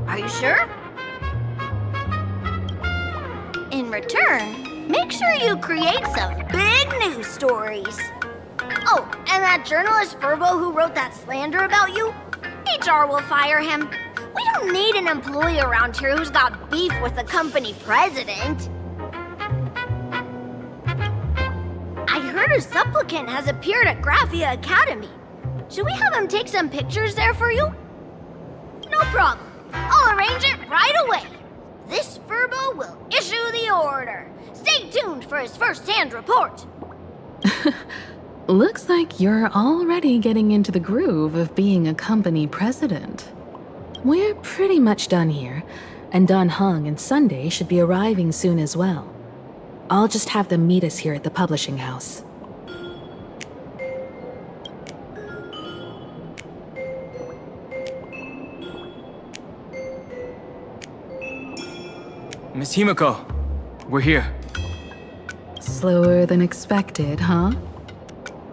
Are you sure? In return, make sure you create some big news stories. Oh, and that journalist Furbo who wrote that slander about you? HR will fire him. We don't need an employee around here who's got beef with the company president. I heard a supplicant has appeared at Graphia Academy. Should we have him take some pictures there for you? No problem. I'll arrange it right away. This Furbo will issue the order. Stay tuned for his first-hand report. Looks like you're already getting into the groove of being a company president. We're pretty much done here, and Don Hung and Sunday should be arriving soon as well. I'll just have them meet us here at the publishing house. Miss Himiko, we're here. Slower than expected, huh?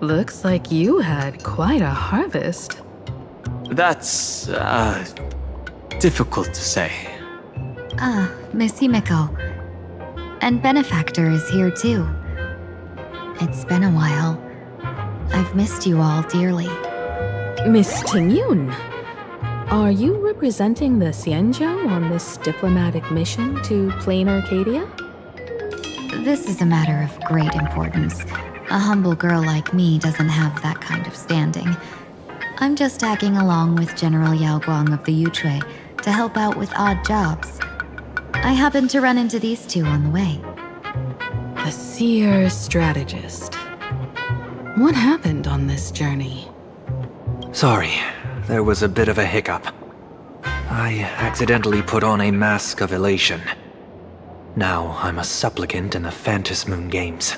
Looks like you had quite a harvest. That's, difficult to say. Miss Himiko. And Benefactor is here too. It's been a while. I've missed you all dearly. Miss Tingyun, are you representing the Xianzhou on this diplomatic mission to Plain Arcadia? This is a matter of great importance. A humble girl like me doesn't have that kind of standing. I'm just tagging along with General Yao Guang of the Yuchui to help out with odd jobs. I happened to run into these two on the way. The seer strategist. What happened on this journey? Sorry, there was a bit of a hiccup. I accidentally put on a mask of elation. Now I'm a supplicant in the Phantom Moon Games.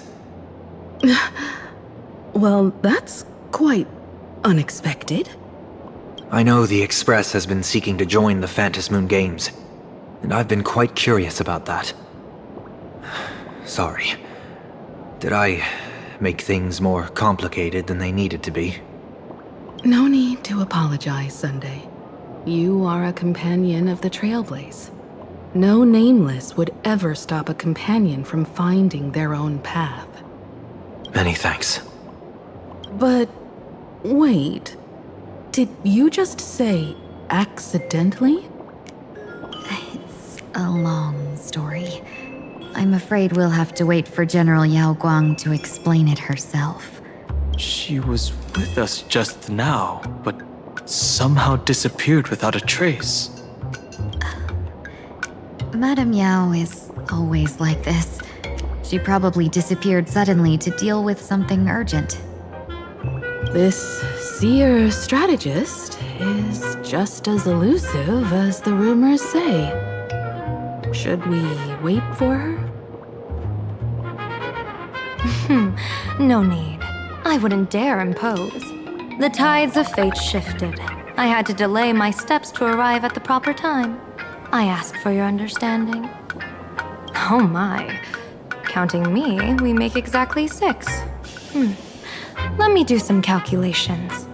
Well, that's quite unexpected. I know the Express has been seeking to join the Phantom Moon Games, and I've been quite curious about that. Sorry. Did I make things more complicated than they needed to be? No need to apologize, Sunday. You are a companion of the Trailblaze. No Nameless would ever stop a companion from finding their own path. Many thanks. But wait, did you just say accidentally? It's a long story. I'm afraid we'll have to wait for General Yao Guang to explain it herself. She was with us just now, but somehow disappeared without a trace. Madame Yao is always like this. She probably disappeared suddenly to deal with something urgent. This seer strategist is just as elusive as the rumors say. Should we wait for her? No need. I wouldn't dare impose. The tides of fate shifted. I had to delay my steps to arrive at the proper time. I ask for your understanding. Oh my. Counting me, we make exactly 6. Let me do some calculations.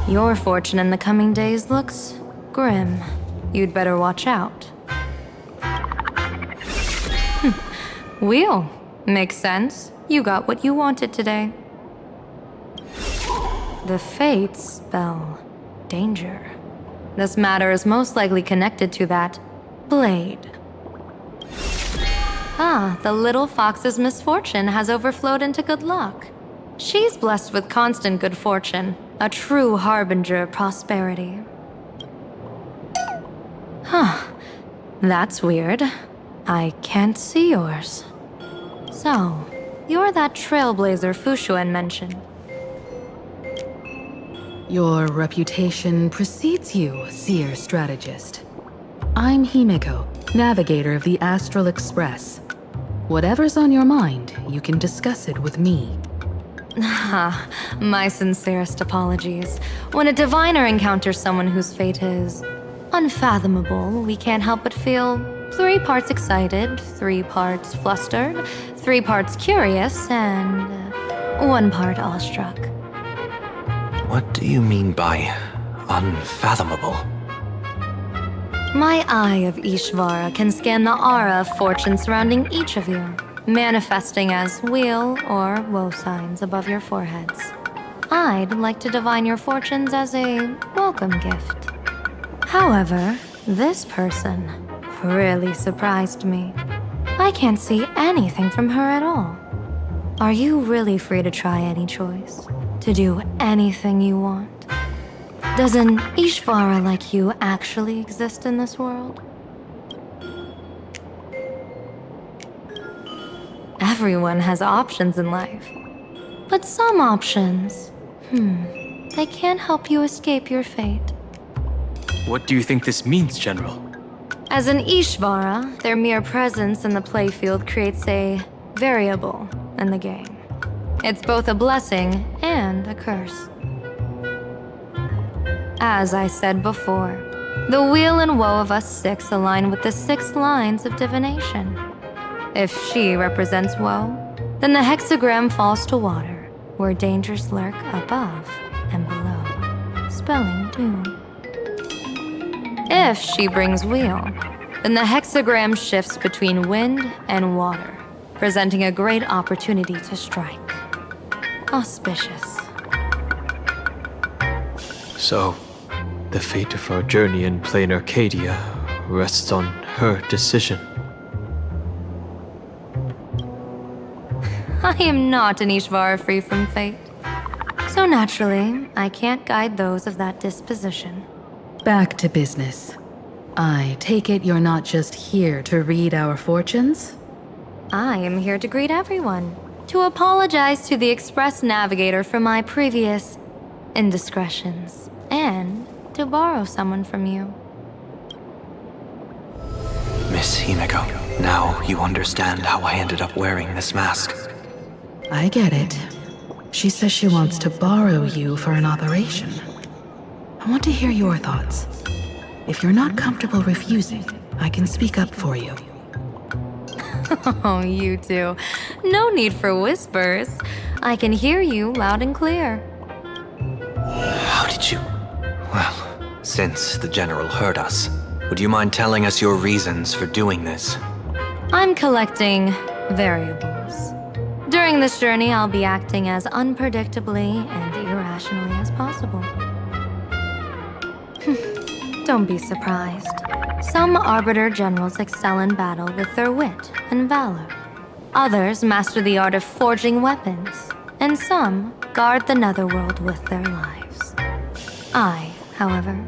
Your fortune in the coming days looks grim. You'd better watch out. Wheel. Makes sense. You got what you wanted today. The fates spell danger. This matter is most likely connected to that blade. The little fox's misfortune has overflowed into good luck. She's blessed with constant good fortune, a true harbinger of prosperity. That's weird. I can't see yours. So, you're that trailblazer Fushuan mentioned. Your reputation precedes you, seer strategist. I'm Himeko, navigator of the Astral Express. Whatever's on your mind, you can discuss it with me. My sincerest apologies. When a diviner encounters someone whose fate is unfathomable, we can't help but feel 3 parts excited, 3 parts flustered, 3 parts curious, and 1 part awestruck. What do you mean by unfathomable? My eye of Ishvara can scan the aura of fortune surrounding each of you, manifesting as weal or woe signs above your foreheads. I'd like to divine your fortunes as a welcome gift. However, this person really surprised me. I can't see anything from her at all. Are you really free to try any choice? To do anything you want? Does an Ishvara like you actually exist in this world? Everyone has options in life. But some options, they can't help you escape your fate. What do you think this means, General? As an Ishvara, their mere presence in the playfield creates a variable in the game. It's both a blessing and a curse. As I said before, the weal and woe of us 6 align with the 6 lines of divination. If she represents woe, then the hexagram falls to water, where dangers lurk above and below, spelling doom. If she brings weal, then the hexagram shifts between wind and water, presenting a great opportunity to strike. Auspicious. So, the fate of our journey in plain Arcadia rests on her decision. I am not an Ishvara free from fate. So naturally, I can't guide those of that disposition. Back to business. I take it you're not just here to read our fortunes? I am here to greet everyone. To apologize to the Express Navigator for my previous indiscretions. And to borrow someone from you. Miss Himeko, now you understand how I ended up wearing this mask. I get it. She says she wants to borrow you for an operation. I want to hear your thoughts. If you're not comfortable refusing, I can speak up for you. Oh, you two. No need for whispers. I can hear you loud and clear. How did you... Well, since the General heard us, would you mind telling us your reasons for doing this? I'm collecting variables. During this journey, I'll be acting as unpredictably and irrationally as possible. Don't be surprised. Some Arbiter Generals excel in battle with their wit and valor. Others master the art of forging weapons. And some guard the netherworld with their lives. I, however,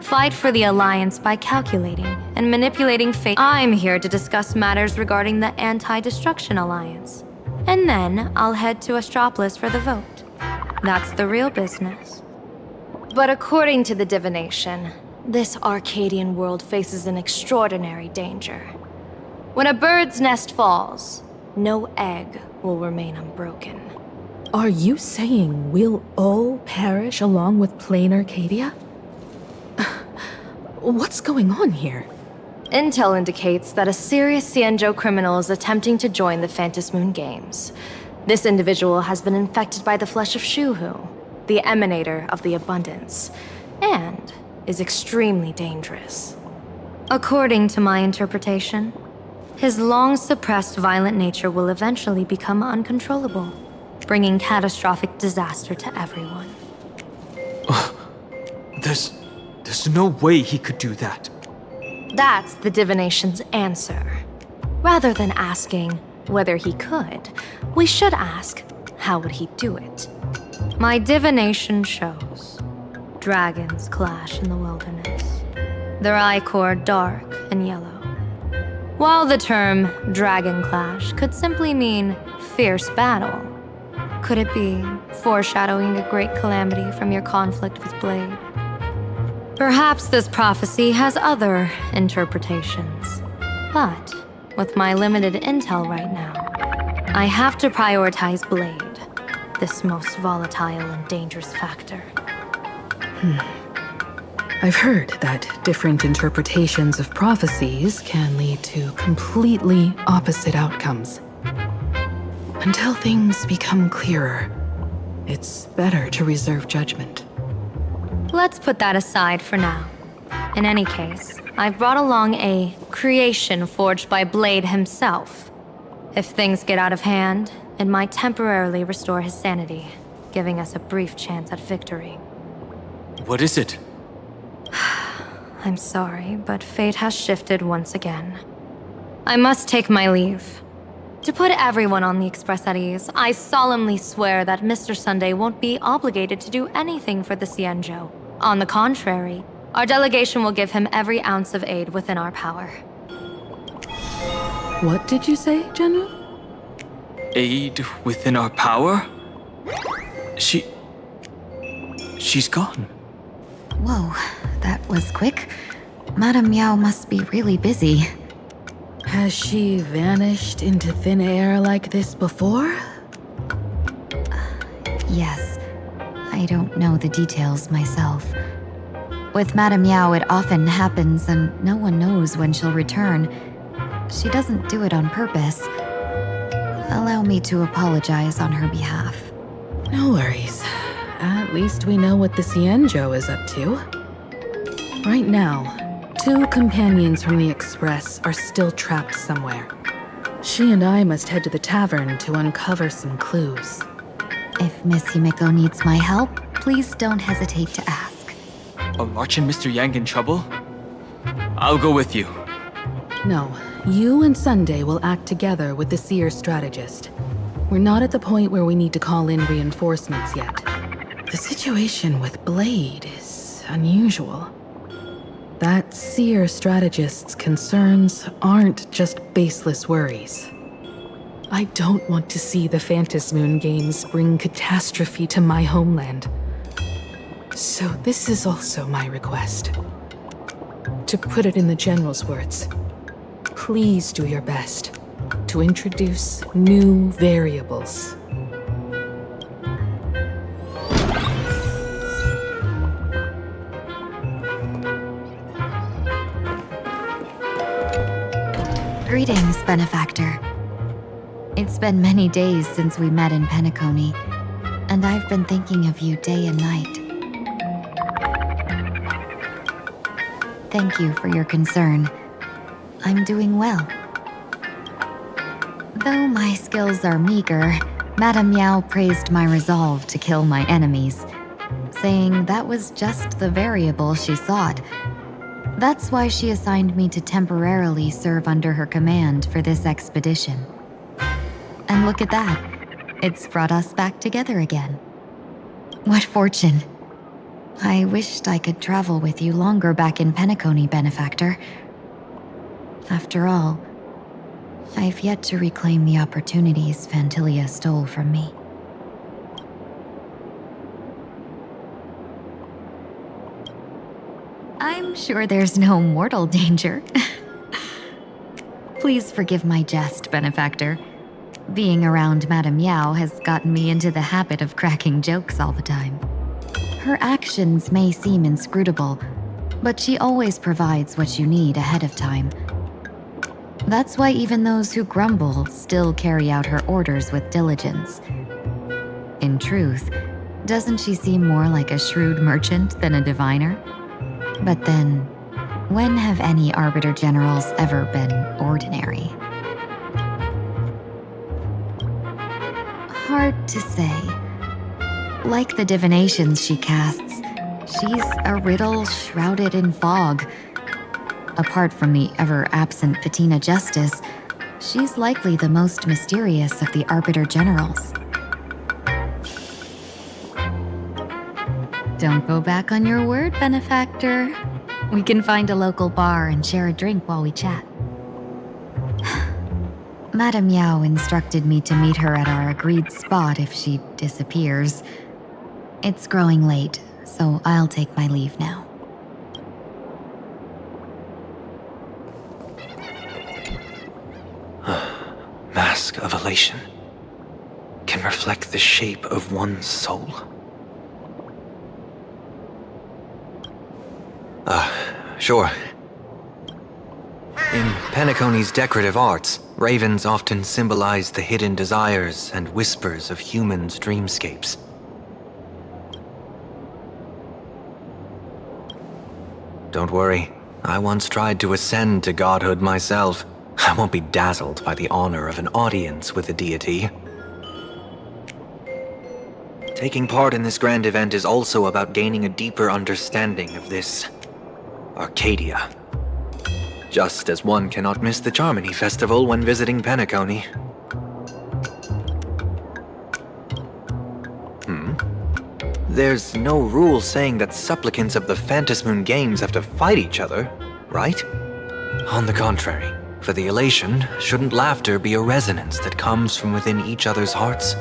fight for the Alliance by calculating and manipulating fate. I'm here to discuss matters regarding the Anti-Destruction Alliance. And then I'll head to Astropolis for the vote. That's the real business. But according to the divination, this Arcadian world faces an extraordinary danger. When a bird's nest falls, no egg will remain unbroken. Are you saying we'll all perish along with plain Arcadia? What's going on here? Intel indicates that a serious Xianzhou criminal is attempting to join the Phantom Moon Games. This individual has been infected by the flesh of Shuhu, the emanator of the abundance, and is extremely dangerous. According to my interpretation, his long-suppressed violent nature will eventually become uncontrollable, bringing catastrophic disaster to everyone. There's no way he could do that. That's the divination's answer. Rather than asking whether he could, we should ask, how would he do it? My divination shows dragons clash in the wilderness, their ichor dark and yellow. While the term dragon clash could simply mean fierce battle, could it be foreshadowing a great calamity from your conflict with Blade? Perhaps this prophecy has other interpretations. But with my limited intel right now, I have to prioritize Blade, this most volatile and dangerous factor. I've heard that different interpretations of prophecies can lead to completely opposite outcomes. Until things become clearer, it's better to reserve judgment. Let's put that aside for now. In any case, I've brought along a creation forged by Blade himself. If things get out of hand, it might temporarily restore his sanity, giving us a brief chance at victory. What is it? I'm sorry, but fate has shifted once again. I must take my leave. To put everyone on the Express at ease, I solemnly swear that Mr. Sunday won't be obligated to do anything for the Xianzhou. On the contrary, our delegation will give him every ounce of aid within our power. What did you say, General? Aid within our power? She's gone. Whoa, that was quick. Madame Yao must be really busy. Has she vanished into thin air like this before? Yes. I don't know the details myself. With Madame Yao, it often happens and no one knows when she'll return. She doesn't do it on purpose. Allow me to apologize on her behalf. No worries. At least we know what the Xianzhou is up to. Right now, 2 companions from the Express are still trapped somewhere. She and I must head to the tavern to uncover some clues. If Miss Himeko needs my help, please don't hesitate to ask. Are March and Mr. Yang in trouble? I'll go with you. No, you and Sunday will act together with the Seer strategist. We're not at the point where we need to call in reinforcements yet. The situation with Blade is unusual. That Seer strategist's concerns aren't just baseless worries. I don't want to see the Phantom Moon Games bring catastrophe to my homeland. So this is also my request. To put it in the General's words, please do your best to introduce new variables. Greetings, Benefactor. It's been many days since we met in Penacony, and I've been thinking of you day and night. Thank you for your concern. I'm doing well. Though my skills are meager, Madame Yao praised my resolve to kill my enemies, saying that was just the variable she sought. That's why she assigned me to temporarily serve under her command for this expedition. And look at that. It's brought us back together again. What fortune. I wished I could travel with you longer back in Penacony, Benefactor. After all, I've yet to reclaim the opportunities Phantilia stole from me. I'm sure there's no mortal danger. Please forgive my jest, Benefactor. Being around Madame Yao has gotten me into the habit of cracking jokes all the time. Her actions may seem inscrutable, but she always provides what you need ahead of time. That's why even those who grumble still carry out her orders with diligence. In truth, doesn't she seem more like a shrewd merchant than a diviner? But then, when have any Arbiter Generals ever been ordinary? Hard to say. Like the divinations she casts, she's a riddle shrouded in fog. Apart from the ever-absent Patina Justice, she's likely the most mysterious of the Arbiter Generals. Don't go back on your word, Benefactor. We can find a local bar and share a drink while we chat. Madame Yao instructed me to meet her at our agreed spot if she disappears. It's growing late, so I'll take my leave now. Mask of elation can reflect the shape of one's soul. Sure. In Penacony's decorative arts, ravens often symbolize the hidden desires and whispers of humans' dreamscapes. Don't worry, I once tried to ascend to godhood myself. I won't be dazzled by the honor of an audience with a deity. Taking part in this grand event is also about gaining a deeper understanding of this Arcadia. Just as one cannot miss the Charmony Festival when visiting Penacony. There's no rule saying that supplicants of the Phantasmoon Games have to fight each other, right? On the contrary, for the elation, shouldn't laughter be a resonance that comes from within each other's hearts?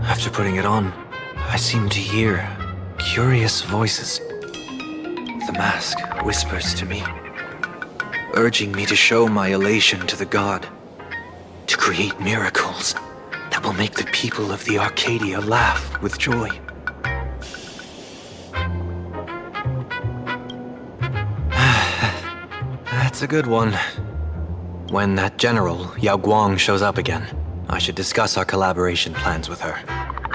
After putting it on, I seem to hear curious voices. The mask whispers to me, urging me to show my elation to the god, to create miracles that will make the people of the Arcadia laugh with joy. That's a good one. When that general, Yao Guang, shows up again, I should discuss our collaboration plans with her.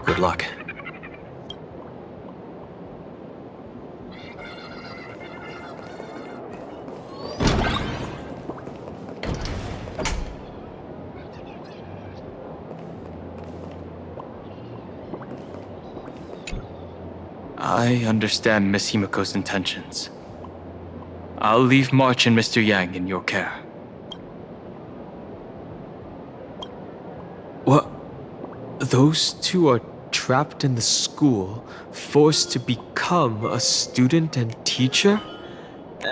Good luck. I understand Miss Himiko's intentions. I'll leave March and Mr. Yang in your care. What? Those two are trapped in the school, forced to become a student and teacher?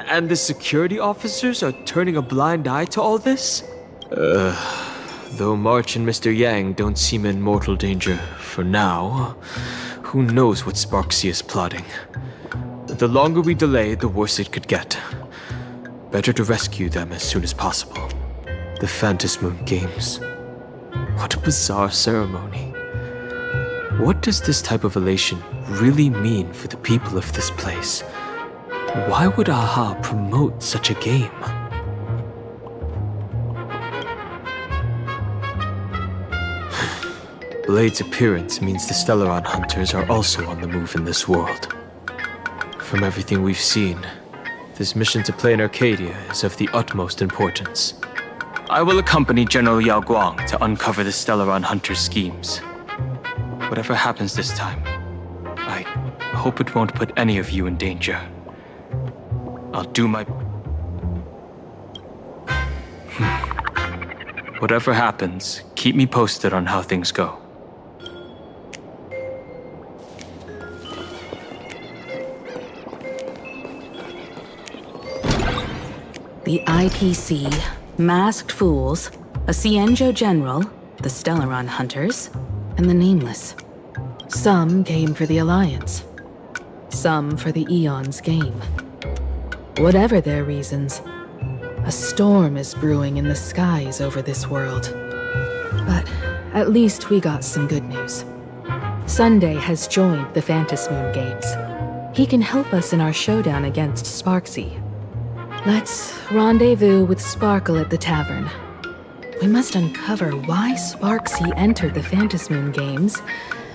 And the security officers are turning a blind eye to all this? Though March and Mr. Yang don't seem in mortal danger for now, who knows what Sparksy is plotting. The longer we delay, the worse it could get. Better to rescue them as soon as possible. The Phantasmoon Games. What a bizarre ceremony. What does this type of elation really mean for the people of this place? Why would Aha promote such a game? Blade's appearance means the Stellaron hunters are also on the move in this world. From everything we've seen, this mission to play in Arcadia is of the utmost importance. I will accompany General Yao Guang to uncover the Stellaron hunters' schemes. Whatever happens this time, I hope it won't put any of you in danger. I'll do my... Whatever happens, keep me posted on how things go. the IPC, Masked Fools, a Cienjo General, the Stellaron Hunters, and the Nameless. Some came for the Alliance. Some for the Eon's game. Whatever their reasons, a storm is brewing in the skies over this world. But at least we got some good news. Sunday has joined the Phantasmoon Games. He can help us in our showdown against Sparksy. Let's rendezvous with Sparkle at the tavern. We must uncover why Sparksy entered the Phantasmoon Games,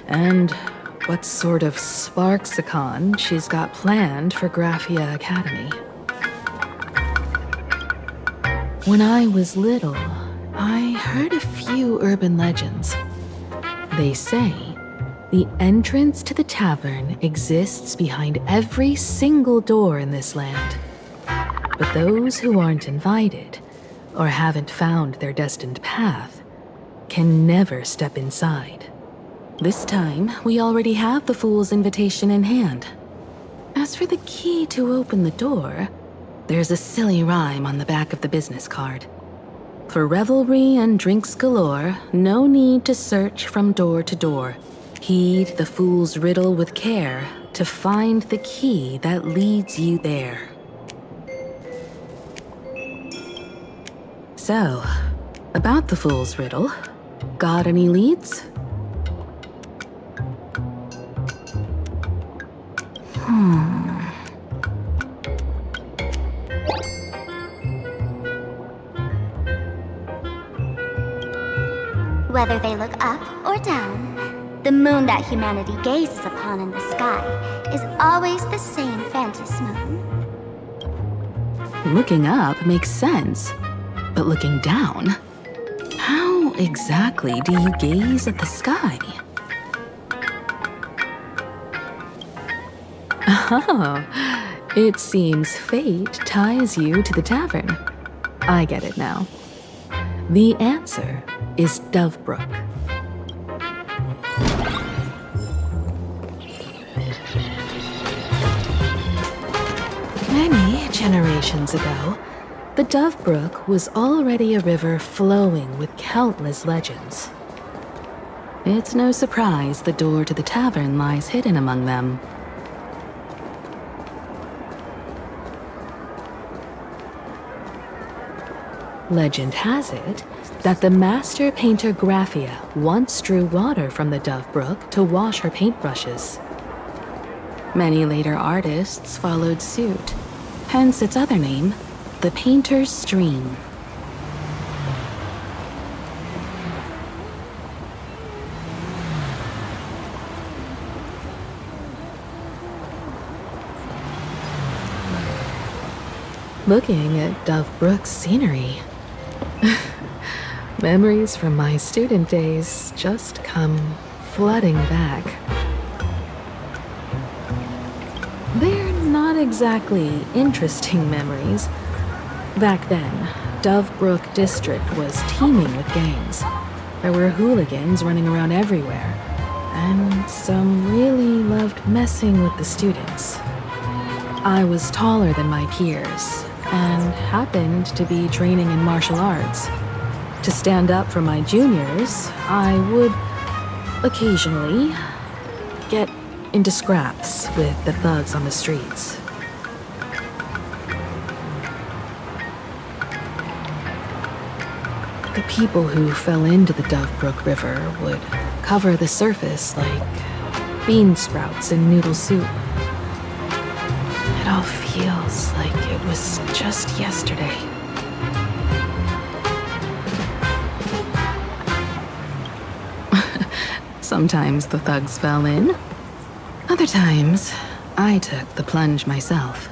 and what sort of Sparksicon she's got planned for Graphia Academy. When I was little, I heard a few urban legends. They say the entrance to the tavern exists behind every single door in this land. But those who aren't invited, or haven't found their destined path, can never step inside. This time, we already have the Fool's invitation in hand. As for the key to open the door, there's a silly rhyme on the back of the business card. For revelry and drinks galore, no need to search from door to door. Heed the fool's riddle with care to find the key that leads you there. So, about the fool's riddle, got any leads? Whether they look up or down, the moon that humanity gazes upon in the sky is always the same Phantasmoon. Looking up makes sense, but looking down? How exactly do you gaze at the sky? Oh, it seems fate ties you to the tavern. I get it now. The answer is Dovebrook. Many generations ago, the Dovebrook was already a river flowing with countless legends. It's no surprise the door to the tavern lies hidden among them. Legend has it that the master painter Graphia once drew water from the Dovebrook to wash her paintbrushes. Many later artists followed suit, hence its other name, the Painter's Stream. Looking at Dovebrook's scenery, memories from my student days just come flooding back. They're not exactly interesting memories. Back then, Dovebrook District was teeming with gangs. There were hooligans running around everywhere, and some really loved messing with the students. I was taller than my peers, and happened to be training in martial arts. To stand up for my juniors, I would occasionally get into scraps with the thugs on the streets. The people who fell into the Dovebrook River would cover the surface like bean sprouts in noodle soup. It all feels like it was just yesterday. Sometimes the thugs fell in. Other times, I took the plunge myself.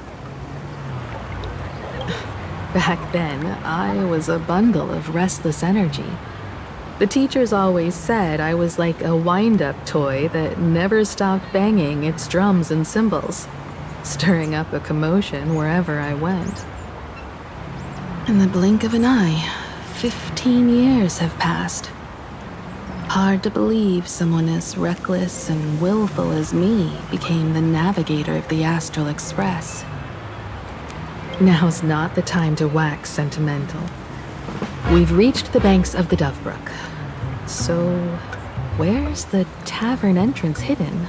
Back then, I was a bundle of restless energy. The teachers always said I was like a wind-up toy that never stopped banging its drums and cymbals, stirring up a commotion wherever I went. In the blink of an eye, 15 years have passed. Hard to believe someone as reckless and willful as me became the navigator of the Astral Express. Now's not the time to wax sentimental. We've reached the banks of the Dovebrook. So, where's the tavern entrance hidden?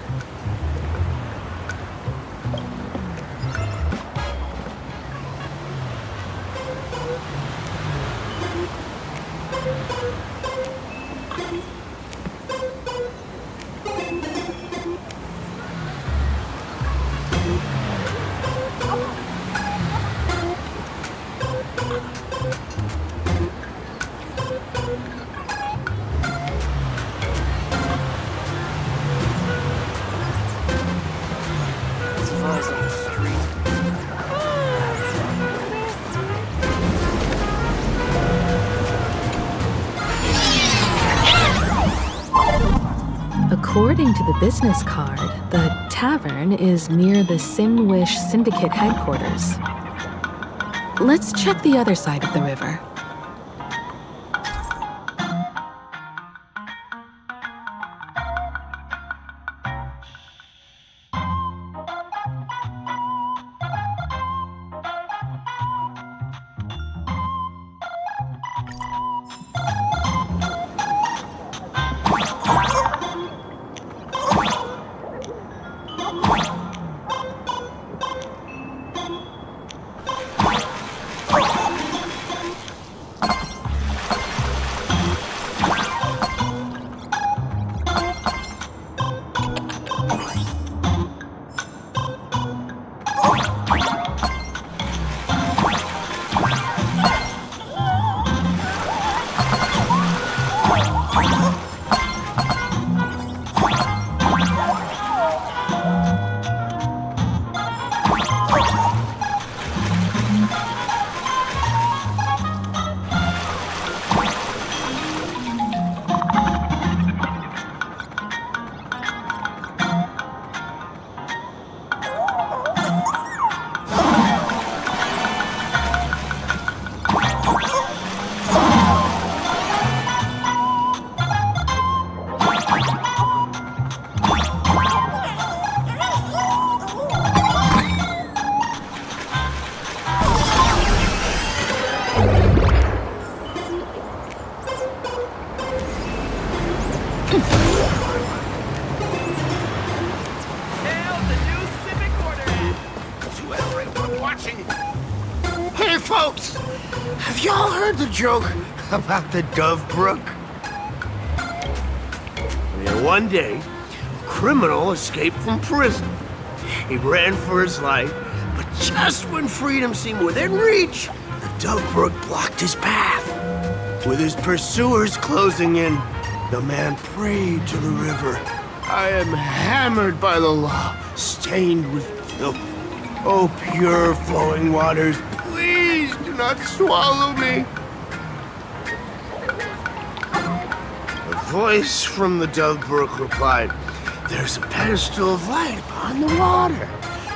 According to the business card, the tavern is near the Sinwish Syndicate headquarters. Let's check the other side of the river. Hey, folks! Have y'all heard the joke about the Dovebrook? One day, a criminal escaped from prison. He ran for his life, but just when freedom seemed within reach, the Dovebrook blocked his path. With his pursuers closing in, the man prayed to the river. I am hammered by the law, stained with filth. Oh, pure flowing waters, please do not swallow me. A voice from the Dovebrook replied, "There's a pedestal of light upon the water.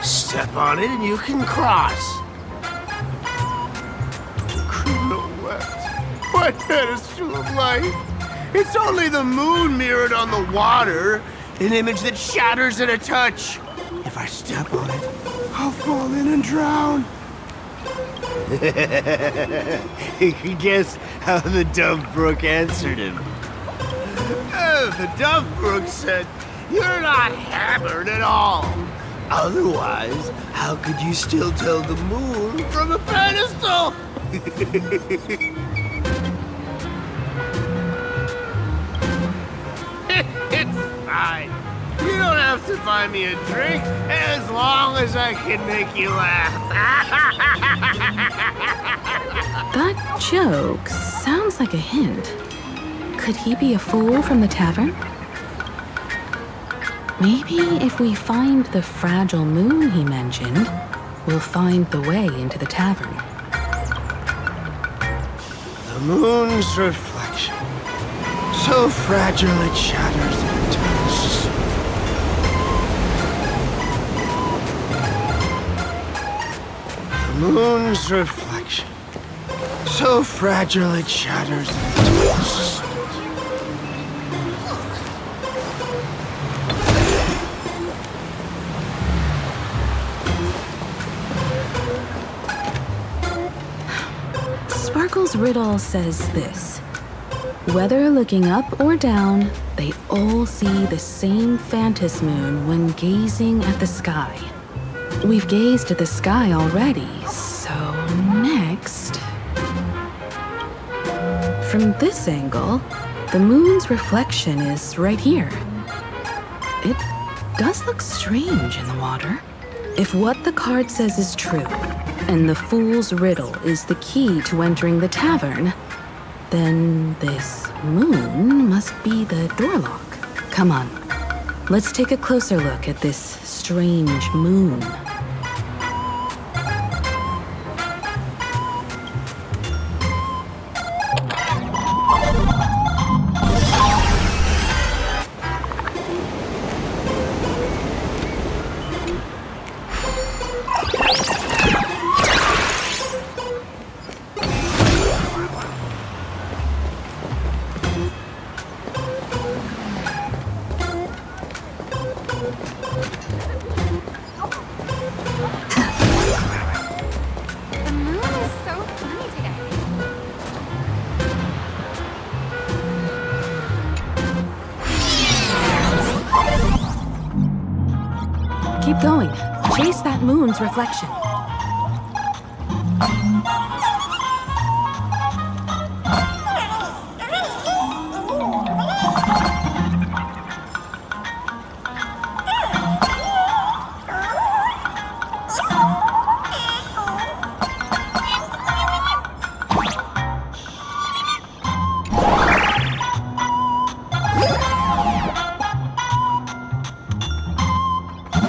Step on it and you can cross." The criminal wept. What pedestal of light? It's only the moon mirrored on the water, an image that shatters at a touch. If I step on it, I'll fall in and drown. You can guess how the Dovebrook answered him. The Dovebrook said, "You're not hammered at all. Otherwise, how could you still tell the moon from a pedestal?" It's fine. You don't have to buy me a drink as long as I can make you laugh. That joke sounds like a hint. Could he be a fool from the tavern? Maybe if we find the fragile moon he mentioned, we'll find the way into the tavern. The moon's reflection, so fragile it shatters at a touch. The moon's reflection, so fragile it shatters at a touch. Sparkle's riddle says this. Whether looking up or down, they all see the same Phantom Moon when gazing at the sky. We've gazed at the sky already, so next... From this angle, the moon's reflection is right here. It does look strange in the water. If what the card says is true, and the Fool's Riddle is the key to entering the tavern, then this moon must be the door lock. Come on, let's take a closer look at this strange moon. The moon is so funny today. Keep going. Chase that moon's reflection.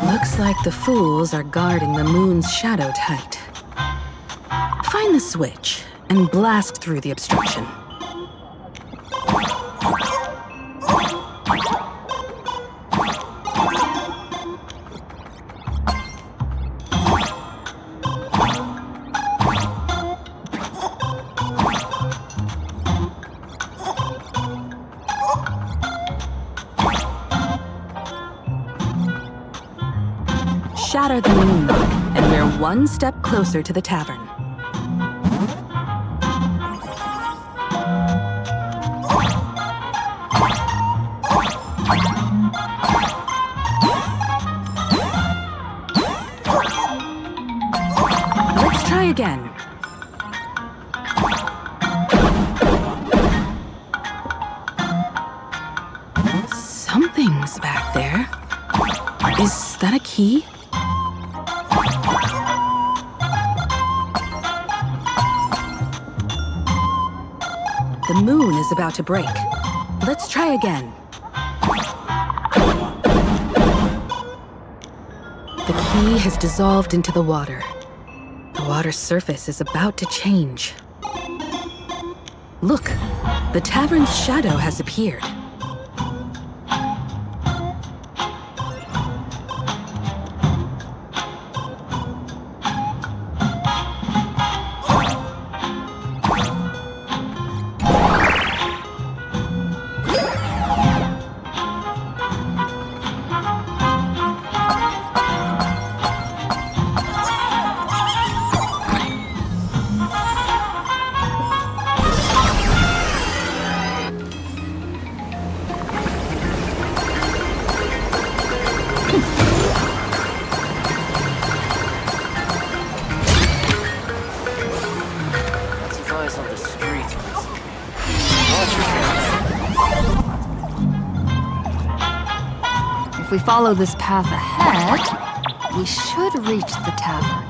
Looks like the fools are guarding the moon's shadow tight. Find the switch and blast through the obstruction. Shatter the moon, and we're one step closer to the tavern. Let's try again. Something's back there. Is that a key? The moon is about to break. Let's try again. The key has dissolved into the water. The water's surface is about to change. Look, the tavern's shadow has appeared. If we follow this path ahead, we should reach the tavern.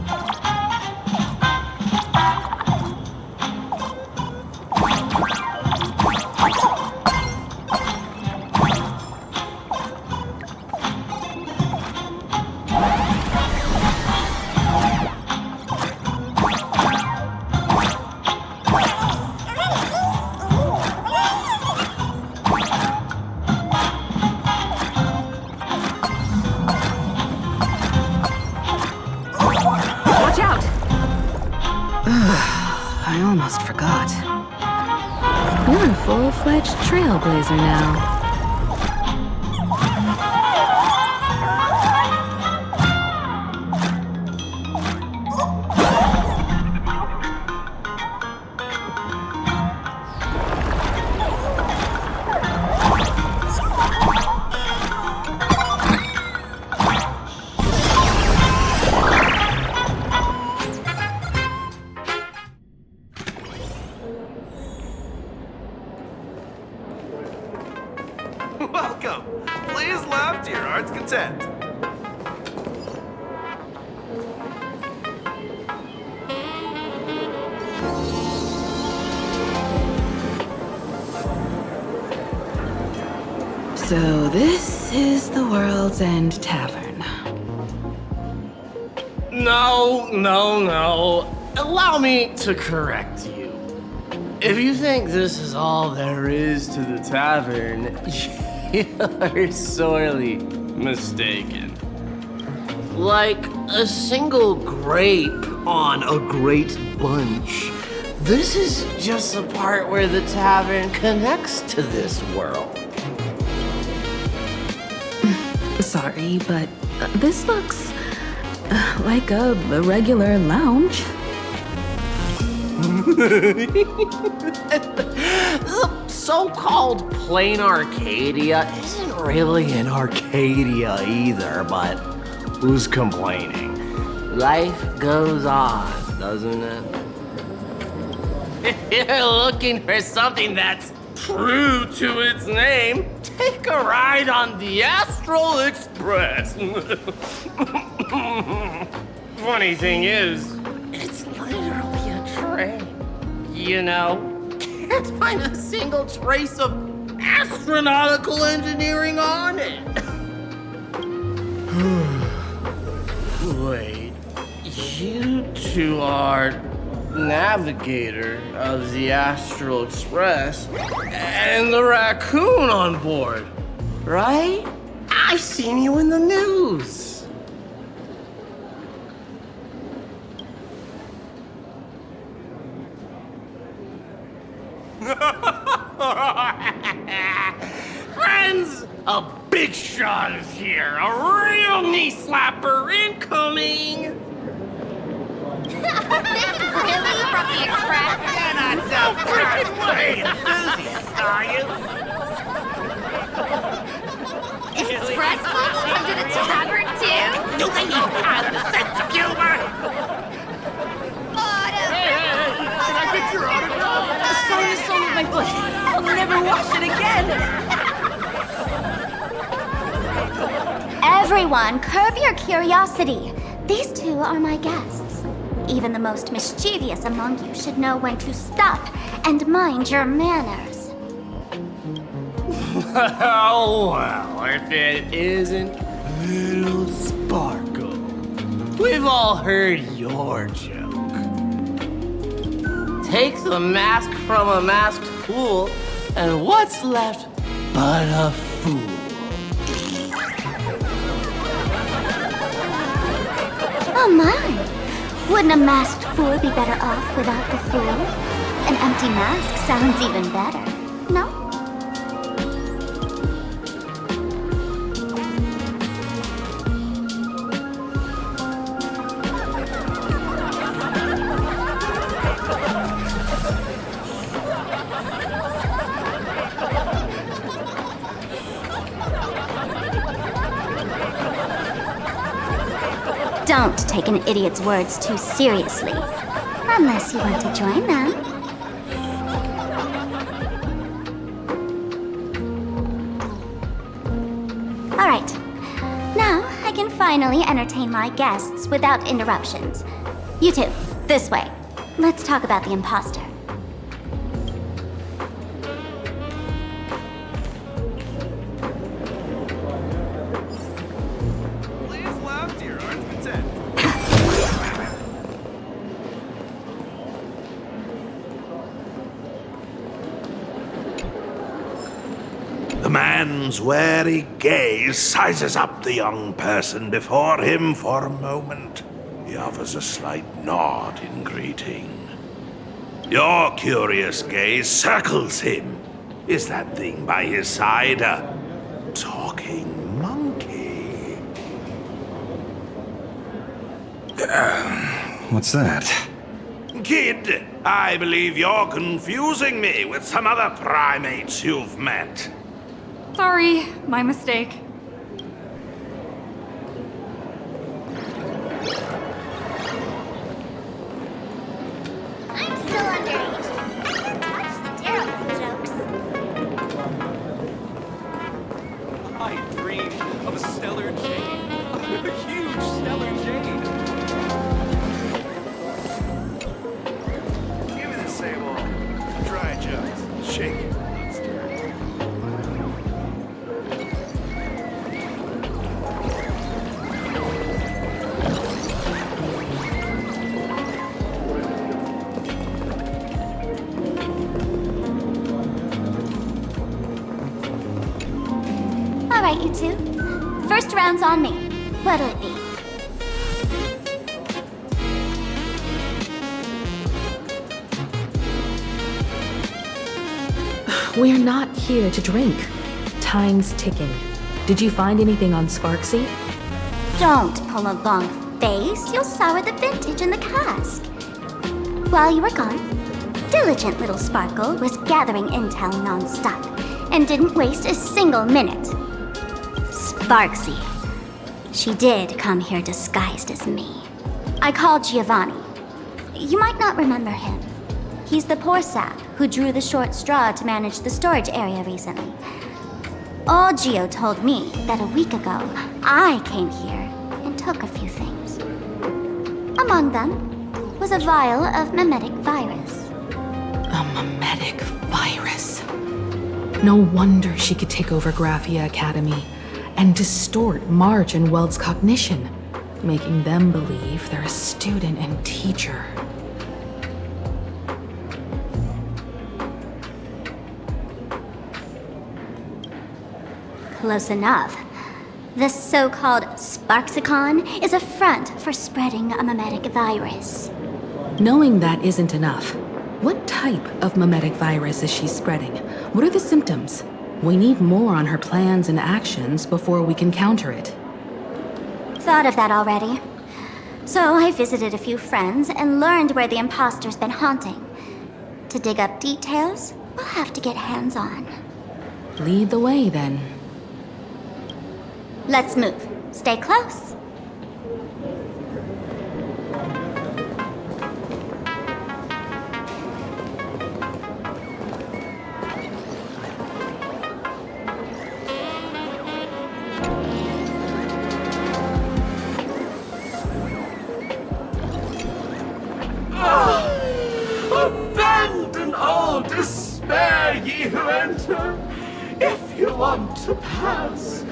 I almost forgot. You're a full-fledged trailblazer now. So this is the World's End Tavern. No. Allow me to correct you. If you think this is all there is to the tavern, you're sorely mistaken. Like a single grape on a great bunch, this is just the part where the tavern connects to this world. Sorry, but this looks like a regular lounge. The so-called plain Arcadia isn't really an Arcadia either, but who's complaining? Life goes on, doesn't it? If you're looking for something that's true to its name, take a ride on the Astral Express. Funny thing is, it's literally a train. You know, can't find a single trace of astronautical engineering on it. Wait, you two are navigator of the Astral Express and the raccoon on board, right? I've seen you in the news. Friends, a big shot is here. A real knee slapper incoming. Really? From the Express? You're not so freaking way enthusiast, are you? Express folks into the tavern too? Do they even have the sense of humor? Can I get your autograph? Sorry, the sole of my foot. I'll never wash it again. Everyone, curb your curiosity. These two are my guests. Even the most mischievous among you should know when to stop and mind your manners. Well, if it isn't Little Sparkle. We've all heard your joke. Take the mask from a masked fool, and what's left but a fool? Oh my! Wouldn't a masked fool be better off without the fool? An empty mask sounds even better, no? Don't take an idiot's words too seriously, unless you want to join them. All right, now I can finally entertain my guests without interruptions. You two, this way. Let's talk about the imposter. The man's wary gaze sizes up the young person before him for a moment. He offers a slight nod in greeting. Your curious gaze circles him. Is that thing by his side a talking monkey? What's that? Kid, I believe you're confusing me with some other primates you've met. Sorry, my mistake. I'm still underage. Watch the terrible jokes. I dreamed of a stellar jade. A huge stellar jade. Give me the same old dry jokes. Shake it. you two? First round's on me. What'll it be? We're not here to drink. Time's ticking. Did you find anything on Sparksy? Don't pull a long face. You'll sour the vintage in the cask. While you were gone, diligent little Sparkle was gathering intel non-stop and didn't waste a single minute. Sparksy. She did come here disguised as me. I called Giovanni. You might not remember him. He's the poor sap who drew the short straw to manage the storage area recently. Old Gio told me that a week ago, I came here and took a few things. Among them was a vial of mimetic virus. A mimetic virus. No wonder she could take over Graphia Academy and distort March and Weld's cognition, making them believe they're a student and teacher. Close enough. The so-called Sparksicon is a front for spreading a mimetic virus. Knowing that isn't enough. What type of mimetic virus is she spreading? What are the symptoms? We need more on her plans and actions before we can counter it. Thought of that already. So I visited a few friends and learned where the imposter's been haunting. To dig up details, we'll have to get hands-on. Lead the way, then. Let's move. Stay close. Abandon all despair, ye who enter. If you want to pass,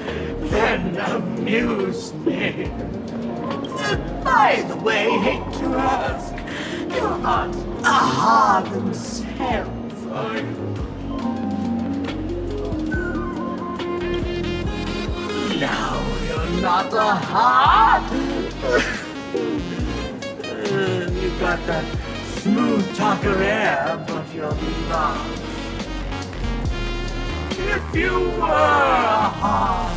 then amuse me. By the way, hate to ask, you're not Aha themselves, are you? No, you're not Aha. You got that smooth talker air, but you're not. If you were Aha,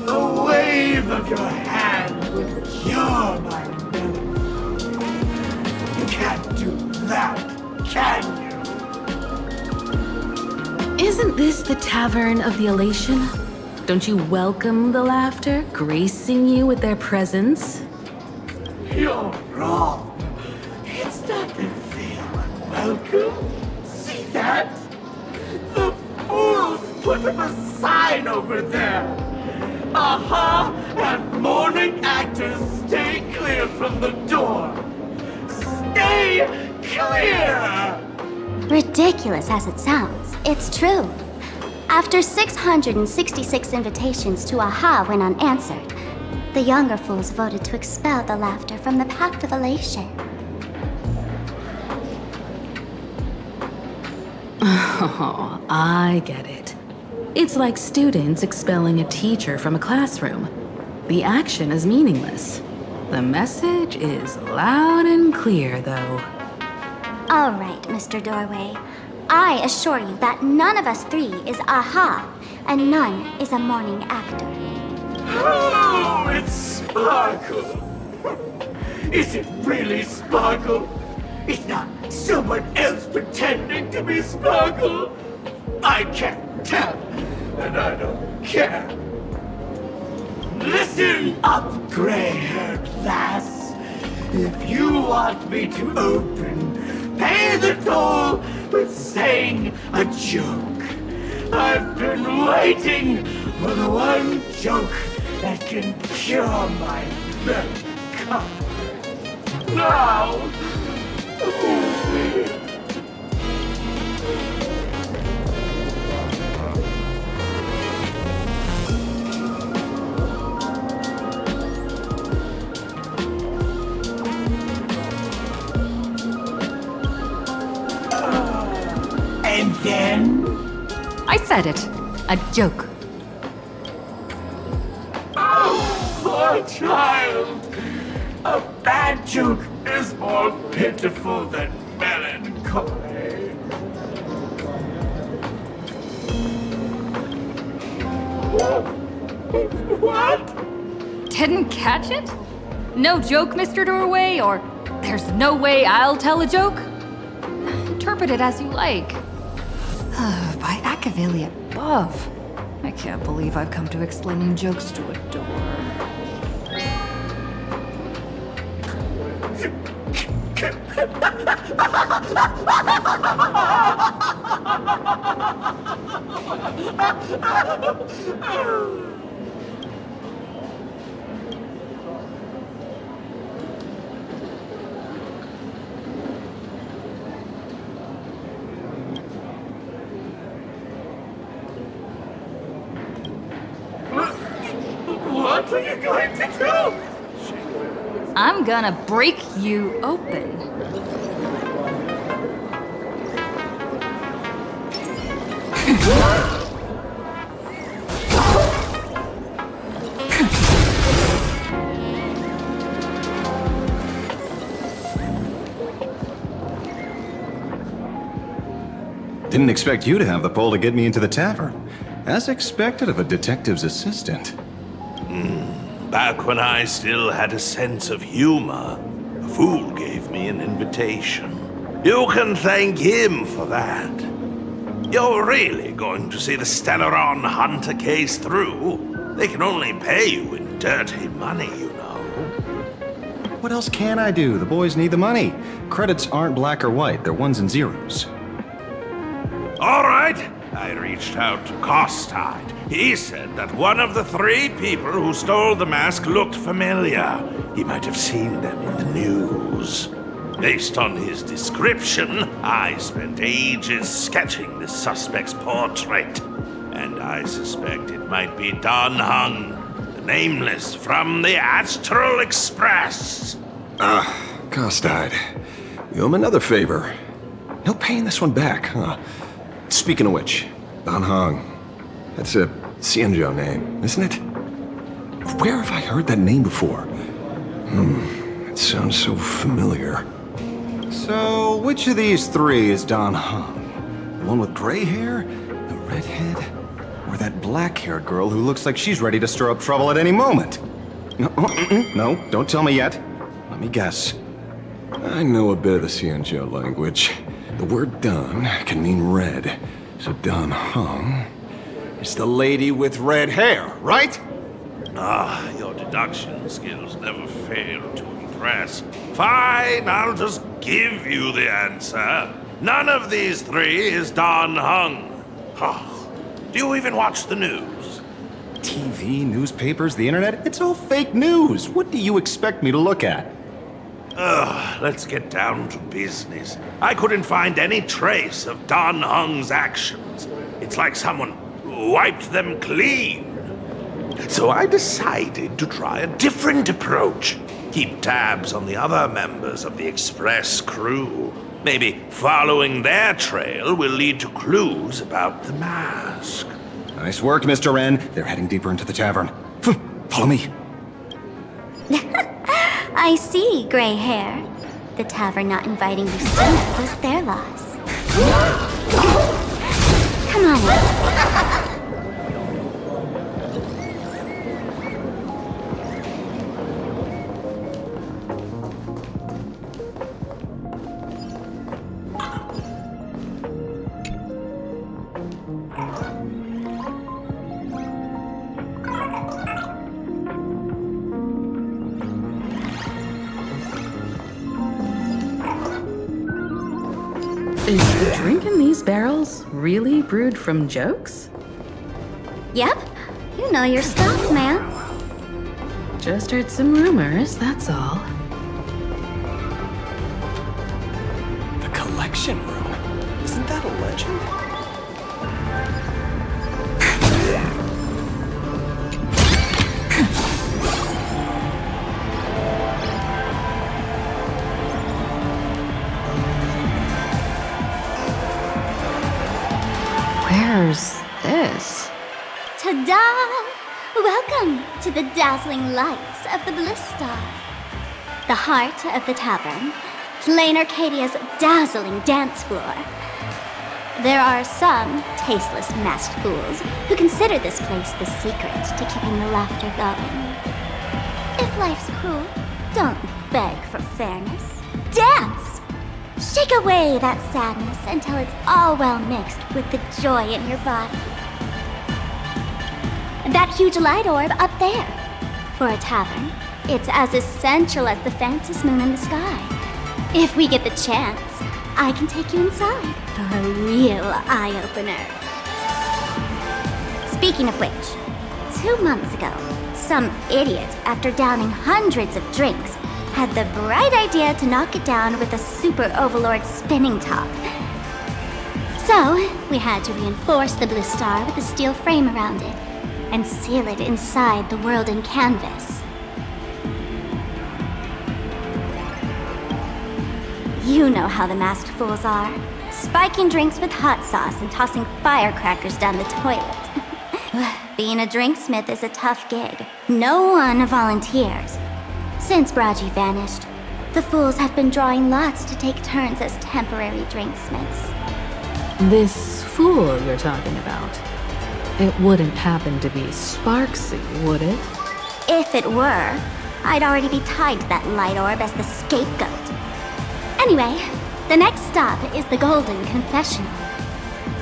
a wave of your hand would cure my memory. You can't do that, can you? Isn't this the Tavern of the Elation? Don't you welcome the laughter, gracing you with their presence? You're wrong. It's not that they are unwelcome. See that? The fools put up a sign over there. Aha and morning actors stay clear from the door. Stay clear! Ridiculous as it sounds, it's true. After 666 invitations to Aha went unanswered, the younger fools voted to expel the laughter from the Pact of Elation. Oh, I get it. It's like students expelling a teacher from a classroom. The action is meaningless. The message is loud and clear, though. All right, Mr. Doorway. I assure you that none of us three is Aha, and none is a morning actor. Oh, it's Sparkle. Is it really Sparkle? It's not someone else pretending to be Sparkle. I can't tell, and I don't care. Listen up, gray-haired lass. If you want me to open, pay the toll with saying a joke. I've been waiting for the one joke that can cure my melancholy. Now, amuse me. And then? I said it. A joke. child. A bad joke is more pitiful than melancholy. What? Didn't catch it? No joke, Mr. Doorway, or there's no way I'll tell a joke? Interpret it as you like. By Akavili above. I can't believe I've come to explaining jokes to a door. What are you going to do? I'm gonna break you open. Didn't expect you to have the pull to get me into the tavern. As expected of a detective's assistant. Back when I still had a sense of humor, a fool gave me an invitation. You can thank him for that. You're really going to see the Stellaron Hunter case through? They can only pay you in dirty money, you know. What else can I do? The boys need the money. Credits aren't black or white, they're ones and zeros. All right. I reached out to Costide. He said that one of the 3 people who stole the mask looked familiar. He might have seen them in the news. Based on his description, I spent ages sketching the suspect's portrait. And I suspect it might be Don Hung, the nameless from the Astral Express. Costide. You owe him another favor. No paying this one back, huh? Speaking of which, Don Hong. That's a Xianzhou name, isn't it? Where have I heard that name before? It sounds so familiar. So, which of these 3 is Don Hong? The one with gray hair? The redhead? Or that black-haired girl who looks like she's ready to stir up trouble at any moment? No, don't tell me yet. Let me guess. I know a bit of the Xianzhou language. The word Don can mean red, so Don Hong is the lady with red hair, right? Your deduction skills never fail to impress. Fine, I'll just give you the answer. None of these 3 is Don Hung. Do you even watch the news? TV, newspapers, the internet, it's all fake news. What do you expect me to look at? Let's get down to business. I couldn't find any trace of Don Hung's actions. It's like someone wiped them clean. So I decided to try a different approach. Keep tabs on the other members of the Express crew. Maybe following their trail will lead to clues about the mask. Nice work, Mr. Wren. They're heading deeper into the tavern. Follow me. I see, gray hair. The tavern not inviting you sooner was their loss. Come on. Is the drink in these barrels really brewed from jokes? Yep. You know your stuff, man. Just heard some rumors, that's all. The collection room. Isn't that a legend? Where's this? Ta-da! Welcome to the dazzling lights of the Bliss Star, the heart of the tavern, Plain Arcadia's dazzling dance floor. There are some tasteless masked fools who consider this place the secret to keeping the laughter going. If life's cruel, don't beg for fairness. Dance! Shake away that sadness until it's all well mixed with the joy in your body. That huge light orb up there. For a tavern, it's as essential as the Phantom Moon in the sky. If we get the chance, I can take you inside for a real eye-opener. Speaking of which, 2 months ago, some idiot, after downing hundreds of drinks, had the bright idea to knock it down with a Super Overlord spinning top. So, we had to reinforce the Bliss Star with a steel frame around it, and seal it inside the world in canvas. You know how the masked fools are. Spiking drinks with hot sauce and tossing firecrackers down the toilet. Being a drinksmith is a tough gig. No one volunteers. Since Braji vanished, the fools have been drawing lots to take turns as temporary drinksmiths. This fool you're talking about, it wouldn't happen to be Sparksy, would it? If it were, I'd already be tied to that light orb as the scapegoat. Anyway, the next stop is the Golden Confessional.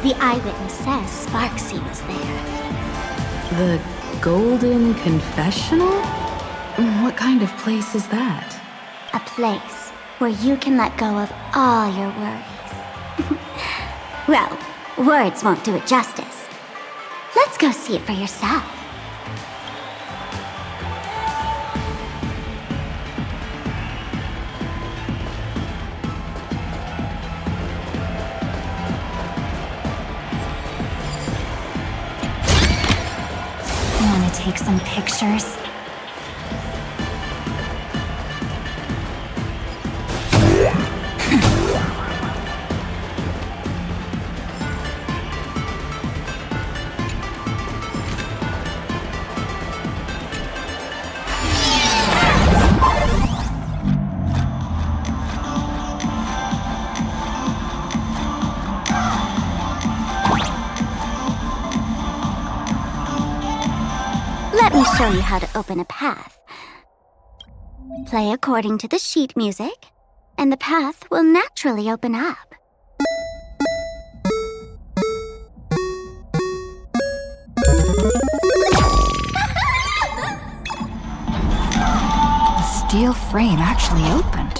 The eyewitness says Sparksy was there. The Golden Confessional? What kind of place is that? A place where you can let go of all your worries. Well, words won't do it justice. Let's go see it for yourself. Want to take some pictures? Let me show you how to open a path. Play according to the sheet music, and the path will naturally open up. The steel frame actually opened.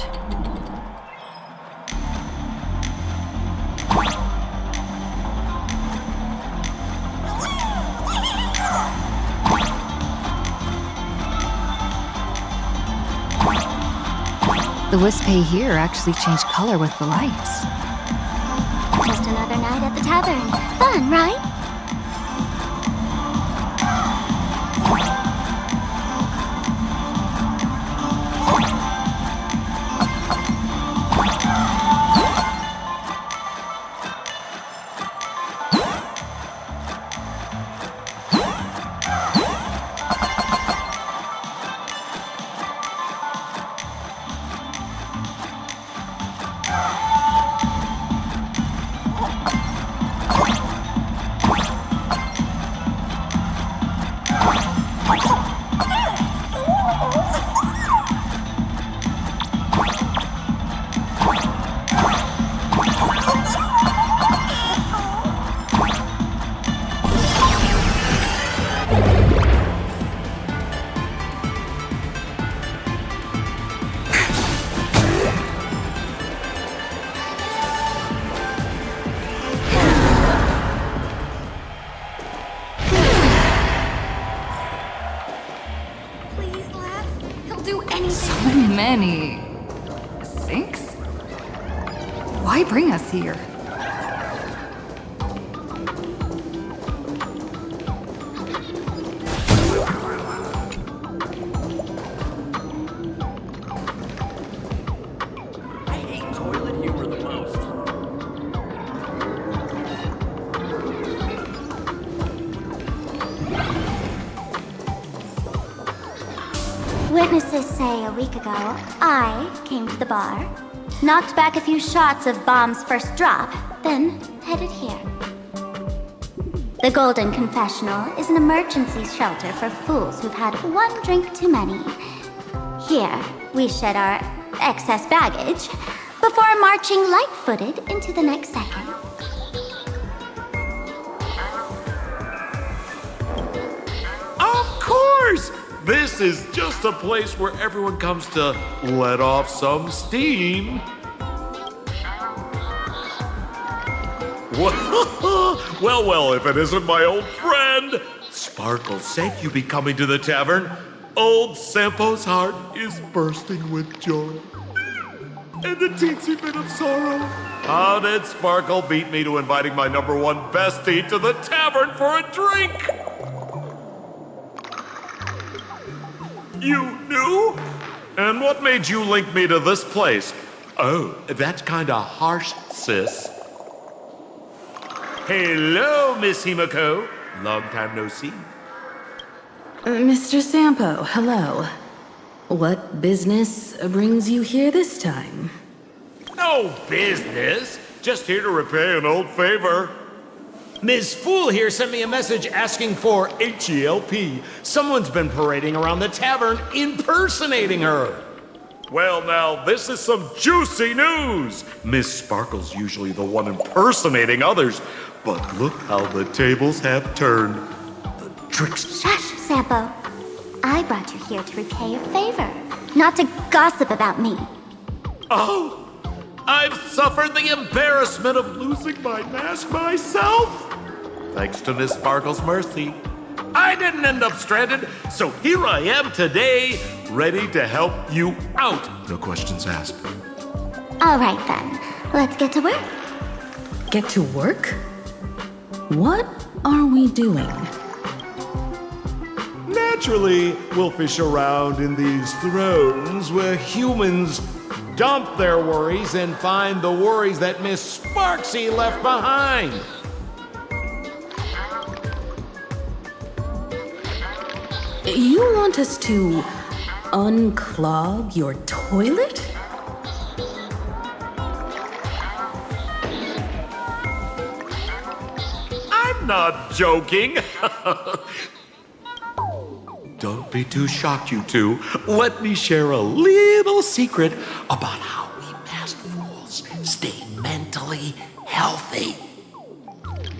The Wispay here actually changed color with the lights. Just another night at the tavern. Fun, right? Many sinks? Why bring us here? I hate toilet humor the most. witnesses say a week ago, I came to the bar, knocked back a few shots of Bomb's first drop, then headed here. The Golden Confessional is an emergency shelter for fools who've had one drink too many. Here, we shed our excess baggage before marching light-footed into the next second. Of course! This is just a place where everyone comes to let off some steam. Well, if it isn't my old friend! Sparkle said you'd be coming to the tavern. Old Sampo's heart is bursting with joy. And a teensy bit of sorrow. How did Sparkle beat me to inviting my number one bestie to the tavern for a drink? You knew? And what made you link me to this place? Oh, that's kinda harsh, sis. Hello, Miss Himiko. Long time no see. Mr. Sampo, hello. What business brings you here this time? No business. Just here to repay an old favor. Ms. Fool here sent me a message asking for HELP. Someone's been parading around the tavern impersonating her. Well, now, this is some juicy news. Miss Sparkle's usually the one impersonating others, but look how the tables have turned. The tricks. Shush, Sampo. I brought you here to repay a favor, not to gossip about me. Oh, I've suffered the embarrassment of losing my mask myself. Thanks to Miss Sparkle's mercy, I didn't end up stranded, so here I am today, ready to help you out. No questions asked. All right then, let's get to work. Get to work? What are we doing? Naturally, we'll fish around in these thrones where humans dump their worries and find the worries that Miss Sparksy left behind. You want us to unclog your toilet? I'm not joking. Don't be too shocked, you two. Let me share a little secret about how we masked fools stay mentally healthy.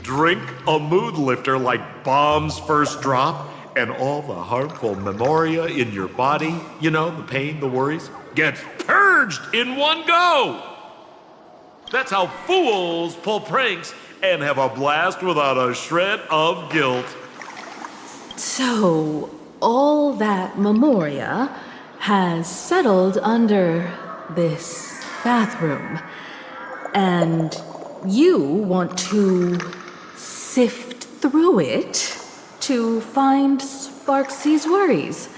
Drink a mood lifter like Bomb's first drop, and all the harmful memoria in your body, you know, the pain, the worries, gets purged in one go. That's how fools pull pranks and have a blast without a shred of guilt. So, all that memoria has settled under this bathroom. And you want to sift through it to find Sparksy's worries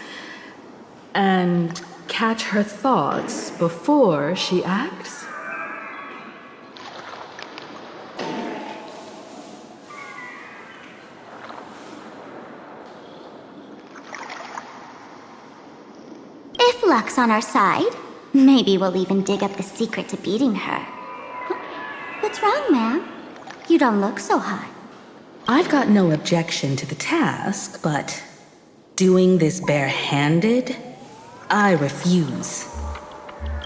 and catch her thoughts before she acts? If luck's on our side, maybe we'll even dig up the secret to beating her. What's wrong, ma'am? You don't look so hot. I've got no objection to the task, but doing this barehanded, I refuse.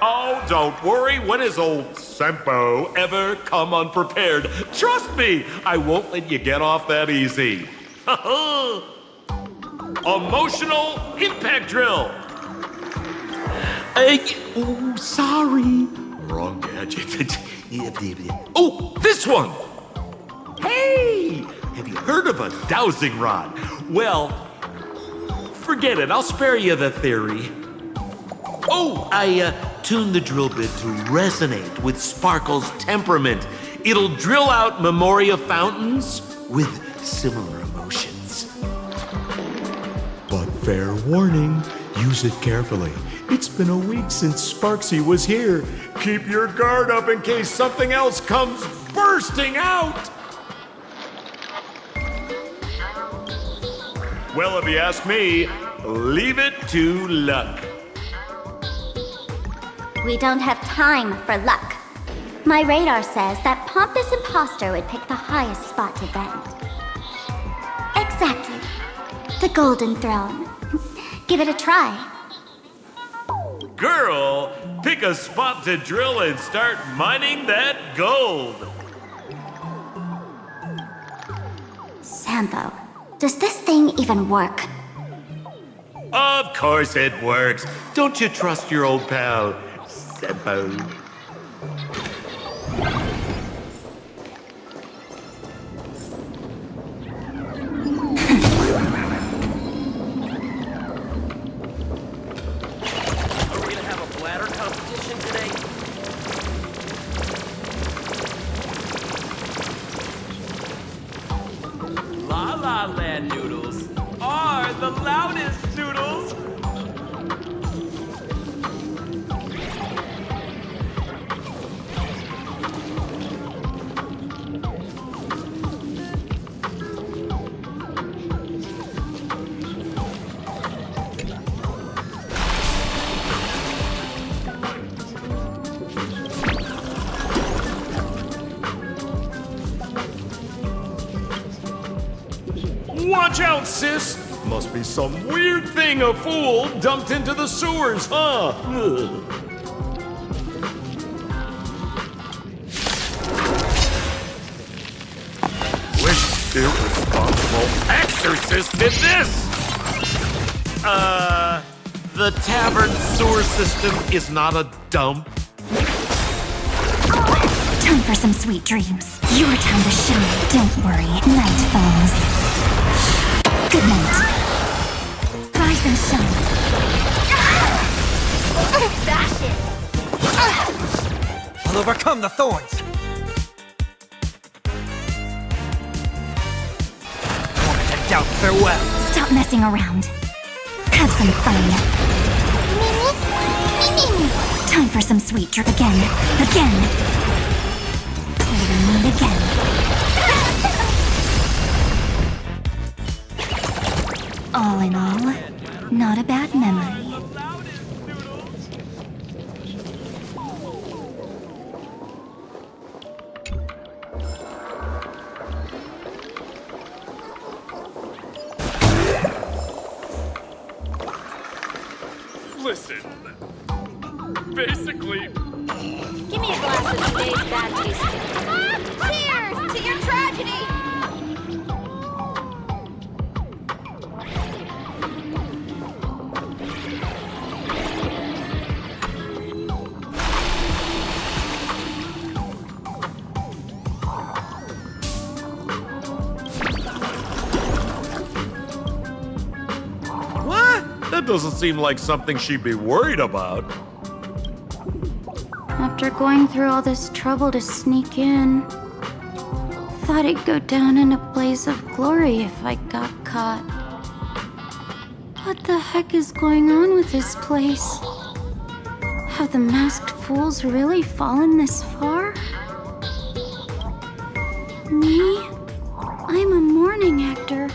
Oh, don't worry. When has old Sempo ever come unprepared? Trust me, I won't let you get off that easy. Emotional impact drill. Oh, sorry. Wrong gadget. Oh, this one. Hey, have you heard of a dowsing rod? Well, forget it. I'll spare you the theory. Oh, I tuned the drill bit to resonate with Sparkle's temperament. It'll drill out memoria fountains with similar emotions. But fair warning, use it carefully. It's been a week since Sparksy was here. Keep your guard up in case something else comes bursting out. Well, if you ask me, leave it to luck. We don't have time for luck. My radar says that pompous imposter would pick the highest spot to vent. Exactly. The Golden Throne. Give it a try. Girl, pick a spot to drill and start mining that gold. Sampo, does this thing even work? Of course it works. Don't you trust your old pal, Sampo? La La Land noodles are the loudest noodles. Watch out, sis! Must be some weird thing a fool dumped into the sewers, huh? Ugh. Which irresponsible exorcist did this? The tavern sewer system is not a dump. Time for some sweet dreams. Your time to shine. Don't worry, night falls. Good night. Rise and shine. Fashion. I'll overcome the thorns. I want to head down farewell. Stop messing around. Have some fun. Time for some sweet drip again. Again. Till we meet again. All in all, not a bad memory. Listen, basically, Give me a glass of today's bad taste. Cheers to your tragedy! What? That doesn't seem like something she'd be worried about. After going through all this trouble to sneak in, thought I'd go down in a blaze of glory if I got caught. What the heck is going on with this place? Have the masked fools really fallen this far? Me? I'm a mourning actor.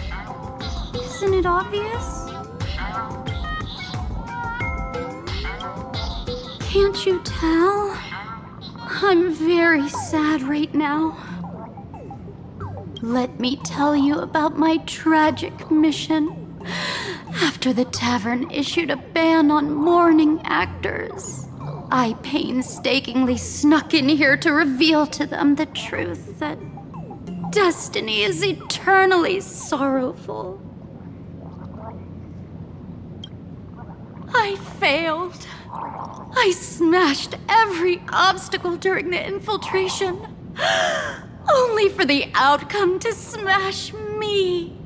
Isn't it obvious? Can't you tell? I'm very sad right now. Let me tell you about my tragic mission. After the tavern issued a ban on mourning actors, I painstakingly snuck in here to reveal to them the truth that destiny is eternally sorrowful. I failed. I smashed every obstacle during the infiltration, only for the outcome to smash me.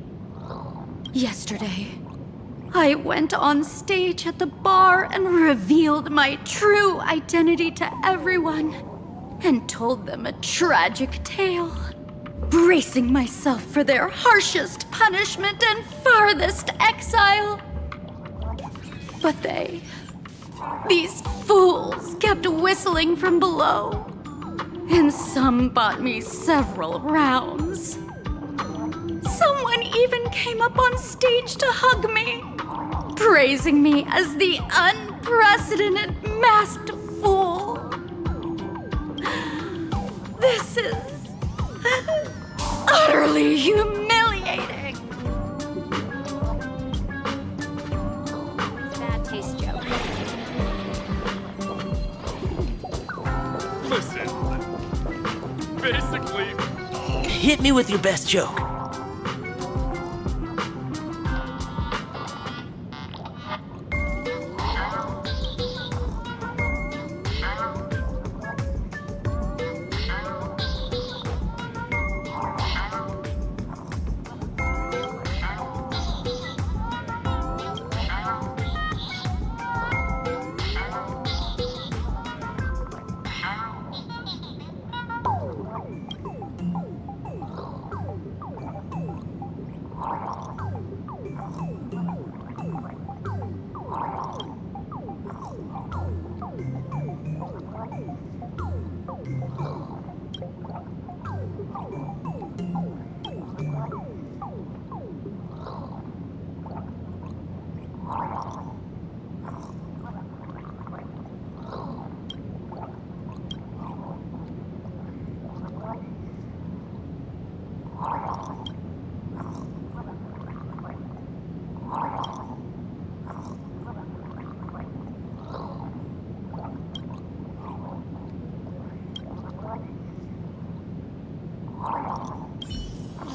Yesterday, I went on stage at the bar and revealed my true identity to everyone and told them a tragic tale, bracing myself for their harshest punishment and farthest exile. But these fools kept whistling from below, and some bought me several rounds. Someone even came up on stage to hug me, praising me as the unprecedented masked fool. This is utterly humiliating. Bad taste joke. Listen, basically, Hit me with your best joke.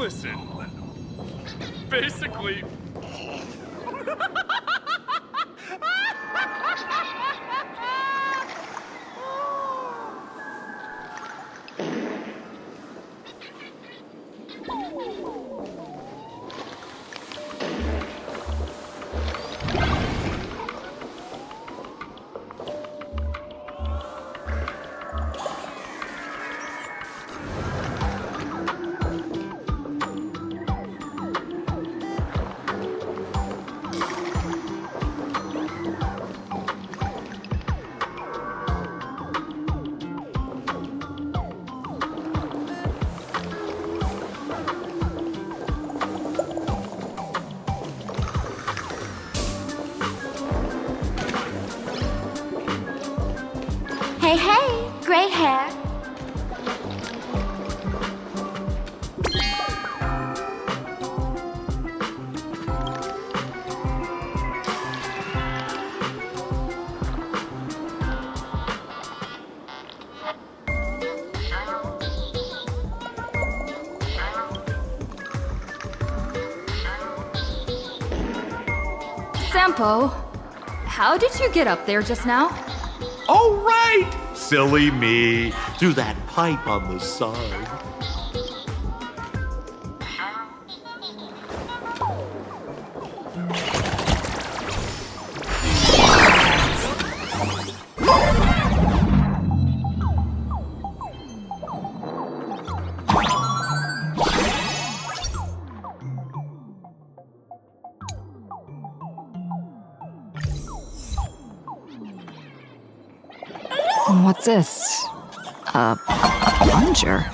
listen, basically, Hey, hey, gray hair. Sampo, how did you get up there just now? Oh, right! Silly me. Through that pipe on the side. What's this? A plunger?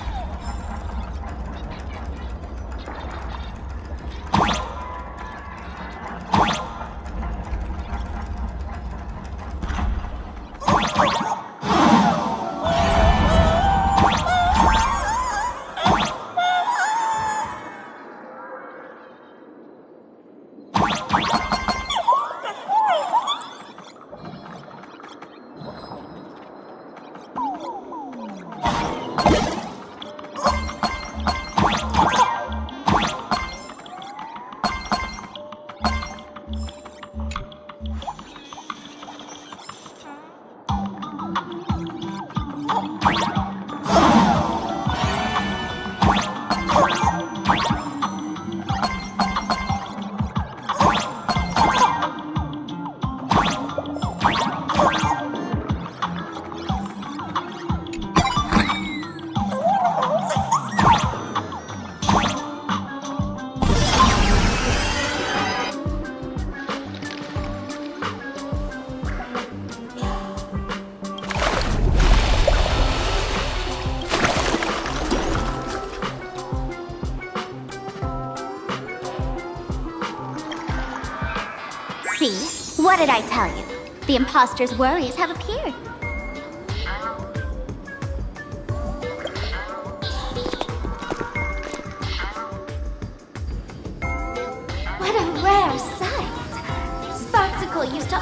See? What did I tell you? The imposter's worries have appeared.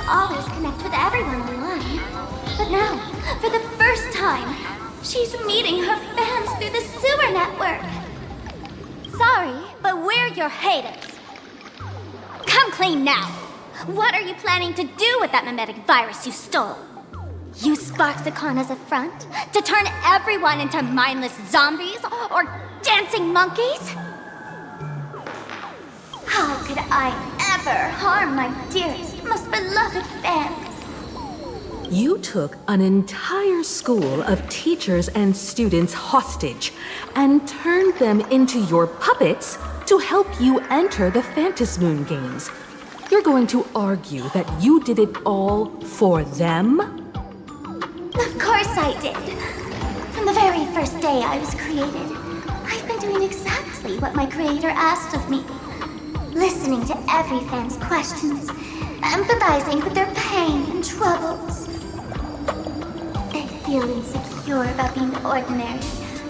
always connect with everyone online. But now, for the first time, she's meeting her fans through the sewer network. Sorry, but we're your haters. Come clean now. What are you planning to do with that mimetic virus you stole? Use Sparksicon as a front to turn everyone into mindless zombies or dancing monkeys? How could I ever harm my dearest, most beloved fans? You took an entire school of teachers and students hostage and turned them into your puppets to help you enter the Phantasmoon Games. You're going to argue that you did it all for them? Of course I did. From the very first day I was created, I've been doing exactly what my creator asked of me. Listening to every fan's questions, empathizing with their pain and troubles. They feel insecure about being ordinary,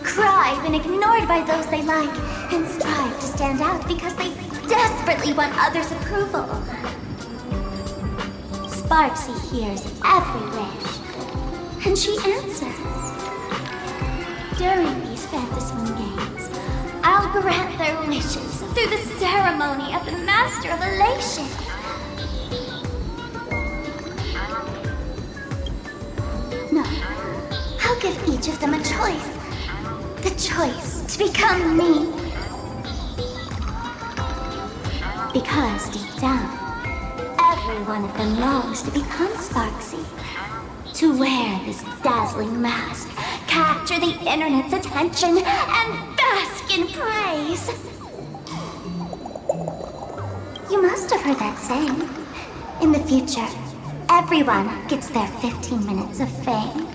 cry when ignored by those they like, and strive to stand out because they desperately want others' approval. Sparksy hears every wish, and she answers. During these Phantasmoon Games, I'll grant their wishes through the ceremony of the Master of Elation. No, I'll give each of them a choice. The choice to become me. Because deep down, every one of them longs to become Sparksy. To wear this dazzling mask, capture the internet's attention, and bask in praise. You must have heard that saying. In the future, everyone gets their 15 minutes of fame.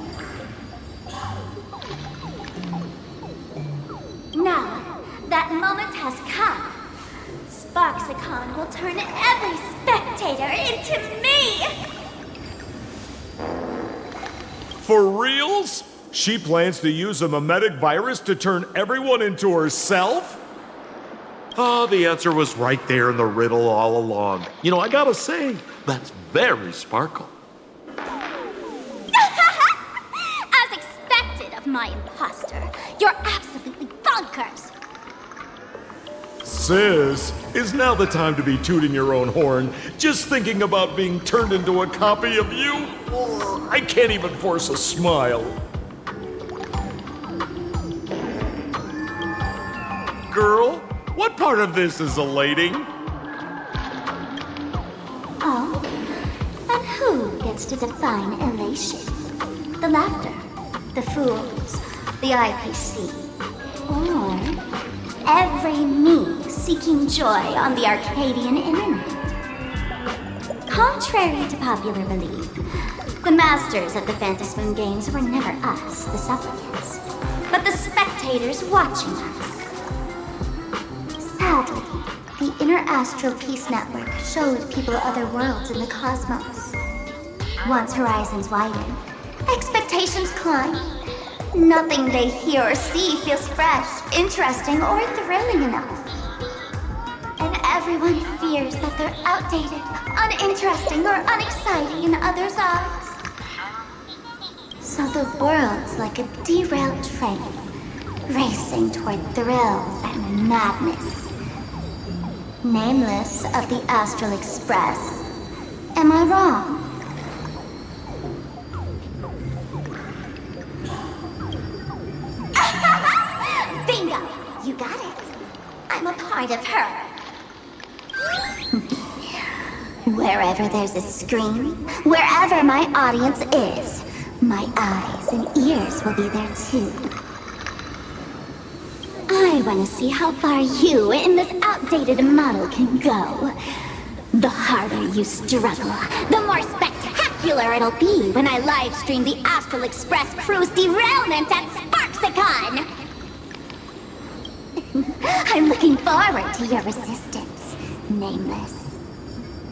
Now, that moment has come. Sparksicon will turn every spectator into me! For reals? She plans to use a mimetic virus to turn everyone into herself? Oh, the answer was right there in the riddle all along. You know, I gotta say, that's very Sparkle. As expected of my imposter, you're absolutely bonkers! Sis, is now the time to be tooting your own horn, just thinking about being turned into a copy of you? Oh, I can't even force a smile. Girl, what part of this is elating? Oh, and who gets to define elation? The laughter, the fools, the IPC, or every me seeking joy on the Arcadian internet? Contrary to popular belief, the masters of the Phantasmoon Games were never us, the supplicants, but the spectators watching us. Sadly, the Inter-Astral Peace Network showed people other worlds in the cosmos. Once horizons widen, expectations climb. Nothing they hear or see feels fresh, interesting, or thrilling enough. And everyone fears that they're outdated, uninteresting, or unexciting in others' eyes. So the world's like a derailed train, racing toward thrills and madness. Nameless of the Astral Express. Am I wrong? Bingo! You got it. I'm a part of her. Wherever there's a screen, wherever my audience is, my eyes and ears will be there too. I want to see how far you in this outdated model can go. The harder you struggle, the more spectacular it'll be when I live stream the Astral Express crew's derailment at Sparksicon! I'm looking forward to your resistance, Nameless.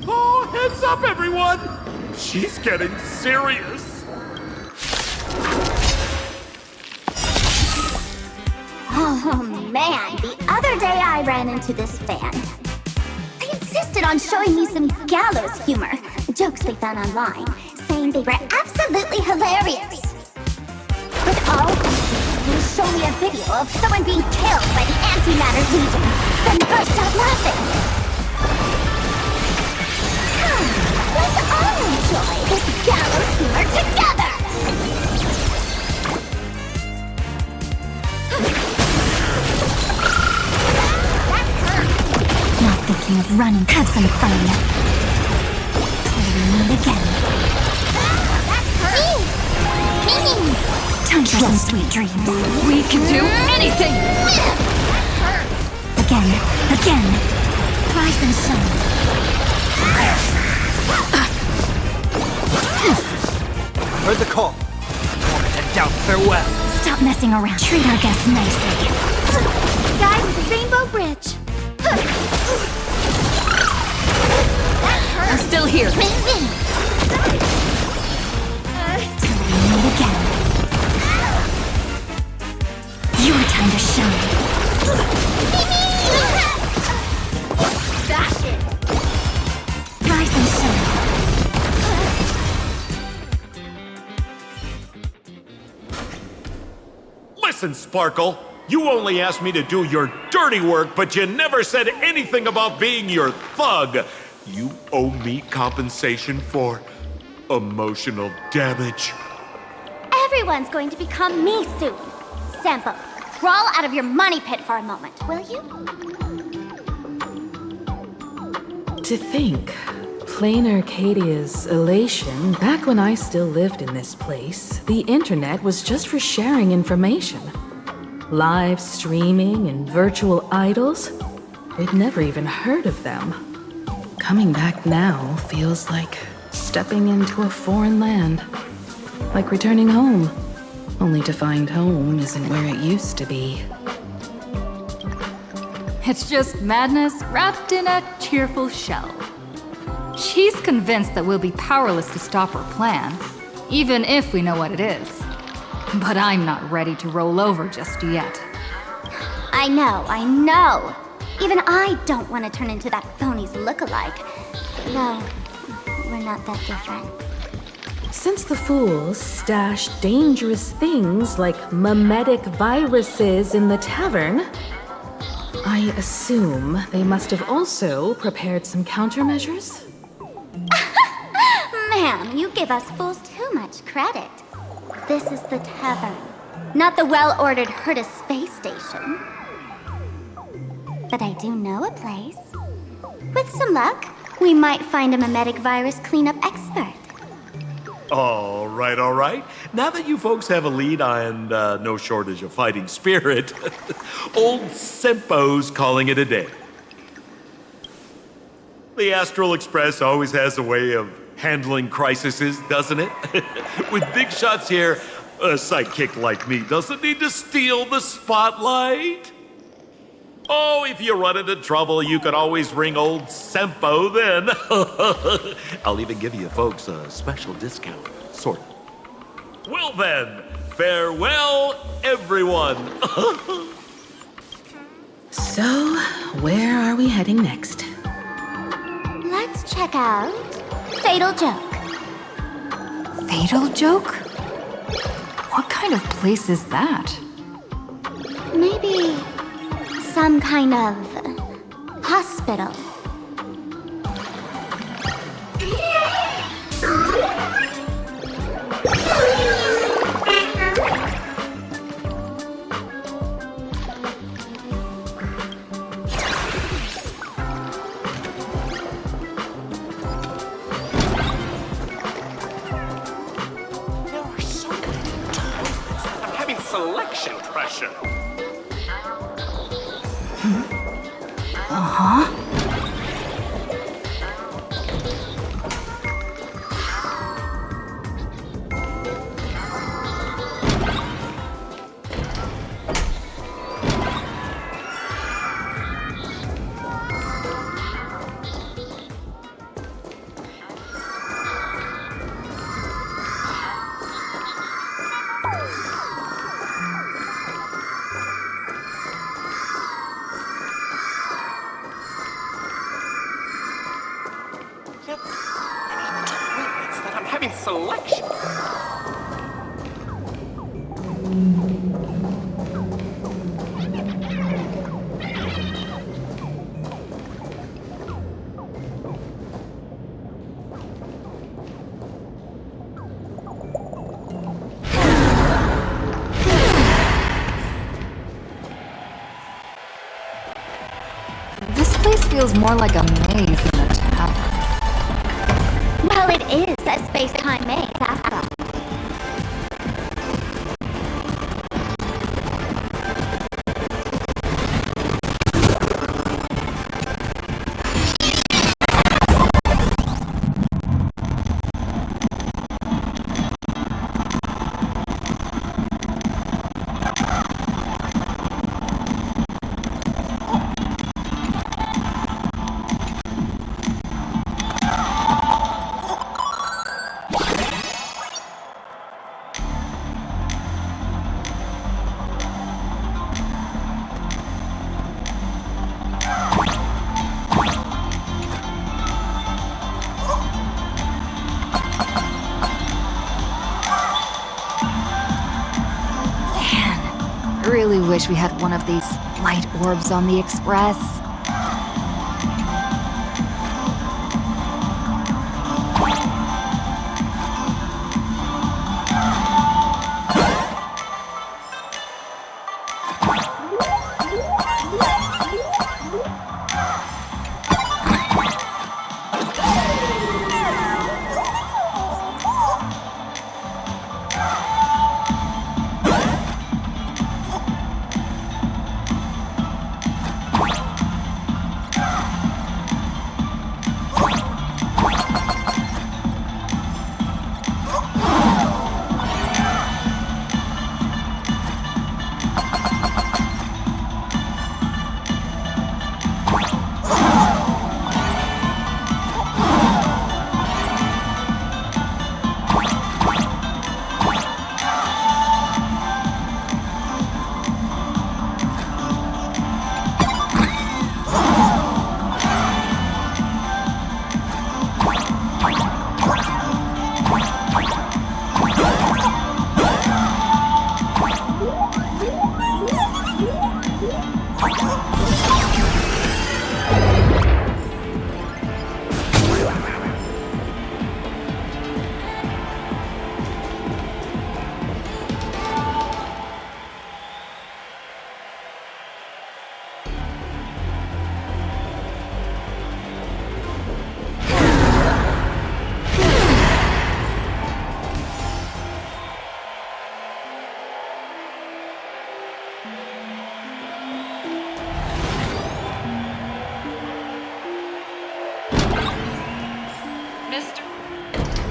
Oh, heads up, everyone! She's getting serious. Oh man, the other day I ran into this fan. They insisted on showing me some gallows humor, jokes they found online, saying they were absolutely hilarious. But all will show me a video of someone being killed by the Antimatter Legion, then burst out laughing. Let's all enjoy this gallows humor together! Not thinking of running. Have some fun. Till we meet again. Time for some sweet dreams. We can do anything! Again. Rise and shine. Heard the call. Moment to doubt farewell. Stop messing around. Treat our guests nicely. Guy with the rainbow bridge. I'm still here. Till we meet again. Your time to shine. Dash it! Rise and shine. Listen, Sparkle. You only asked me to do your dirty work, but you never said anything about being your thug. You owe me compensation for emotional damage. Everyone's going to become me soon. Sampo, crawl out of your money pit for a moment, will you? To think, Plain Arcadia's elation, back when I still lived in this place, the internet was just for sharing information. Live streaming and virtual idols, we'd never even heard of them. Coming back now feels like stepping into a foreign land. Like returning home, only to find home isn't where it used to be. It's just madness wrapped in a cheerful shell. She's convinced that we'll be powerless to stop her plan, even if we know what it is. But I'm not ready to roll over just yet. I know. Even I don't want to turn into that phony's lookalike. No, we're not that different. Since the fools stashed dangerous things like mimetic viruses in the tavern, I assume they must have also prepared some countermeasures? Ma'am, you give us fools too much credit. This is the tavern, not the well-ordered Herta space station. But I do know a place. With some luck, we might find a mimetic virus cleanup expert. All right. Now that you folks have a lead and no shortage of fighting spirit, old Sempo's calling it a day. The Astral Express always has a way of handling crises, doesn't it? With big shots here, a sidekick like me doesn't need to steal the spotlight. Oh, if you run into trouble, you can always ring old Sempo then. I'll even give you folks a special discount, sort of. Well then, farewell, everyone. So, where are we heading next? Let's check out Fatal Joke. Fatal Joke? What kind of place is that? Maybe some kind of hospital. Selection pressure. selection. This place feels more like a maze than a tavern. Well, it is a space-time maze, after all. I really wish we had one of these light orbs on the Express.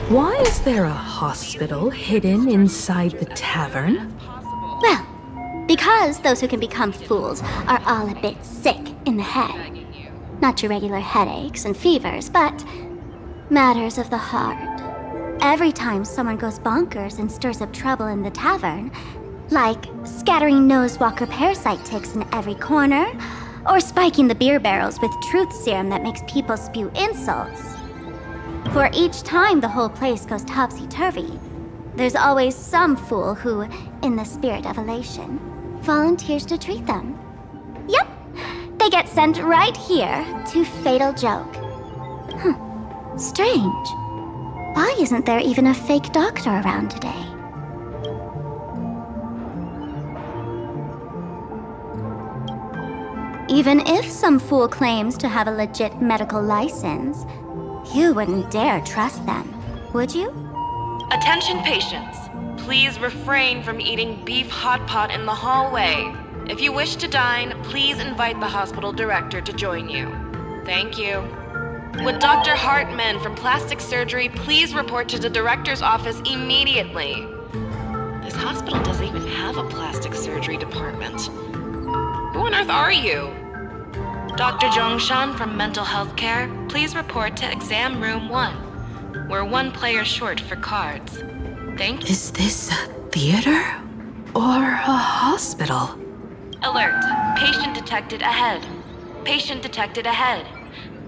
Why is there a hospital hidden inside the tavern? Well, because those who can become fools are all a bit sick in the head. Not your regular headaches and fevers, but matters of the heart. Every time someone goes bonkers and stirs up trouble in the tavern, like scattering nosewalker parasite ticks in every corner, or spiking the beer barrels with truth serum that makes people spew insults. For each time the whole place goes topsy-turvy, there's always some fool who, in the spirit of elation, volunteers to treat them. Yep, they get sent right here to Fatal Joke. Strange. Why isn't there even a fake doctor around today? Even if some fool claims to have a legit medical license, you wouldn't dare trust them, would you? Attention patients, please refrain from eating beef hot pot in the hallway. If you wish to dine, please invite the hospital director to join you. Thank you. Would Dr. Hartman from Plastic Surgery please report to the director's office immediately? This hospital doesn't even have a plastic surgery department. Who on earth are you? Dr. Zhongshan from Mental Health Care, please report to Exam Room 1. We're one player short for cards. Thank you. Is this a theater or a hospital? Alert. Patient detected ahead. Patient detected ahead.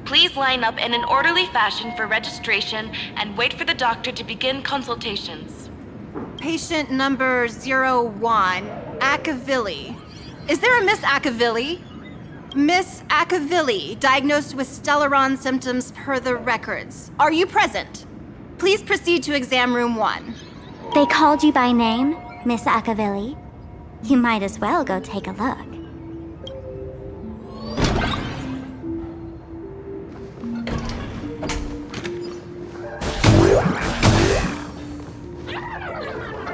Please line up in an orderly fashion for registration and wait for the doctor to begin consultations. Patient number 01, Akavilli. Is there a Miss Akavilli? Miss Akavilli, diagnosed with Stellaron symptoms per the records. Are you present? Please proceed to exam room 1. They called you by name, Miss Akavilli. You might as well go take a look.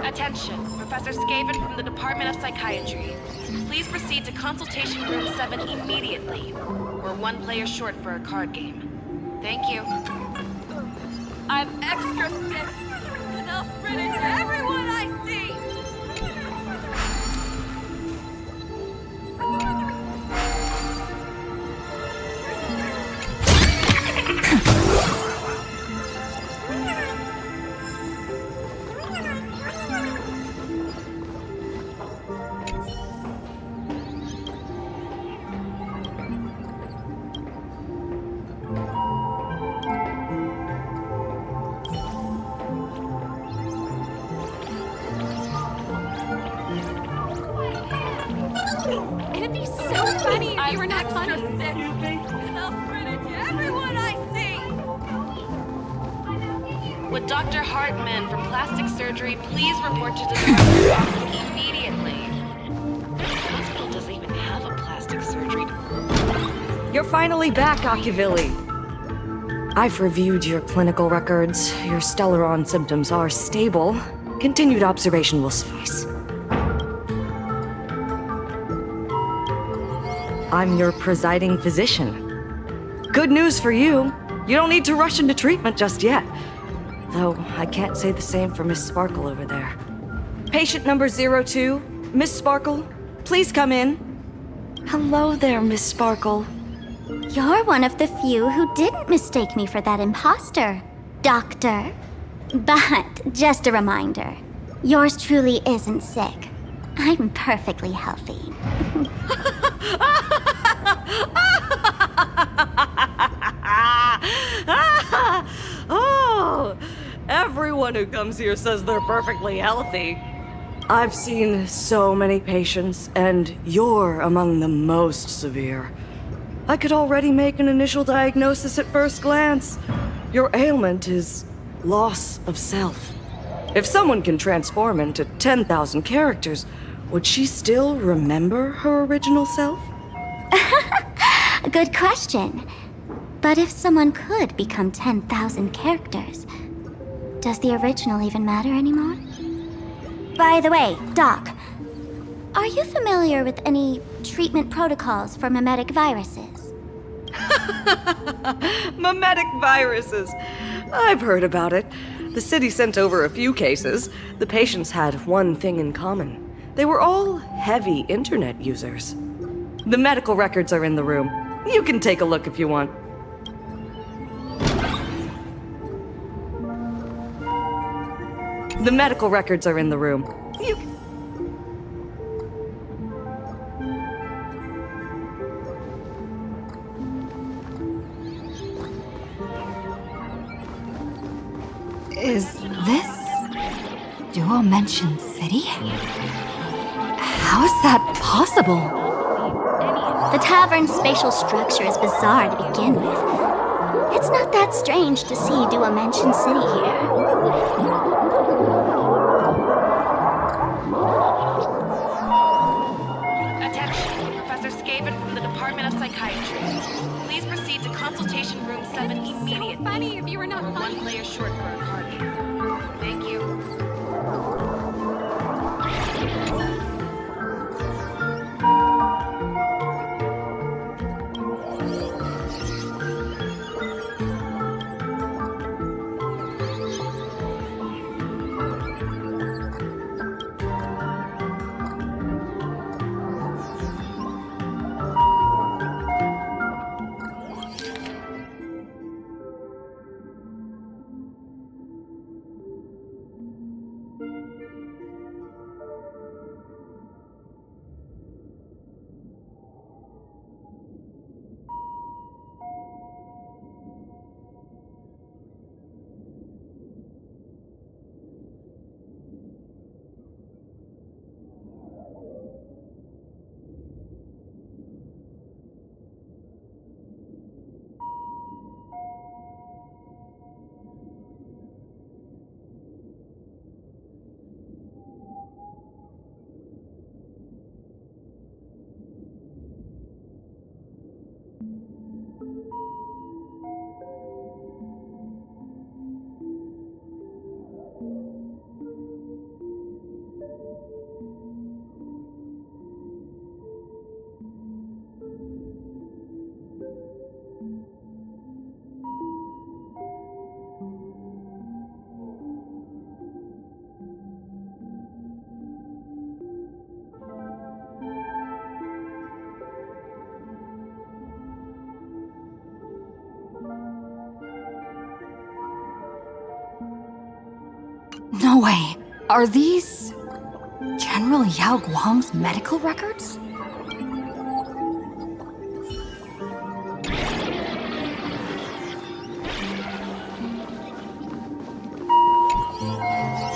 Attention, Professor Skaven from the Department of Psychiatry. Please proceed to consultation room 7 immediately. We're one player short for a card game. Thank you. I'm extra sick, and I'll spread it to everyone I see! It'd be so funny if you were not funny. And I'll spread it to everyone I see! Would Dr. Hartman from Plastic Surgery please report to the doctor's office immediately? The hospital doesn't even have a plastic surgery. You're finally back, Akavilli. I've reviewed your clinical records. Your Stellaron symptoms are stable. Continued observation will suffice. I'm your presiding physician. Good news for you. You don't need to rush into treatment just yet. Though I can't say the same for Miss Sparkle over there. Patient number 02, Miss Sparkle, please come in. Hello there, Miss Sparkle. You're one of the few who didn't mistake me for that imposter, Doctor. But just a reminder, yours truly isn't sick. I'm perfectly healthy. Oh, everyone who comes here says they're perfectly healthy. I've seen so many patients, and you're among the most severe. I could already make an initial diagnosis at first glance. Your ailment is loss of self. If someone can transform into 10,000 characters, would she still remember her original self? Good question. But if someone could become 10,000 characters, does the original even matter anymore? By the way, Doc, are you familiar with any treatment protocols for mimetic viruses? Mimetic viruses. I've heard about it. The city sent over a few cases. The patients had one thing in common. They were all heavy internet users. The medical records are in the room. You can take a look if you want. The medical records are in the room. Is this Duomension City? How is that possible? The tavern's spatial structure is bizarre to begin with. It's not that strange to see Duomension City here. Attention, Professor Skaven from the Department of Psychiatry. Please proceed to consultation room 7 immediately. So funny if you were not We're funny. one player short for a card game. Thank you. No way. Are these General Yao Guang's medical records?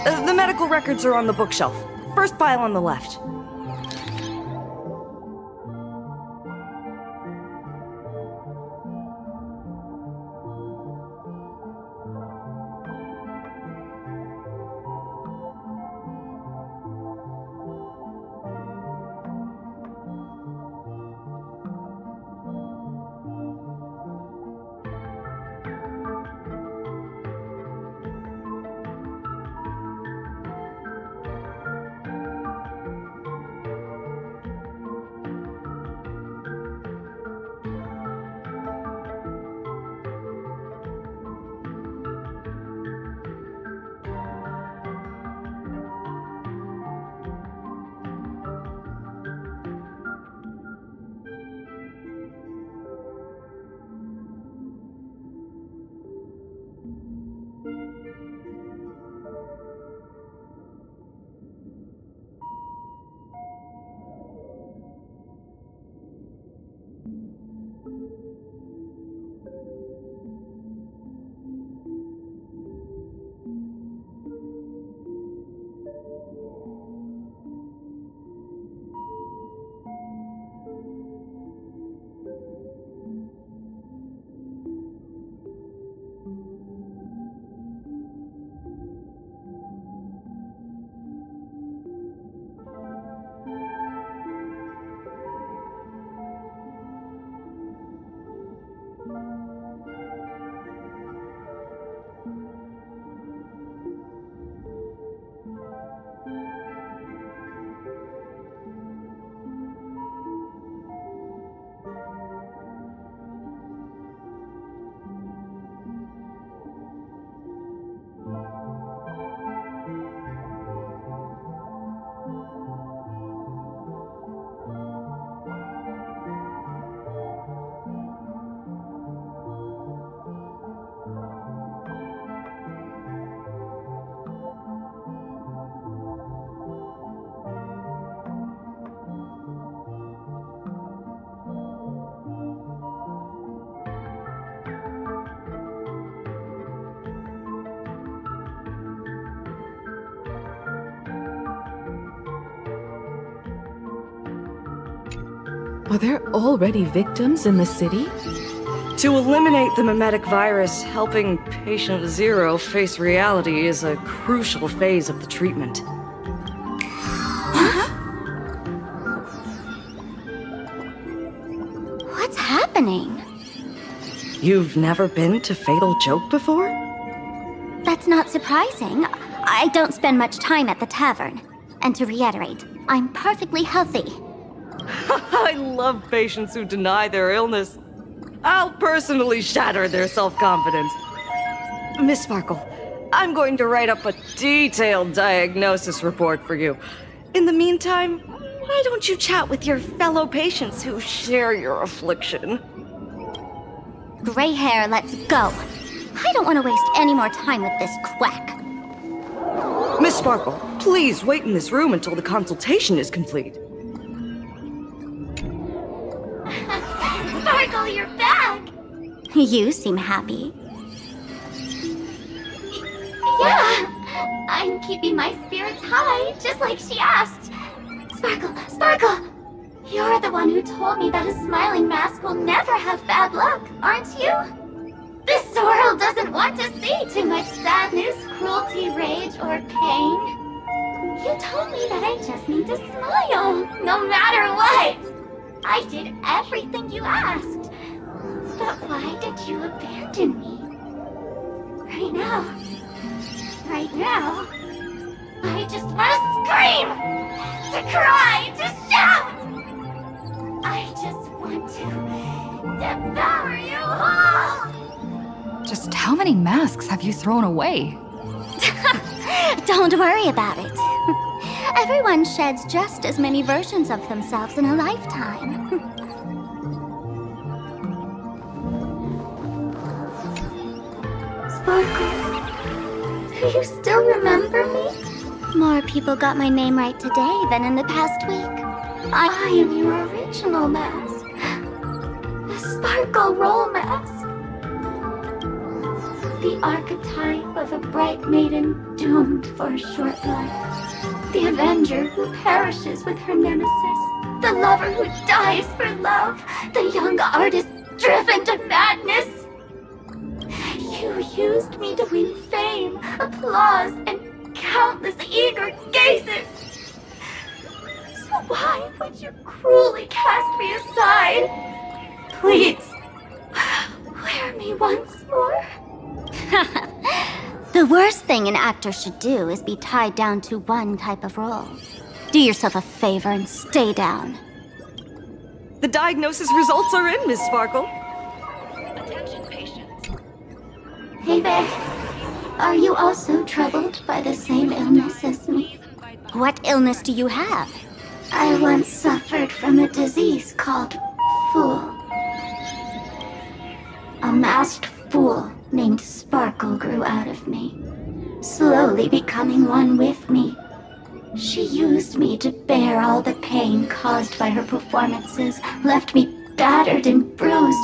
The medical records are on the bookshelf. First pile on the left. Are there already victims in the city? To eliminate the mimetic virus, helping Patient Zero face reality is a crucial phase of the treatment. What's happening? You've never been to Fatal Joke before? That's not surprising. I don't spend much time at the tavern. And to reiterate, I'm perfectly healthy. I love patients who deny their illness. I'll personally shatter their self-confidence. Miss Sparkle, I'm going to write up a detailed diagnosis report for you. In the meantime, why don't you chat with your fellow patients who share your affliction? Gray hair, let's go. I don't want to waste any more time with this quack. Miss Sparkle, please wait in this room until the consultation is complete. Sparkle, you're back! You seem happy. Yeah, I'm keeping my spirits high, just like she asked. Sparkle, Sparkle! You're the one who told me that a smiling mask will never have bad luck, aren't you? This world doesn't want to see too much sadness, cruelty, rage, or pain. You told me that I just need to smile, no matter what! I did everything you asked. But why did you abandon me? Right now, I just want to scream! To cry! To shout! I just want to devour you all! Just how many masks have you thrown away? Don't worry about it. Everyone sheds just as many versions of themselves in a lifetime. Sparkle, Do you still remember me? More people got my name right today than in the past week. I am your original mask. The Sparkle Roll Mask. The archetype of a bright maiden doomed for a short life. The avenger who perishes with her nemesis. The lover who dies for love. The young artist driven to madness. You used me to win fame, applause, and countless eager gazes. So why would you cruelly cast me aside? Please, wear me once more. The worst thing an actor should do is be tied down to one type of role. Do yourself a favor and stay down. The diagnosis results are in, Miss Sparkle. Attention patients. Hey there. Are you also troubled by the same illness as me? What illness do you have? I once suffered from a disease called Fool. A masked fool named Sparkle grew out of me, slowly becoming one with me. She used me to bear all the pain caused by her performances, left me battered and bruised,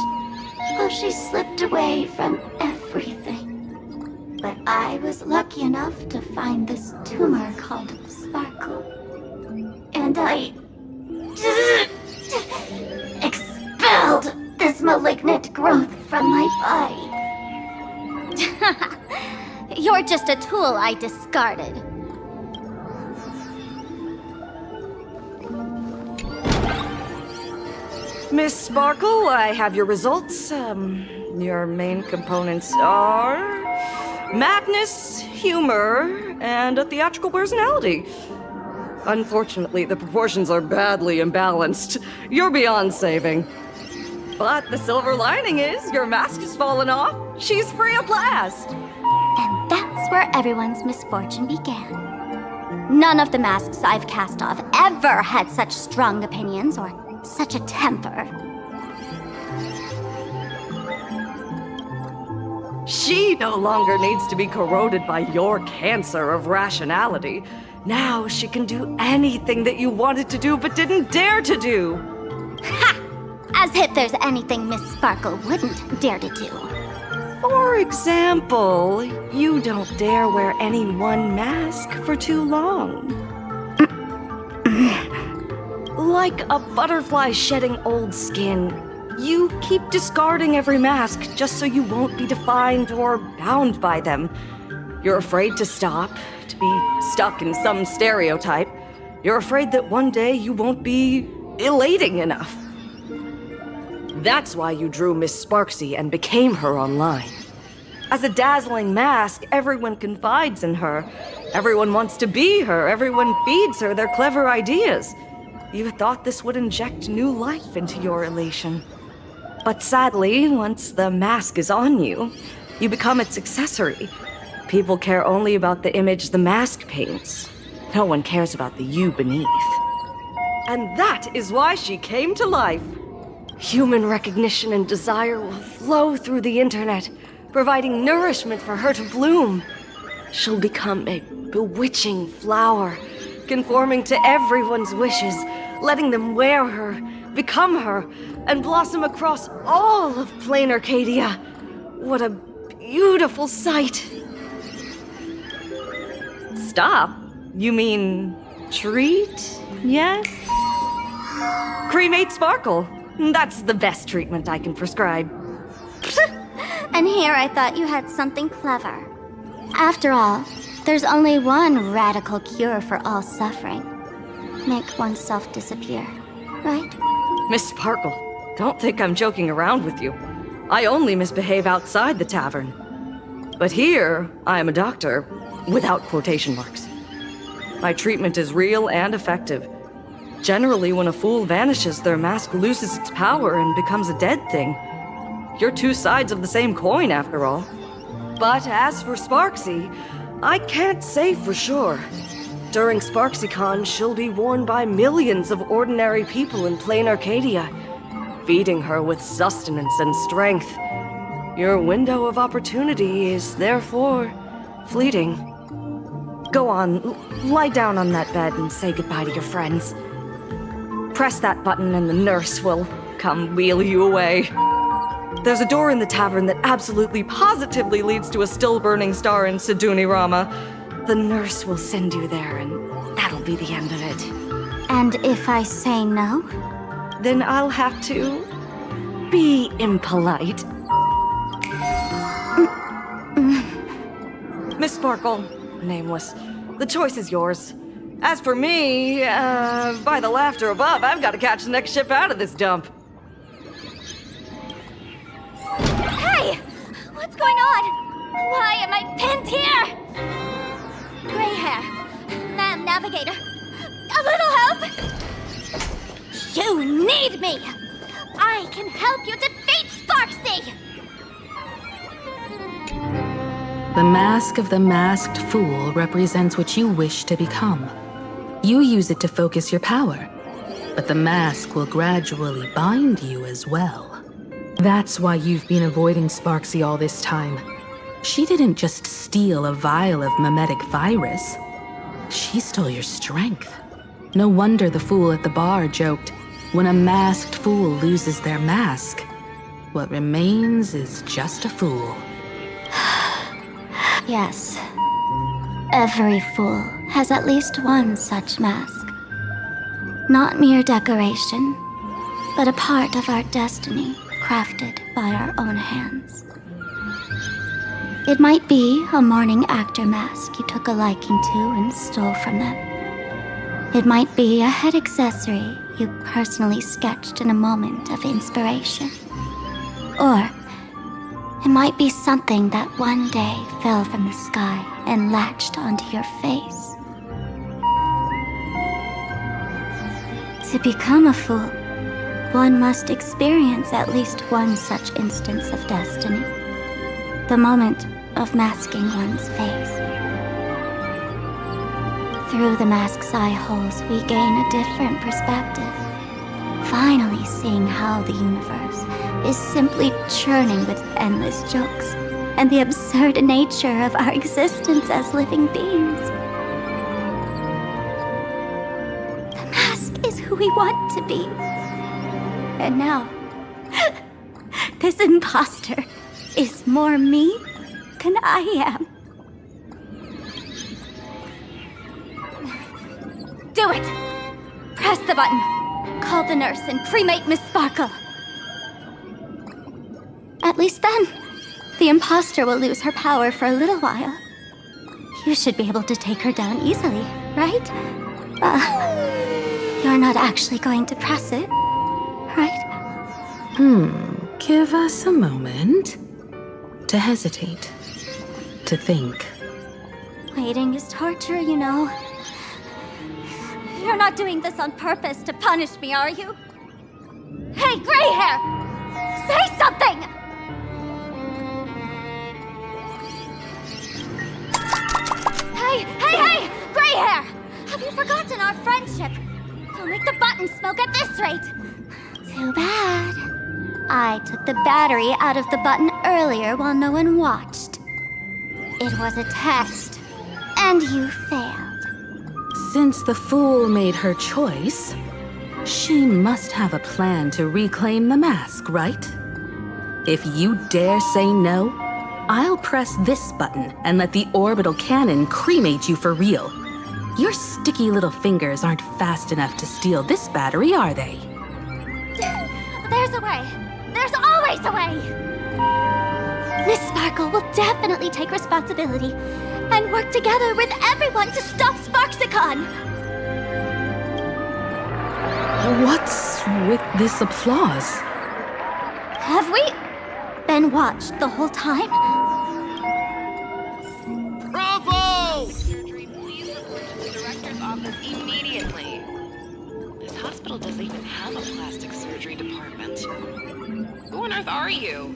while she slipped away from everything. But I was lucky enough to find this tumor called Sparkle. And I expelled this malignant growth from my body. You're just a tool I discarded. Miss Sparkle, I have your results. Your main components are madness, humor, and a theatrical personality. Unfortunately, the proportions are badly imbalanced. You're beyond saving. But the silver lining is your mask has fallen off. She's free at last. And that's where everyone's misfortune began. None of the masks I've cast off ever had such strong opinions or such a temper. She no longer needs to be corroded by your cancer of rationality. Now she can do anything that you wanted to do but didn't dare to do. Ha! As if there's anything Miss Sparkle wouldn't dare to do. For example, you don't dare wear any one mask for too long. Like a butterfly shedding old skin, you keep discarding every mask just so you won't be defined or bound by them. You're afraid to stop, to be stuck in some stereotype. You're afraid that one day you won't be elating enough. That's why you drew Miss Sparksy and became her online. As a dazzling mask, everyone confides in her. Everyone wants to be her. Everyone feeds her their clever ideas. You thought this would inject new life into your elation. But sadly, once the mask is on you, you become its accessory. People care only about the image the mask paints. No one cares about the you beneath. And that is why she came to life. Human recognition and desire will flow through the internet, providing nourishment for her to bloom. She'll become a bewitching flower, conforming to everyone's wishes, letting them wear her, become her, and blossom across all of plain Arcadia. What a beautiful sight. Stop? You mean treat? Yes? Cremate Sparkle. That's the best treatment I can prescribe. And here I thought you had something clever. After all, there's only one radical cure for all suffering. Make oneself disappear, right? Miss Sparkle, don't think I'm joking around with you. I only misbehave outside the tavern. But here, I am a doctor, without quotation marks. My treatment is real and effective. Generally, when a fool vanishes, their mask loses its power and becomes a dead thing. You're two sides of the same coin, after all. But as for Sparksy, I can't say for sure. During SparksyCon, she'll be worn by millions of ordinary people in plain Arcadia, feeding her with sustenance and strength. Your window of opportunity is therefore fleeting. Go on, lie down on that bed and say goodbye to your friends. Press that button and the nurse will come wheel you away. There's a door in the tavern that absolutely positively leads to a still-burning star in Siduni Rama. The nurse will send you there, and that'll be the end of it. And if I say no? Then I'll have to be impolite. Miss Sparkle, nameless, the choice is yours. As for me, by the laughter above, I've got to catch the next ship out of this dump. Hey! What's going on? Why am I pinned here? Gray hair. Ma'am Navigator. A little help? You need me! I can help you defeat Sparksy! The mask of the masked fool represents what you wish to become. You use it to focus your power, but the mask will gradually bind you as well. That's why you've been avoiding Sparksy all this time. She didn't just steal a vial of mimetic virus. She stole your strength. No wonder the fool at the bar joked, when a masked fool loses their mask, what remains is just a fool. Yes. Every fool has at least one such mask. Not mere decoration, but a part of our destiny, crafted by our own hands. It might be a morning actor mask you took a liking to and stole from them. It might be a head accessory you personally sketched in a moment of inspiration. Or it might be something that one day fell from the sky and latched onto your face. To become a fool, one must experience at least one such instance of destiny. The moment of masking one's face. Through the mask's eye holes, we gain a different perspective. Finally seeing how the universe is simply churning with endless jokes and the absurd nature of our existence as living beings. The mask is who we want to be. And now, this imposter is more me than I am. Do it! Press the button. Call the nurse and cremate Miss Sparkle. At least then, the imposter will lose her power for a little while. You should be able to take her down easily, right? You're not actually going to press it, right? Give us a moment to hesitate, to think. Waiting is torture, you know. You're not doing this on purpose to punish me, are you? Hey, gray hair! Say something! Hey! Gray hair! Have you forgotten our friendship? You'll make the button smoke at this rate. Too bad. I took the battery out of the button earlier while no one watched. It was a test, and you failed. Since the fool made her choice, she must have a plan to reclaim the mask, right? If you dare say no, I'll press this button and let the orbital cannon cremate you for real. Your sticky little fingers aren't fast enough to steal this battery, are they? There's a way. There's always a way. Miss Sparkle will definitely take responsibility and work together with everyone to stop Sparksicon. What's with this applause? Have we been watched the whole time? Bravo! Surgery, please report to the director's office immediately. This hospital doesn't even have a plastic surgery department. Who on earth are you?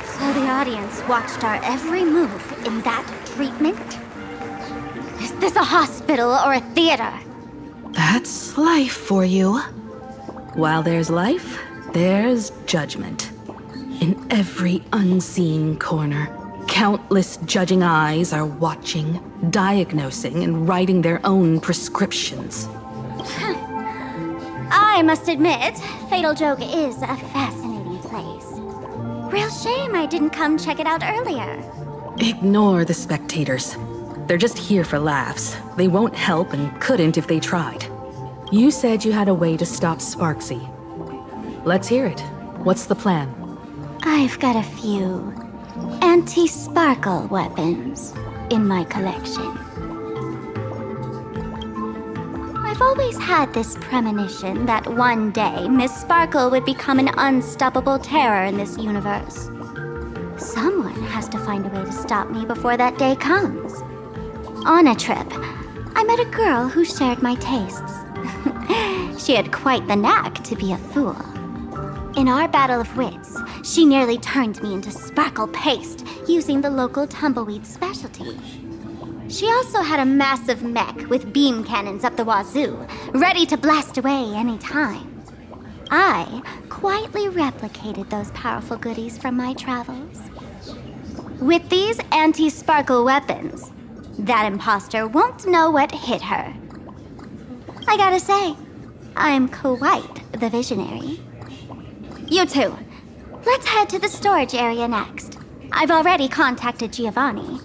So the audience watched our every move in that treatment? Is this a hospital or a theater? That's life for you. While there's life, there's judgment. In every unseen corner, countless judging eyes are watching, diagnosing, and writing their own prescriptions. I must admit, Fatal Joke is a fascinating place. Real shame I didn't come check it out earlier. Ignore the spectators. They're just here for laughs. They won't help and couldn't if they tried. You said you had a way to stop Sparksy. Let's hear it. What's the plan? I've got a few anti-sparkle weapons in my collection. I've always had this premonition that one day Miss Sparkle would become an unstoppable terror in this universe. Someone has to find a way to stop me before that day comes. On a trip, I met a girl who shared my tastes. She had quite the knack to be a fool. In our battle of wits, she nearly turned me into sparkle paste using the local tumbleweed specialty. She also had a massive mech with beam cannons up the wazoo, ready to blast away any time. I quietly replicated those powerful goodies from my travels. With these anti-sparkle weapons, that imposter won't know what hit her. I gotta say, I'm quite the visionary. You two, let's head to the storage area next. I've already contacted Giovanni.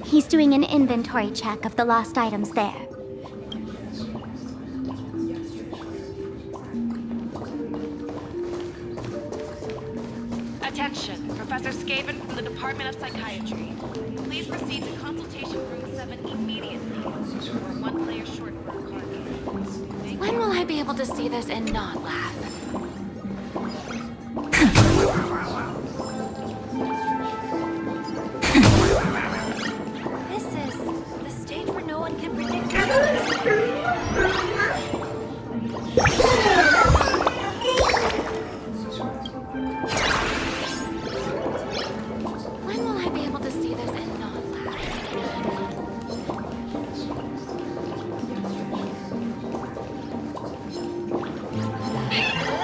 He's doing an inventory check of the lost items there. Attention, Professor Skaven from the Department of Psychiatry. Please proceed to consultation room 7 immediately. We're one player short for a card game. When will I be able to see this and not laugh? This is the stage where no one can predict When will I be able to see this and not laugh?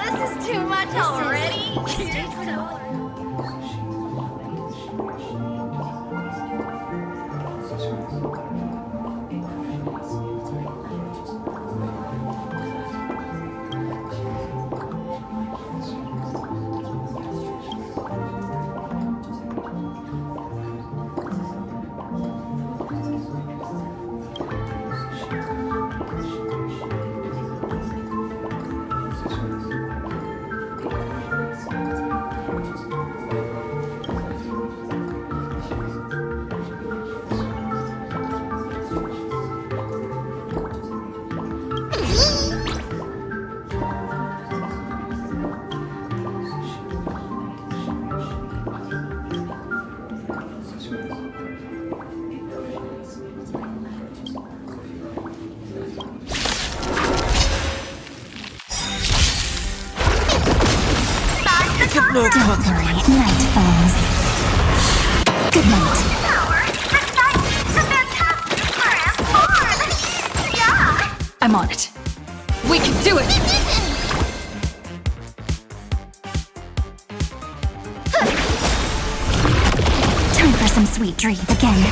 This is too much already. Don't worry, night falls. Good night. I'm on it. We can do it! Time for some sweet dream again.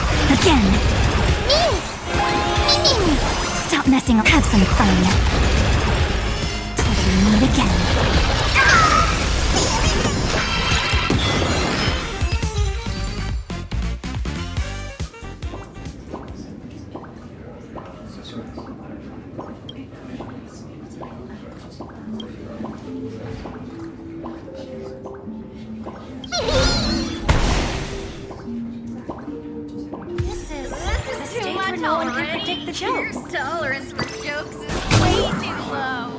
Stop messing up. Have some fun. Till we meet again. This is too much no one can predict the jokes. Your tolerance for jokes is way too low.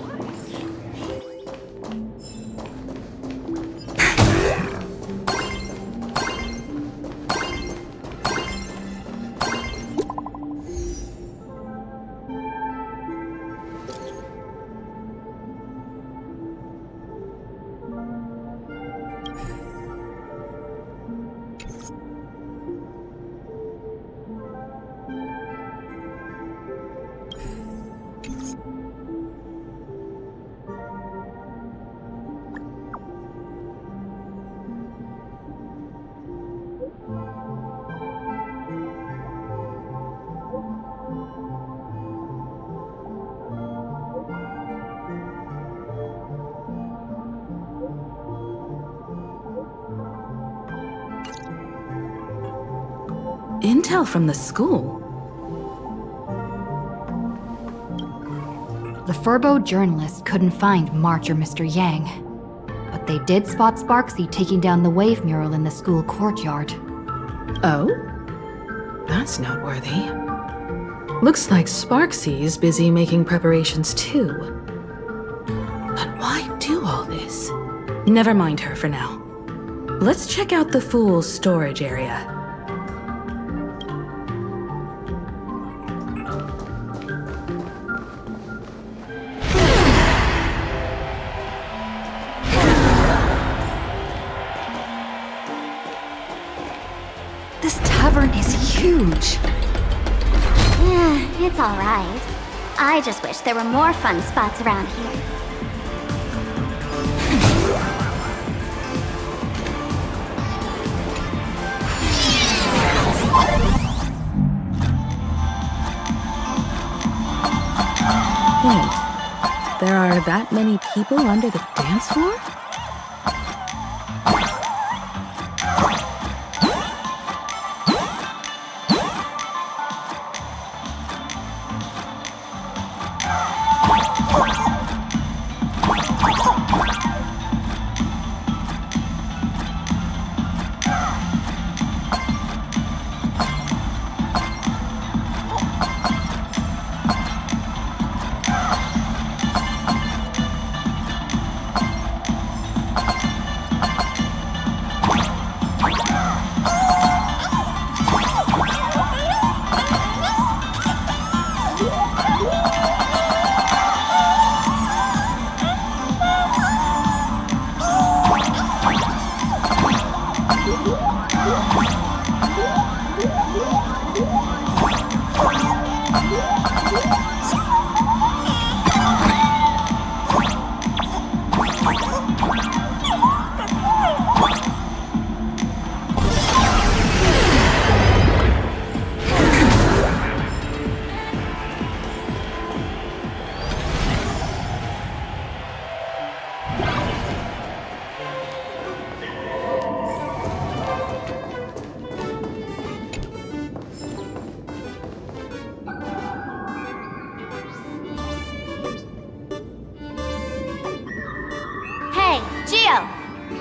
Intel from the school. The Furbo journalists couldn't find March or Mr. Yang, but they did spot Sparksy taking down the wave mural in the school courtyard. Oh? That's noteworthy. Looks like Sparksy's busy making preparations too. But why do all this? Never mind her for now. Let's check out the Fool's storage area. This tavern is huge. It's alright. I just wish there were more fun spots around here. Wait, there are that many people under the dance floor?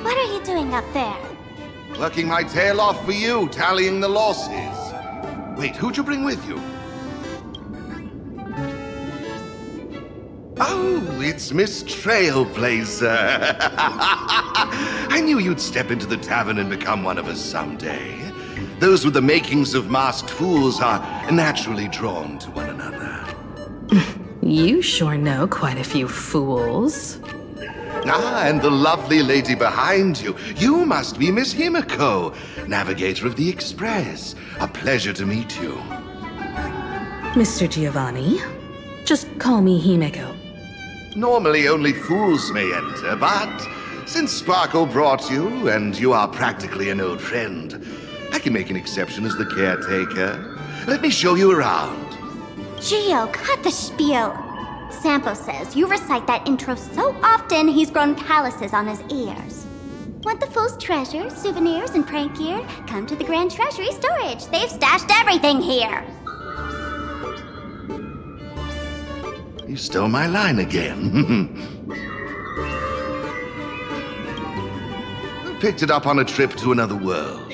What are you doing up there? Working my tail off for you, tallying the losses. Wait, who'd you bring with you? Oh, it's Miss Trailblazer. I knew you'd step into the tavern and become one of us someday. Those with the makings of masked fools are naturally drawn to one another. You sure know quite a few fools. Ah, and the lovely lady behind you. You must be Miss Himiko, navigator of the Express. A pleasure to meet you. Mr. Giovanni, just call me Himiko. Normally only fools may enter, but since Sparkle brought you, and you are practically an old friend, I can make an exception as the caretaker. Let me show you around. Gio, cut the spiel. Sampo says you recite that intro so often he's grown calluses on his ears. Want the fool's treasures, souvenirs, and prank gear? Come to the Grand Treasury Storage. They've stashed everything here. You stole my line again. Picked it up on a trip to another world.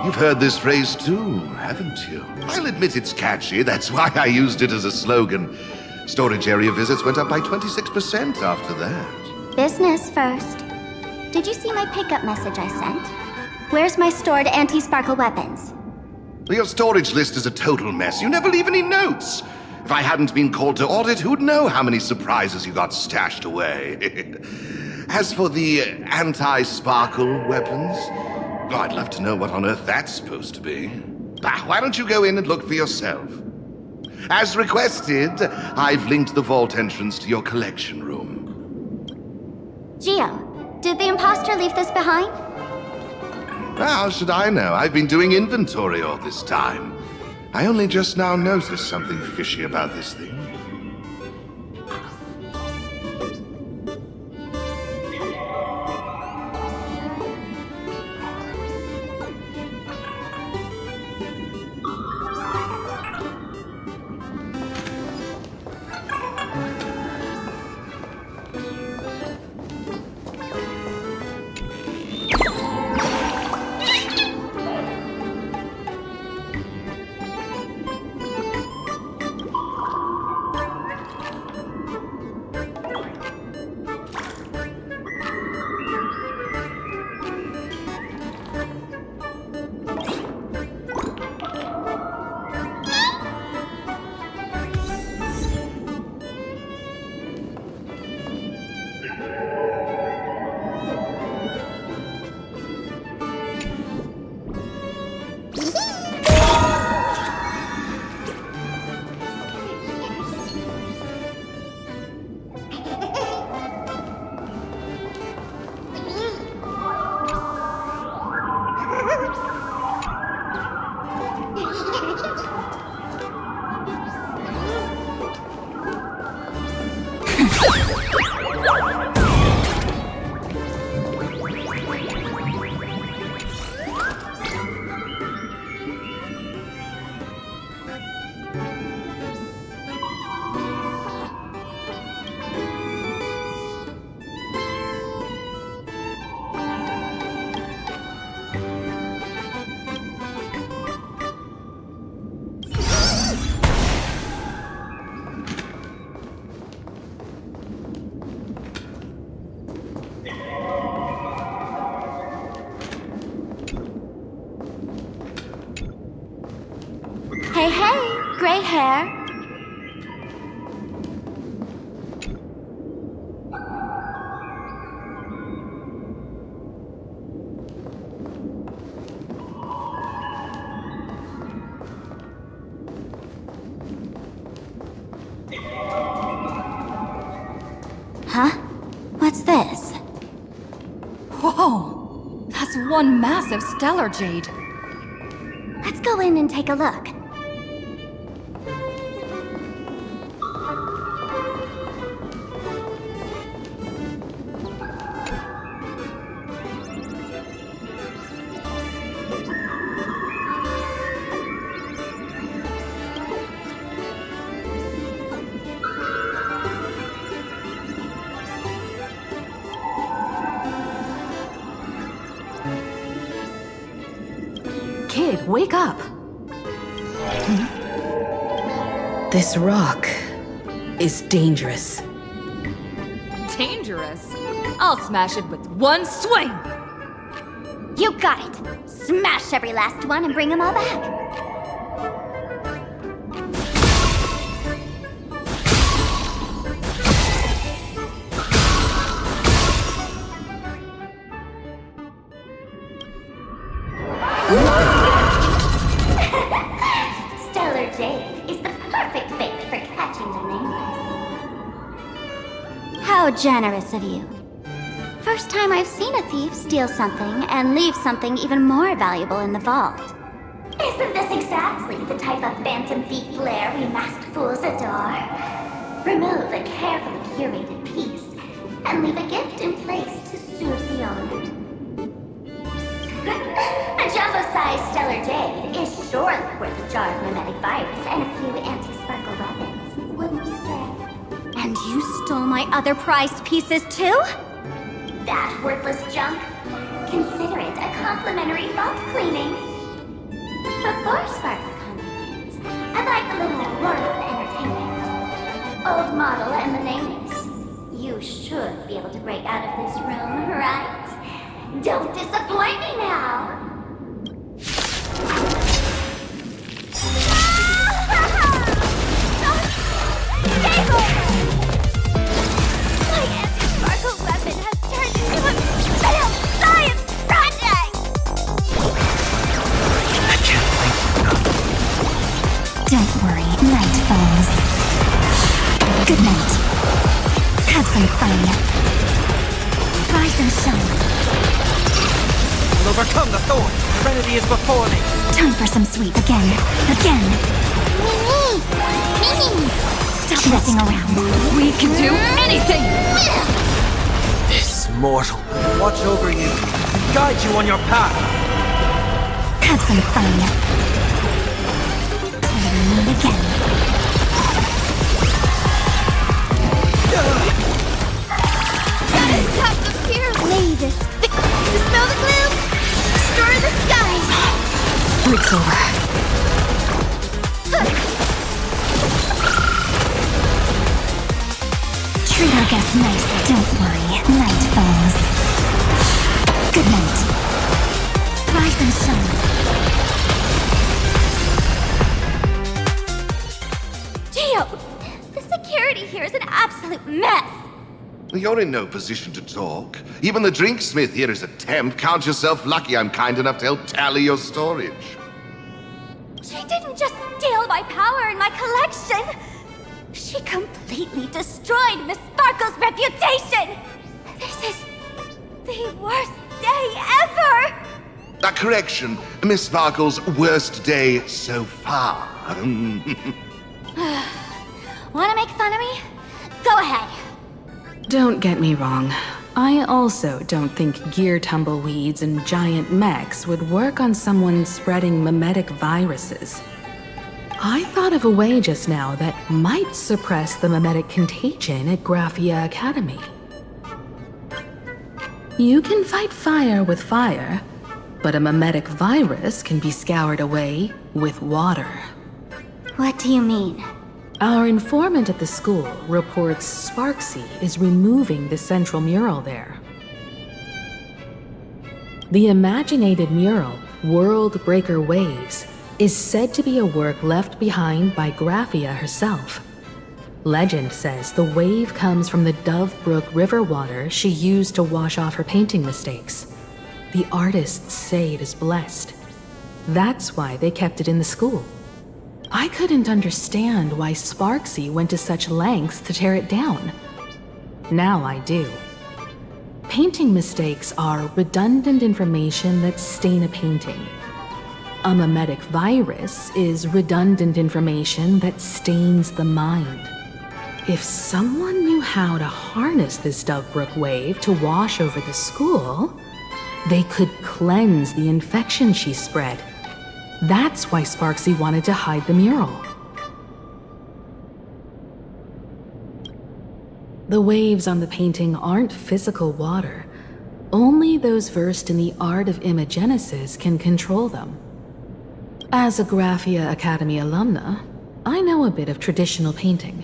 You've heard this phrase too, haven't you? I'll admit it's catchy, that's why I used it as a slogan. Storage area visits went up by 26% after that. Business first. Did you see my pickup message I sent? Where's my stored anti-sparkle weapons? Your storage list is a total mess. You never leave any notes. If I hadn't been called to audit, who'd know how many surprises you got stashed away? As for the anti-sparkle weapons, I'd love to know what on earth that's supposed to be. Why don't you go in and look for yourself? As requested, I've linked the vault entrance to your collection room. Gio, did the imposter leave this behind? How should I know? I've been doing inventory all this time. I only just now noticed something fishy about this thing. Hey, hey, gray hair. Huh? What's this? Whoa! That's one massive stellar jade. Let's go in and take a look. Kid, wake up! This rock is dangerous. Dangerous? I'll smash it with one swing! You got it! Smash every last one and bring them all back! Stellar jade is the perfect bait for catching the nameless. How generous of you. First time I've seen a thief steal something and leave something even more valuable in the vault. Isn't this exactly the type of phantom thief flair we masked fools adore? Remove a carefully curated piece and leave a gift in place to soothe the owner. A jumbo-sized stellar jade is surely worth a jar of mimetic virus and a few anti-sparkle weapons, wouldn't you say? And you stole my other prized pieces too? That worthless junk? Consider it a complimentary vault cleaning. Before Sparks begins, I'd like a little word entertainment. Old model and the nameless. You should be able to break out of this room, right? Don't disappoint me now! Game over! My anti-sparkle weapon has turned into a failed science project! I can't thank you enough. Don't worry, night falls. Good night. Have some fun. Rise and shine. I'll overcome the thorn. Serenity is before me. Time for some sweet again. Again. Mimi! Stop messing around. We can do anything! This mortal will watch over you and guide you on your path. Have some fun. Till we meet again. Tap the fear. Lay this. Dispel the gloom. Destroy the skies. It's over. Treat our guests nicely. Don't worry. Night falls. Good night. Rise and shine. Gio! The security here is an absolute mess. You're in no position to talk. Even the drinksmith here is a temp. Count yourself lucky I'm kind enough to help tally your storage. She didn't just steal my power and my collection. She completely destroyed Miss Sparkle's reputation. This is the worst day ever. A correction, Miss Sparkle's worst day so far. Wanna make fun of me? Go ahead. Don't get me wrong. I also don't think gear tumbleweeds and giant mechs would work on someone spreading mimetic viruses. I thought of a way just now that might suppress the mimetic contagion at Graphia Academy. You can fight fire with fire, but a mimetic virus can be scoured away with water. What do you mean? Our informant at the school reports Sparksy is removing the central mural there. The imaginated mural, World Breaker Waves, is said to be a work left behind by Graphia herself. Legend says the wave comes from the Dove Brook river water she used to wash off her painting mistakes. The artists say it is blessed. That's why they kept it in the school. I couldn't understand why Sparksy went to such lengths to tear it down. Now I do. Painting mistakes are redundant information that stain a painting. A mimetic virus is redundant information that stains the mind. If someone knew how to harness this Dovebrook wave to wash over the school, they could cleanse the infection she spread. That's why Sparksy wanted to hide the mural. The waves on the painting aren't physical water. Only those versed in the art of imagenesis can control them. As a Graphia Academy alumna, I know a bit of traditional painting.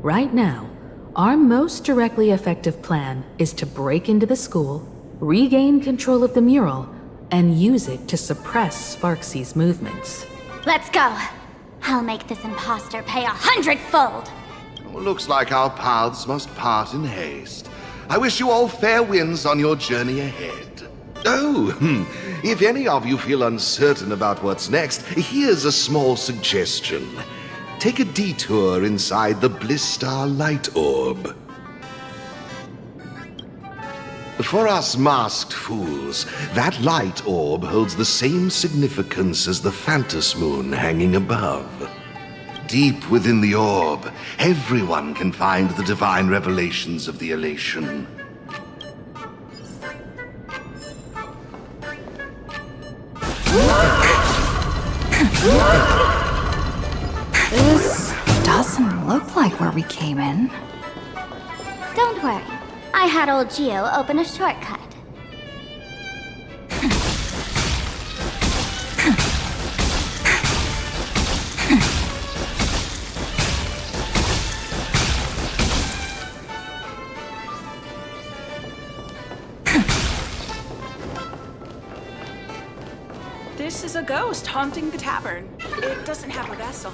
Right now, our most directly effective plan is to break into the school, regain control of the mural, and use it to suppress Sparksy's movements. Let's go. I'll make this imposter pay 100-fold. Looks like our paths must part in haste. I wish you all fair winds on your journey ahead. Oh, if any of you feel uncertain about what's next, here's a small suggestion. Take a detour inside the Blistar Light Orb. For us masked fools, that light orb holds the same significance as the Phantos Moon hanging above. Deep within the orb, everyone can find the divine revelations of the elation. This doesn't look like where we came in. Don't worry. I had old Geo open a shortcut. This is a ghost haunting the tavern. It doesn't have a vessel.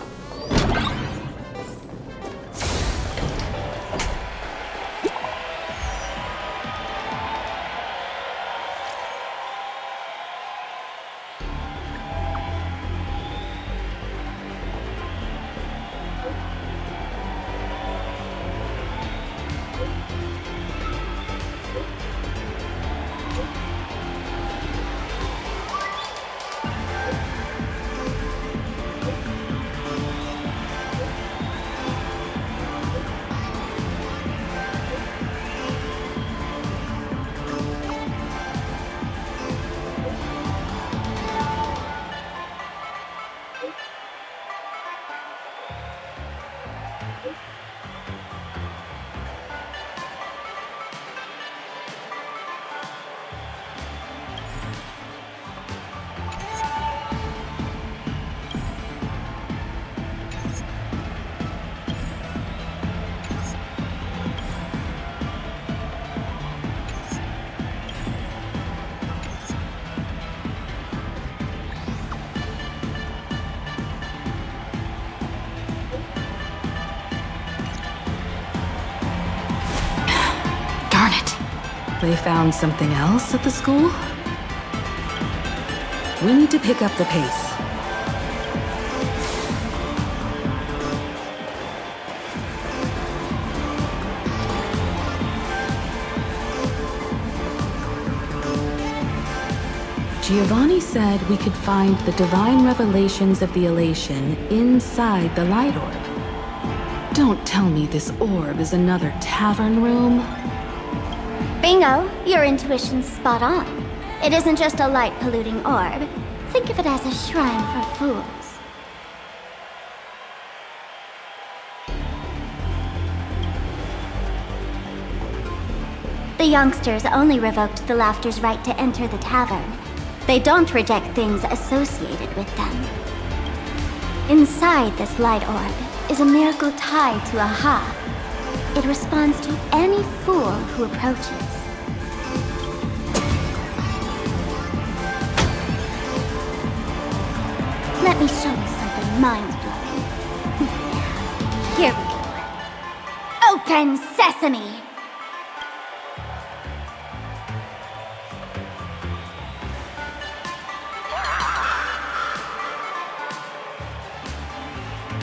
They found something else at the school? We need to pick up the pace. Giovanni said we could find the divine revelations of the elation inside the light orb. Don't tell me this orb is another tavern room. Bingo! Your intuition's spot on. It isn't just a light-polluting orb. Think of it as a shrine for fools. The youngsters only revoked the Laughter's right to enter the tavern. They don't reject things associated with them. Inside this light orb is a miracle tied to Aha. It responds to any fool who approaches. Let Let me show you something mind-blowing. Here we go. Open sesame!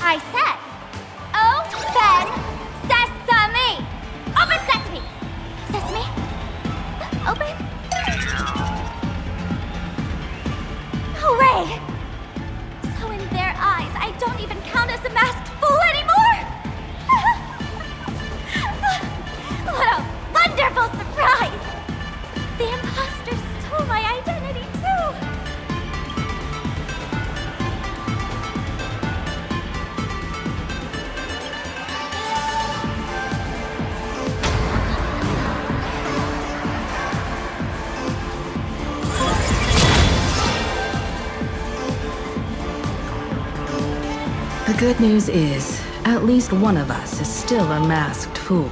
I said, open sesame! Open sesame! Sesame? Open? Hooray! So in their eyes, I don't even count as a masked fool anymore! What a wonderful surprise! The imposter stole my identity too! The good news is, at least one of us is still a masked fool.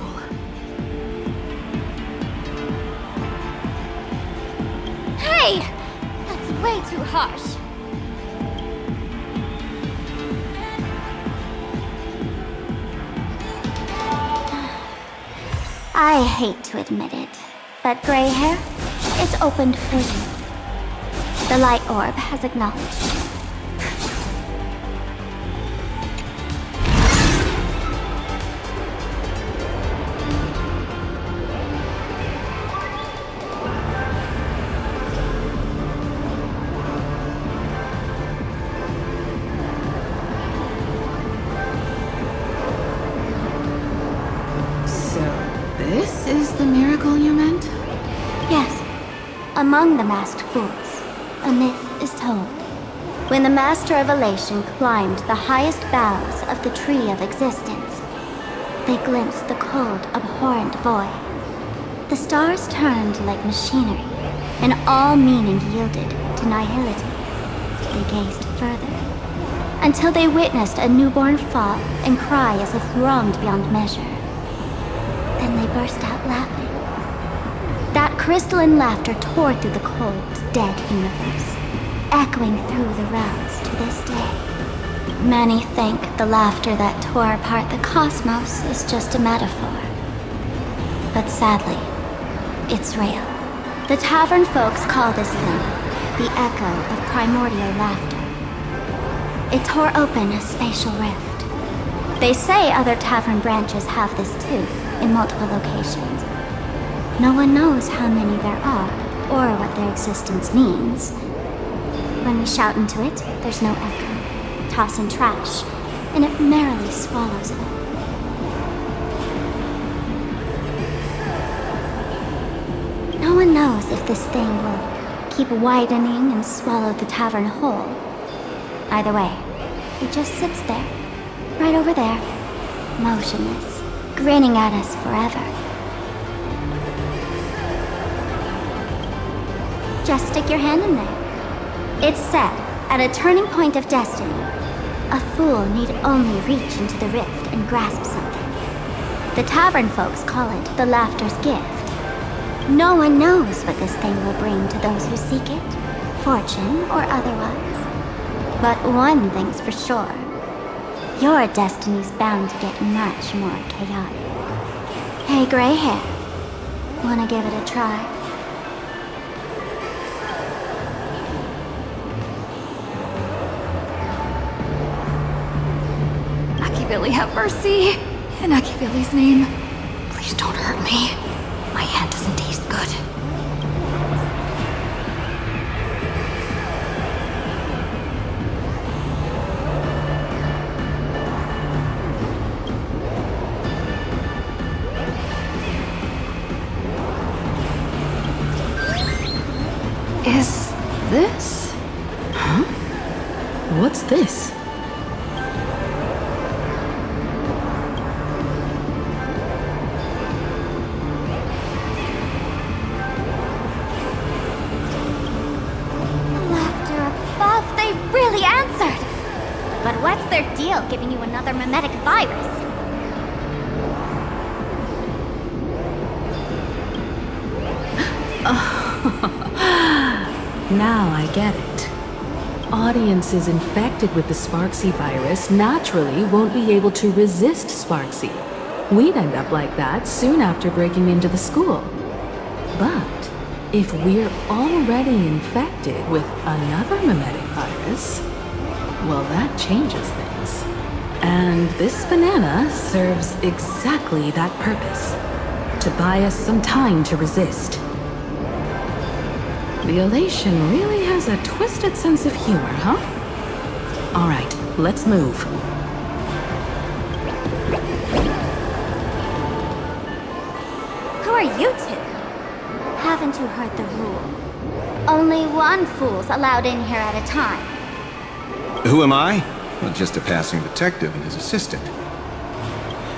Hey! That's way too harsh. I hate to admit it, but gray hair, it's opened for you. The light orb has acknowledged. This is the miracle you meant? Yes. Among the masked fools, a myth is told. When the Master of Elation climbed the highest boughs of the Tree of Existence, they glimpsed the cold, abhorrent void. The stars turned like machinery, and all meaning yielded to nihility. They gazed further, until they witnessed a newborn fall and cry as if wronged beyond measure. Then they burst out laughing. That crystalline laughter tore through the cold, dead universe, echoing through the realms to this day. Many think the laughter that tore apart the cosmos is just a metaphor. But sadly, it's real. The tavern folks call this thing the echo of primordial laughter. It tore open a spatial rift. They say other tavern branches have this too, in multiple locations. No one knows how many there are, or what their existence means. When we shout into it, there's no echo. Toss in trash, and it merrily swallows it all. No one knows if this thing will keep widening and swallow the tavern whole. Either way, it just sits there, right over there, motionless, grinning at us forever. Just stick your hand in there. It's said, at a turning point of destiny, a fool need only reach into the rift and grasp something. The tavern folks call it the laughter's gift. No one knows what this thing will bring to those who seek it, fortune or otherwise. But one thing's for sure. Your destiny's bound to get much more chaotic. Hey, gray hair. Wanna give it a try? Billy, have mercy. In Billy's name, please don't hurt me. My hand doesn't taste good. Is this? Huh? What's this? But what's their deal giving you another mimetic virus? Now I get it. Audiences infected with the Sparksy virus naturally won't be able to resist Sparksy. We'd end up like that soon after breaking into the school. But if we're already infected with another mimetic virus, well, that changes things. And this banana serves exactly that purpose. To buy us some time to resist. The elation really has a twisted sense of humor, huh? All right, let's move. Who are you two? Haven't you heard the rule? Only one fool's allowed in here at a time. Who am I? Well, just a passing detective and his assistant.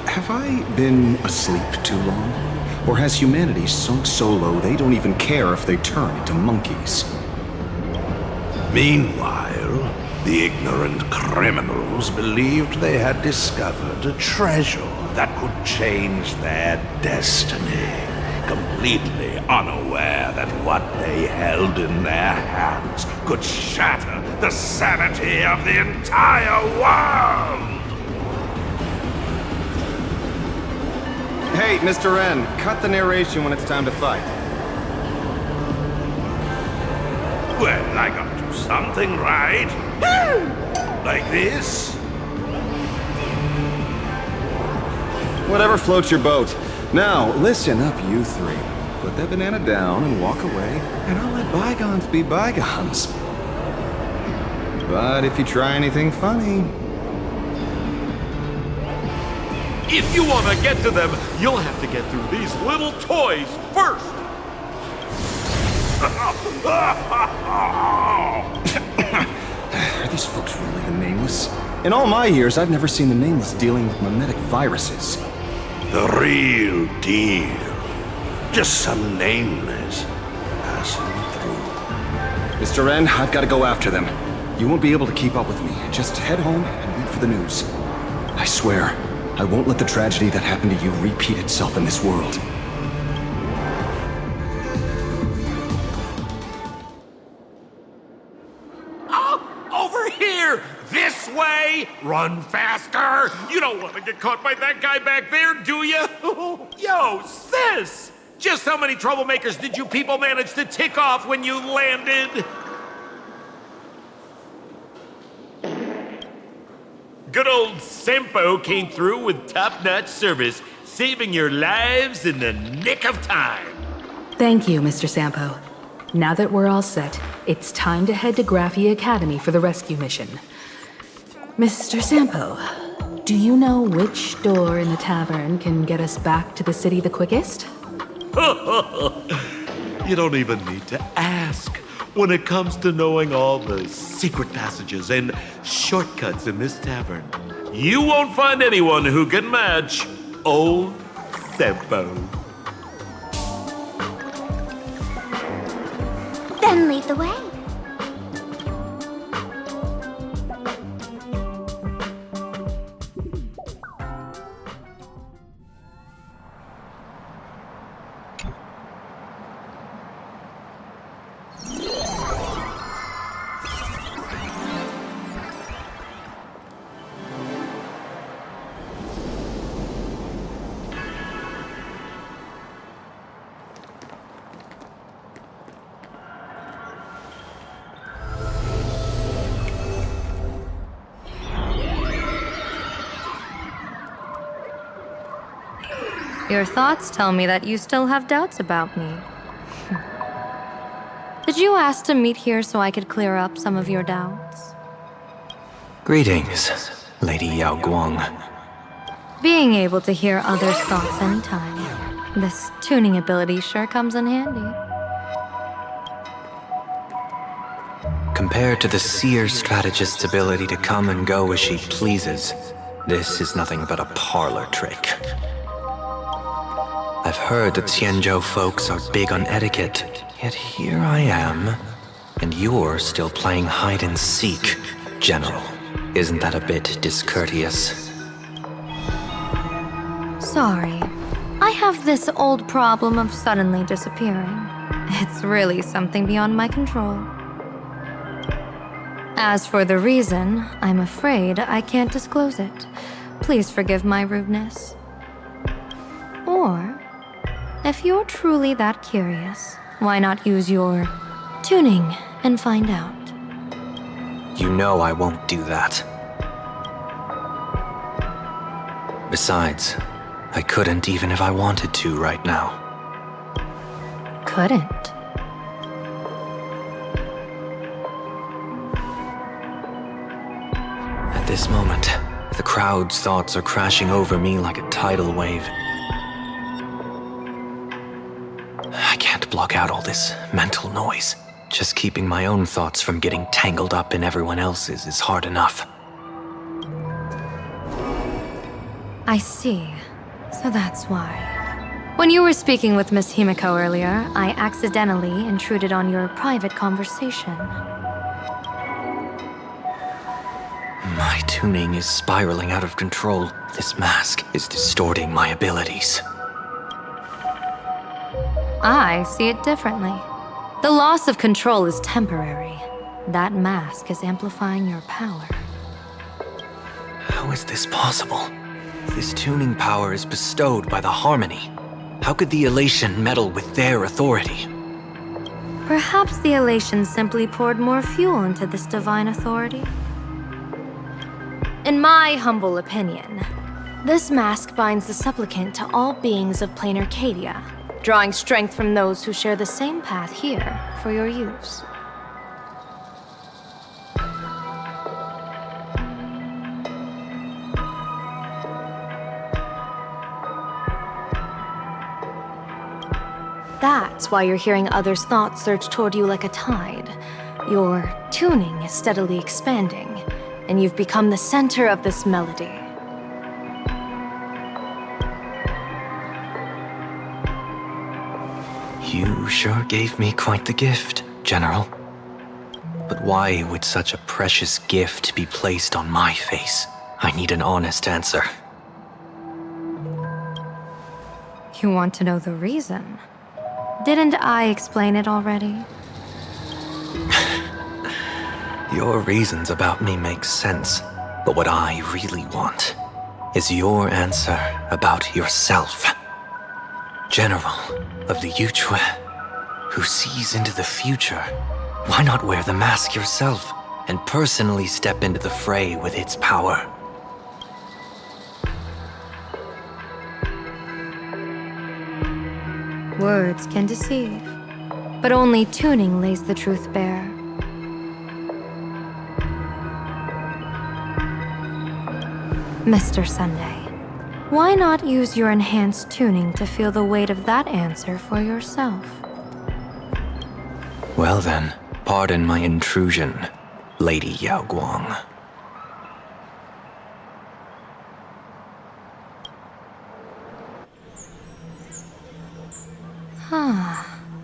Have I been asleep too long? Or has humanity sunk so low they don't even care if they turn into monkeys? Meanwhile, the ignorant criminals believed they had discovered a treasure that could change their destiny, completely unaware that what they held in their hands could shatter the sanity of the entire world! Hey, Mr. N, cut the narration when it's time to fight. Well, I gotta do something, right? Like this? Whatever floats your boat. Now, listen up, you three. Put that banana down and walk away, and I'll let bygones be bygones. But if you try anything funny... If you want to get to them, you'll have to get through these little toys first! Are these folks really the Nameless? In all my years, I've never seen the Nameless dealing with mimetic viruses. The real deal. Just some Nameless passing through. Mr. N, I've got to go after them. You won't be able to keep up with me. Just head home and wait for the news. I swear, I won't let the tragedy that happened to you repeat itself in this world. Over here! This way! Run faster! You don't want to get caught by that guy back there, do you? Yo, sis! Just how many troublemakers did you people manage to tick off when you landed? Good old Sempo came through with top-notch service, saving your lives in the nick of time. Thank you, Mr. Sampo. Now that we're all set, it's time to head to Graphia Academy for the rescue mission. Mr. Sampo, do you know which door in the tavern can get us back to the city the quickest? You don't even need to ask. When it comes to knowing all the secret passages and shortcuts in this tavern, you won't find anyone who can match old Sempo. Then lead the way. Your thoughts tell me that you still have doubts about me. Did you ask to meet here so I could clear up some of your doubts? Greetings, Lady Yao Guang. Being able to hear others' thoughts anytime. This tuning ability sure comes in handy. Compared to the seer strategist's ability to come and go as she pleases, this is nothing but a parlor trick. I've heard that Xianzhou folks are big on etiquette, yet here I am, and you're still playing hide and seek, General. Isn't that a bit discourteous? Sorry. I have this old problem of suddenly disappearing. It's really something beyond my control. As for the reason, I'm afraid I can't disclose it. Please forgive my rudeness. Or, if you're truly that curious, why not use your tuning and find out? You know I won't do that. Besides, I couldn't even if I wanted to right now. Couldn't? At this moment, the crowd's thoughts are crashing over me like a tidal wave. I can't block out all this mental noise. Just keeping my own thoughts from getting tangled up in everyone else's is hard enough. I see. So that's why. When you were speaking with Miss Himiko earlier, I accidentally intruded on your private conversation. My tuning is spiraling out of control. This mask is distorting my abilities. I see it differently. The loss of control is temporary. That mask is amplifying your power. How is this possible? This tuning power is bestowed by the Harmony. How could the elation meddle with their authority? Perhaps the elation simply poured more fuel into this divine authority. In my humble opinion, this mask binds the supplicant to all beings of plain Arcadia, drawing strength from those who share the same path here for your use. That's why you're hearing others' thoughts surge toward you like a tide. Your tuning is steadily expanding, and you've become the center of this melody. You sure gave me quite the gift, General. But why would such a precious gift be placed on my face? I need an honest answer. You want to know the reason? Didn't I explain it already? Your reasons about me make sense, but what I really want is your answer about yourself. General of the Yuchue, who sees into the future, why not wear the mask yourself and personally step into the fray with its power? Words can deceive, but only tuning lays the truth bare. Mr. Sunday, why not use your enhanced tuning to feel the weight of that answer for yourself? Well then, pardon my intrusion, Lady Yao Guang.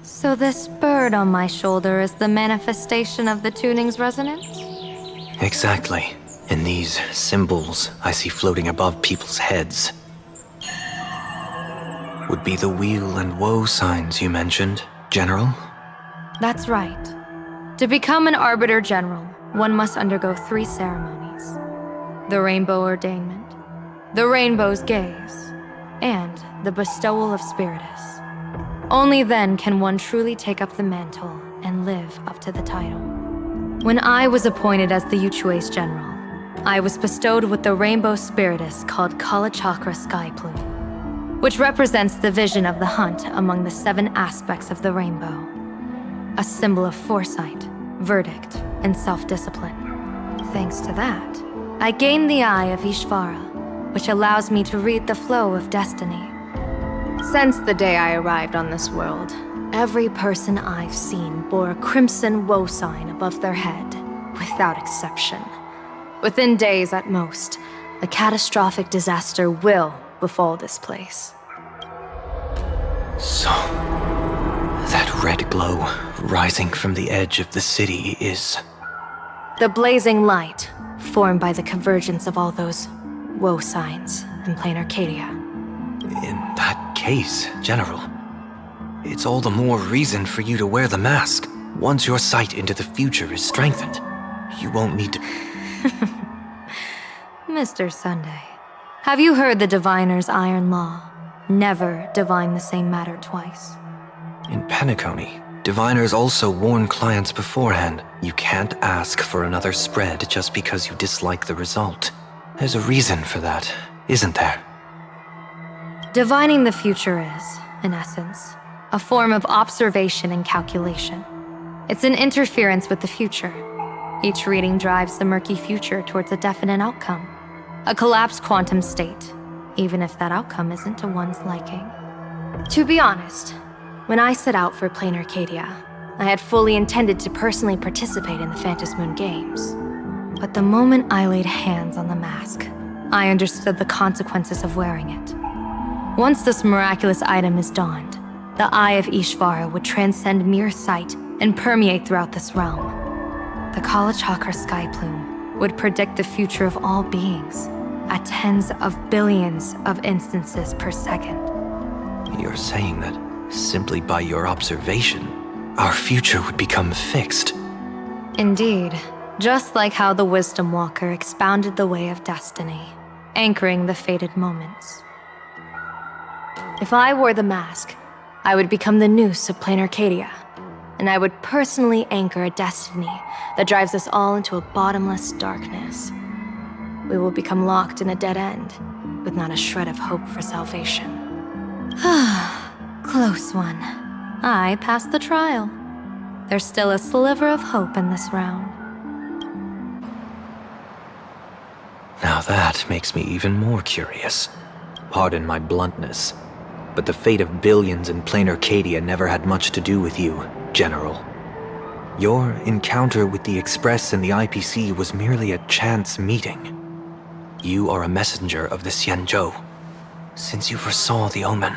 So this bird on my shoulder is the manifestation of the tuning's resonance? Exactly. And these symbols I see floating above people's heads would be the wheel and woe signs you mentioned, General? That's right. To become an Arbiter General, one must undergo 3 ceremonies. The Rainbow Ordainment, the Rainbow's Gaze, and the Bestowal of Spiritus. Only then can one truly take up the mantle and live up to the title. When I was appointed as the Yuchue's general, I was bestowed with the Rainbow Spiritus called Kalachakra Sky Plume, which represents the vision of the hunt among the 7 aspects of the rainbow. A symbol of foresight, verdict, and self-discipline. Thanks to that, I gained the Eye of Ishvara, which allows me to read the flow of destiny. Since the day I arrived on this world, every person I've seen bore a crimson woe sign above their head, without exception. Within days at most, a catastrophic disaster will befall this place. So, that red glow rising from the edge of the city is... The blazing light, formed by the convergence of all those woe signs in plain Arcadia. In that case, General, it's all the more reason for you to wear the mask once your sight into the future is strengthened. You won't need to... Mr. Sunday, have you heard the diviner's iron law? Never divine the same matter twice. In Penacony, diviners also warn clients beforehand. You can't ask for another spread just because you dislike the result. There's a reason for that, isn't there? Divining the future is, in essence, a form of observation and calculation. It's an interference with the future. Each reading drives the murky future towards a definite outcome, a collapsed quantum state, even if that outcome isn't to one's liking. To be honest, when I set out for Plain Arcadia, I had fully intended to personally participate in the Phantasmoon Games. But the moment I laid hands on the mask, I understood the consequences of wearing it. Once this miraculous item is donned, the Eye of Ishvara would transcend mere sight and permeate throughout this realm. The Kalachakra sky plume would predict the future of all beings at tens of billions of instances per second. You're saying that simply by your observation, our future would become fixed. Indeed, just like how the Wisdom Walker expounded the way of destiny, anchoring the fated moments. If I wore the mask, I would become the noose of Plain Arcadia, and I would personally anchor a destiny that drives us all into a bottomless darkness. We will become locked in a dead end, with not a shred of hope for salvation. Close one. I passed the trial. There's still a sliver of hope in this round. Now that makes me even more curious. Pardon my bluntness, but the fate of billions in Plain Arcadia never had much to do with you, General. Your encounter with the Express and the IPC was merely a chance meeting. You are a messenger of the Xianzhou. Since you foresaw the omen,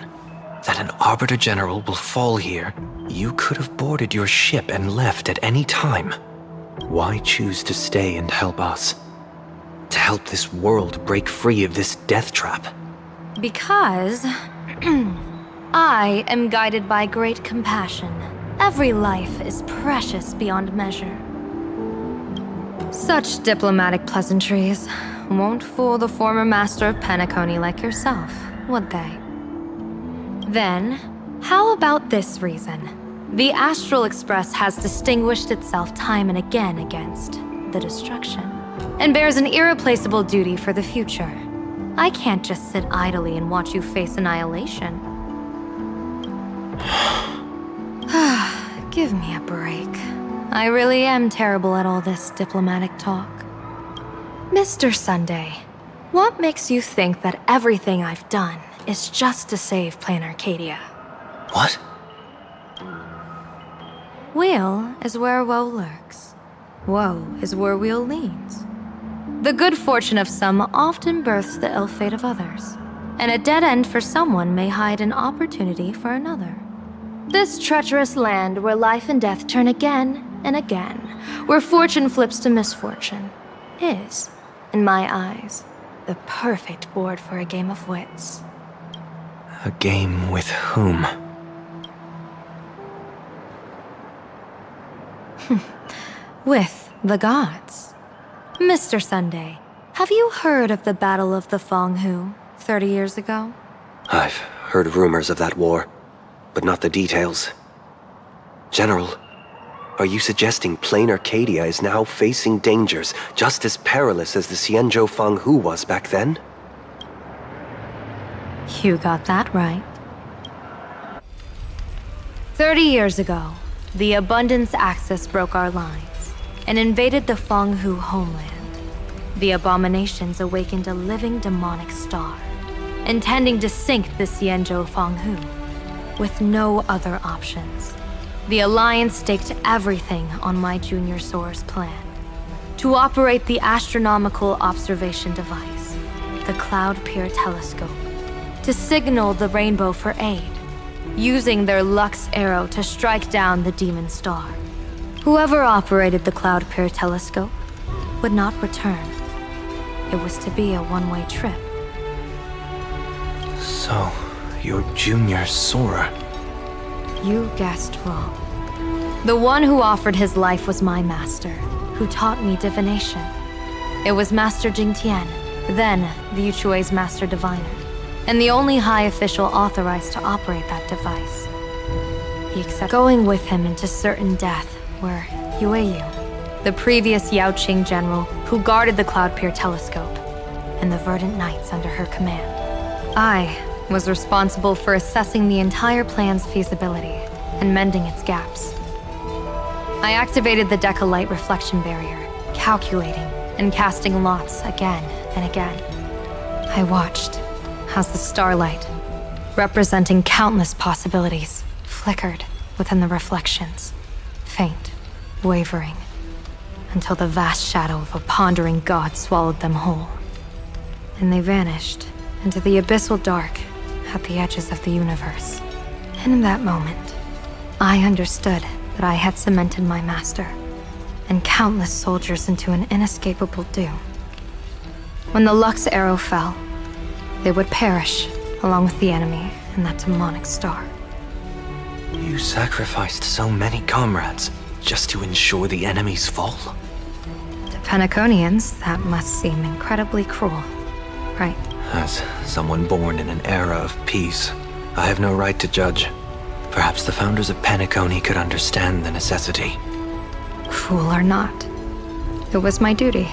that an Arbiter General will fall here, you could have boarded your ship and left at any time. Why choose to stay and help us? To help this world break free of this death trap? Because I am guided by great compassion. Every life is precious beyond measure. Such diplomatic pleasantries won't fool the former master of Penacony like yourself, would they? Then, how about this reason? The Astral Express has distinguished itself time and again against the destruction, and bears an irreplaceable duty for the future. I can't just sit idly and watch you face annihilation. Give me a break. I really am terrible at all this diplomatic talk. Mr. Sunday, what makes you think that everything I've done is just to save Plain Arcadia? What? Weal is where woe lurks. Woe is where weal leads. The good fortune of some often births the ill fate of others, and a dead end for someone may hide an opportunity for another. This treacherous land where life and death turn again and again, where fortune flips to misfortune, is, in my eyes, the perfect board for a game of wits. A game with whom? With the gods. Mr. Sunday, have you heard of the Battle of the Fenghu 30 years ago? I've heard rumors of that war, but not the details. General, are you suggesting Plain Arcadia is now facing dangers just as perilous as the Xianzhou Fenghu was back then? You got that right. 30 years ago, the Abundance Axis broke our lines and invaded the Fenghu homeland. The abominations awakened a living demonic star, intending to sink the Xianzhou Fenghu with no other options. The Alliance staked everything on my junior soar's plan to operate the astronomical observation device, the Cloud Peer Telescope, to signal the rainbow for aid, using their Lux arrow to strike down the demon star. Whoever operated the Cloud Peer Telescope would not return. It was to be a one-way trip. So, your junior soarer. You guessed wrong. The one who offered his life was my master, who taught me divination. It was Master Jingtian, then the Yuchui's Master Diviner, and the only high official authorized to operate that device. He accepted going with him into certain death were Yueyu, the previous Yaoqing general who guarded the Cloudpeer telescope, and the Verdant Knights under her command. I was responsible for assessing the entire plan's feasibility and mending its gaps. I activated the Decalite reflection barrier, calculating and casting lots again and again. I watched as the starlight, representing countless possibilities, flickered within the reflections, faint, wavering, until the vast shadow of a pondering god swallowed them whole. And they vanished into the abyssal dark at the edges of the universe. And in that moment, I understood that I had cemented my master and countless soldiers into an inescapable doom. When the Lux arrow fell, they would perish along with the enemy and that demonic star. You sacrificed so many comrades just to ensure the enemy's fall? To Penaconians, that must seem incredibly cruel, right? As someone born in an era of peace, I have no right to judge. Perhaps the founders of Penacony could understand the necessity. Cruel or not, it was my duty.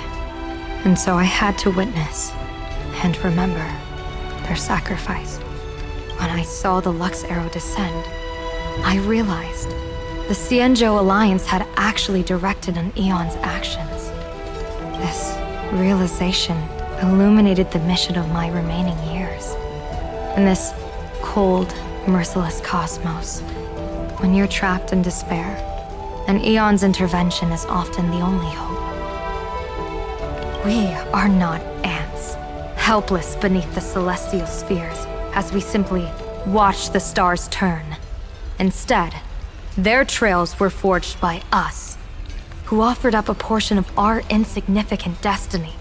And so I had to witness and remember their sacrifice. When I saw the Lux arrow descend, I realized the Xianzhou Alliance had actually directed an Aeon's actions. This realization illuminated the mission of my remaining years. In this cold, merciless cosmos, when you're trapped in despair, an Aeon's intervention is often the only hope. We are not ants, helpless beneath the celestial spheres as we simply watch the stars turn. Instead, their trails were forged by us, who offered up a portion of our insignificant destiny.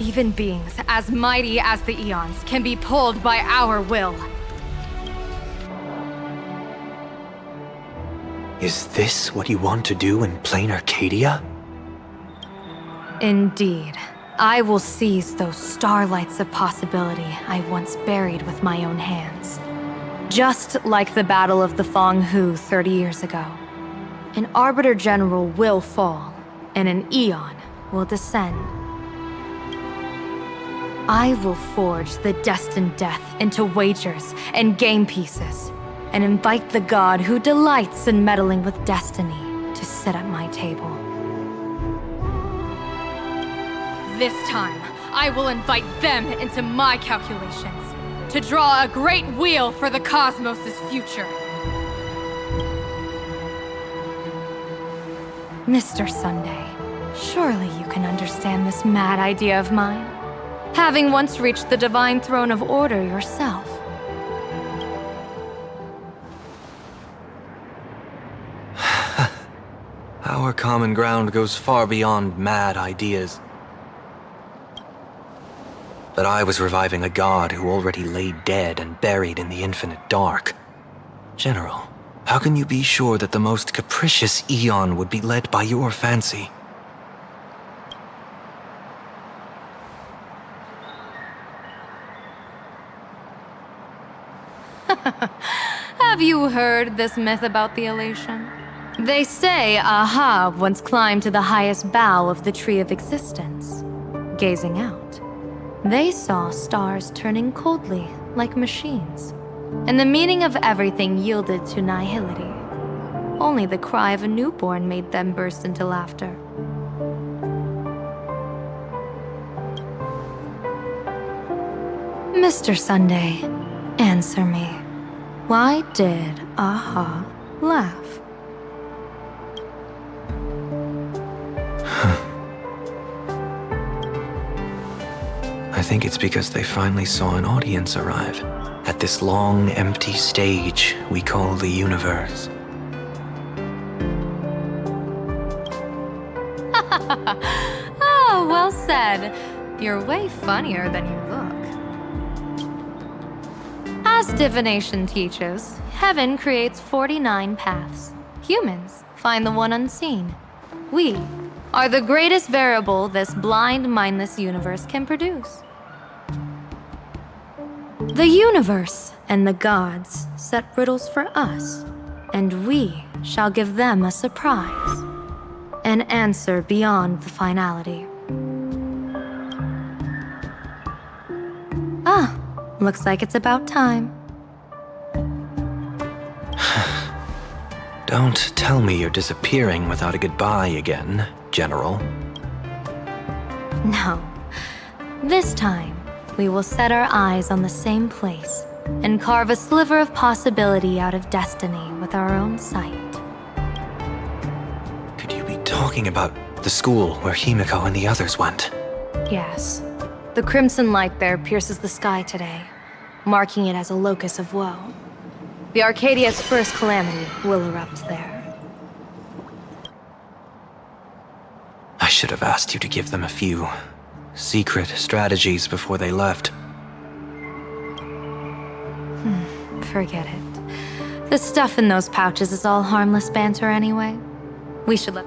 Even beings as mighty as the Aeons can be pulled by our will. Is this what you want to do in plain Arcadia? Indeed. I will seize those starlights of possibility I once buried with my own hands. Just like the Battle of the Fong Hu 30 years ago. An Arbiter General will fall, and an Aeon will descend. I will forge the destined death into wagers and game pieces, and invite the god who delights in meddling with destiny to sit at my table. This time, I will invite them into my calculations to draw a great wheel for the cosmos' future. Mr. Sunday, surely you can understand this mad idea of mine, having once reached the divine throne of order yourself. Our common ground goes far beyond mad ideas. But I was reviving a god who already lay dead and buried in the infinite dark. General, how can you be sure that the most capricious Aeon would be led by your fancy? Have you heard this myth about the elation? They say Ahab once climbed to the highest bough of the Tree of Existence. Gazing out, they saw stars turning coldly like machines, and the meaning of everything yielded to nihility. Only the cry of a newborn made them burst into laughter. Mr. Sunday, answer me. Why did Aha laugh? I think it's because they finally saw an audience arrive at this long, empty stage we call the universe. Oh, well said. You're way funnier than you look. As divination teaches, heaven creates 49 paths. Humans find the one unseen. We are the greatest variable this blind, mindless universe can produce. The universe and the gods set riddles for us, and we shall give them a surprise. An answer beyond the finality. Ah, looks like it's about time. Don't tell me you're disappearing without a goodbye again, General. No. This time, we will set our eyes on the same place and carve a sliver of possibility out of destiny with our own sight. Could you be talking about the school where Himiko and the others went? Yes. The crimson light there pierces the sky today, marking it as a locus of woe. The Arcadia's first calamity will erupt there. I should have asked you to give them a few secret strategies before they left. Forget it. The stuff in those pouches is all harmless banter anyway. We should let...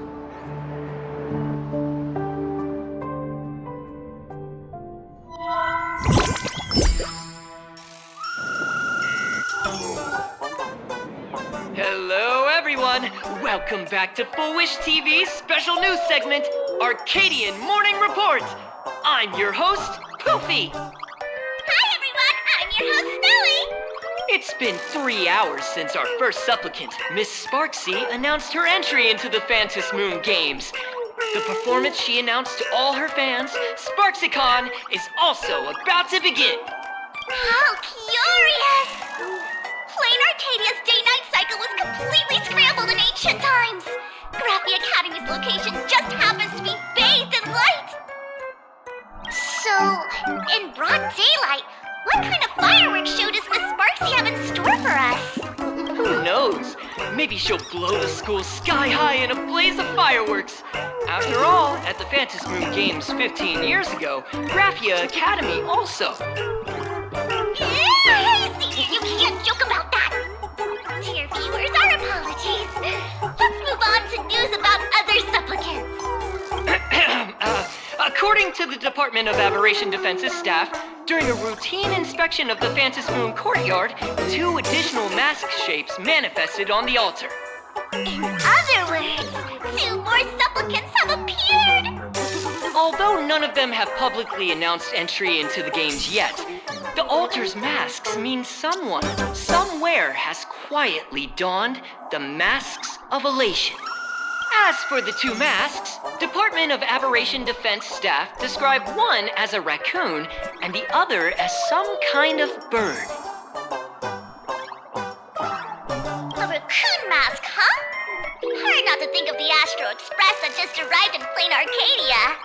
Hello, everyone! Welcome back to Full Wish TV's special news segment, Arcadian Morning Report! I'm your host, Poofy! Hi, everyone! I'm your host, Snowy! It's been 3 hours since our first supplicant, Miss Sparksy, announced her entry into the Phantom Moon Games. The performance she announced to all her fans, SparksyCon, is also about to begin. How curious! Plain Arcadia's day-night cycle was completely scrambled in ancient times. Graphia Academy's location just happens to be bathed in light. So, in broad daylight, what kind of fireworks show does Miss Sparksy have in store for us? Who knows? Maybe she'll blow the school sky high in a blaze of fireworks. After all, at the Phantom Moon Games 15 years ago, Graphia Academy also. You can't joke about that! Dear viewers, our apologies. Let's move on to news about other supplicants. According to the Department of Aberration Defense's staff, during a routine inspection of the Phantom Moon courtyard, 2 additional mask shapes manifested on the altar. In other words, 2 more supplicants have appeared! Although none of them have publicly announced entry into the games yet, the altar's masks mean someone, somewhere has quietly donned the masks of elation. As for the 2 masks, Department of Aberration Defense staff describe one as a raccoon and the other as some kind of bird. A raccoon mask, huh? Hard not to think of the Astro Express that just arrived in plain Arcadia.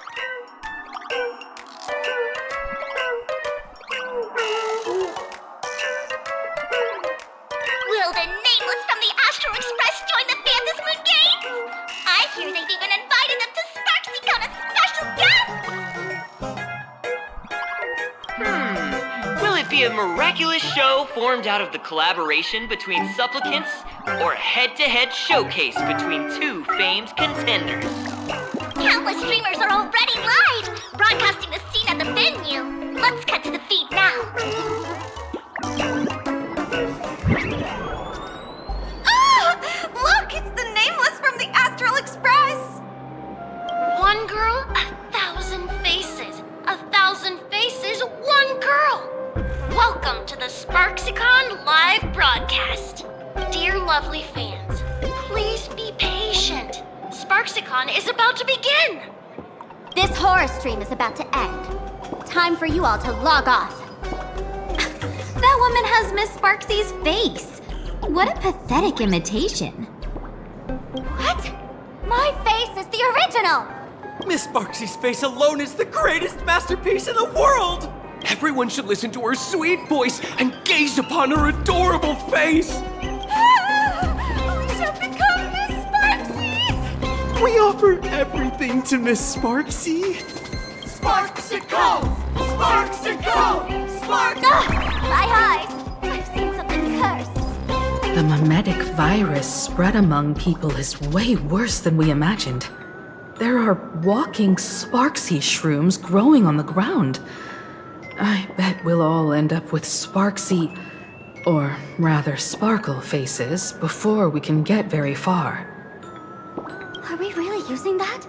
Will the Nameless from the Astro Express join the Phantom Moon Games? I hear they've even invited them to SparksyCon as special guests! Will it be a miraculous show formed out of the collaboration between supplicants, or a head-to-head showcase between 2 famed contenders? Countless streamers are already live, broadcasting the scene at the venue. Let's cut to the feed now. Look, it's the Nameless from the Astral Express! One girl, 1,000 faces. 1,000 faces, one girl. Welcome to the SparksyCon live broadcast. Dear lovely fans, please be patient. SparksyCon is about to begin. This horror stream is about to end. Time for you all to log off. That woman has Miss Sparksy's face. What a pathetic imitation. What? My face is the original! Miss Sparksy's face alone is the greatest masterpiece in the world! Everyone should listen to her sweet voice and gaze upon her adorable face! We shall become Miss Sparksy! We offer everything to Miss Sparksy. Sparksycle! Sparksycle! Spark! My eyes! I've seen something cursed. The mimetic virus spread among people is way worse than we imagined. There are walking Sparksy shrooms growing on the ground. I bet we'll all end up with Sparksy, or rather Sparkle faces before we can get very far. Are we really using that?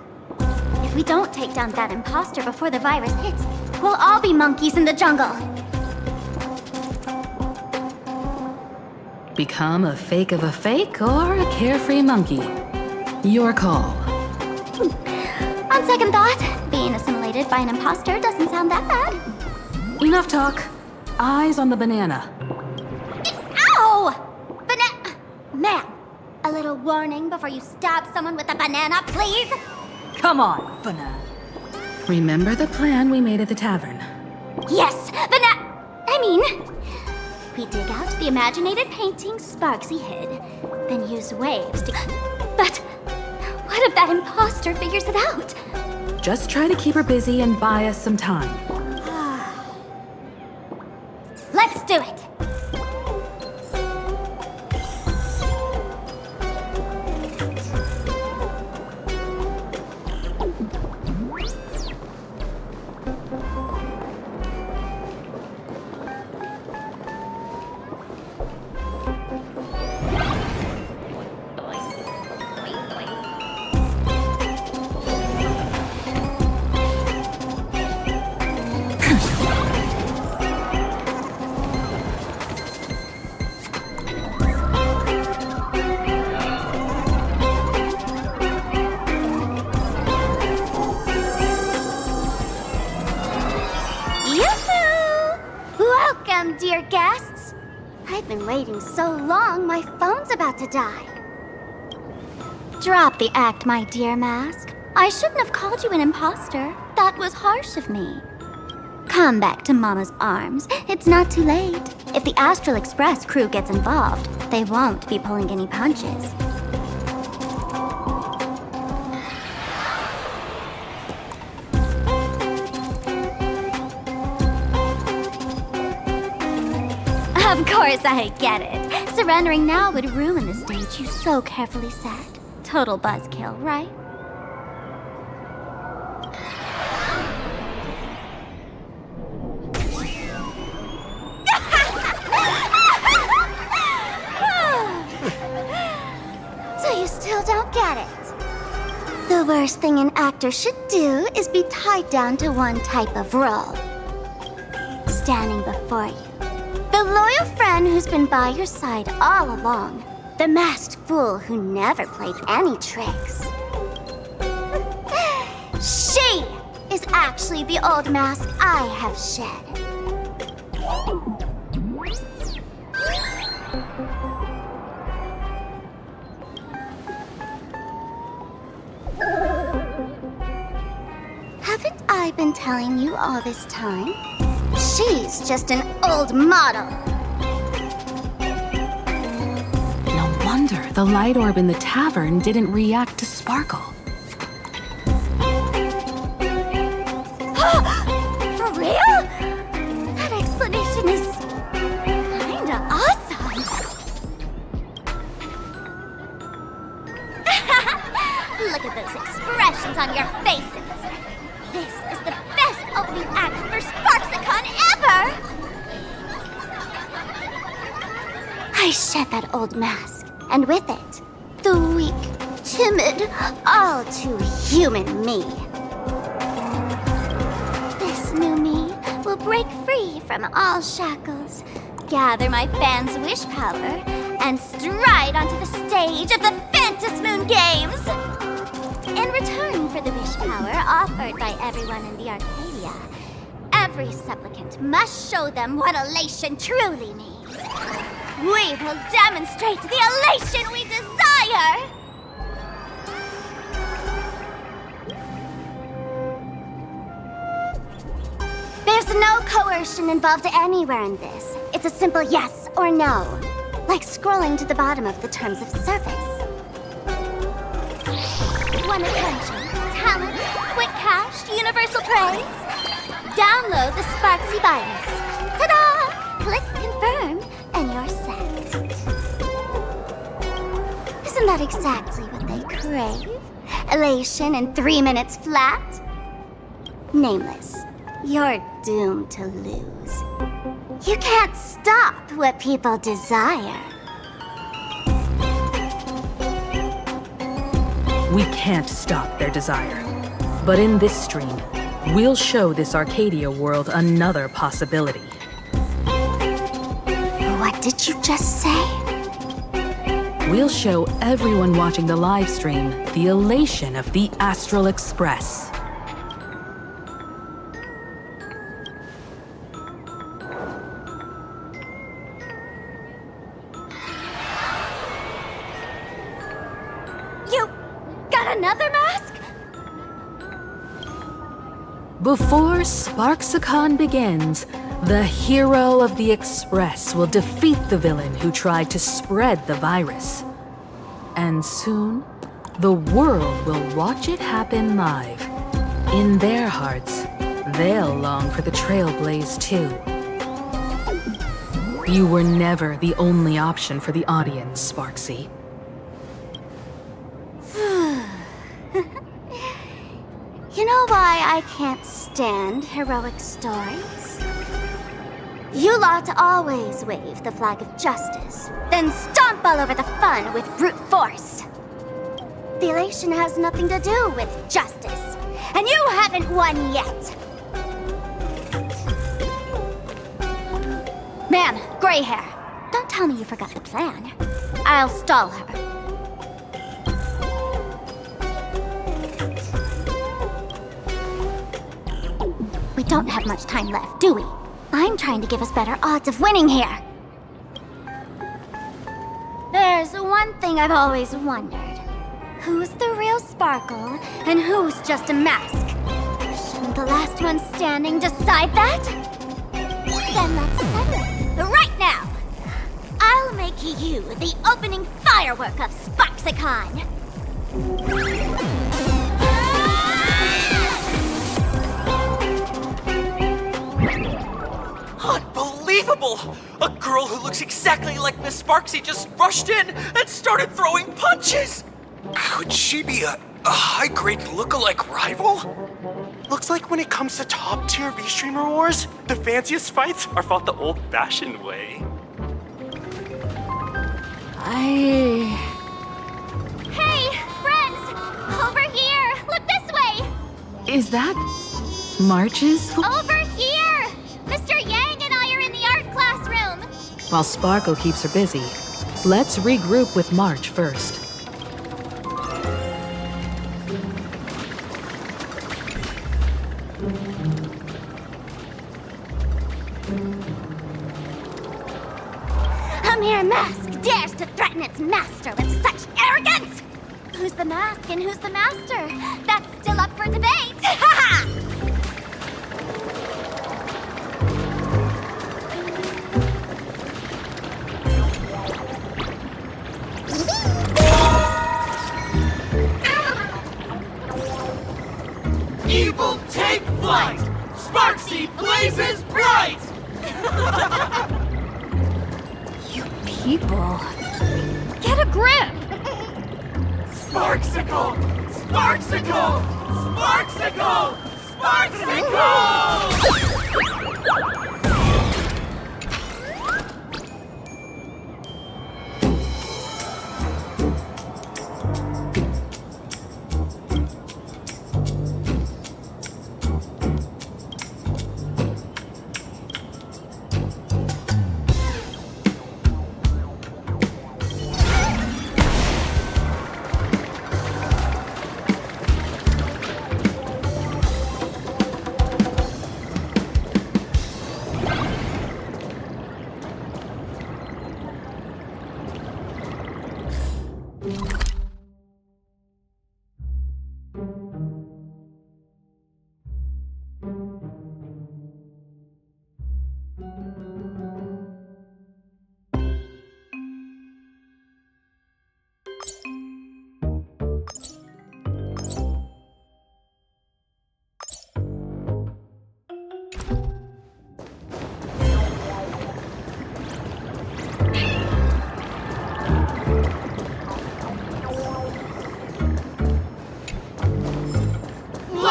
If we don't take down that imposter before the virus hits, we'll all be monkeys in the jungle. Become a fake of a fake or a carefree monkey. Your call. On second thought, being assimilated by an imposter doesn't sound that bad. Enough talk. Eyes on the banana. Ow! Ma'am, a little warning before you stab someone with a banana, please? Come on, banana. Remember the plan we made at the tavern? Yes, we dig out the imaginated painting Sparksy hid, then use waves to... But what if that imposter figures it out? Just try to keep her busy and buy us some time. Let's do it! Dear guests, I've been waiting so long, my phone's about to die. Drop the act, my dear Mask. I shouldn't have called you an imposter. That was harsh of me. Come back to Mama's arms. It's not too late. If the Astral Express crew gets involved, they won't be pulling any punches. Of course I get it. Surrendering now would ruin the stage you so carefully set. Total buzzkill, right? So you still don't get it? The worst thing an actor should do is be tied down to one type of role. Standing before you. The loyal friend who's been by your side all along. The masked fool who never played any tricks. She is actually the old mask I have shed. Haven't I been telling you all this time? She's just an old model. No wonder the light orb in the tavern didn't react to Sparkle. For real? That explanation is kinda awesome. Look at those expressions on your faces. This is the best opening act for Sparksicon ever! I shed that old mask, and with it, the weak, timid, all too human me. This new me will break free from all shackles, gather my fans' wish power, and stride onto the stage of the Phantasmoon Games! In return for the wish power offered by everyone in the Arcadia, every supplicant must show them what elation truly means. We will demonstrate the elation we desire! There's no coercion involved anywhere in this. It's a simple yes or no, like scrolling to the bottom of the terms of service. Want attention, talent, quick cash, universal praise? Download the Sparksy virus. Ta-da! Click confirm, and you're set. Isn't that exactly what they crave? Elation in 3 minutes flat? Nameless, you're doomed to lose. You can't stop what people desire. We can't stop their desire. But in this stream, we'll show this Arcadia world another possibility. What did you just say? We'll show everyone watching the live stream the elation of the Astral Express. You got another mask? Before Sparksicon begins, the hero of the Express will defeat the villain who tried to spread the virus. And soon, the world will watch it happen live. In their hearts, they'll long for the Trailblaze too. You were never the only option for the audience, Sparksy. You know why I can't stand heroic stories? You lot always wave the flag of justice, then stomp all over the fun with brute force. The elation has nothing to do with justice, and you haven't won yet. Ma'am, gray hair, don't tell me you forgot the plan. I'll stall her. We don't have much time left, do we? I'm trying to give us better odds of winning here. There's one thing I've always wondered. Who's the real Sparkle, and who's just a mask? Shouldn't the last one standing decide that? Then let's settle it, right now! I'll make you the opening firework of Sparksicon! Unbelievable! A girl who looks exactly like Miss Sparksy just rushed in and started throwing punches! Could she be a high-grade lookalike rival? Looks like when it comes to top-tier V-Streamer wars, the fanciest fights are fought the old-fashioned way. Hey, friends! Over here! Look this way! Is that March's? Over here! Mr. Yang and I are in the art classroom! While Sparkle keeps her busy, let's regroup with March first. A mere mask dares to threaten its master with such arrogance! Who's the mask and who's the master? That's still up for debate! Ha ha! Evil take flight! Sparksy blazes bright! People. Get a grip! Sparksicle! Sparksicle! Sparksicle! Sparksicle!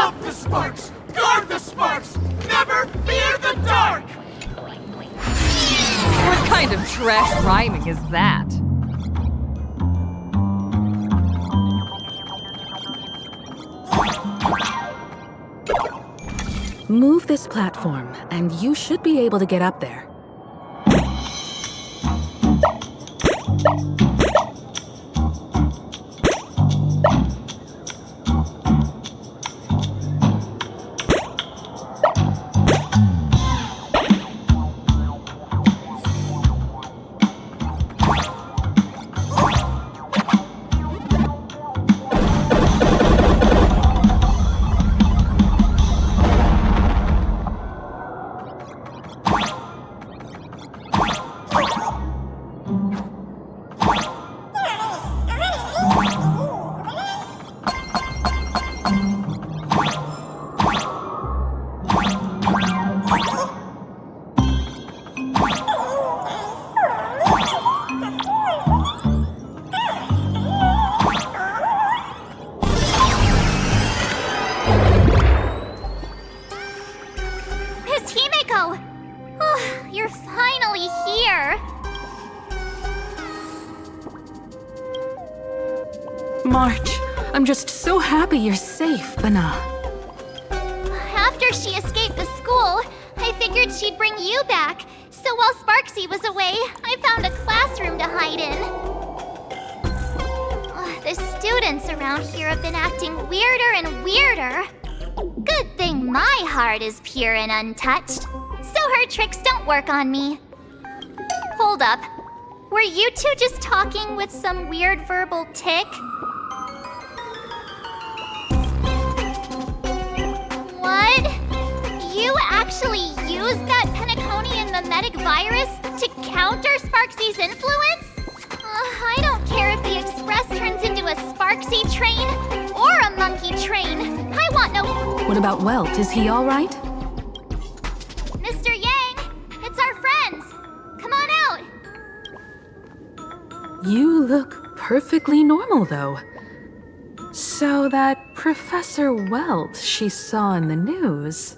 Love the sparks! Guard the sparks! Never fear the dark! What kind of trash rhyming is that? Move this platform, and you should be able to get up there. Miss Himeko! Oh, you're finally here! March, I'm just so happy you're safe, Bana. After she escaped the school, I figured she'd bring you back. So while Sparksy was away, I found a classroom to hide in. The students around here have been acting weirder and weirder. Good thing my heart is pure and untouched, so her tricks don't work on me. Hold up. Were you two just talking with some weird verbal tick? What? You actually used that Penaconian mimetic virus to counter Sparksy's influence? I don't care if the Express turns into a Sparksy train or a monkey train. I want no... What about Welt? Is he all right? Mr. Yang, it's our friends. Come on out. You look perfectly normal, though. So that Professor Welt she saw in the news...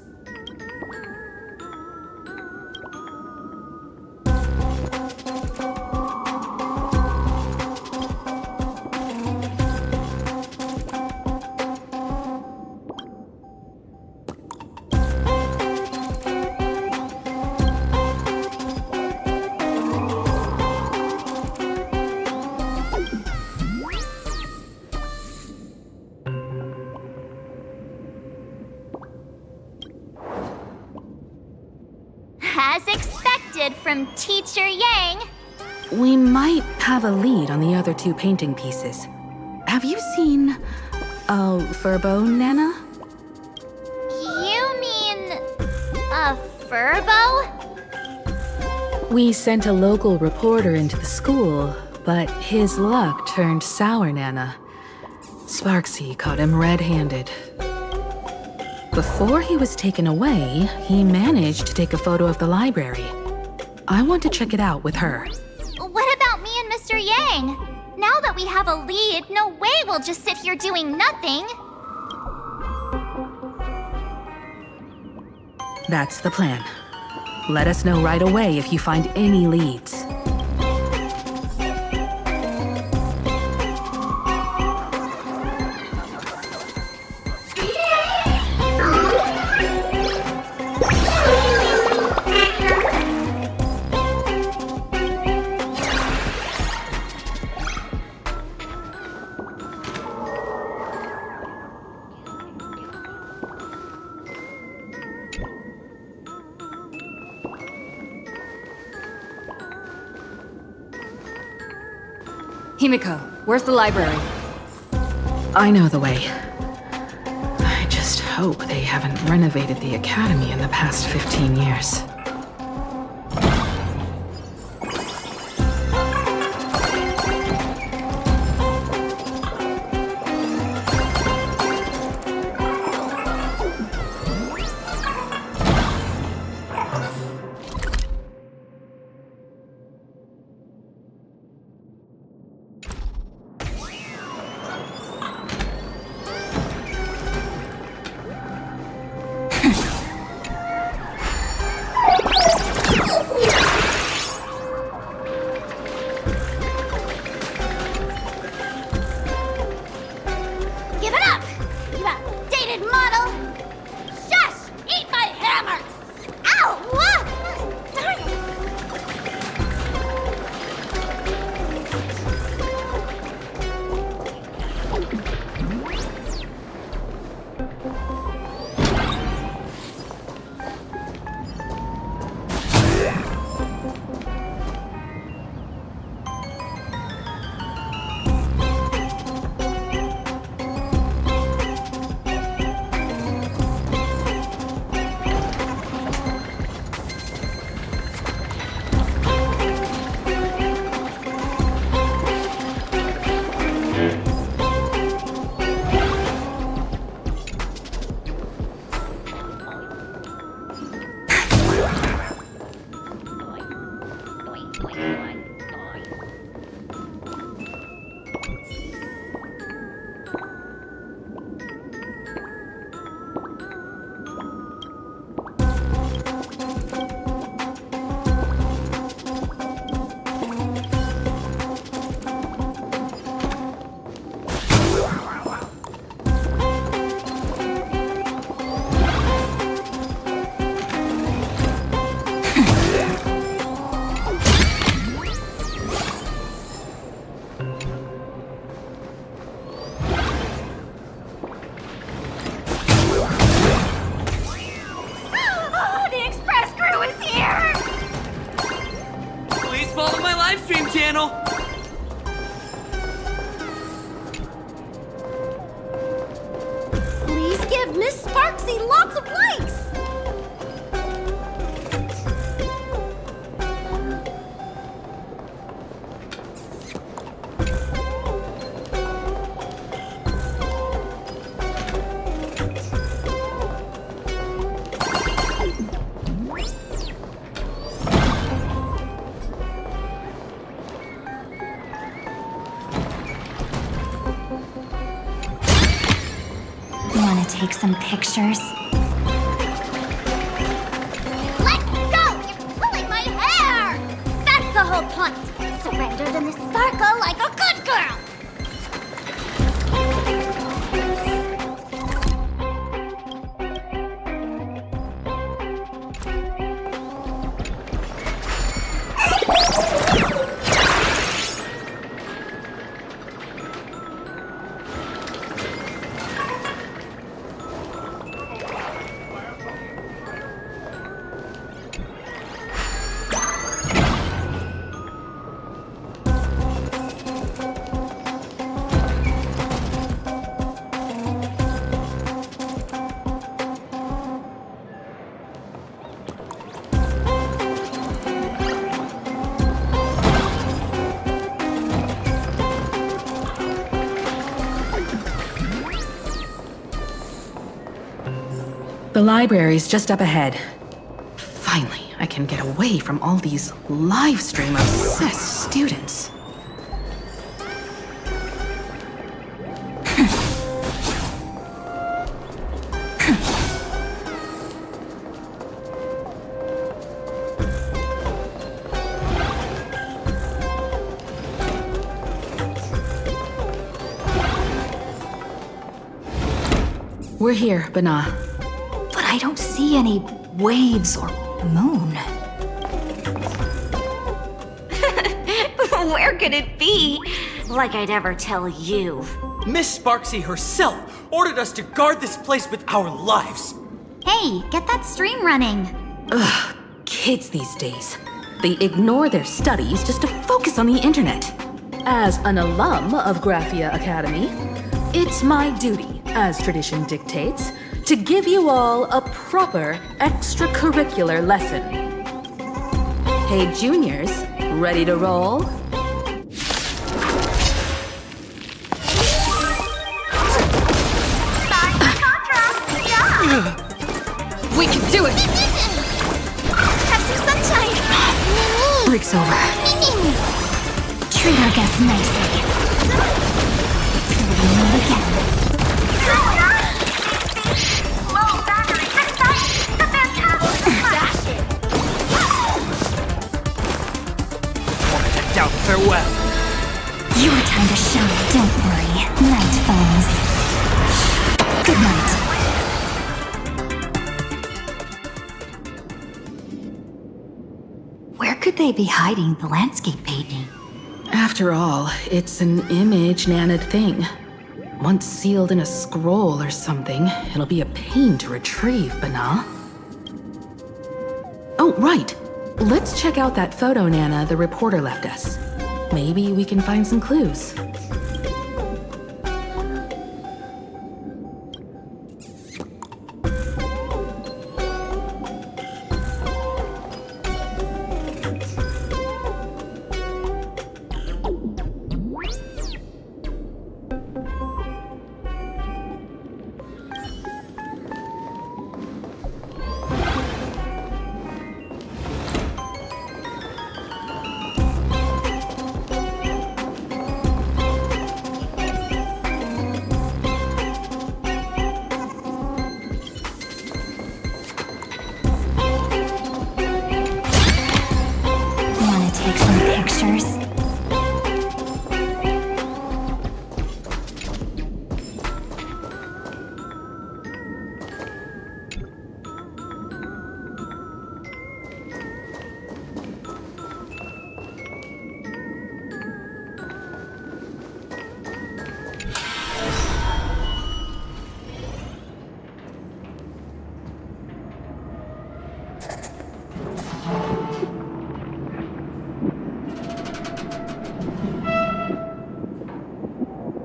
As expected from Teacher Yang. We might have a lead on the other two painting pieces. Have you seen... Furbo, Nana? You mean... a Furbo? We sent a local reporter into the school, but his luck turned sour, Nana. Sparksy caught him red-handed. Before he was taken away, he managed to take a photo of the library. I want to check it out with her. What about me and Mr. Yang? Now that we have a lead, no way we'll just sit here doing nothing. That's the plan. Let us know right away if you find any leads. Himeko, where's the library? I know the way. I just hope they haven't renovated the academy in the past 15 years. Frustrated model! Shush! Eat my hammer! Ow! What? Darn it! Follow my live stream channel! Please give Miss Sparksy lots of likes! Want to take some pictures? Let go! You're pulling my hair! That's the whole point! Surrender to Miss Sparkle like a good girl! The library's just up ahead. Finally, I can get away from all these live stream obsessed students. We're here, Bana. But I don't see any waves or moon. Where could it be? Like I'd ever tell you. Miss Sparksy herself ordered us to guard this place with our lives. Hey, get that stream running. Ugh, kids these days. They ignore their studies just to focus on the internet. As an alum of Graphia Academy, it's my duty, as tradition dictates, to give you all a proper extracurricular lesson. Hey, juniors, ready to roll? We can do it! Have some sunshine! Break's over. Treat our guests nicely. Till we meet again. Low battery precise! The fantastic flash! Doubt farewell. Your time to shine, don't worry. Night falls. Good night. could they be hiding the landscape painting? After all, it's an image Nana'd thing. Once sealed in a scroll or something, it'll be a pain to retrieve, Bana. Oh, right. Let's check out that photo Nana the reporter left us. Maybe we can find some clues.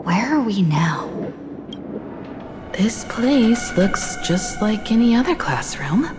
Where are we now? This place looks just like any other classroom.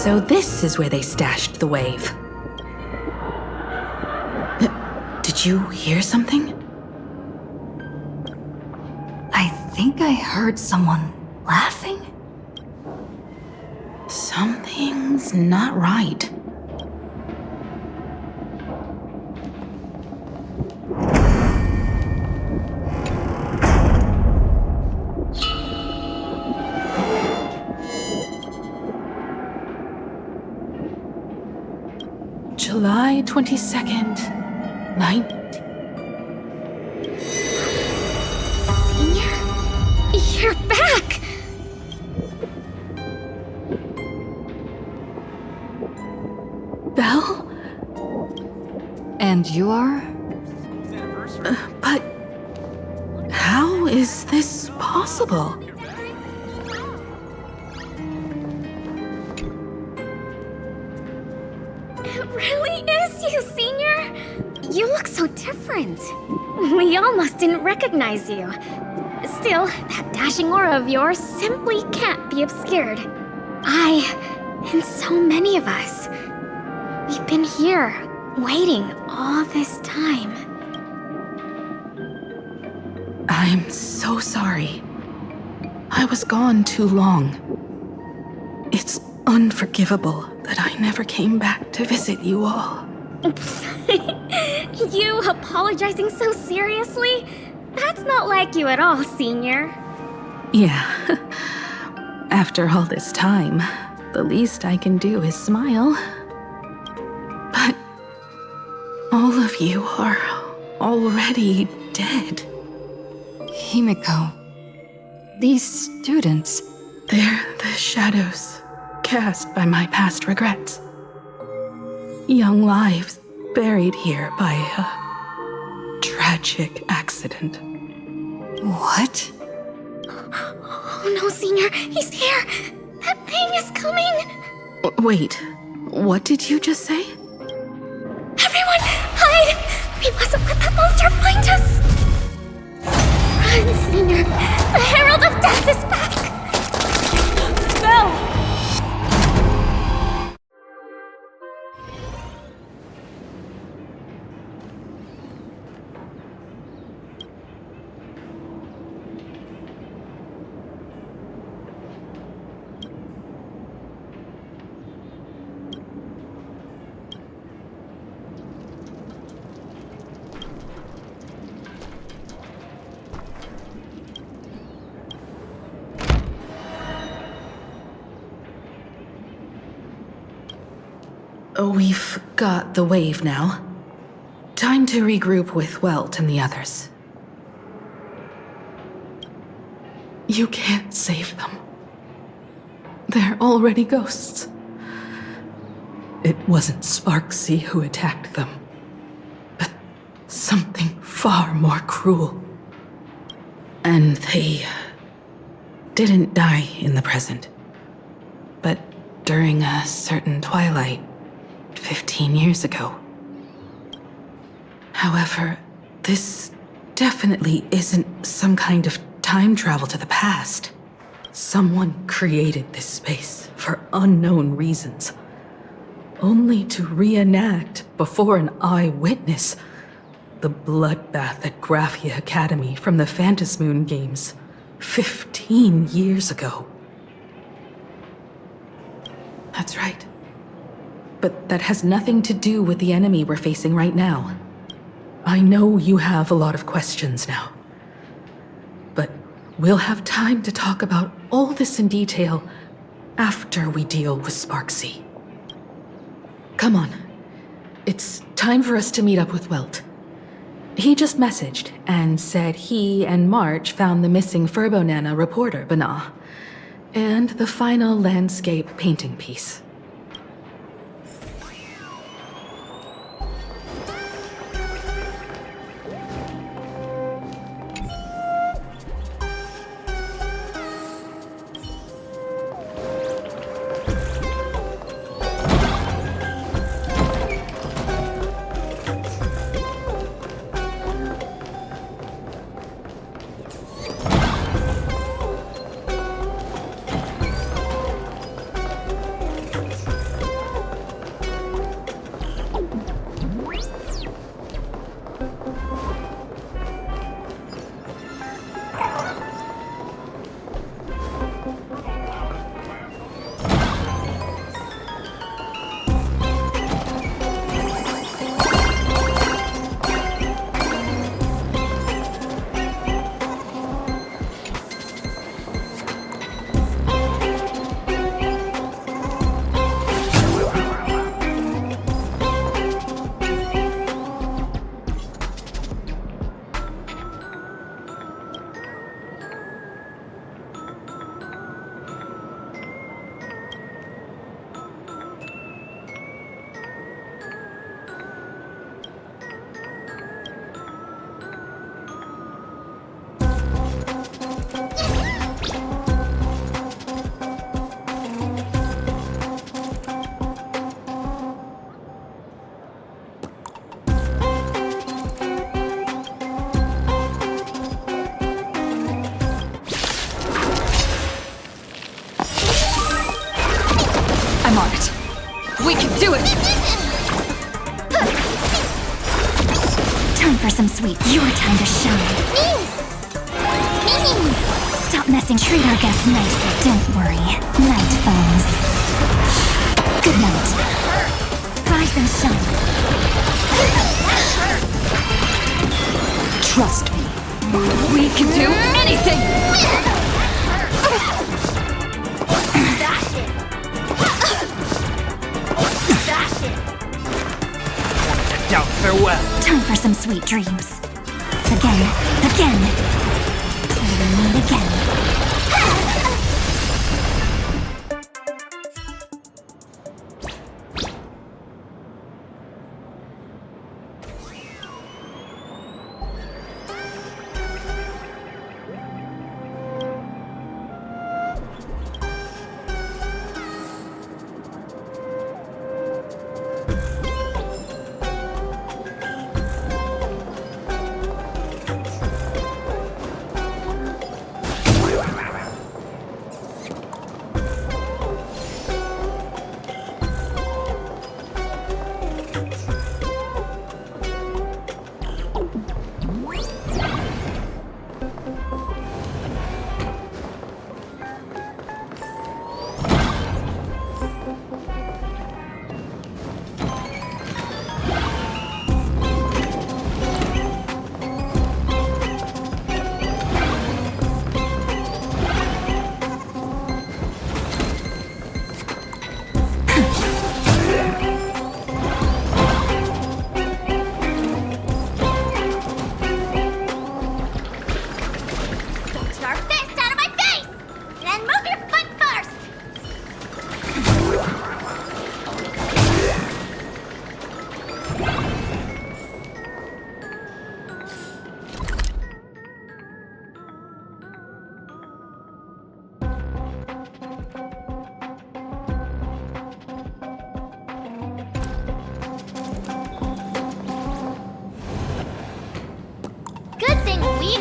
So this is where they stashed the wave. Did you hear something? I think I heard someone laughing. Something's not right. July 22nd, You're back! Belle? And you are? But how is this possible? It really is you, Senior! You look so different. We almost didn't recognize you. Still, that dashing aura of yours simply can't be obscured. And so many of us, we've been here, waiting all this time. I'm so sorry. I was gone too long. It's unforgivable that I never came back to visit you all. You apologizing so seriously? That's not like you at all, Senior. Yeah. After all this time, the least I can do is smile. But all of you are already dead. Himiko, these students... They're the shadows cast by my past regrets. Young lives buried here by a tragic accident. What? Oh no, Senior, he's here! That thing is coming! Wait, what did you just say? Everyone, hide! We mustn't let that monster find us! Run, Senior! The Herald of Death is back! No! We've got the wave now. Time to regroup with Welt and the others. You can't save them. They're already ghosts. It wasn't Sparksy who attacked them, but something far more cruel. And they didn't die in the present, but during a certain twilight 15 years ago. However, this definitely isn't some kind of time travel to the past. Someone created this space for unknown reasons, only to reenact before an eyewitness the bloodbath at Graphia Academy from the Phantasmoon games 15 years ago. That's right. But that has nothing to do with the enemy we're facing right now. I know you have a lot of questions now, but we'll have time to talk about all this in detail after we deal with Sparksy. Come on. It's time for us to meet up with Welt. He just messaged and said he and March found the missing Furbonana reporter, Bana, and the final landscape painting piece. Do it! Time for some sweet. Your time to shine. Stop messing. Treat our guests nicely. Don't worry. Night falls. Good night. Rise and shine. Trust me. We can do anything! Dash it! Dash it! Doubt farewell. Time for some sweet dreams. Again. Till we meet again.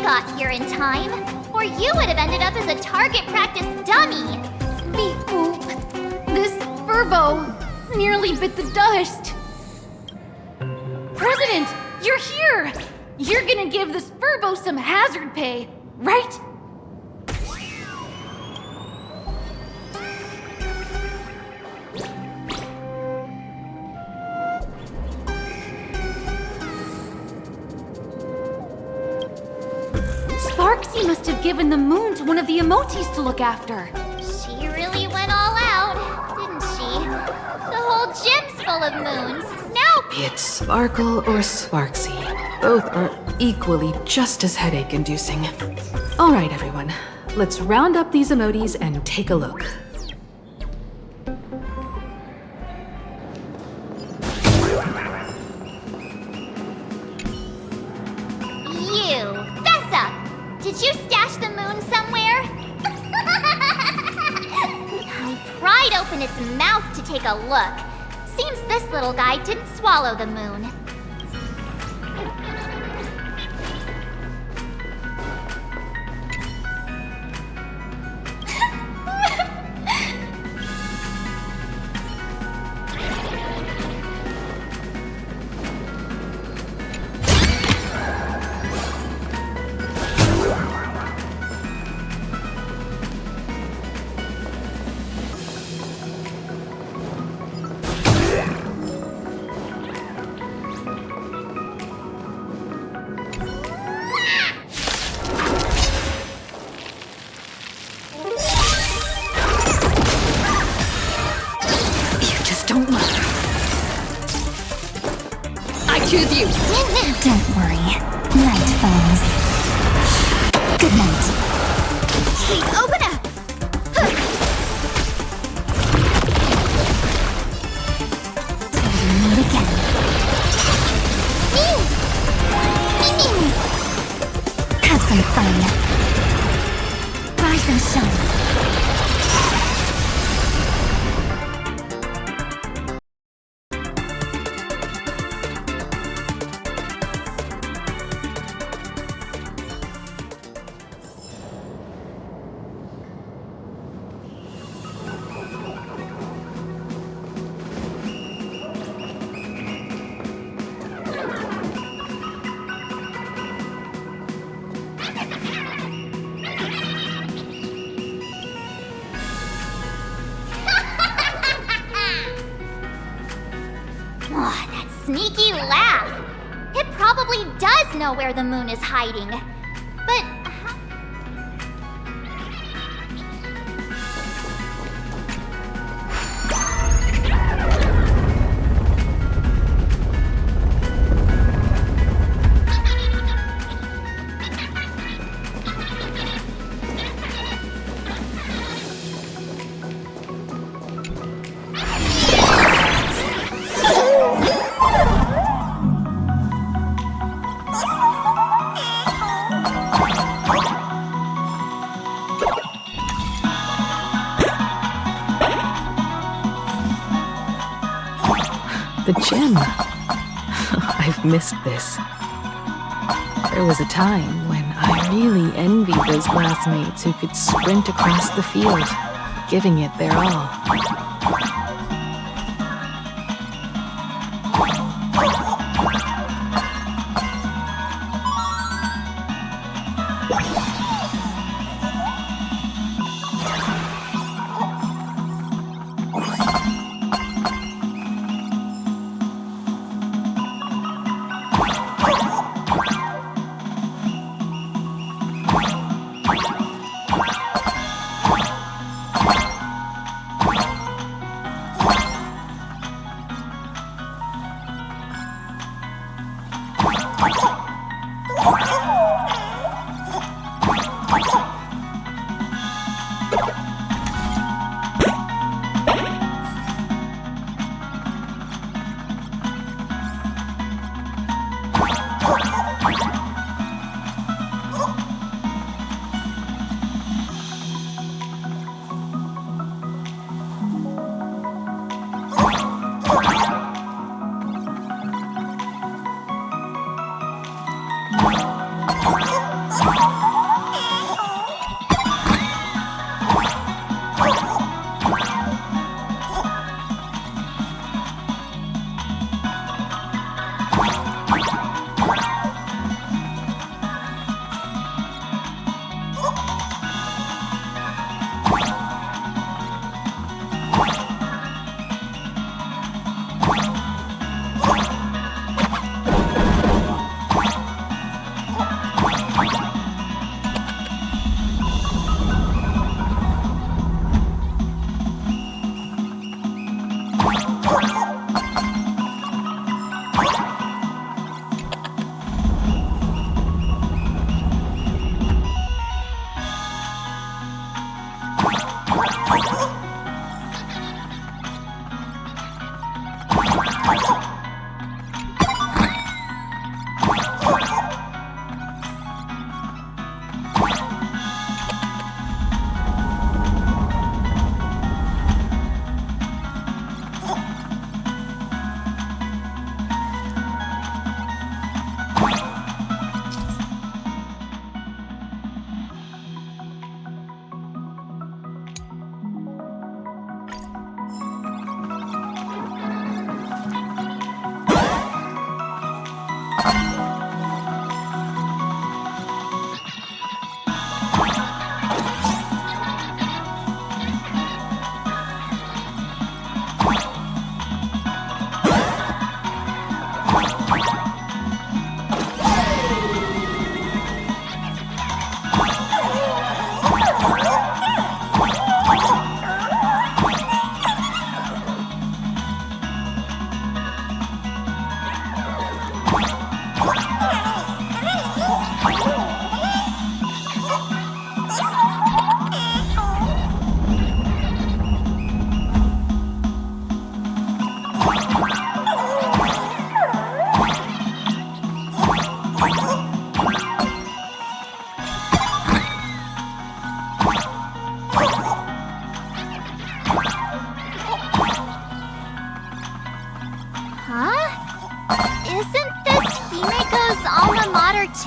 Got here in time, or you would have ended up as a target practice dummy. Beep boop. This furbo nearly bit the dust. President, you're here! You're gonna give this furbo some hazard pay, right? Sparksy must have given the moon to one of the emotis to look after. She really went all out, didn't she? The whole gym's full of moons. Now It's Sparkle or Sparksy. Both are equally just as headache-inducing. All right, everyone. Let's round up these emotis and take a look. you, fess up! Did you stash the moon somewhere? He pried open its mouth to take a look. Seems this little guy didn't swallow the moon. Choose you. Don't worry. Night falls. Good night. Hey, open up! Till we meet again. Have some fun. Rise and shine. math. It probably does know where the moon is hiding. But The gym. I've missed this. There was a time when I really envied those classmates who could sprint across the field, giving it their all.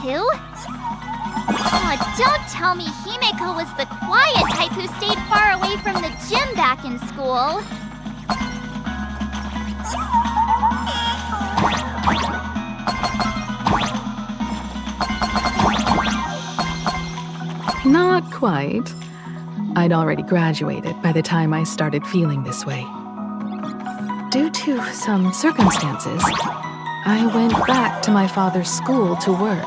too? Oh, don't tell me Himeko was the quiet type who stayed far away from the gym back in school. Not quite. I'd already graduated by the time I started feeling this way. Due to some circumstances, I went back to my father's school to work.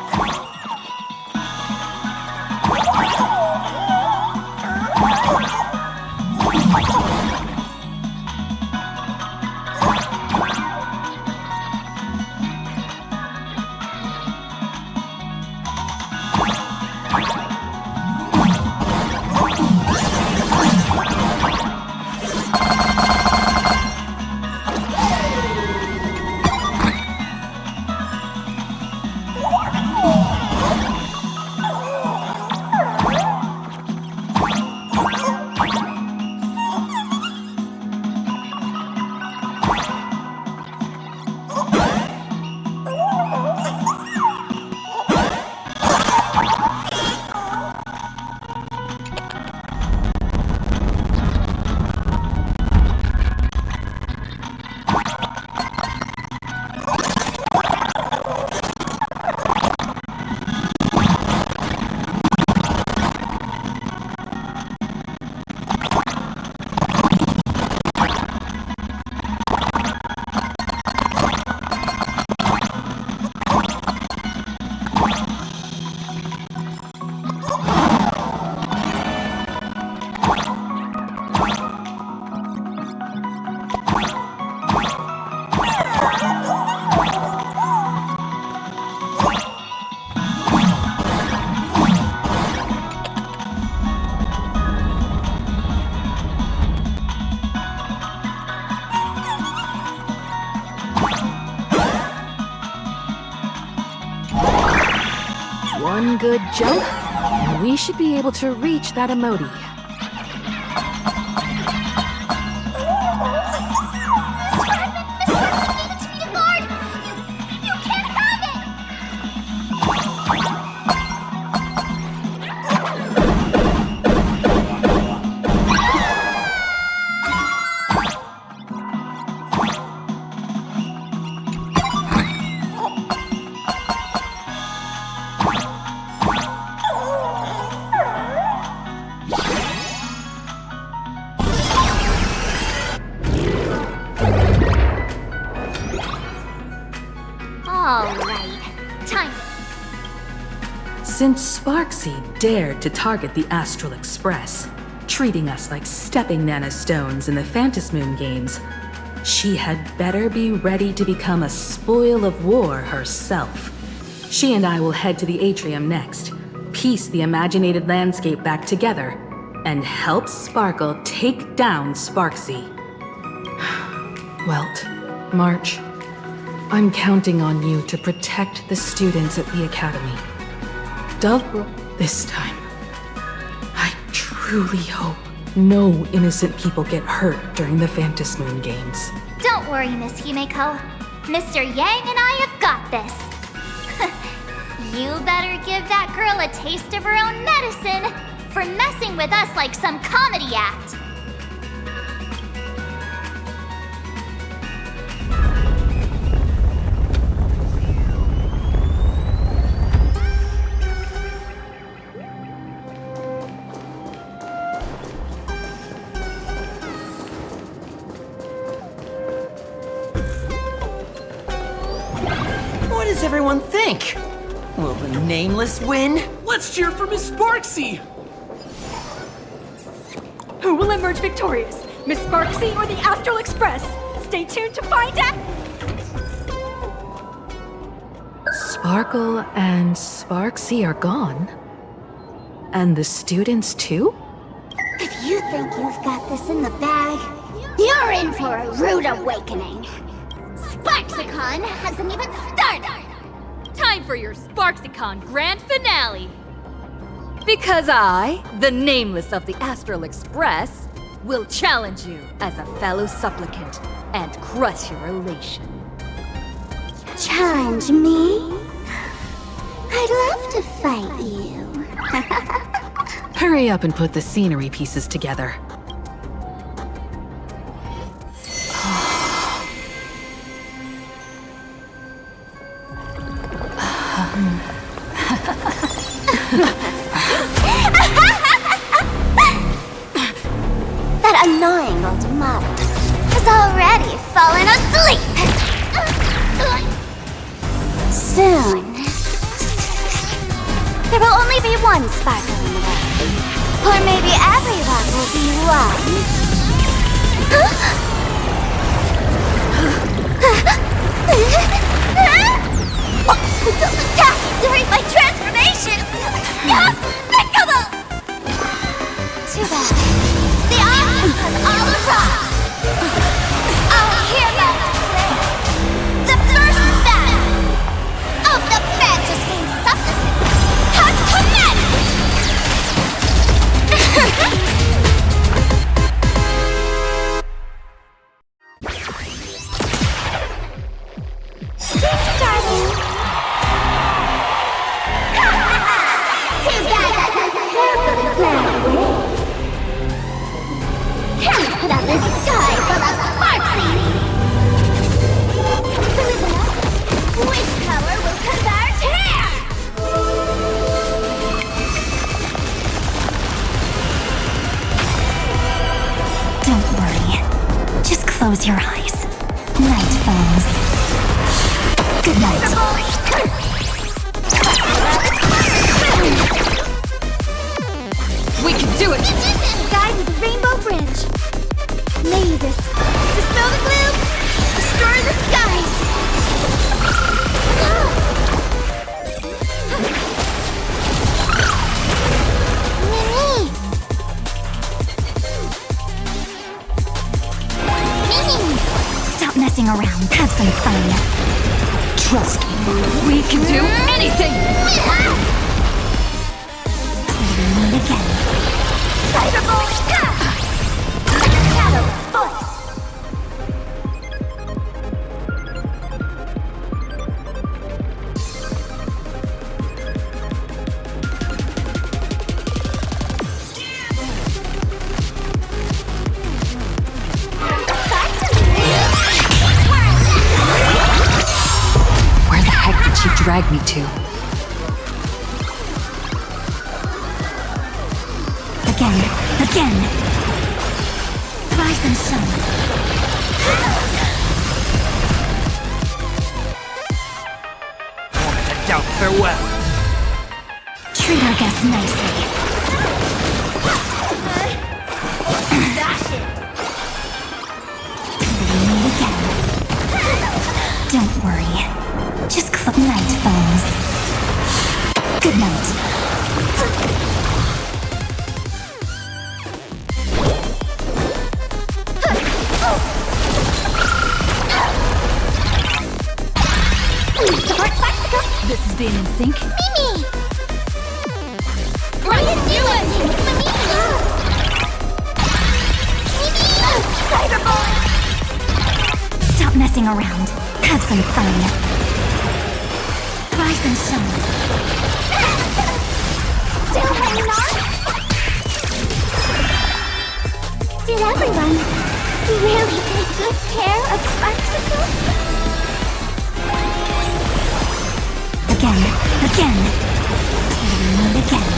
One good jump, and we should be able to reach that emoji. Since Sparksy dared to target the Astral Express, treating us like stepping nanostones in the Phantasmoon games, she had better be ready to become a spoil of war herself. She and I will head to the atrium next, piece the imaginated landscape back together, and help Sparkle take down Sparksy. Welt, March, I'm counting on you to protect the students at the Academy. Dovebrook, this time. I truly hope no innocent people get hurt during the Phantasmoon games. Don't worry, Miss Himeko. Mr. Yang and I have got this. You better give that girl a taste of her own medicine for messing with us like some comedy act. What does everyone think? Will the Nameless win? Let's cheer for Miss Sparksy! Who will emerge victorious? Miss Sparksy or the Astral Express? Stay tuned to find out! Sparkle and Sparksy are gone? And the students too? If you think you've got this in the bag, you're in for a rude awakening. Sparksicon hasn't even started! Time for your Sparksicon grand finale! Because I, the Nameless of the Astral Express, will challenge you as a fellow supplicant and crush your elation. Challenge me? I'd love to fight you. Hurry up and put the scenery pieces together. That annoying old model has already fallen asleep. Soon. There will only be one sparkle in the world. Or maybe everyone will be one. During my transformation! Despicable! Too bad. The autumn has all arrived. Our heroes play the first battle of the fantasy substance has starting. Too bad I can't put up this sky full of sparksies. Which color will convert here? Don't worry. Just close your eyes. Night falls. Good night. We can do it! Guide with the rainbow bridge. May this dispel the gloom, destroy the skies. Stop messing around. Have some fun. Trust me. We can do anything! Till we meet again. Cyberball! Shadow voice. Where the heck did she drag me to? Again. Rise and shine. Doubt farewell. Treat our guests nicely. Till we meet again. Don't worry. Just night falls. Good night. This is being in sync. Mimi! What are you doing? Mimi! Cyberball! Stop messing around. Have some fun. Rise and shine. Still hanging on? Did everyone really take good care of Sparksicle? Again. Till we meet again.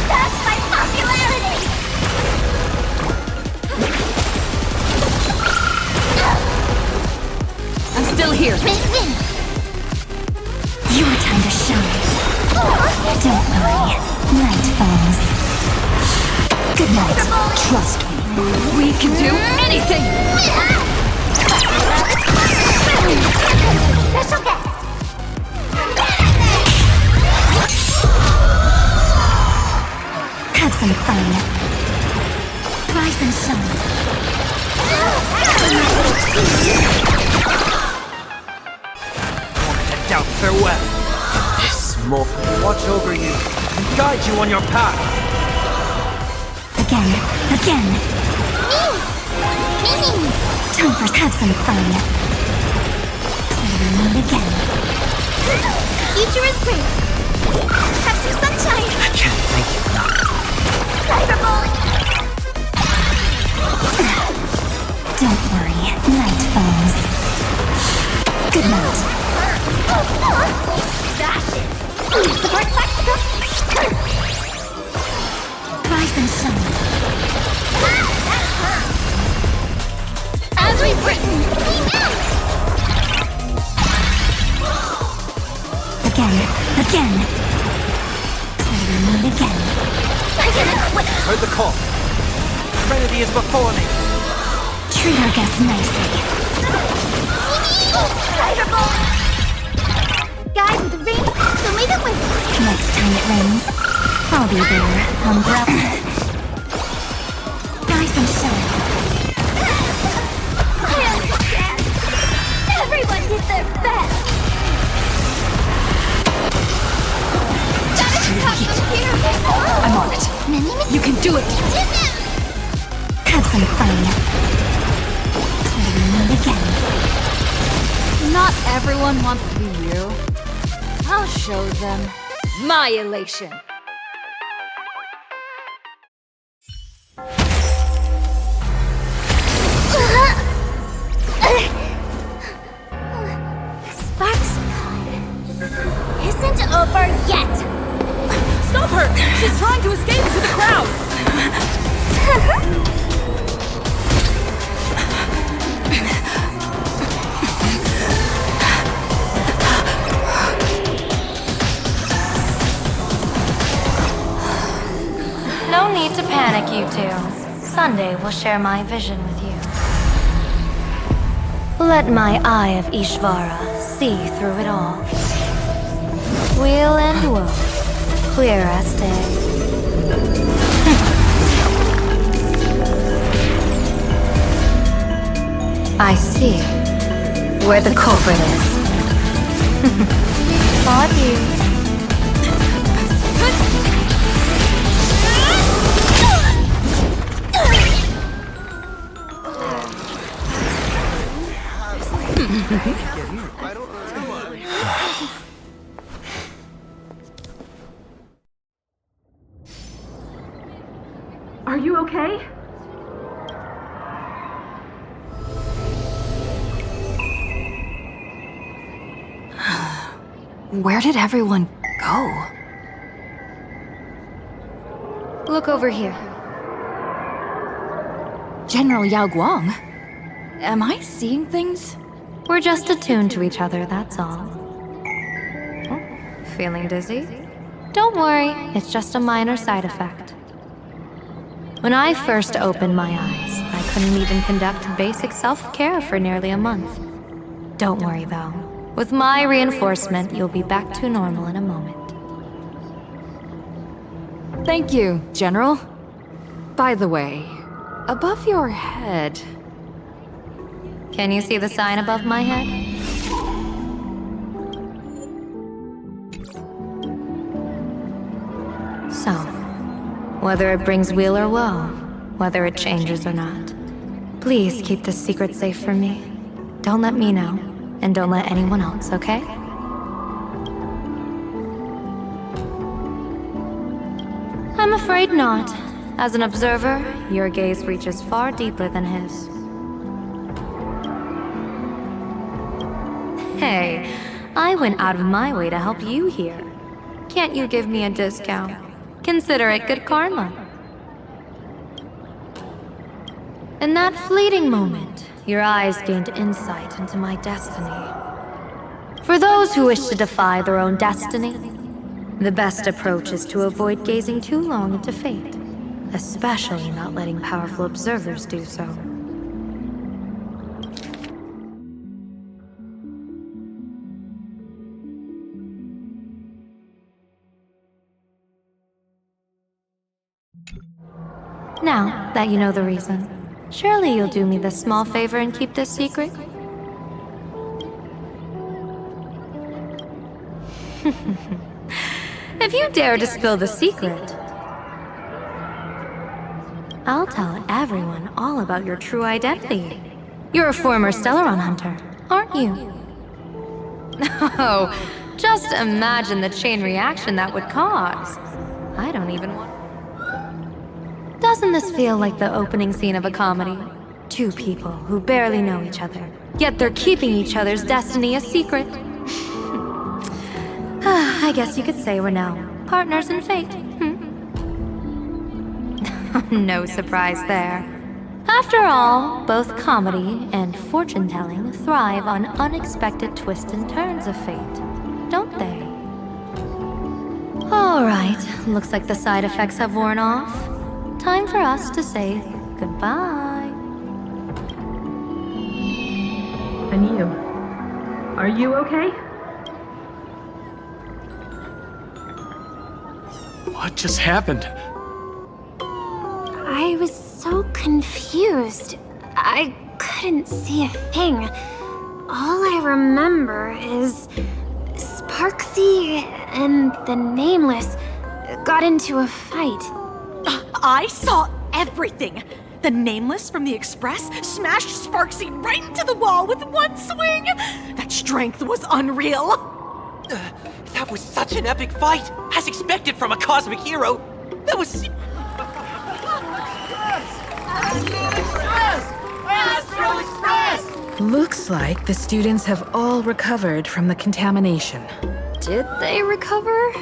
That's my popularity! I'm still here. Your time to shine. Don't worry. Night falls. Good night. Trust me. We can do anything! Special guest! Have some fun. Rise and shine. Doubt farewell. This smoke will watch over you and guide you on your path. Again. Time for have some fun. Till we meet again. Future is great. Have some sunshine. I can't thank you enough. Cyberball! Don't worry. Night falls. Good night. Dash it! Support Sparksicle! Rise and and shine. As we've written, Again. Till we meet again. Heard the call. Trinity is before me. Treat our guests nicely. guide with the ring, so leave it with me. Next time it rains, I'll be there, umbrella. Rise and shine. I understand. Everyone did their best. I'm on it. You can do it. Have some fun. Till we meet again. Not everyone wants to be you. I'll show them my elation. SparksCon isn't over yet. Stop her! She's trying to escape into the crowd! No need to panic, you two. Sunday will share my vision with you. Let my eye of Ishvara see through it all. Weal and woe, clear as day. I see where the culprit is. Fought you. Are you okay? Where did everyone go? Look over here. General Yao Guang? Am I seeing things? We're just attuned to each other, that's all. Oh, feeling dizzy? Don't worry, it's just a minor side effect. When I first opened my eyes, I couldn't even conduct basic self-care for nearly a month. Don't worry though. With my reinforcement, you'll be back to normal in a moment. Thank you, General. By the way, above your head... Can you see the sign above my head? So, whether it brings weal or woe, whether it changes or not, please keep this secret safe from me. Don't let me know, and don't let anyone else, okay? I'm afraid not. As an observer, your gaze reaches far deeper than his. Hey, I went out of my way to help you here. Can't you give me a discount? Consider it good karma. In that fleeting moment, your eyes gained insight into my destiny. For those who wish to defy their own destiny, the best approach is to avoid gazing too long into fate, especially not letting powerful observers do so. Now that you know the reason, surely you'll do me this small favor and keep this secret? If you dare to spill the secret, I'll tell everyone all about your true identity. You're a former Stellaron hunter, aren't you? Oh, just imagine the chain reaction that would cause. I don't even want... Doesn't this feel like the opening scene of a comedy? Two people who barely know each other, yet they're keeping each other's destiny a secret. I guess you could say we're now partners in fate. No surprise there. After all, both comedy and fortune-telling thrive on unexpected twists and turns of fate, don't they? Alright, looks like the side effects have worn off. Time for us to say goodbye. And you? Are you okay? What just happened? I was so confused. I couldn't see a thing. All I remember is Sparksy and the Nameless got into a fight. I saw everything. The Nameless from the Express smashed Sparksy right into the wall with one swing. That strength was unreal. That was such an epic fight, as expected from a cosmic hero. That was... Astral Express! Looks like the students have all recovered from the contamination. Did they recover?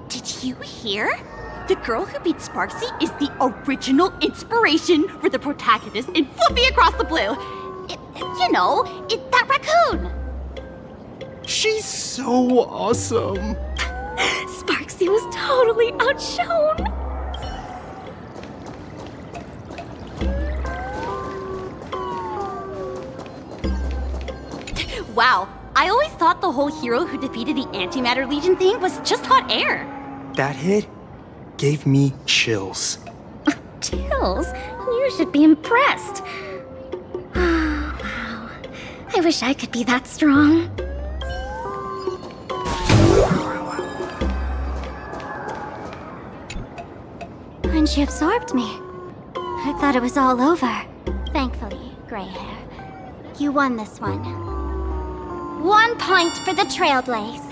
Did you hear? The girl who beat Sparksy is the original inspiration for the protagonist in Fluffy Across the Blue. That raccoon. She's so awesome. Sparksy was totally outshone. Wow, I always thought the whole hero who defeated the Antimatter Legion thing was just hot air. That hit gave me chills. Chills? You should be impressed. Oh, wow. I wish I could be that strong. When she absorbed me, I thought it was all over. Thankfully, gray hair, you won this one. 1 point for the Trailblaze.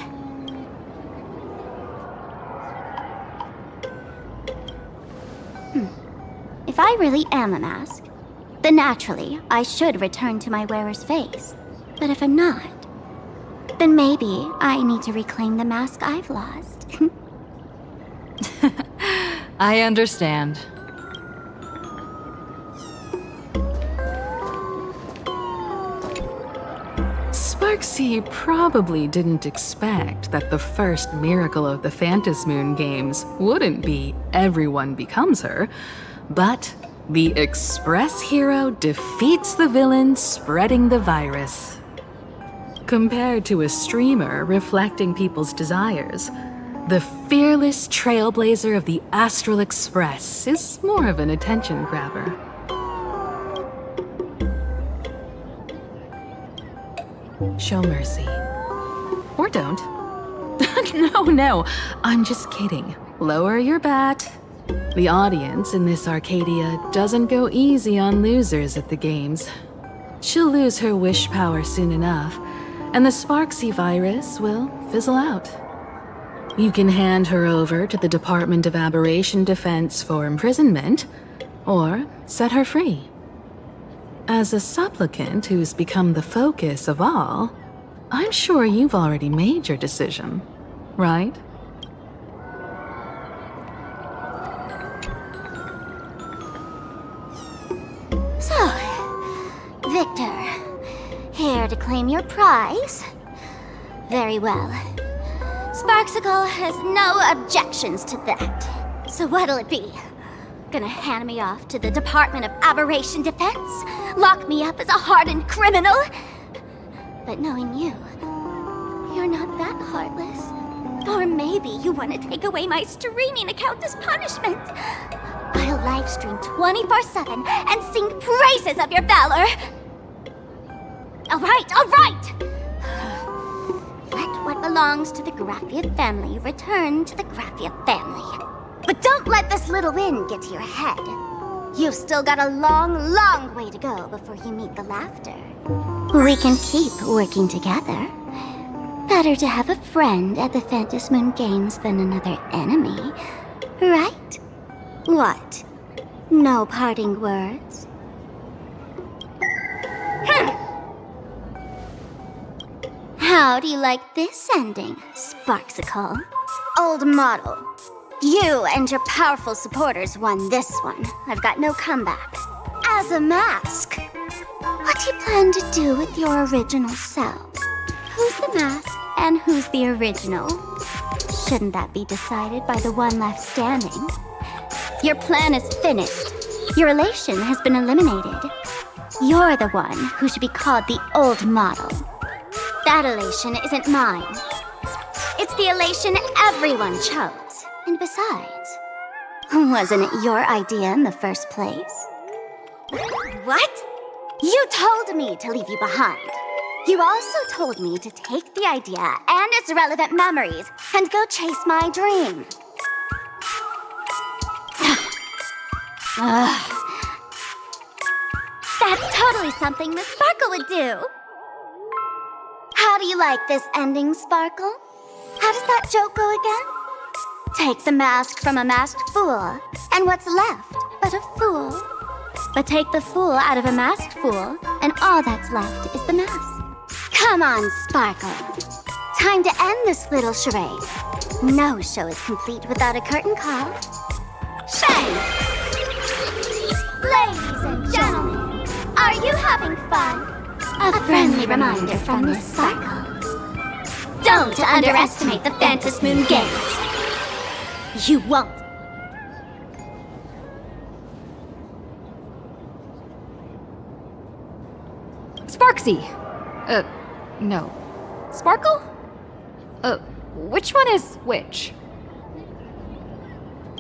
If I really am a mask, then naturally I should return to my wearer's face. But if I'm not, then maybe I need to reclaim the mask I've lost. I understand. Sparksy probably didn't expect that the first miracle of the Phantasmoon games wouldn't be everyone becomes her, but the Express hero defeats the villain spreading the virus. Compared to a streamer reflecting people's desires, the fearless trailblazer of the Astral Express is more of an attention grabber. Show mercy. Or don't. No, I'm just kidding. Lower your bat. The audience in this Arcadia doesn't go easy on losers at the games. She'll lose her wish power soon enough, and the Sparksy virus will fizzle out. You can hand her over to the Department of Aberration Defense for imprisonment, or set her free. As a supplicant who's become the focus of all, I'm sure you've already made your decision, right? So, Victor, here to claim your prize? Very well. Sparksicle has no objections to that. So what'll it be? Gonna hand me off to the Department of Aberration Defense? Lock me up as a hardened criminal? But knowing you, you're not that heartless. Or maybe you want to take away my streaming account as punishment. I'll livestream 24/7 and sing praises of your valor. All right. Let what belongs to the Graphia family return to the Graphia family. But don't let this little win get to your head. You've still got a long, long way to go before you meet the laughter. We can keep working together. Better to have a friend at the Phantom Moon Games than another enemy, right? What? No parting words? How do you like this ending, Sparksicle? Old model. You and your powerful supporters won this one. I've got no comeback. As a mask, what do you plan to do with your original selves? Who's the mask and who's the original? Shouldn't that be decided by the one left standing? Your plan is finished. Your elation has been eliminated. You're the one who should be called the old model. That elation isn't mine. It's the elation everyone chose. And besides, wasn't it your idea in the first place? What? You told me to leave you behind. You also told me to take the idea and its relevant memories and go chase my dream. That's totally something Miss Sparkle would do. How do you like this ending, Sparkle? How does that joke go again? Take the mask from a masked fool, and what's left but a fool? But take the fool out of a masked fool, and all that's left is the mask. Come on, Sparkle. Time to end this little charade. No show is complete without a curtain call. Shame! Ladies and gentlemen, are you having fun? A friendly reminder from Miss Sparkle. Don't underestimate the Phantom Moon Games. You won't. Sparksy! No. Sparkle? Which one is which?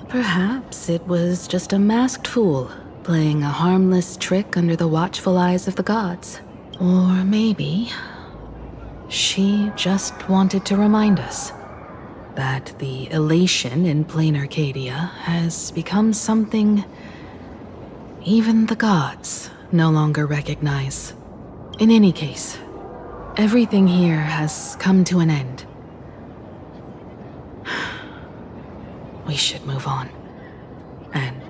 Perhaps it was just a masked fool, playing a harmless trick under the watchful eyes of the gods. Or maybe she just wanted to remind us that the elation in plain Arcadia has become something even the gods no longer recognize. In any case, everything here has come to an end. We should move on. And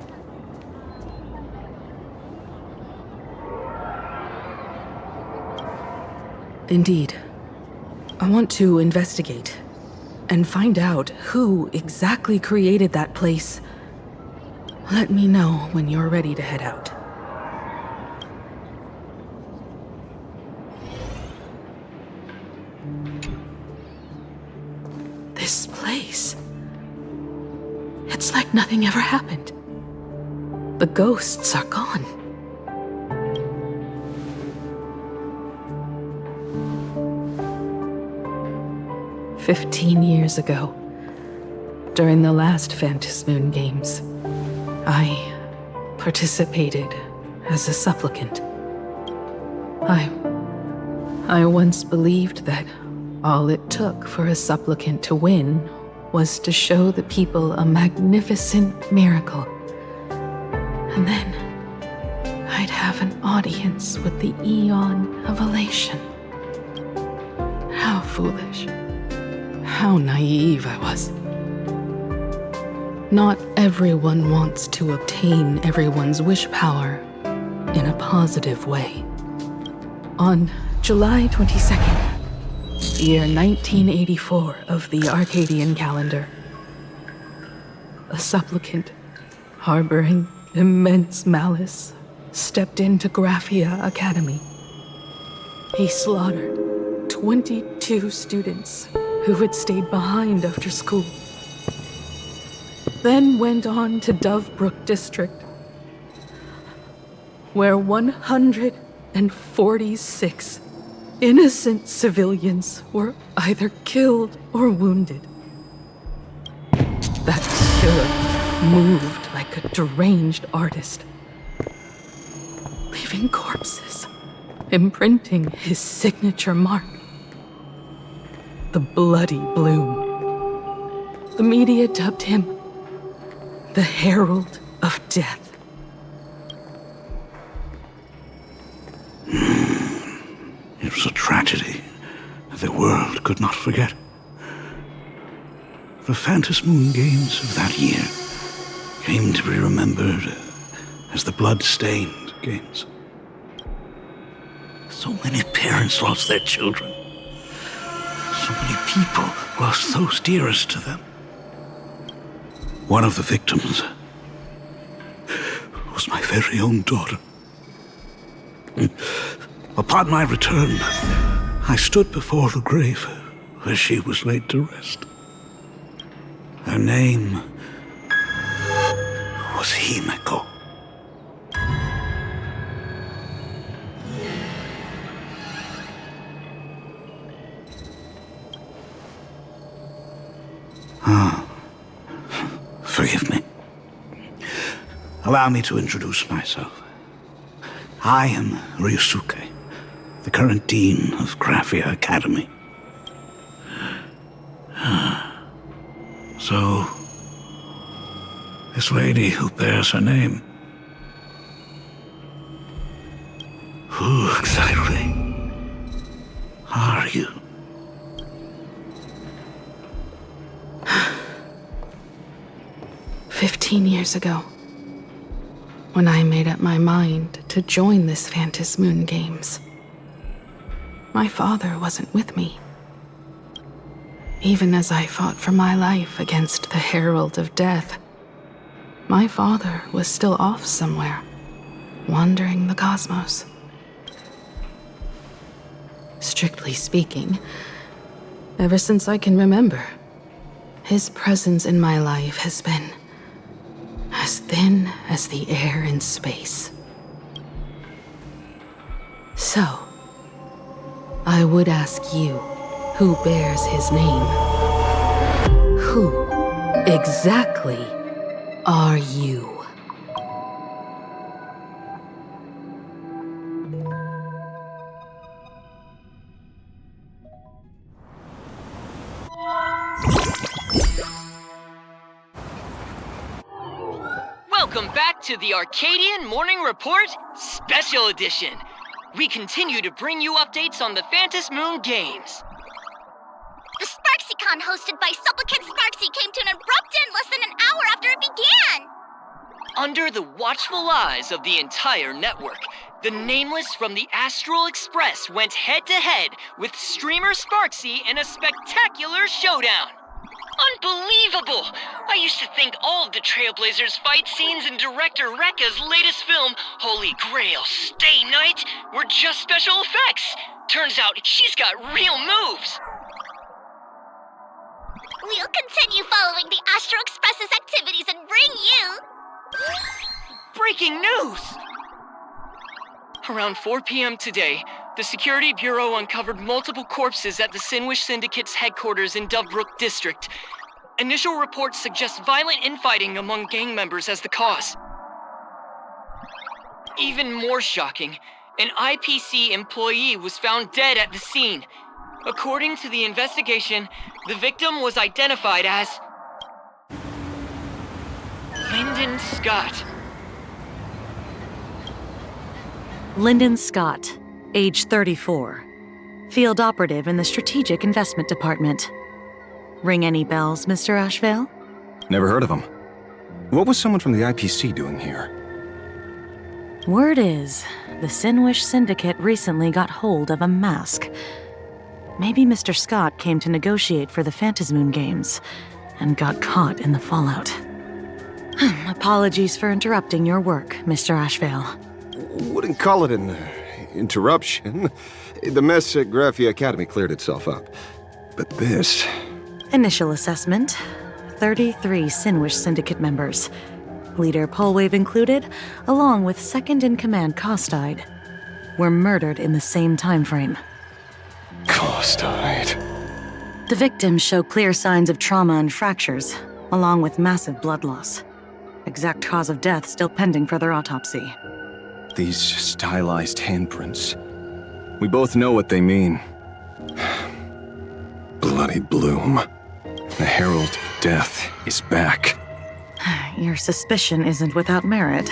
indeed, I want to investigate and find out who exactly created that place. Let me know when you're ready to head out. This place. It's like nothing ever happened. The ghosts are gone. "15 years ago, during the last Phantom Moon Games, I participated as a supplicant. I once believed that all it took for a supplicant to win was to show the people a magnificent miracle. And then I'd have an audience with the Eon of Elation. How foolish. How naive I was. Not everyone wants to obtain everyone's wish power in a positive way. On July 22nd, year 1984 of the Arcadian calendar, a supplicant harboring immense malice stepped into Graphia Academy. He slaughtered 22 students who had stayed behind after school, then went on to Dovebrook District, where 146 innocent civilians were either killed or wounded. That killer moved like a deranged artist, leaving corpses, imprinting his signature mark. The Bloody Bloom. The media dubbed him the Herald of Death. tragedy that the world could not forget. The Phantom Moon Games of that year came to be remembered as the Blood-Stained Games. So many parents lost their children. So many people lost those dearest to them. One of the victims was my very own daughter. Upon my return, I stood before the grave where she was laid to rest. Her name was Himeko. Forgive me. Allow me to introduce myself. I am Ryusuke, the current dean of Graphia Academy. So, this lady who bears her name, who exactly are you? "15 years ago, when I made up my mind to join this Phantom Moon Games, my father wasn't with me. Even as I fought for my life against the Herald of Death, my father was still off somewhere, wandering the cosmos. Strictly speaking, ever since I can remember, his presence in my life has been as thin as the air in space. So, I would ask you, who bears his name? Who exactly are you? Welcome back to the Arcadian Morning Report Special Edition. We continue to bring you updates on the Phantom Moon Games. The SparksyCon hosted by Supplicant Sparksy came to an abrupt end less than an hour after it began! Under the watchful eyes of the entire network, the Nameless from the Astral Express went head-to-head with streamer Sparksy in a spectacular showdown. Unbelievable! I used to think all of the Trailblazers' fight scenes in director Rekka's latest film, Holy Grail Stay Night, were just special effects. Turns out she's got real moves. We'll continue following the Astro Express's activities and bring you... Breaking news! Around 4 p.m. today, the Security Bureau uncovered multiple corpses at the Sinwish Syndicate's headquarters in Dovebrook District. Initial reports suggest violent infighting among gang members as the cause. Even more shocking, an IPC employee was found dead at the scene. According to the investigation, the victim was identified as Lyndon Scott. Lyndon Scott, age 34. Field operative in the Strategic Investment Department. Ring any bells, Mr. Ashvale? Never heard of him. What was someone from the IPC doing here? Word is, the Sinwish Syndicate recently got hold of a mask. Maybe Mr. Scott came to negotiate for the Phantom Moon Games and got caught in the fallout. Apologies for interrupting your work, Mr. Ashvale. Wouldn't call it an interruption. The mess at Graphia Academy cleared itself up. But this... Initial assessment, 33 Sinwish Syndicate members. Leader Polwave included, along with second-in-command Costide, were murdered in the same time frame. Costide. The victims show clear signs of trauma and fractures, along with massive blood loss. Exact cause of death still pending further autopsy. These stylized handprints. We both know what they mean. Bloody Bloom. The Herald of Death is back. Your suspicion isn't without merit,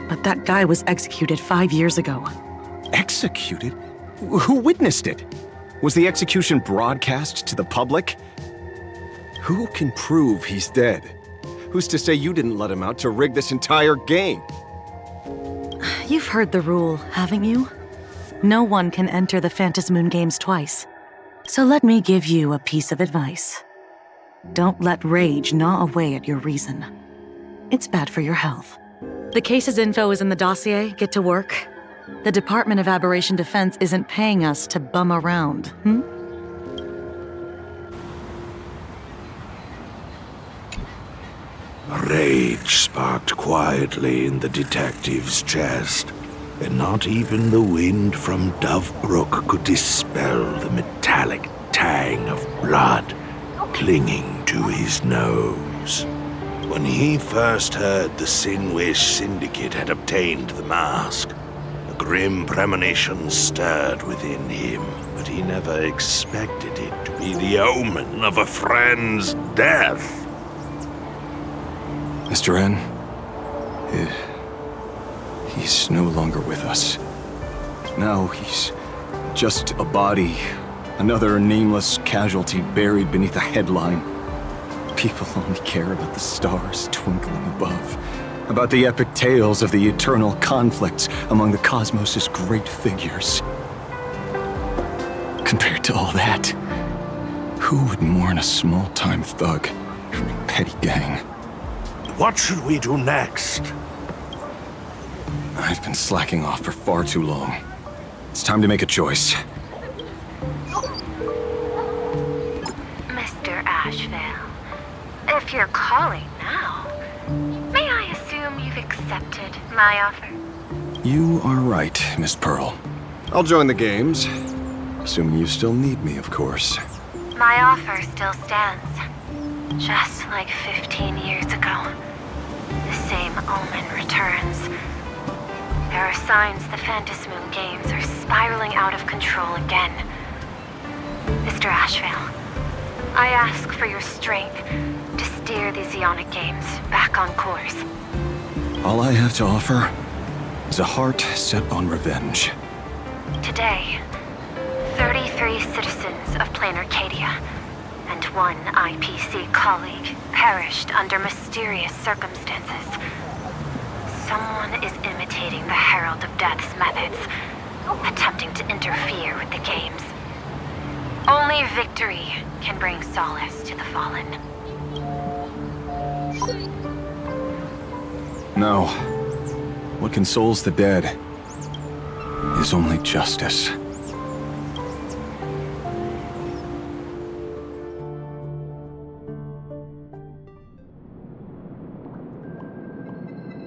but that guy was executed 5 years ago. Executed? Who witnessed it? Was the execution broadcast to the public? Who can prove he's dead? Who's to say you didn't let him out to rig this entire game? You've heard the rule, haven't you? No one can enter the Phantasmoon Games twice. So let me give you a piece of advice. Don't let rage gnaw away at your reason. It's bad for your health. The case's info is in the dossier. Get to work. The Department of Aberration Defense isn't paying us to bum around, Rage sparked quietly in the detective's chest, and not even the wind from Dovebrook could dispel the metallic tang of blood clinging to his nose. When he first heard the Sinwish Syndicate had obtained the mask, a grim premonition stirred within him, but he never expected it to be the omen of a friend's death. Mr. N, he's no longer with us. Now he's just a body, another nameless casualty buried beneath a headline. People only care about the stars twinkling above, about the epic tales of the eternal conflicts among the cosmos' great figures. Compared to all that, who would mourn a small-time thug from a petty gang? What should we do next? I've been slacking off for far too long. It's time to make a choice. Mr. Ashvale, if you're calling now, may I assume you've accepted my offer? You are right, Miss Pearl. I'll join the games. Assuming you still need me, of course. My offer still stands. Just like 15 years ago. The same omen returns. There are signs the Phantasmoon Games are spiraling out of control again. Mr. Ashvale, I ask for your strength to steer the Zeonic Games back on course. All I have to offer is a heart set on revenge. Today, 33 citizens of Plain Arcadia and one IPC colleague perished under mysterious circumstances. Someone is imitating the Herald of Death's methods, attempting to interfere with the games. Only victory can bring solace to the fallen. No. What consoles the dead is only justice.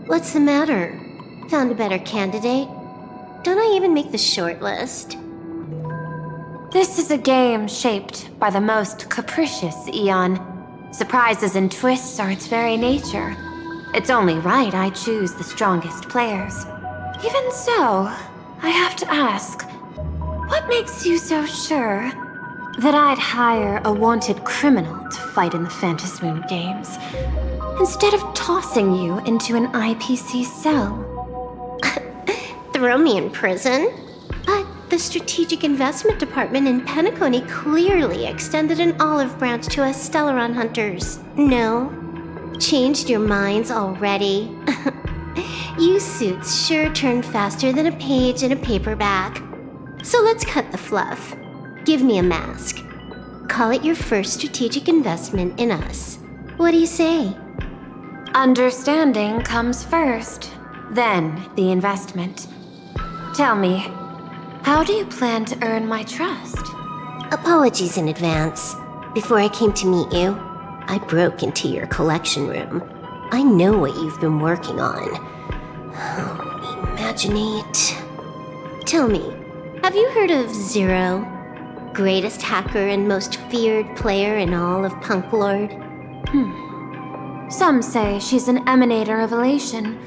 What's the matter? Found a better candidate? Don't I even make the short list? This is a game shaped by the most capricious Eon. Surprises and twists are its very nature. It's only right I choose the strongest players. Even so, I have to ask, what makes you so sure that I'd hire a wanted criminal to fight in the Phantasmoon Games, instead of tossing you into an IPC cell? Throw me in prison? But the Strategic Investment Department in Penacony clearly extended an olive branch to us Stellaron hunters. No? Changed your minds already? You suits sure turn faster than a page in a paperback. So let's cut the fluff. Give me a mask. Call it your first strategic investment in us. What do you say? Understanding comes first, then the investment. Tell me, how do you plan to earn my trust? Apologies in advance. Before I came to meet you, I broke into your collection room. I know what you've been working on. Imaginate. Tell me, have you heard of Zero? Greatest hacker and most feared player in all of Punk Lord? Some say she's an emanator of elation,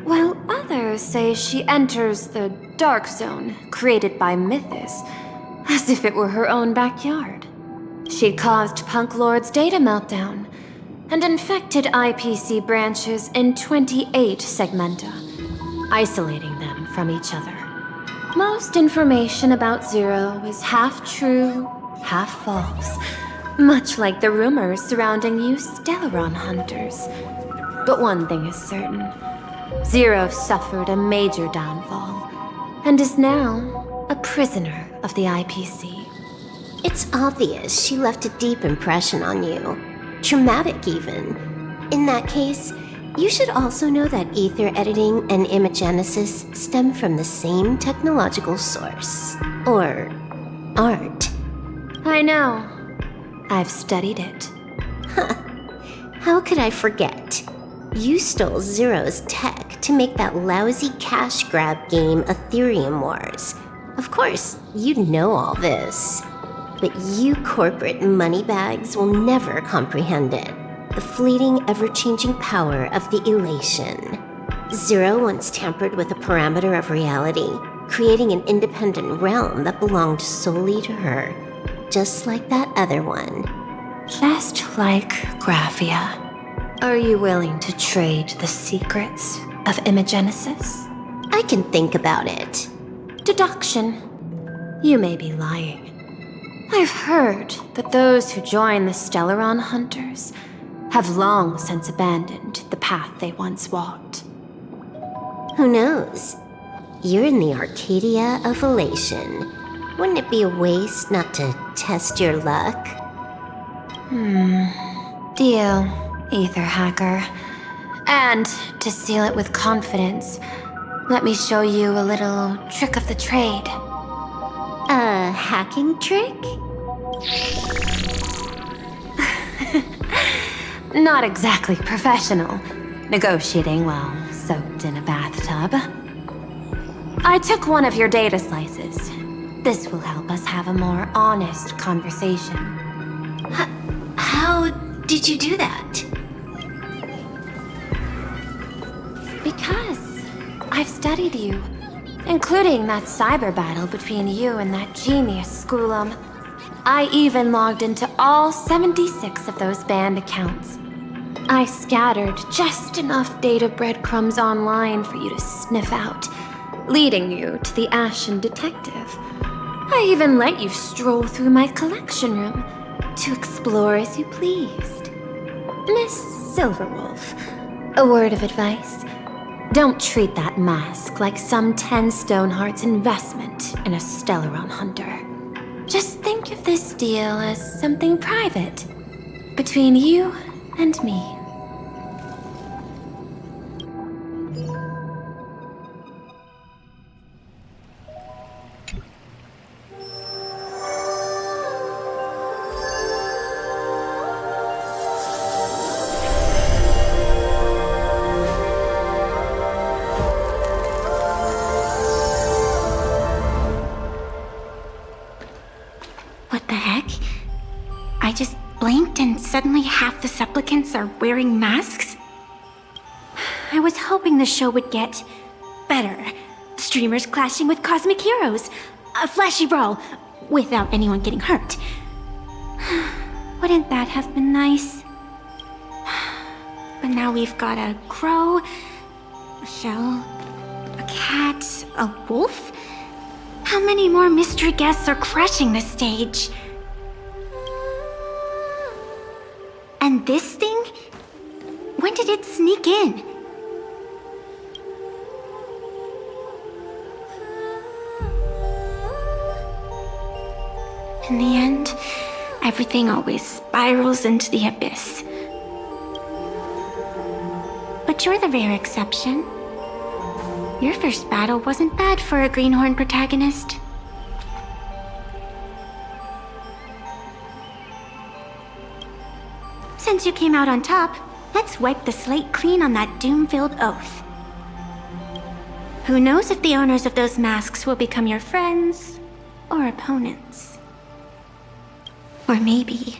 while others say she enters the dark zone created by Mythos, as if it were her own backyard. She caused Punk Lord's data meltdown, and infected IPC branches in 28 segmenta, isolating them from each other. Most information about Zero is half true, half false. Much like the rumors surrounding you Stellaron hunters. But one thing is certain. Zero suffered a major downfall, and is now a prisoner of the IPC. It's obvious she left a deep impression on you. Traumatic, even. In that case, you should also know that ether editing and imagenesis stem from the same technological source. Or art. I know. I've studied it. How could I forget? You stole Zero's tech to make that lousy cash grab game Ethereum Wars. Of course, you'd know all this. But you corporate moneybags will never comprehend it. The fleeting, ever-changing power of the elation. Zero once tampered with a parameter of reality, creating an independent realm that belonged solely to her. Just like that other one. Just like Graphia. Are you willing to trade the secrets of imagenesis? I can think about it. Deduction. You may be lying. I've heard that those who join the Stellaron Hunters have long since abandoned the path they once walked. Who knows? You're in the Arcadia of Elation. Wouldn't it be a waste not to test your luck? Deal, Ether Hacker. And to seal it with confidence, let me show you a little trick of the trade. A hacking trick? Not exactly professional. Negotiating while soaked in a bathtub. I took one of your data slices. This will help us have a more honest conversation. How did you do that? Because I've studied you, including that cyber battle between you and that genius Schoolum. I even logged into all 76 of those banned accounts. I scattered just enough data breadcrumbs online for you to sniff out, leading you to the Ashen Detective. I even let you stroll through my collection room to explore as you pleased. Miss Silverwolf, a word of advice. Don't treat that mask like some 10 Stonehearts investment in a Stellaron hunter. Just think of this deal as something private, between you and me. What the heck? I just blinked and suddenly half the supplicants are wearing masks? I was hoping the show would get better. Streamers clashing with cosmic heroes. A flashy brawl without anyone getting hurt. Wouldn't that have been nice? But now we've got a crow, a shell, a cat, a wolf? How many more mystery guests are crashing the stage? And this thing? When did it sneak in? In the end, everything always spirals into the abyss. But you're the rare exception. Your first battle wasn't bad for a greenhorn protagonist. Since you came out on top, let's wipe the slate clean on that doom-filled oath. Who knows if the owners of those masks will become your friends or opponents? Or maybe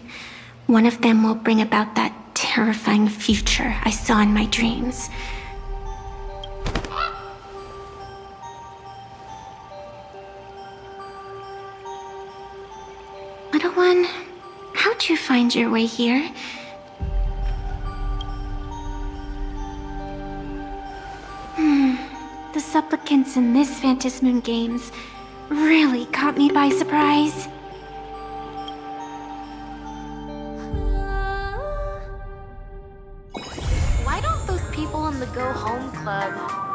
one of them will bring about that terrifying future I saw in my dreams. Little one, how'd you find your way here? The supplicants in this Phantasmoon Games really caught me by surprise. Why don't those people in the Go Home Club